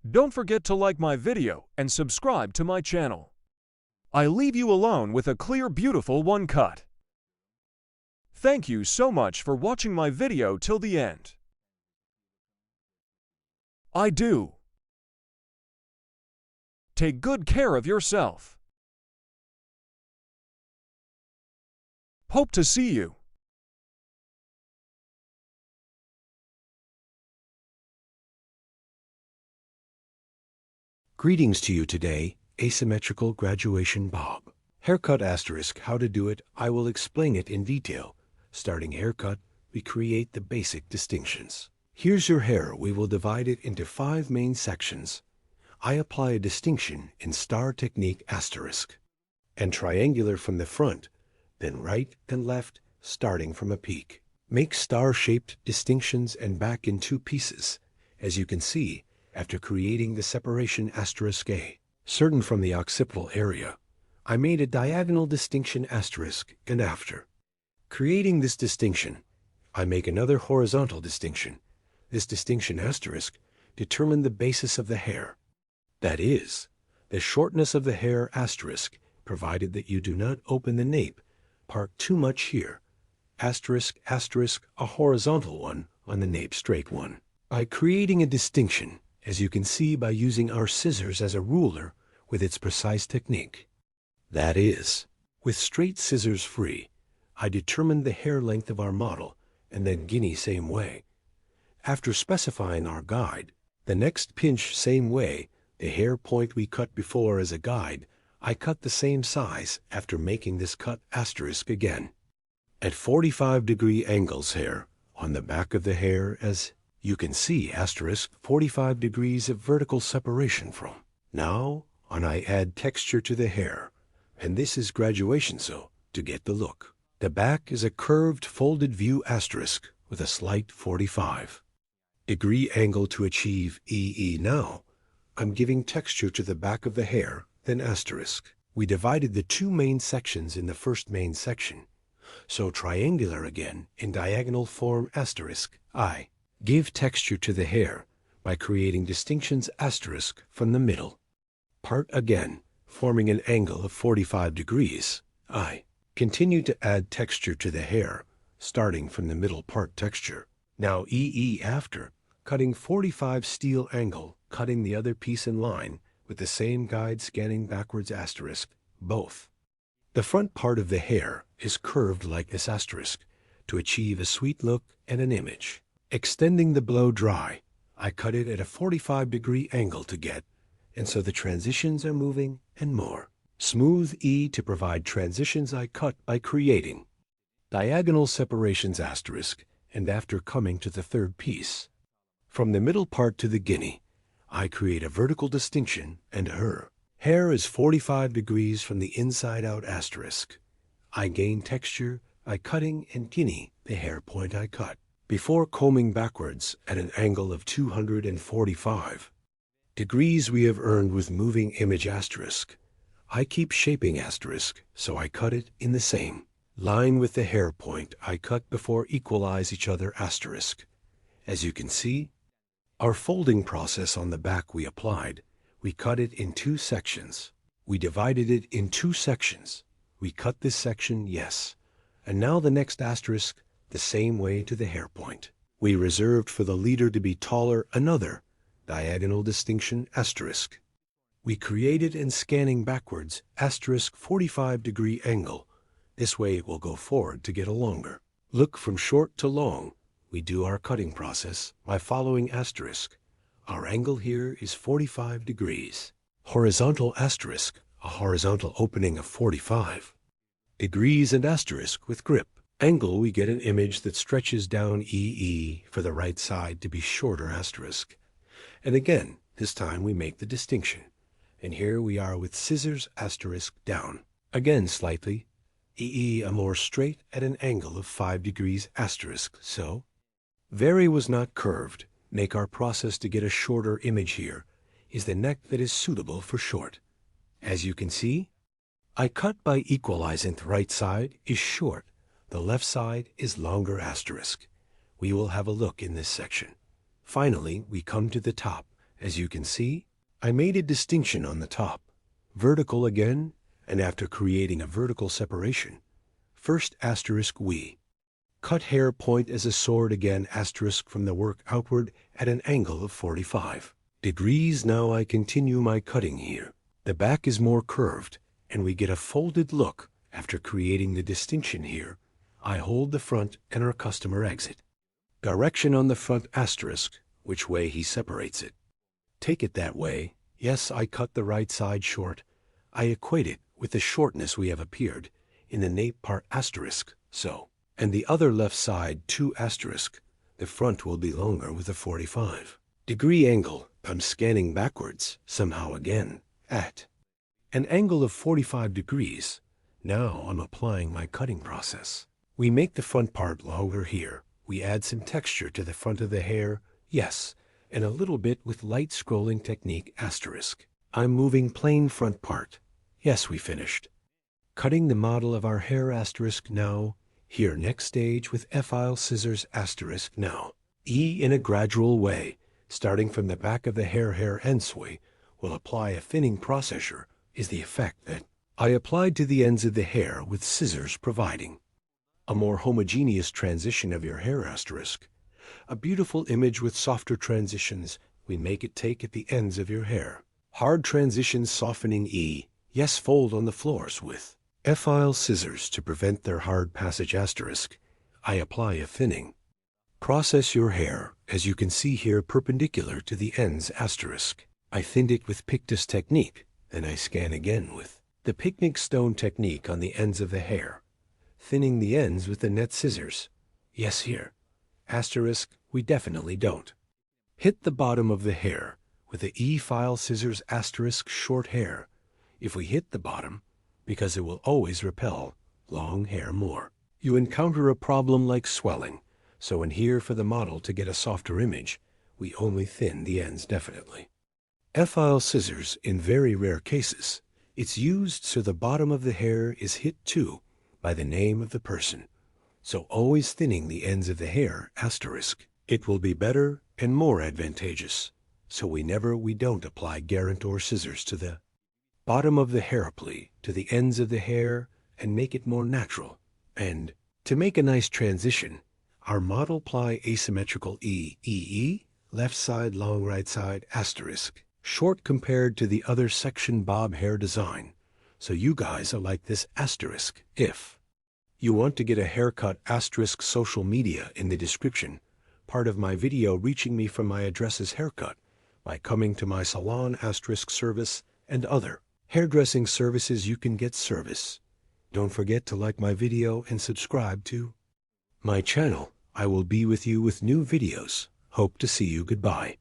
Don't forget to like my video and subscribe to my channel. I leave you alone with a clear beautiful one cut. Thank you so much for watching my video till the end. I do. Take good care of yourself. Hope to see you.
Greetings to you today, asymmetrical graduation Bob. Haircut asterisk, how to do it, I will explain it in detail. Starting haircut, we create the basic distinctions. Here's your hair. We will divide it into 5 main sections. I apply a distinction in star technique asterisk and triangular from the front, then right and left starting from a peak. Make star-shaped distinctions and back in 2 pieces, as you can see after creating the separation asterisk A. Certain from the occipital area, I made a diagonal distinction asterisk and after. Creating this distinction, I make another horizontal distinction. This distinction asterisk determine the basis of the hair. That is, the shortness of the hair asterisk, provided that you do not open the nape, part too much here. Asterisk, asterisk, a horizontal one on the nape straight one. By creating a distinction, as you can see by using our scissors as a ruler with its precise technique. That is, with straight scissors free, I determined the hair length of our model, and then guinea same way. After specifying our guide, the next pinch same way, the hair point we cut before as a guide, I cut the same size after making this cut asterisk again. At 45-degree angles hair, on the back of the hair as you can see asterisk 45 degrees of vertical separation from. Now, on I add texture to the hair, and this is graduation so, to get the look. The back is a curved folded view asterisk with a slight 45. Degree angle to achieve EE now. I'm giving texture to the back of the hair, then asterisk. We divided the two main sections in the first main section. So triangular again, in diagonal form asterisk, I. Give texture to the hair by creating distinctions asterisk from the middle. Part again, forming an angle of 45 degrees, I. Continue to add texture to the hair, starting from the middle part texture. Now EE after, cutting 45 steel angle, cutting the other piece in line, with the same guide scanning backwards asterisk, both. The front part of the hair is curved like this asterisk to achieve a sweet look and an image. Extending the blow dry, I cut it at a 45-degree angle to get, and so the transitions are moving and more. Smooth E to provide transitions I cut by creating. Diagonal separations asterisk, and after coming to the third piece. From the middle part to the guinea, I create a vertical distinction and her. Hair is 45 degrees from the inside out asterisk. I gain texture by cutting and guinea the hair point I cut, before combing backwards at an angle of 245 degrees we have earned with moving image asterisk. I keep shaping asterisk, so I cut it in the same line with the hair point I cut before equalize each other asterisk. As you can see, our folding process on the back we applied, we cut it in two sections. We divided it in two sections. We cut this section, yes. And now the next asterisk, the same way to the hair point. We reserved for the leader to be taller another diagonal distinction asterisk. We created and scanning backwards asterisk 45-degree angle. This way it will go forward to get a longer. Look from short to long. We do our cutting process by following asterisk. Our angle here is 45 degrees. Horizontal asterisk, a horizontal opening of 45 degrees and asterisk with grip. Angle, we get an image that stretches down EE for the right side to be shorter asterisk. And again, this time we make the distinction. And here we are with scissors asterisk down. Again slightly. EE a more straight at an angle of 5 degrees asterisk, so. Vary was not curved. Make our process to get a shorter image here is the neck that is suitable for short. As you can see, I cut by equalizing the right side is short. The left side is longer asterisk. We will have a look in this section. Finally, we come to the top. As you can see, I made a distinction on the top. Vertical again, and after creating a vertical separation, first asterisk we. Cut hair point as a sword again asterisk from the work outward at an angle of 45 degrees. Now I continue my cutting here. The back is more curved, and we get a folded look after creating the distinction here. I hold the front and our customer exit. Direction on the front asterisk, which way he separates it. Take it that way. Yes, I cut the right side short. I equate it with the shortness we have appeared in the nape part asterisk, so. And the other left side 2 asterisk. The front will be longer with a 45 degree angle. I'm scanning backwards, somehow again, at an angle of 45 degrees. Now I'm applying my cutting process. We make the front part longer here. We add some texture to the front of the hair, yes, and a little bit with light scrolling technique asterisk. I'm moving plain front part. Yes, we finished. Cutting the model of our hair asterisk now. Here next stage with F-file scissors asterisk now. E in a gradual way, starting from the back of the hair endsway, will apply a thinning processor is the effect that I applied to the ends of the hair with scissors providing a more homogeneous transition of your hair asterisk. A beautiful image with softer transitions we make it take at the ends of your hair. Hard transitions softening E. Yes, fold on the floors with F-file scissors to prevent their hard passage asterisk. I apply a thinning. Process your hair, as you can see here, perpendicular to the ends asterisk. I thinned it with Pictus technique, then I scan again with the picnic stone technique on the ends of the hair, thinning the ends with the net scissors. Yes, here. Asterisk, we definitely don't. Hit the bottom of the hair with the E-file scissors asterisk short hair. If we hit the bottom, because it will always repel long hair more. You encounter a problem like swelling, so in here for the model to get a softer image, we only thin the ends definitely. F-file scissors, in very rare cases, it's used so the bottom of the hair is hit too by the name of the person. So always thinning the ends of the hair, asterisk. It will be better and more advantageous. So we don't apply guarantor scissors to the bottom of the hair plea, to the ends of the hair, and make it more natural. And to make a nice transition, our model ply asymmetrical E, left side long right side, asterisk, short compared to the other section bob hair design. So you guys are like this asterisk. If you want to get a haircut, asterisk, social media in the description, part of my video reaching me from my address's haircut, by coming to my salon, asterisk, service, and other hairdressing services you can get service. Don't forget to like my video and subscribe to my channel. I will be with you with new videos. Hope to see you. Goodbye.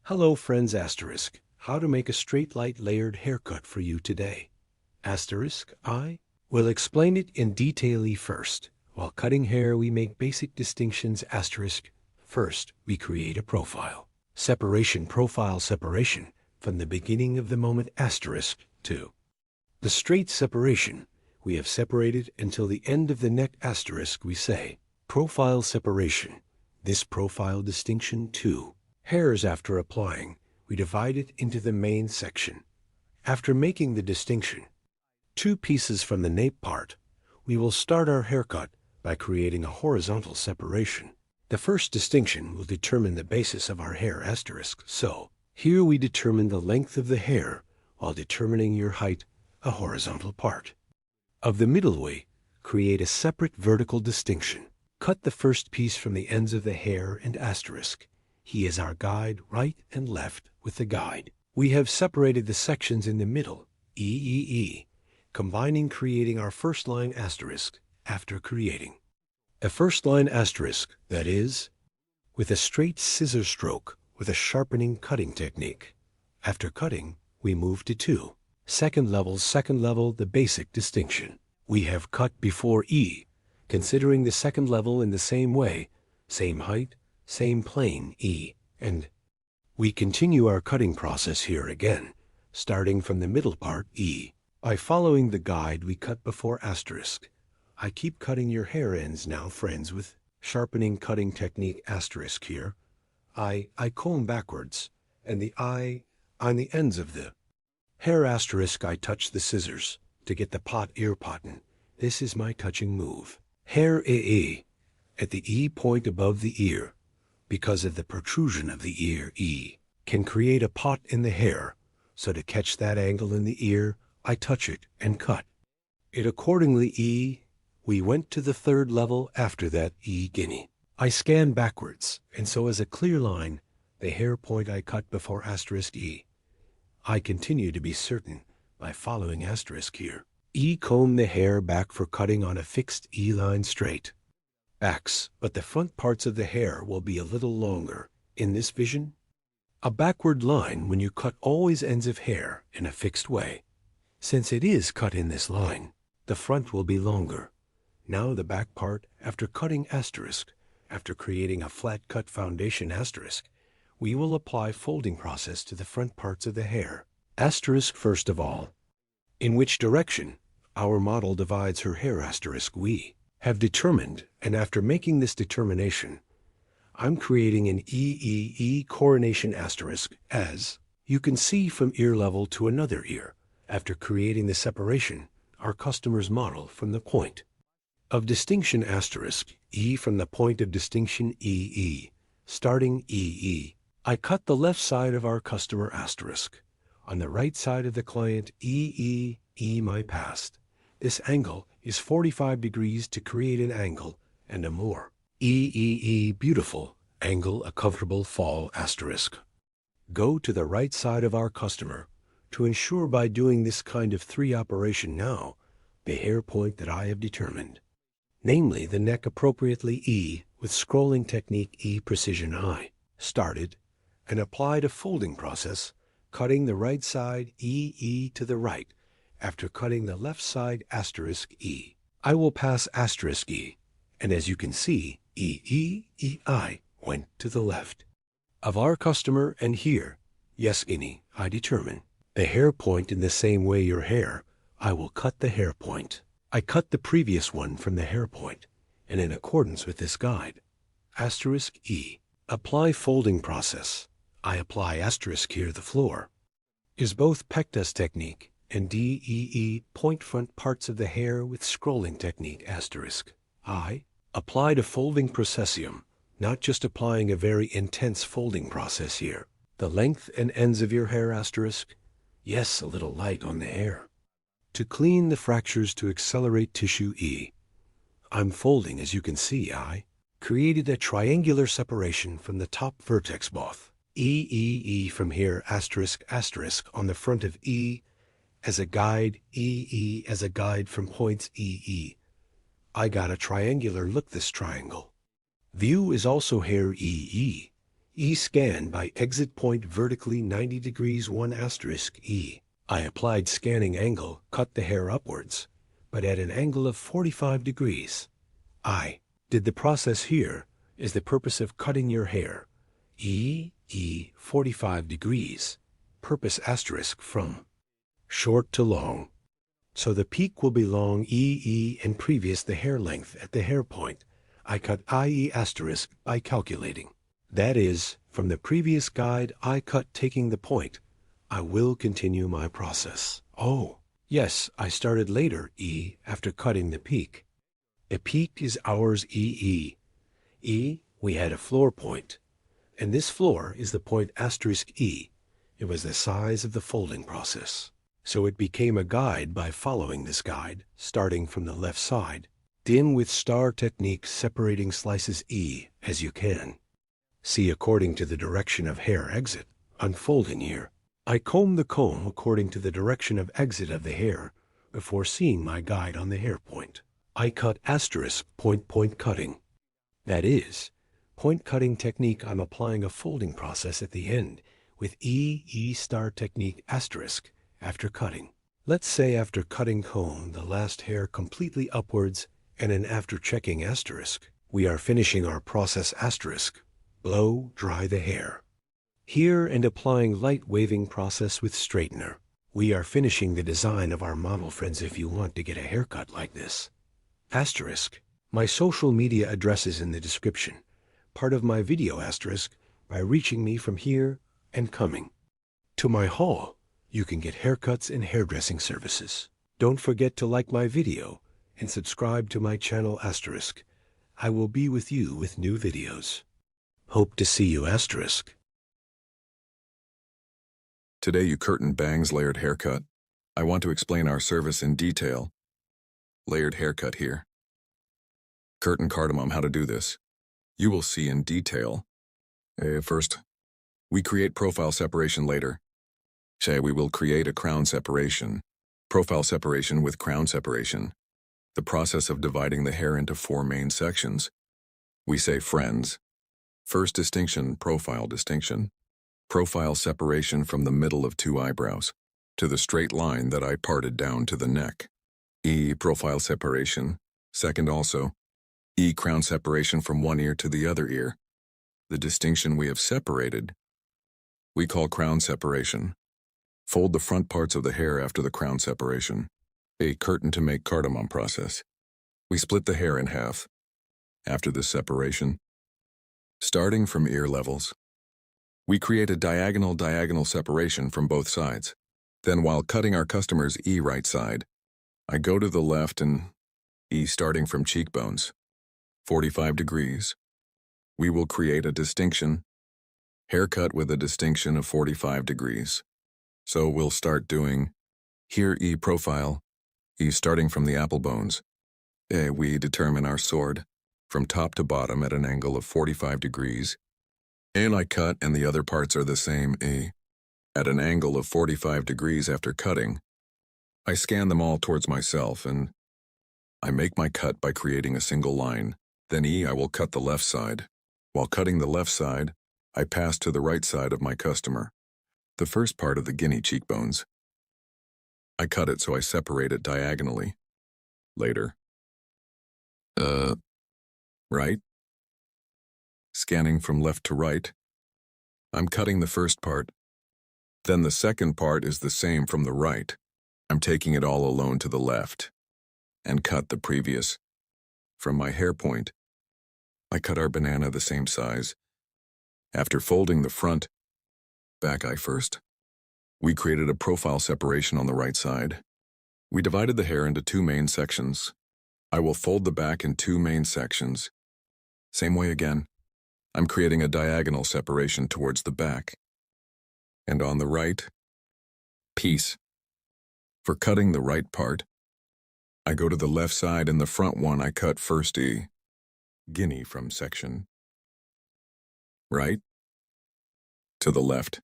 Hello friends, asterisk. How to make a straight light layered haircut for you today. Asterisk, I will explain it in detail first. While cutting hair, we make basic distinctions, asterisk. First, we create a profile. Profile separation, from the beginning of the moment, asterisk, to the straight separation. We have separated until the end of the neck, asterisk, we say. Profile separation. This profile distinction, too. Hairs after applying, we divide it into the main section. After making the distinction, two pieces from the nape part, we will start our haircut by creating a horizontal separation. The first distinction will determine the basis of our hair, asterisk. So, here we determine the length of the hair while determining your height, a horizontal part. Of the middle way, create a separate vertical distinction. Cut the first piece from the ends of the hair and asterisk. He is our guide, right and left with the guide. We have separated the sections in the middle, E, combining, creating our first line, asterisk, after creating a first line, asterisk, that is, with a straight scissor stroke with a sharpening cutting technique. After cutting, we move to 2. Second level, the basic distinction. We have cut before E, considering the second level in the same way, same height, same plane, E, and we continue our cutting process here again, starting from the middle part, E. By following the guide we cut before, asterisk. I keep cutting your hair ends now, friends, with sharpening cutting technique, asterisk here. I comb backwards, and the eye on the ends of the hair, asterisk. I touch the scissors to get the ear potten. This is my touching move. Hair at the E point above the ear, because of the protrusion of the ear, E, can create a pot in the hair. So to catch that angle in the ear, I touch it and cut it accordingly, E. We went to the third level after that, E guinea. I scan backwards, and so as a clear line, the hair point I cut before asterisk E. I continue to be certain by following asterisk here. E comb the hair back for cutting on a fixed E line straight backs, but the front parts of the hair will be a little longer. In this vision, a backward line when you cut always ends of hair in a fixed way. Since it is cut in this line, the front will be longer. Now the back part after cutting, asterisk, after creating a flat cut foundation asterisk, we will apply folding process to the front parts of the hair. Asterisk first of all. In which direction our model divides her hair asterisk we have determined, and after making this determination, I'm creating an EEE coronation asterisk as you can see from ear level to another ear, after creating the separation, our customer's model from the point of distinction asterisk E from the point of distinction EE, starting EE. I cut the left side of our customer asterisk. On the right side of the client EE, E my past. This angle is 45 degrees to create an angle and a more EEE beautiful angle, a comfortable fall asterisk. Go to the right side of our customer to ensure by doing this kind of 3 operation now, the hair point that I have determined, namely the neck appropriately E with scrolling technique E precision I, started and applied a folding process, cutting the right side EE to the right after cutting the left side asterisk E. I will pass asterisk E, and as you can see, EI went to the left of our customer, and here, yes, Guinea, I determine the hair point in the same way your hair, I will cut the hair point. I cut the previous one from the hair point, and in accordance with this guide, asterisk E, apply folding process. I apply asterisk here the floor, is both Pectas technique and DEE point front parts of the hair with scrolling technique asterisk. I applied a folding processium, not just applying a very intense folding process here. The length and ends of your hair asterisk, yes, a little light on the hair. To clean the fractures to accelerate tissue E, I'm folding, as you can see. I created a triangular separation from the top vertex both EEE from here asterisk asterisk on the front of E as a guide, EE as a guide from points EE. I got a triangular look this triangle. View is also hair EE. E scan by exit point vertically 90 degrees 1 asterisk E. I applied scanning angle, cut the hair upwards, but at an angle of 45 degrees. I did the process here is the purpose of cutting your hair. E 45 degrees. Purpose asterisk from short to long. So the peak will be long EE and previous the hair length at the hair point. I cut IE asterisk by calculating. That is, from the previous guide I cut taking the point. I will continue my process. Oh, yes, I started later E after cutting the peak. The peak is ours EE. E, we had a floor point. And this floor is the point asterisk E. It was the size of the folding process. So it became a guide by following this guide, starting from the left side. Dim with star technique separating slices E as you can. See according to the direction of hair exit, unfolding here. I comb the comb according to the direction of exit of the hair before seeing my guide on the hair point. I cut asterisk point cutting. That is, point cutting technique. I'm applying a folding process at the end with E star technique asterisk after cutting. Let's say after cutting comb the last hair completely upwards and an after checking asterisk. We are finishing our process asterisk. Blow dry the hair. Here and applying light waving process with straightener. We are finishing the design of our model, friends, if you want to get a haircut like this. Asterisk. My social media address is in the description. Part of my video asterisk by reaching me from here and coming to my hall. You can get haircuts and hairdressing services. Don't forget to like my video and subscribe to my channel asterisk. I will be with you with new videos. Hope to see you asterisk.
Today you curtain bangs layered haircut. I want to explain our service in detail. Layered haircut here. Curtain cardamom how to do this. You will see in detail. First, we create profile separation later. Say we will create a crown separation. Profile separation with crown separation. The process of dividing the hair into 4 main sections. We say friends. First distinction, profile distinction. Profile separation from the middle of 2 eyebrows to the straight line that I parted down to the neck. E profile separation. Second also, E. Crown separation from one ear to the other ear. The distinction we have separated, we call crown separation. Fold the front parts of the hair after the crown separation. A. Curtain to make cardamom process. We split the hair in half. After this separation, starting from ear levels, we create a diagonal separation from both sides. Then while cutting our customer's E right side, I go to the left and E starting from cheekbones, 45 degrees. We will create a distinction, haircut with a distinction of 45 degrees. So we'll start doing here E profile, E starting from the apple bones. We determine our sword from top to bottom at an angle of 45 degrees. And I cut and the other parts are the same at an angle of 45 degrees after cutting. I scan them all towards myself and I make my cut by creating a single line. Then I will cut the left side. While cutting the left side, I pass to the right side of my customer. The first part of the guinea cheekbones. I cut it so I separate it diagonally. Later. Right? Scanning from left to right. I'm cutting the first part. Then the second part is the same from the right. I'm taking it all alone to the left and cut the previous. From my hair point, I cut our banana the same size. After folding the front, back eye first, we created a profile separation on the right side. We divided the hair into two main sections. I will fold the back in two main sections. Same way again. I'm creating a diagonal separation towards the back. And on the right, piece. For cutting the right part, I go to the left side and the front one I cut first guinea from section right to the left.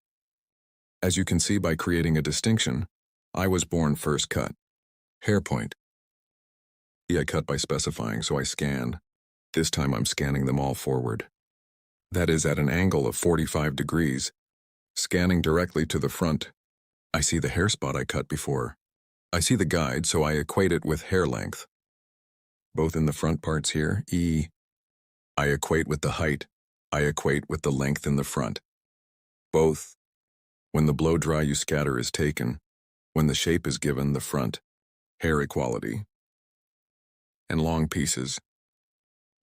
As you can see by creating a distinction, I was born first cut. Hair point. I cut by specifying, so I scan. This time I'm scanning them all forward. That is at an angle of 45 degrees. Scanning directly to the front, I see the hair spot I cut before. I see the guide, so I equate it with hair length. Both in the front parts here, I equate with the height. I equate with the length in the front. Both. When the blow dry you scatter is taken, when the shape is given the front, hair equality, and long pieces,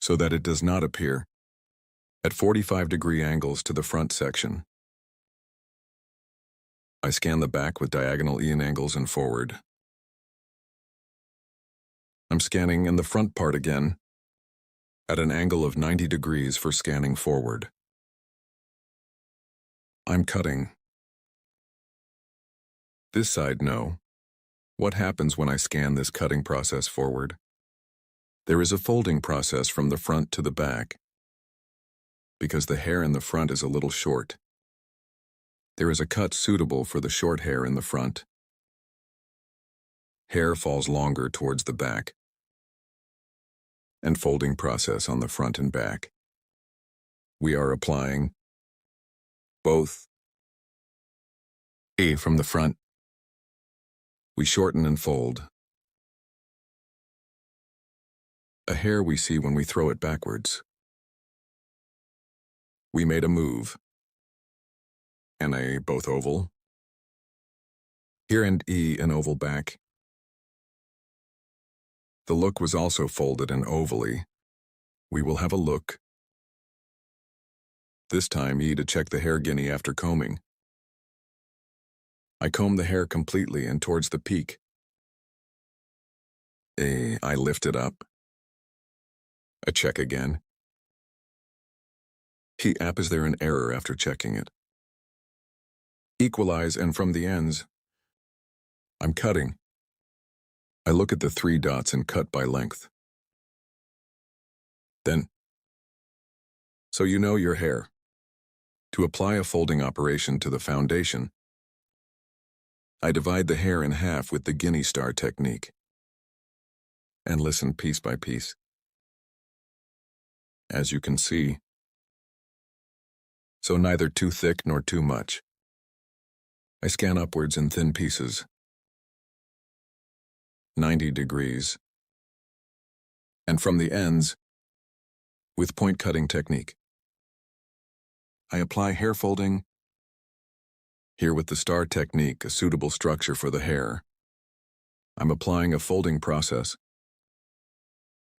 so that it does not appear at 45-degree angles to the front section. I scan the back with diagonal Ian angles and forward. I'm scanning in the front part again, at an angle of 90 degrees for scanning forward. I'm cutting. This side, no. What happens when I scan this cutting process forward? There is a folding process from the front to the back, because the hair in the front is a little short. There is a cut suitable for the short hair in the front. Hair falls longer towards the back, and folding process on the front and back. We are applying both from the front. We shorten and fold. A hair we see when we throw it backwards. We made a move. And a both oval. Here and an oval back. The look was also folded and ovally. We will have a look. This time to check the hair guinea after combing. I comb the hair completely and towards the peak. I lift it up. A check again. Is there an error after checking it? Equalize, and from the ends, I'm cutting. I look at the 3 dots and cut by length. Then, so you know your hair. To apply a folding operation to the foundation, I divide the hair in half with the guinea star technique. And listen piece by piece. As you can see, so neither too thick nor too much. I scan upwards in thin pieces, 90 degrees, and from the ends, with point cutting technique. I apply hair folding here with the star technique, a suitable structure for the hair. I'm applying a folding process.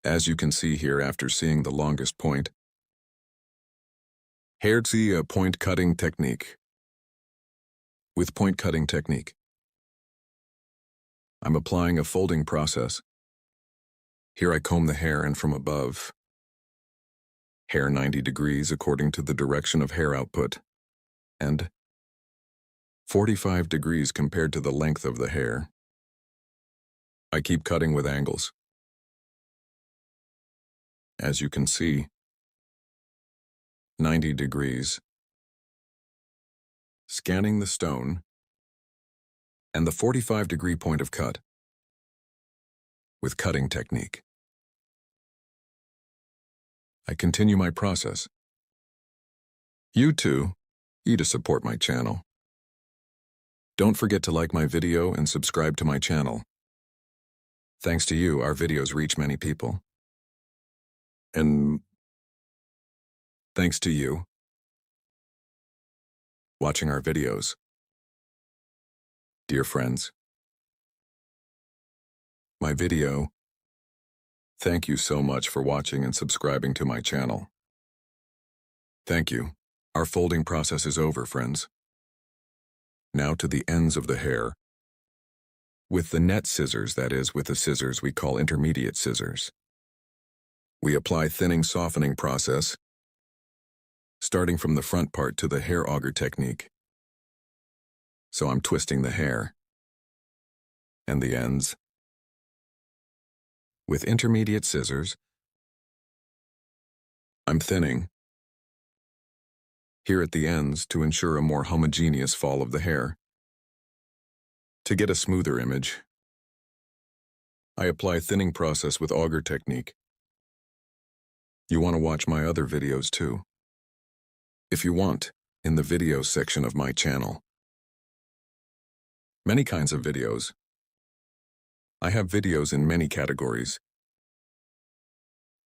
As you can see here after seeing the longest point. Hairzi, a point cutting technique. With point cutting technique. I'm applying a folding process. Here I comb the hair and from above. Hair 90 degrees according to the direction of hair output. And 45 degrees compared to the length of the hair. I keep cutting with angles. As you can see, 90 degrees. Scanning the stone and the 45-degree point of cut with cutting technique. I continue my process. You too, to support my channel. Don't forget to like my video and subscribe to my channel. Thanks to you, our videos reach many people. And thanks to you watching our videos. Dear friends, my video, thank you so much for watching and subscribing to my channel. Thank you. Our folding process is over, friends. Now to the ends of the hair. With the net scissors, that is, with the scissors we call intermediate scissors. We apply thinning softening process, starting from the front part to the hair auger technique. So I'm twisting the hair and the ends. With intermediate scissors, I'm thinning here at the ends to ensure a more homogeneous fall of the hair. To get a smoother image, I apply thinning process with auger technique. You want to watch my other videos too. If you want, in the videos section of my channel. Many kinds of videos. I have videos in many categories.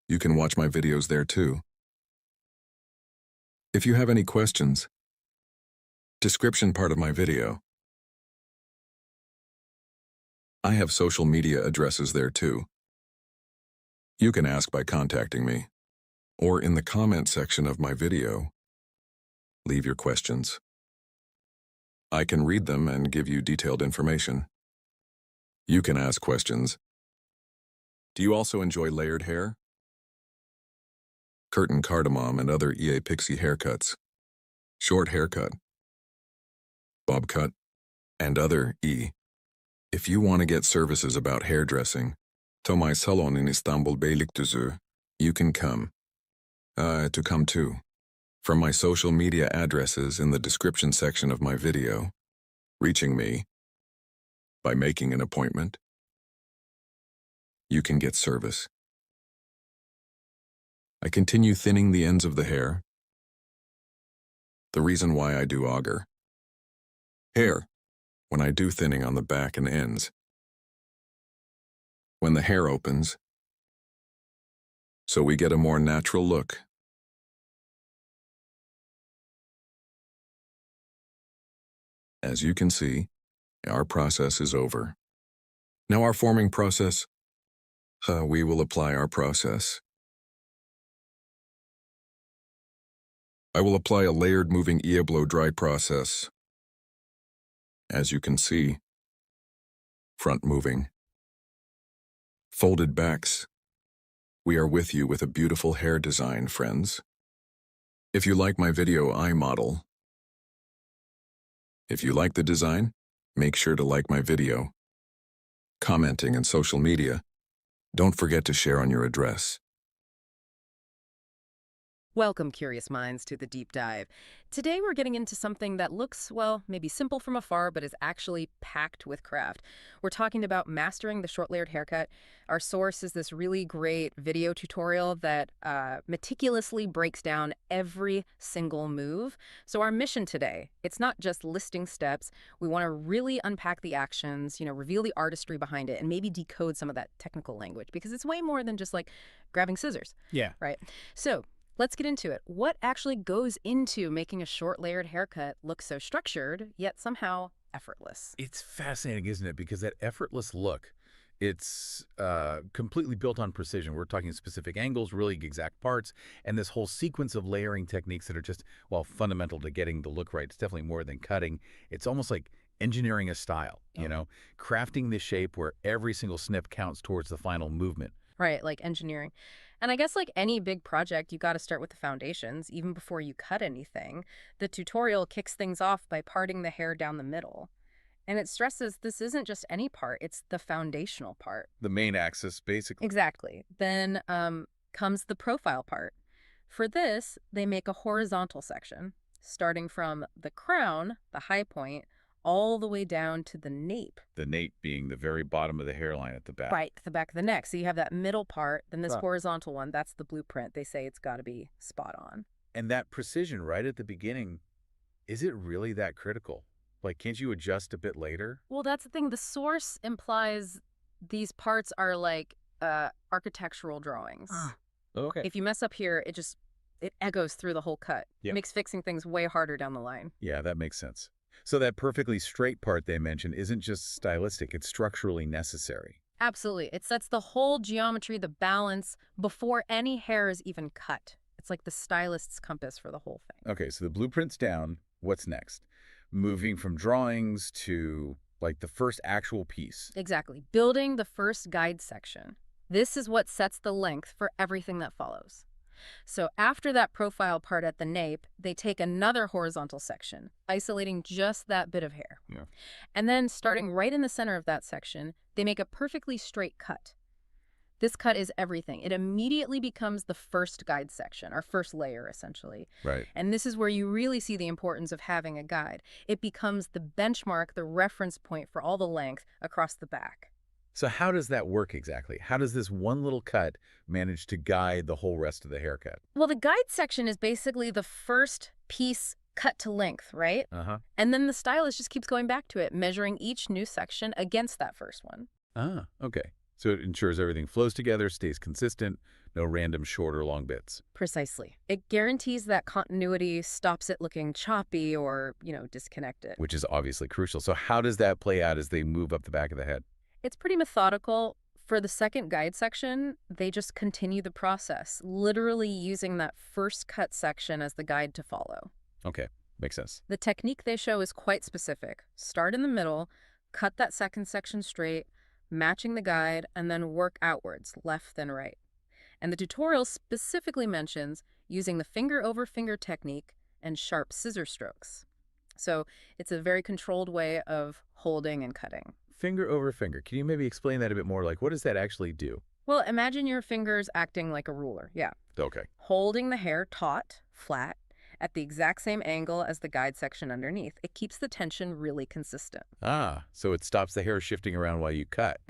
You can watch my videos there too. If you have any questions, description part of my video. I have social media addresses there too. You can ask by contacting me, or in the comment section of my video. Leave your questions. I can read them and give you detailed information. You can ask questions. Do you also enjoy layered hair? Curtain cardamom and other EA pixie haircuts, short haircut, bob cut, and other E. If you want to get services about hairdressing, to my salon in Istanbul Beylikdüzü, you can come. To come too. From my social media addresses in the description section of my video, reaching me by making an appointment, you can get service. I continue thinning the ends of the hair. The reason why I do auger hair when I do thinning on the back and ends. When the hair opens, so we get a more natural look. As you can see, our process is over. Now our forming process, we will apply our process. I will apply a layered moving blow dry process. As you can see, front moving, folded backs. We are with you with a beautiful hair design, friends. If you like my video, I model. If you like the design, make sure to like my video. Commenting and social media. Don't forget to share on your address.
Welcome, curious minds, to the deep dive. Today we're getting into something that looks, well, maybe simple from afar, but is actually packed with craft. We're talking about mastering the short-layered haircut. Our source is this really great video tutorial that meticulously breaks down every single move. So our mission today, it's not just listing steps. We want to really unpack the actions, reveal the artistry behind it, and maybe decode some of that technical language, because it's way more than just like grabbing scissors.
Yeah.
Right? So let's get into it. What actually goes into making a short layered haircut look so structured, yet somehow effortless?
It's fascinating, isn't it? Because that effortless look, it's completely built on precision. We're talking specific angles, really exact parts, and this whole sequence of layering techniques that are just, well, fundamental to getting the look right. It's definitely more than cutting. It's almost like engineering a style, crafting the shape where every single snip counts towards the final movement.
Right, like engineering. And I guess like any big project, you got to start with the foundations, even before you cut anything. The tutorial kicks things off by parting the hair down the middle. And it stresses this isn't just any part, it's the foundational part.
The main axis, basically.
Exactly. Then comes the profile part. For this, they make a horizontal section, starting from the crown, the high point, all the way down to the nape.
The nape being the very bottom of the hairline at the back.
Right, the back of the neck. So you have that middle part, then this
Right.
horizontal one, that's the blueprint. They say it's got to be spot on.
And that precision right at the beginning, is it really that critical? Like, can't you adjust a bit later?
Well, that's the thing. The source implies these parts are like architectural drawings.
Okay.
If you mess up here, it echoes through the whole cut.
Yep.
Makes fixing things way harder down the line.
Yeah, that makes sense. So that perfectly straight part they mentioned isn't just stylistic, it's structurally necessary.
Absolutely. It sets the whole geometry, the balance, before any hair is even cut. It's like the stylist's compass for the whole thing.
Okay, so the blueprint's down. What's next? Moving from drawings to, like, the first actual piece.
Exactly. Building the first guide section. This is what sets the length for everything that follows. So after that profile part at the nape, they take another horizontal section, isolating just that bit of hair.
Yeah.
And then starting right in the center of that section, they make a perfectly straight cut. This cut is everything. It immediately becomes the first guide section, our first layer, essentially.
Right.
And this is where you really see the importance of having a guide. It becomes the benchmark, the reference point for all the length across the back.
So how does that work exactly? How does this one little cut manage to guide the whole rest of the haircut?
Well, the guide section is basically the first piece cut to length, right?
Uh-huh.
And then the stylist just keeps going back to it, measuring each new section against that first one.
Ah, okay. So it ensures everything flows together, stays consistent, no random short or long bits.
Precisely. It guarantees that continuity, stops it looking choppy or, disconnected.
Which is obviously crucial. So how does that play out as they move up the back of the head?
It's pretty methodical. For the second guide section, they just continue the process, literally using that first cut section as the guide to follow.
Okay, makes sense.
The technique they show is quite specific. Start in the middle, cut that second section straight, matching the guide, and then work outwards, left then right. And the tutorial specifically mentions using the finger over finger technique and sharp scissor strokes. So it's a very controlled way of holding and cutting.
Finger over finger. Can you maybe explain that a bit more? Like, what does that actually do?
Well, imagine your fingers acting like a ruler. Yeah.
Okay.
Holding the hair taut, flat, at the exact same angle as the guide section underneath. It keeps the tension really consistent.
Ah, so it stops the hair shifting around while you cut,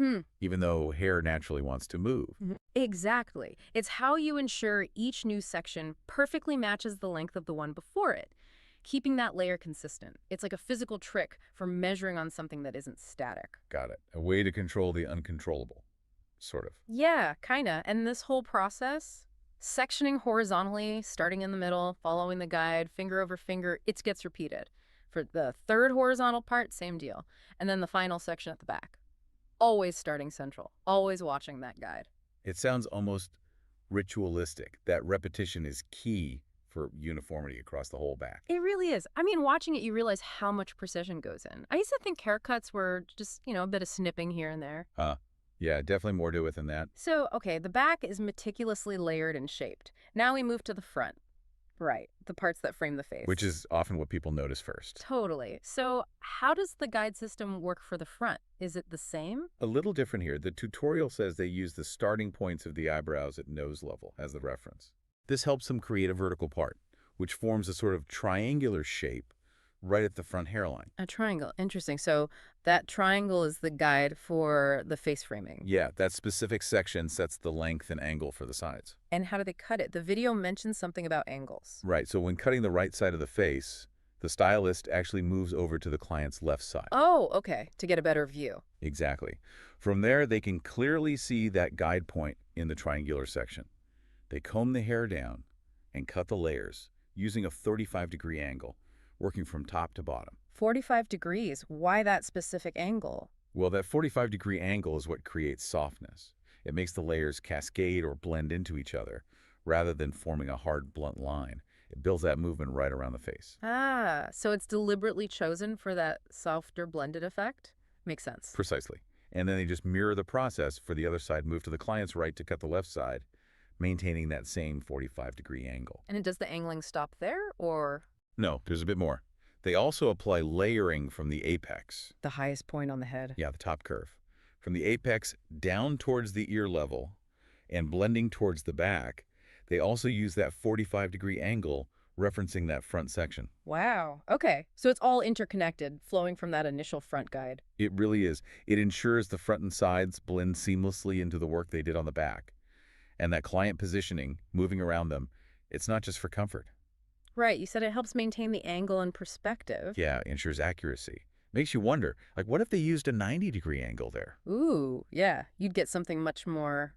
even though hair naturally wants to move.
Exactly. It's how you ensure each new section perfectly matches the length of the one before it, keeping that layer consistent. It's like a physical trick for measuring on something that isn't static.
Got it. A way to control the uncontrollable, sort of.
Yeah, kinda. And this whole process, sectioning horizontally, starting in the middle, following the guide, finger over finger, it gets repeated. For the third horizontal part, same deal. And then the final section at the back. Always starting central, always watching that guide.
It sounds almost ritualistic. That repetition is key for uniformity across the whole back.
It really is. I mean, watching it, you realize how much precision goes in. I used to think haircuts were just, a bit of snipping here and there.
Yeah, definitely more to it than that.
So, okay, the back is meticulously layered and shaped. Now we move to the front. Right, the parts that frame the face.
Which is often what people notice first.
Totally. So how does the guide system work for the front? Is it the same?
A little different here. The tutorial says they use the starting points of the eyebrows at nose level as the reference. This helps them create a vertical part, which forms a sort of triangular shape right at the front hairline.
A triangle. Interesting. So that triangle is the guide for the face framing.
Yeah, that specific section sets the length and angle for the sides.
And how do they cut it? The video mentions something about angles.
Right, so when cutting the right side of the face, the stylist actually moves over to the client's left side.
Oh, okay. To get a better view.
Exactly. From there, they can clearly see that guide point in the triangular section. They comb the hair down and cut the layers using a 35-degree angle, working from top to bottom.
45 degrees. Why that specific angle?
Well, that 45-degree angle is what creates softness. It makes the layers cascade or blend into each other, rather than forming a hard, blunt line. It builds that movement right around the face.
Ah, so it's deliberately chosen for that softer blended effect? Makes sense.
Precisely. And then they just mirror the process for the other side, move to the client's right to cut the left side, maintaining that same 45-degree angle.
And does the angling stop there, or?
No, there's a bit more. They also apply layering from the apex.
The highest point on the head.
Yeah, the top curve. From the apex down towards the ear level and blending towards the back, they also use that 45-degree angle referencing that front section.
Wow. Okay. So it's all interconnected, flowing from that initial front guide.
It really is. It ensures the front and sides blend seamlessly into the work they did on the back. And that client positioning, moving around them, it's not just for comfort.
Right. You said it helps maintain the angle and perspective.
Yeah, ensures accuracy. Makes you wonder, like, what if they used a 90-degree angle there?
Ooh, yeah. You'd get something much more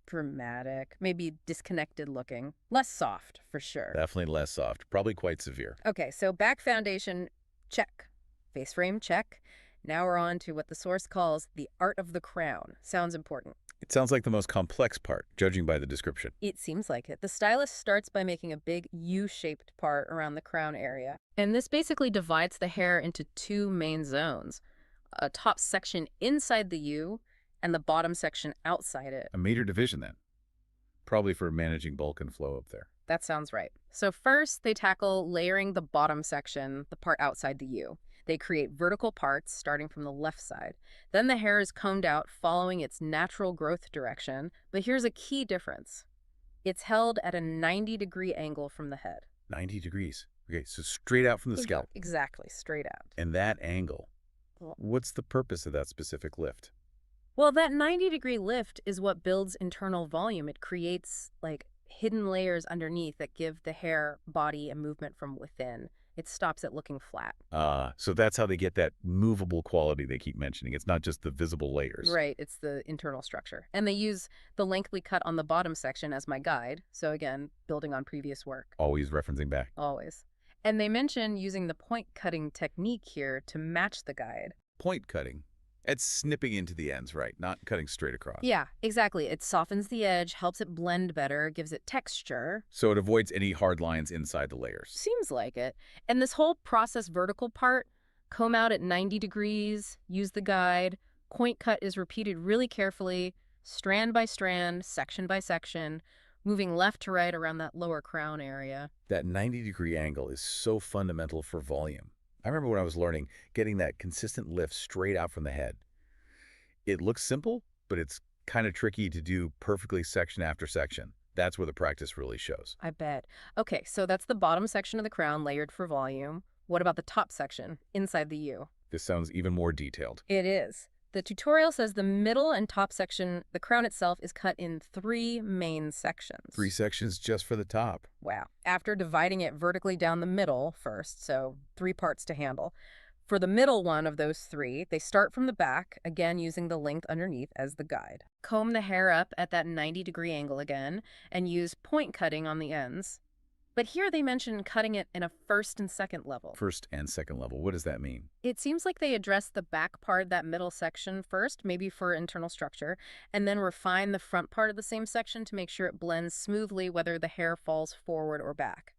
dramatic, maybe disconnected looking. Less soft, for sure.
Definitely less soft, probably quite severe.
Okay, so back foundation, check. Face frame, check. Now we're on to what the source calls the art of the crown. Sounds important.
It sounds like the most complex part, judging by the description.
It seems like it. The stylist starts by making a big U-shaped part around the crown area. And this basically divides the hair into two main zones. A top section inside the U and the bottom section outside it.
A major division, then. Probably for managing bulk and flow up there.
That sounds right. So first, they tackle layering the bottom section, the part outside the U. They create vertical parts starting from the left side. Then the hair is combed out following its natural growth direction. But here's a key difference. It's held at a 90-degree angle from the head.
90 degrees. Okay, so straight out from the scalp.
Exactly, straight out.
And that angle, what's the purpose of that specific lift?
Well, that 90-degree lift is what builds internal volume. It creates, like, hidden layers underneath that give the hair body and movement from within. It stops it looking flat.
So that's how they get that movable quality they keep mentioning. It's not just the visible layers.
Right, it's the internal structure. And they use the lengthly cut on the bottom section as my guide. So again, building on previous work.
Always referencing back.
Always. And they mention using the point cutting technique here to match the guide.
Point cutting. It's snipping into the ends, right? Not cutting straight across.
Yeah, exactly. It softens the edge, helps it blend better, gives it texture.
So it avoids any hard lines inside the layers.
Seems like it. And this whole process vertical part, comb out at 90 degrees, use the guide, point cut is repeated really carefully, strand by strand, section by section, moving left to right around that lower crown area.
That 90-degree angle is so fundamental for volume. I remember when I was learning, getting that consistent lift straight out from the head. It looks simple, but it's kind of tricky to do perfectly section after section. That's where the practice really shows.
I bet. Okay, so that's the bottom section of the crown layered for volume. What about the top section, inside the U?
This sounds even more detailed.
It is. The tutorial says the middle and top section, the crown itself, is cut in 3 main sections.
3 sections just for the top.
Wow. After dividing it vertically down the middle first, so 3 parts to handle. For the middle one of those 3, they start from the back, again using the length underneath as the guide. Comb the hair up at that 90-degree angle again, and use point cutting on the ends. But here they mention cutting it in a first and second level.
First and second level. What does that mean?
It seems like they address the back part, that middle section first, maybe for internal structure, and then refine the front part of the same section to make sure it blends smoothly whether the hair falls forward or back.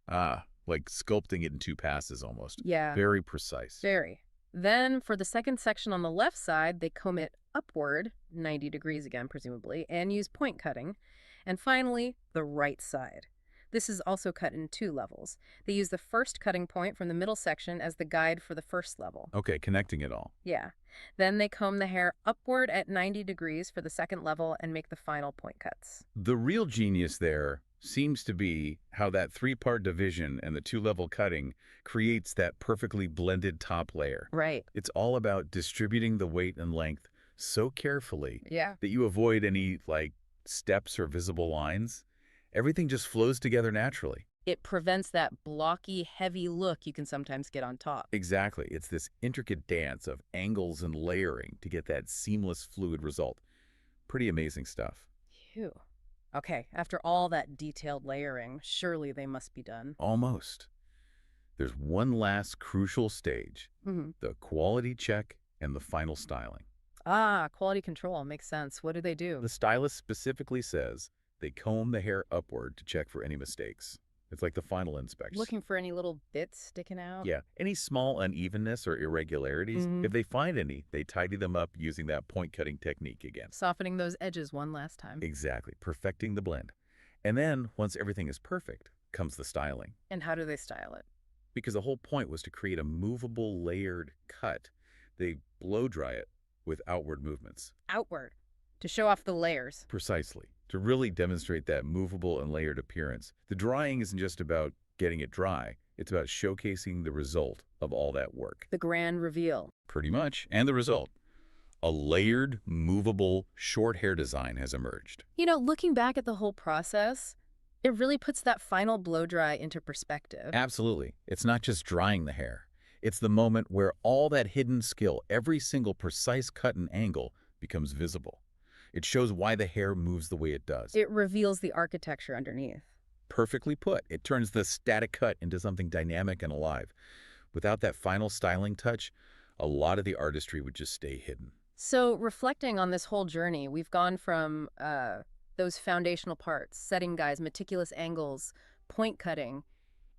Like sculpting it in 2 passes almost.
Yeah.
Very precise.
Very. Then for the second section on the left side, they comb it upward, 90 degrees again, presumably, and use point cutting. And finally, the right side. This is also cut in 2 levels. They use the first cutting point from the middle section as the guide for the first level.
Okay, connecting it all.
Yeah. Then they comb the hair upward at 90 degrees for the second level and make the final point cuts.
The real genius there seems to be how that three-part division and the two-level cutting creates that perfectly blended top layer.
Right.
It's all about distributing the weight and length so carefully
Yeah.
that you avoid any, like, steps or visible lines. Everything just flows together naturally.
It prevents that blocky, heavy look you can sometimes get on top.
Exactly. It's this intricate dance of angles and layering to get that seamless, fluid result. Pretty amazing stuff.
Phew. Okay, after all that detailed layering, surely they must be done.
Almost. There's one last crucial stage, the quality check and the final styling.
Ah, quality control. Makes sense. What do they do?
The stylist specifically says they comb the hair upward to check for any mistakes. It's like the final inspection.
Looking for any little bits sticking out?
Yeah, any small unevenness or irregularities, if they find any, they tidy them up using that point cutting technique again.
Softening those edges one last time.
Exactly, perfecting the blend. And then, once everything is perfect, comes the styling.
And how do they style it?
Because the whole point was to create a movable layered cut. They blow dry it with outward movements.
Outward. To show off the layers.
Precisely. To really demonstrate that movable and layered appearance. The drying isn't just about getting it dry. It's about showcasing the result of all that work.
The grand reveal.
Pretty much. And the result. A layered, movable, short hair design has emerged.
You know, looking back at the whole process, it really puts that final blow dry into perspective.
Absolutely. It's not just drying the hair. It's the moment where all that hidden skill, every single precise cut and angle, becomes visible. It shows why the hair moves the way it does.
It reveals the architecture underneath.
Perfectly put. It turns the static cut into something dynamic and alive. Without that final styling touch, a lot of the artistry would just stay hidden.
So reflecting on this whole journey, we've gone from those foundational parts, setting guys, meticulous angles, point cutting.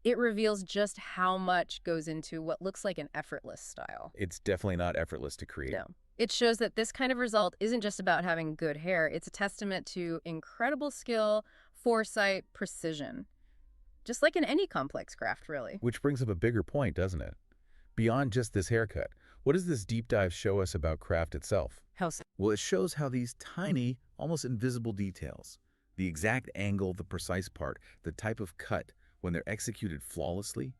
It reveals just how much goes into what looks like an effortless style.
It's definitely not effortless to create.
No. It shows that this kind of result isn't just about having good hair. It's a testament to incredible skill, foresight, precision. Just like in any complex craft, really.
Which brings up a bigger point, doesn't it? Beyond just this haircut, what does this deep dive show us about craft itself?
How so?
Well, it shows how these tiny, almost invisible details, the exact angle, the precise part, the type of cut, when they're executed flawlessly,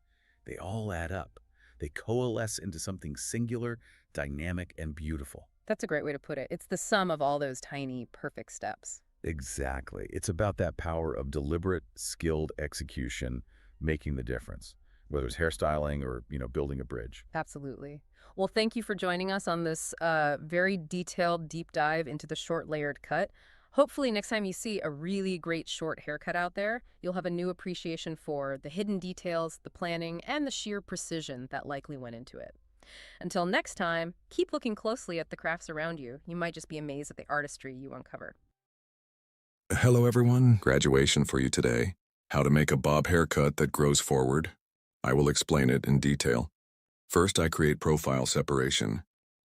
they all add up. They coalesce into something singular, dynamic, and beautiful.
That's a great way to put it. It's the sum of all those tiny, perfect steps.
Exactly. It's about that power of deliberate, skilled execution making the difference, whether it's hairstyling or, building a bridge.
Absolutely. Well, thank you for joining us on this very detailed deep dive into the short layered cut. Hopefully next time you see a really great short haircut out there, you'll have a new appreciation for the hidden details, the planning, and the sheer precision that likely went into it. Until next time, keep looking closely at the crafts around you. You might just be amazed at the artistry you uncover.
Hello everyone, graduation for you today. How to make a bob haircut that grows forward. I will explain it in detail. First, I create profile separation.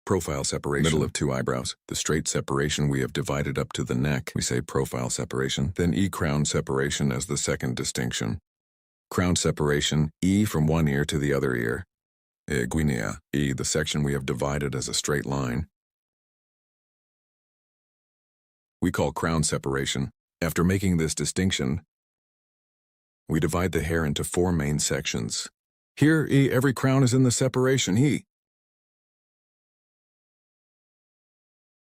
Profile separation, middle of two eyebrows. The straight separation we have divided up to the neck, we say profile separation. Then E-crown separation as the second distinction. Crown separation, E from one ear to the other ear. Guinea, E, the section we have divided as a straight line. We call crown separation. After making this distinction, we divide the hair into four main sections. Here, E, every crown is in the separation, E.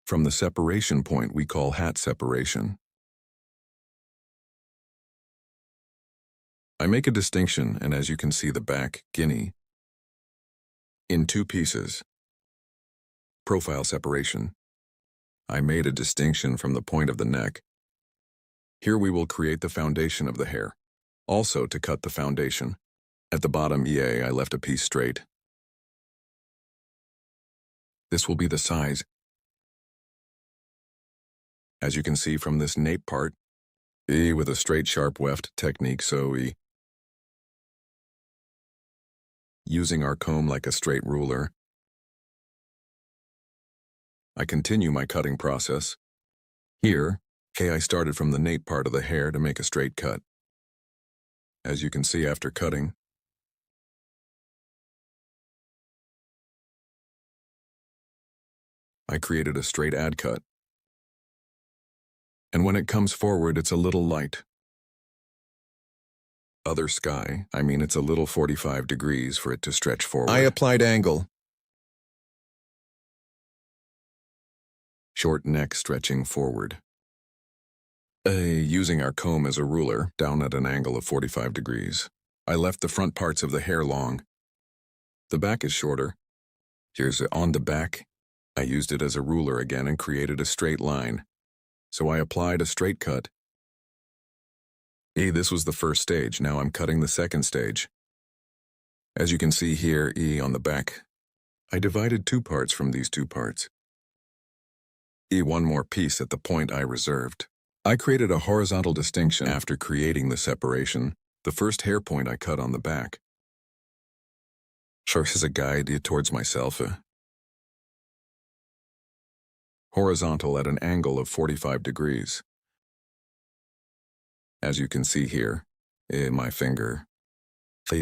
From the separation point we call hat separation. I make a distinction, and as you can see the back, guinea, in two pieces. Profile separation. I made a distinction from the point of the neck. Here we will create the foundation of the hair. Also to cut the foundation. At the bottom EA I left a piece straight. This will be the size. As you can see from this nape part, E with a straight sharp weft technique, so E. Using our comb like a straight ruler, I continue my cutting process. Here, I started from the nape part of the hair to make a straight cut. As you can see after cutting, I created a straight ad cut. And when it comes forward, it's a little light. other sky. I mean, it's a little 45 degrees for it to stretch forward. I applied angle. Short neck stretching forward. Using our comb as a ruler, down at an angle of 45 degrees. I left the front parts of the hair long. The back is shorter. Here's on the back. I used it as a ruler again and created a straight line. So I applied a straight cut. This was the first stage. Now I'm cutting the second stage. As you can see here, on the back, I divided two parts from these two parts. One more piece at the point I reserved. I created a horizontal distinction after creating the separation. The first hair point I cut on the back. Serves as a guide towards myself. Horizontal at an angle of 45 degrees. As you can see here, my finger,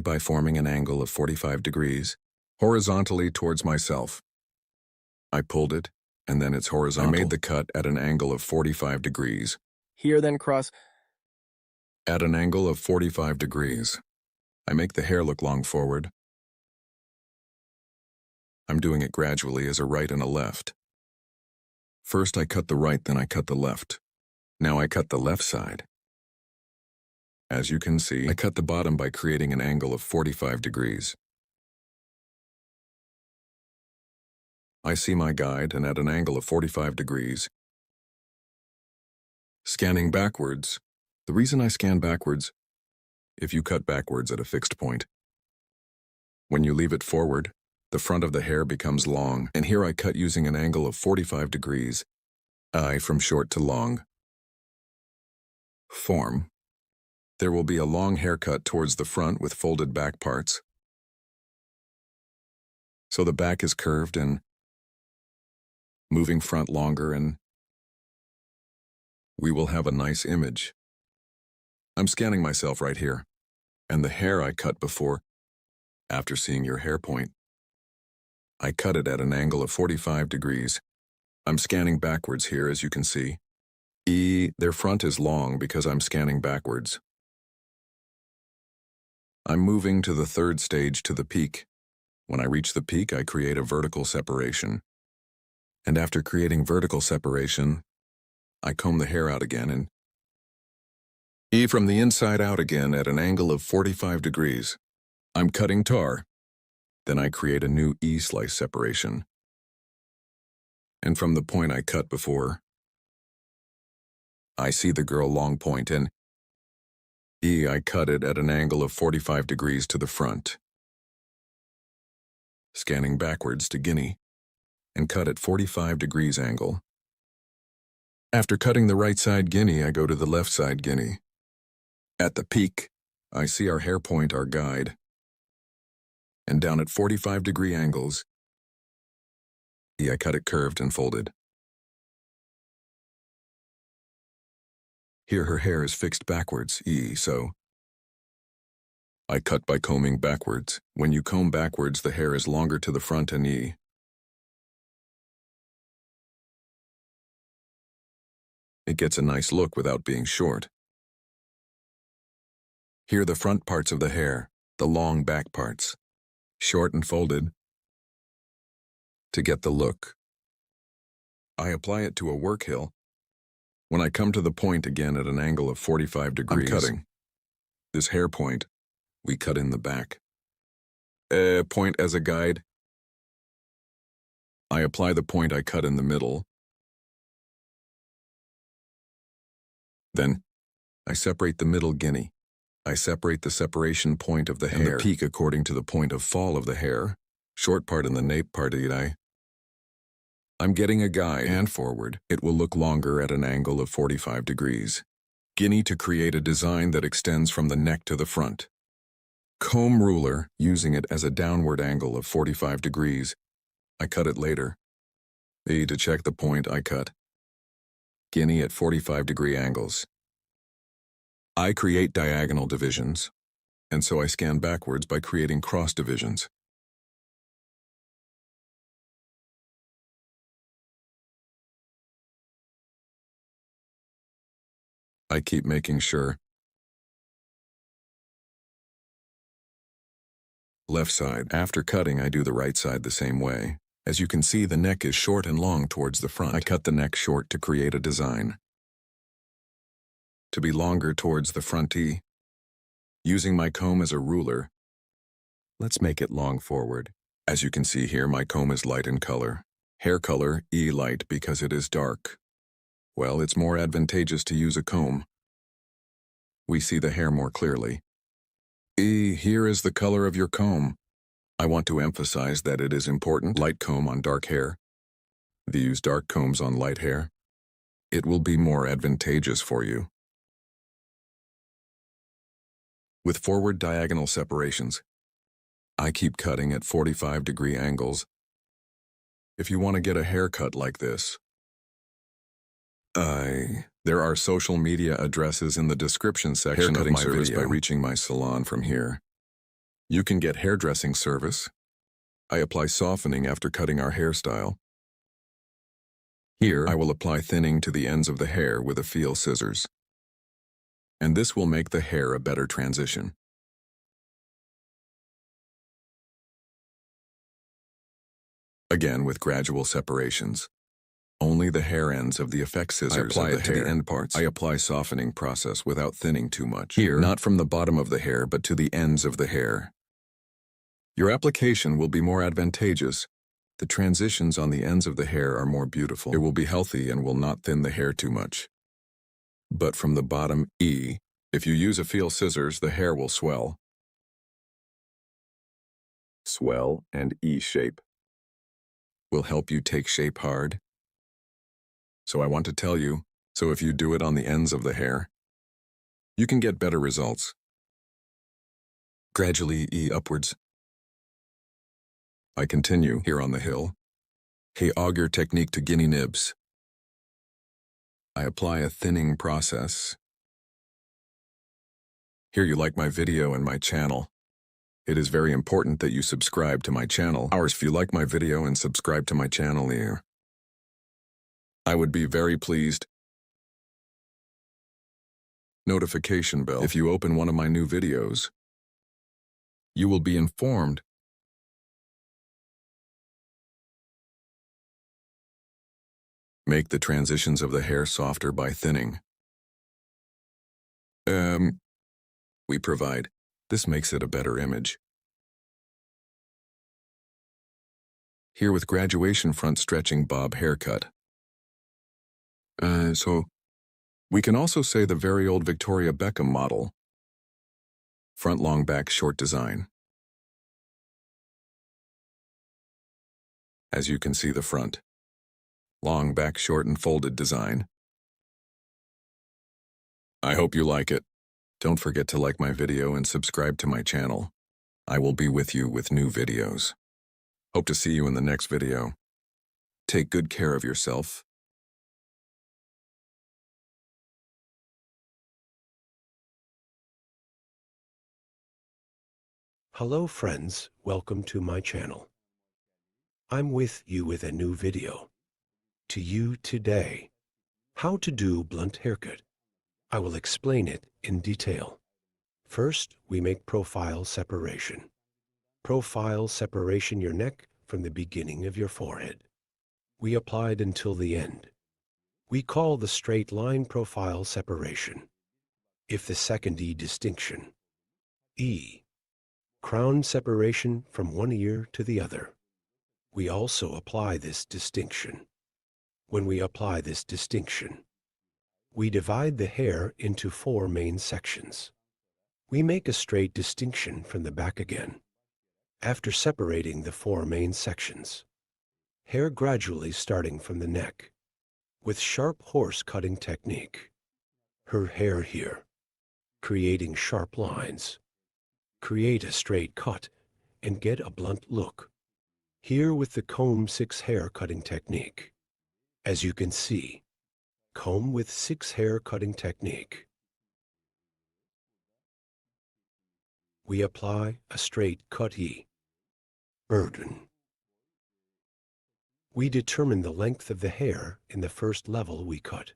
by forming an angle of 45 degrees, horizontally towards myself. I pulled it, and then it's horizontal. I made the cut at an angle of 45 degrees.
Here then cross.
At an angle of 45 degrees. I make the hair look long forward. I'm doing it gradually as a right and a left. First I cut the right, then I cut the left. Now I cut the left side. As you can see, I cut the bottom by creating an angle of 45 degrees. I see my guide, and at an angle of 45 degrees. Scanning backwards. The reason I scan backwards, if you cut backwards at a fixed point, when you leave it forward, the front of the hair becomes long, and here I cut using an angle of 45 degrees, from short to long. Form. There will be a long haircut towards the front with folded back parts. So the back is curved and moving front longer, and we will have a nice image. I'm scanning myself right here, and the hair I cut before, after seeing your hair point. I cut it at an angle of 45 degrees. I'm scanning backwards here, as you can see. Their front is long because I'm scanning backwards. I'm moving to the third stage, to the peak. When I reach the peak, I create a vertical separation. And after creating vertical separation, I comb the hair out again and from the inside out again at an angle of 45 degrees. I'm cutting tar. Then I create a new slice separation. And from the point I cut before, I see the girl long point, and I cut it at an angle of 45 degrees to the front. Scanning backwards to Guinea, and cut at 45 degrees angle. After cutting the right side Guinea, I go to the left side Guinea. At the peak, I see our hair point, our guide. And down at 45 degree angles, I cut it curved and folded. Here her hair is fixed backwards, so I cut by combing backwards. When you comb backwards, the hair is longer to the front and it gets a nice look without being short. Here the front parts of the hair, the long back parts, short and folded, to get the look. I apply it to a work hill. When I come to the point again at an angle of 45 degrees, I'm cutting. This hair point, we cut in the back. Point as a guide. I apply the point I cut in the middle. Then, I separate the middle Guinea. I separate the separation point of the hair and the peak according to the point of fall of the hair, short part in the nape part. I'm getting a guide and forward. It will look longer at an angle of 45 degrees. Guinea to create a design that extends from the neck to the front. Comb ruler, using it as a downward angle of 45 degrees. I cut it later. To check the point I cut. Guinea at 45 degree angles. I create diagonal divisions, and so I scan backwards by creating cross divisions. I keep making sure Left side. After cutting, I do the right side the same way. As you can see, the neck is short and long towards the front. I cut the neck short to create a design to be longer towards the front E. Using my comb as a ruler, let's make it long forward. As you can see here, my comb is light in color. Hair color, E light, because it is dark. Well, it's more advantageous to use a comb. We see the hair more clearly. E, here is the color of your comb. I want to emphasize that it is important. Light comb on dark hair. Use dark combs on light hair. It will be more advantageous for you. With forward diagonal separations, I keep cutting at 45-degree angles. If you want to get a haircut like this, there are social media addresses in the description section of my video. By reaching my salon from here. You can get hairdressing service. I apply softening after cutting our hairstyle. Here, I will apply thinning to the ends of the hair with a feel scissors. And this will make the hair a better transition. Again with gradual separations. Only the hair ends of the effect scissors I apply it to the end parts. I apply softening process without thinning too much. Here, not from the bottom of the hair, but to the ends of the hair. Your application will be more advantageous. The transitions on the ends of the hair are more beautiful. It will be healthy and will not thin the hair too much. But from the bottom, E, if you use a feel scissors, the hair will swell. Swell and E shape will help you take shape hard. So I want to tell you, so if you do it on the ends of the hair, you can get better results. Gradually E upwards. I continue here on the hill. Hey auger technique to guinea nibs. I apply a thinning process. Here you like my video and my channel. It is very important that you subscribe to my channel. If you like my video and subscribe to my channel here, I would be very pleased. Notification bell. If you open one of my new videos, you will be informed. Make the transitions of the hair softer by thinning. We provide. This makes it a better image. Here with graduation front stretching bob haircut. So we can also say the very old Victoria Beckham model. Front long back short design. As you can see the front. Long back short and folded design. I hope you like it. Don't forget to like my video and subscribe to my channel. I will be with you with new videos. Hope to see you in the next video. Take good care of yourself.
Hello friends, welcome to my channel. I'm with you with a new video. To you today, how to do blunt haircut. I will explain it in detail. First, we make profile separation. Profile separation your neck from the beginning of your forehead. We applied until the end. We call the straight line profile separation. If the second E distinction. E. Crown separation from one ear to the other. We also apply this distinction. When we apply this distinction, we divide the hair into 4 main sections. We make a straight distinction from the back again. After separating the 4 main sections, hair gradually starting from the neck, with sharp horse cutting technique. Her hair here, creating sharp lines. Create a straight cut and get a blunt look. Here with the comb 6 hair cutting technique. As you can see, comb with 6 hair cutting technique. We apply a straight cut E. Burden. We determine the length of the hair in the first level we cut.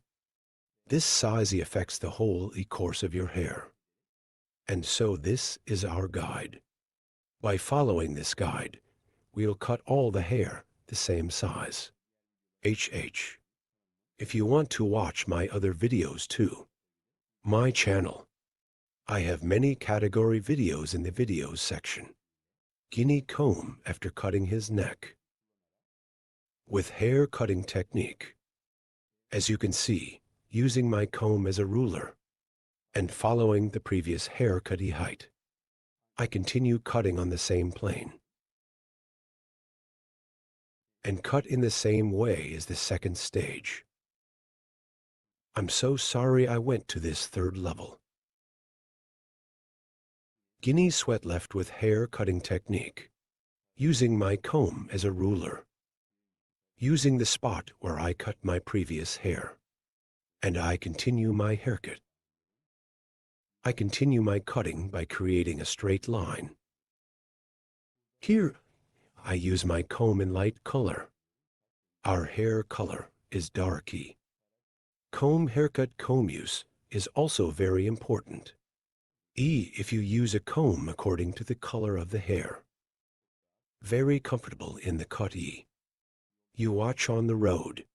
This size affects the whole course of your hair. And so this is our guide. By following this guide, we'll cut all the hair the same size. HH. If you want to watch my other videos too, my channel, I have many category videos in the videos section. Guinea comb after cutting his neck. With hair cutting technique. As you can see, using my comb as a ruler and following the previous haircutty height, I continue cutting on the same plane and cut in the same way as the second stage. I'm so sorry I went to this third level. Guinea sweat left with hair cutting technique, using my comb as a ruler, using the spot where I cut my previous hair, and I continue my haircut. I continue my cutting by creating a straight line. Here, I use my comb in light color. Our hair color is darky. Comb haircut comb use is also very important. If you use a comb according to the color of the hair. Very comfortable in the cut You watch on the road.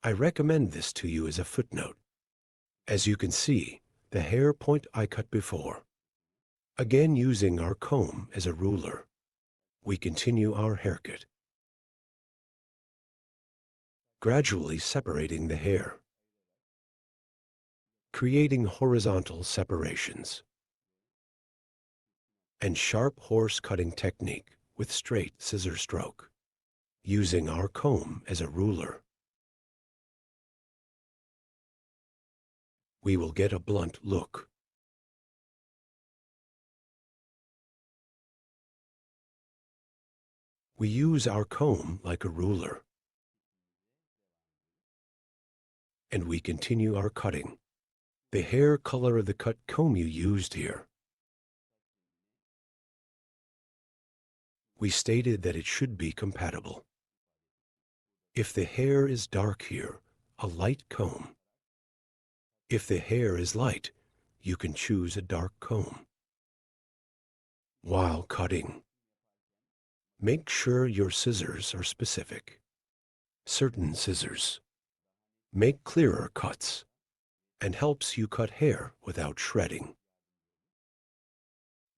I recommend this to you as a footnote. As you can see, the hair point I cut before. Again using our comb as a ruler, we continue our haircut. Gradually separating the hair. Creating horizontal separations. And sharp horse cutting technique with straight scissor stroke, using our comb as a ruler. We will get a blunt look. We use our comb like a ruler. And we continue our cutting. The hair color of the cut comb you used here. We stated that it should be compatible. If the hair is dark here, a light comb. If the hair is light, you can choose a dark comb. While cutting, make sure your scissors are specific. Certain scissors make clearer cuts and helps you cut hair without shredding.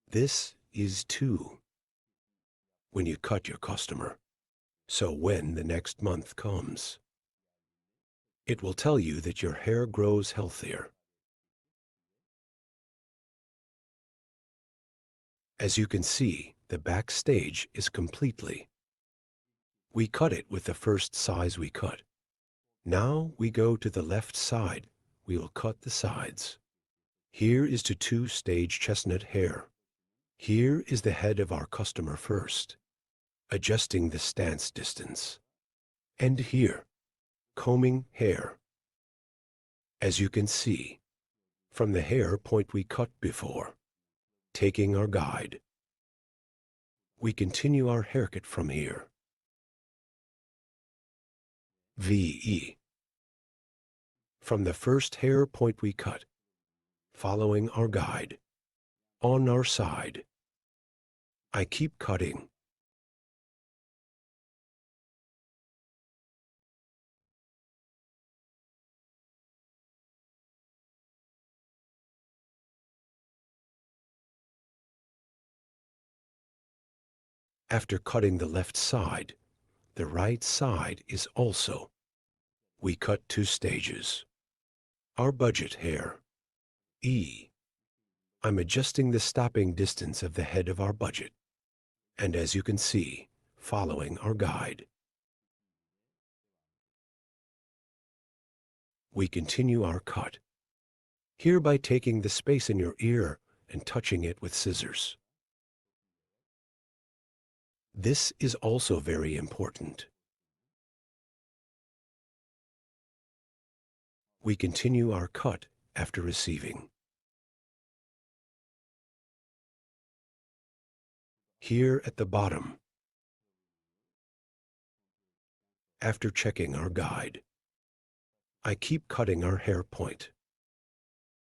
This is too when you cut your customer. So when the next month comes, it will tell you that your hair grows healthier. As you can see, the backstage is completely. We cut it with the first size we cut. Now we go to the left side. We will cut the sides. Here is to 2-stage chestnut hair. Here is the head of our customer first, adjusting the stance distance. And here, combing hair. As you can see, from the hair point we cut before, taking our guide, we continue our haircut from here. VE. From the first hair point we cut, following our guide, on our side. I keep cutting. After cutting the left side, the right side is also. We cut 2 stages. Our budget hair. E. I'm adjusting the stopping distance of the head of our budget. And as you can see, following our guide. We continue our cut, here by taking the space in your ear and touching it with scissors. This is also very important. We continue our cut after receiving. Here at the bottom, after checking our guide, I keep cutting our hair point.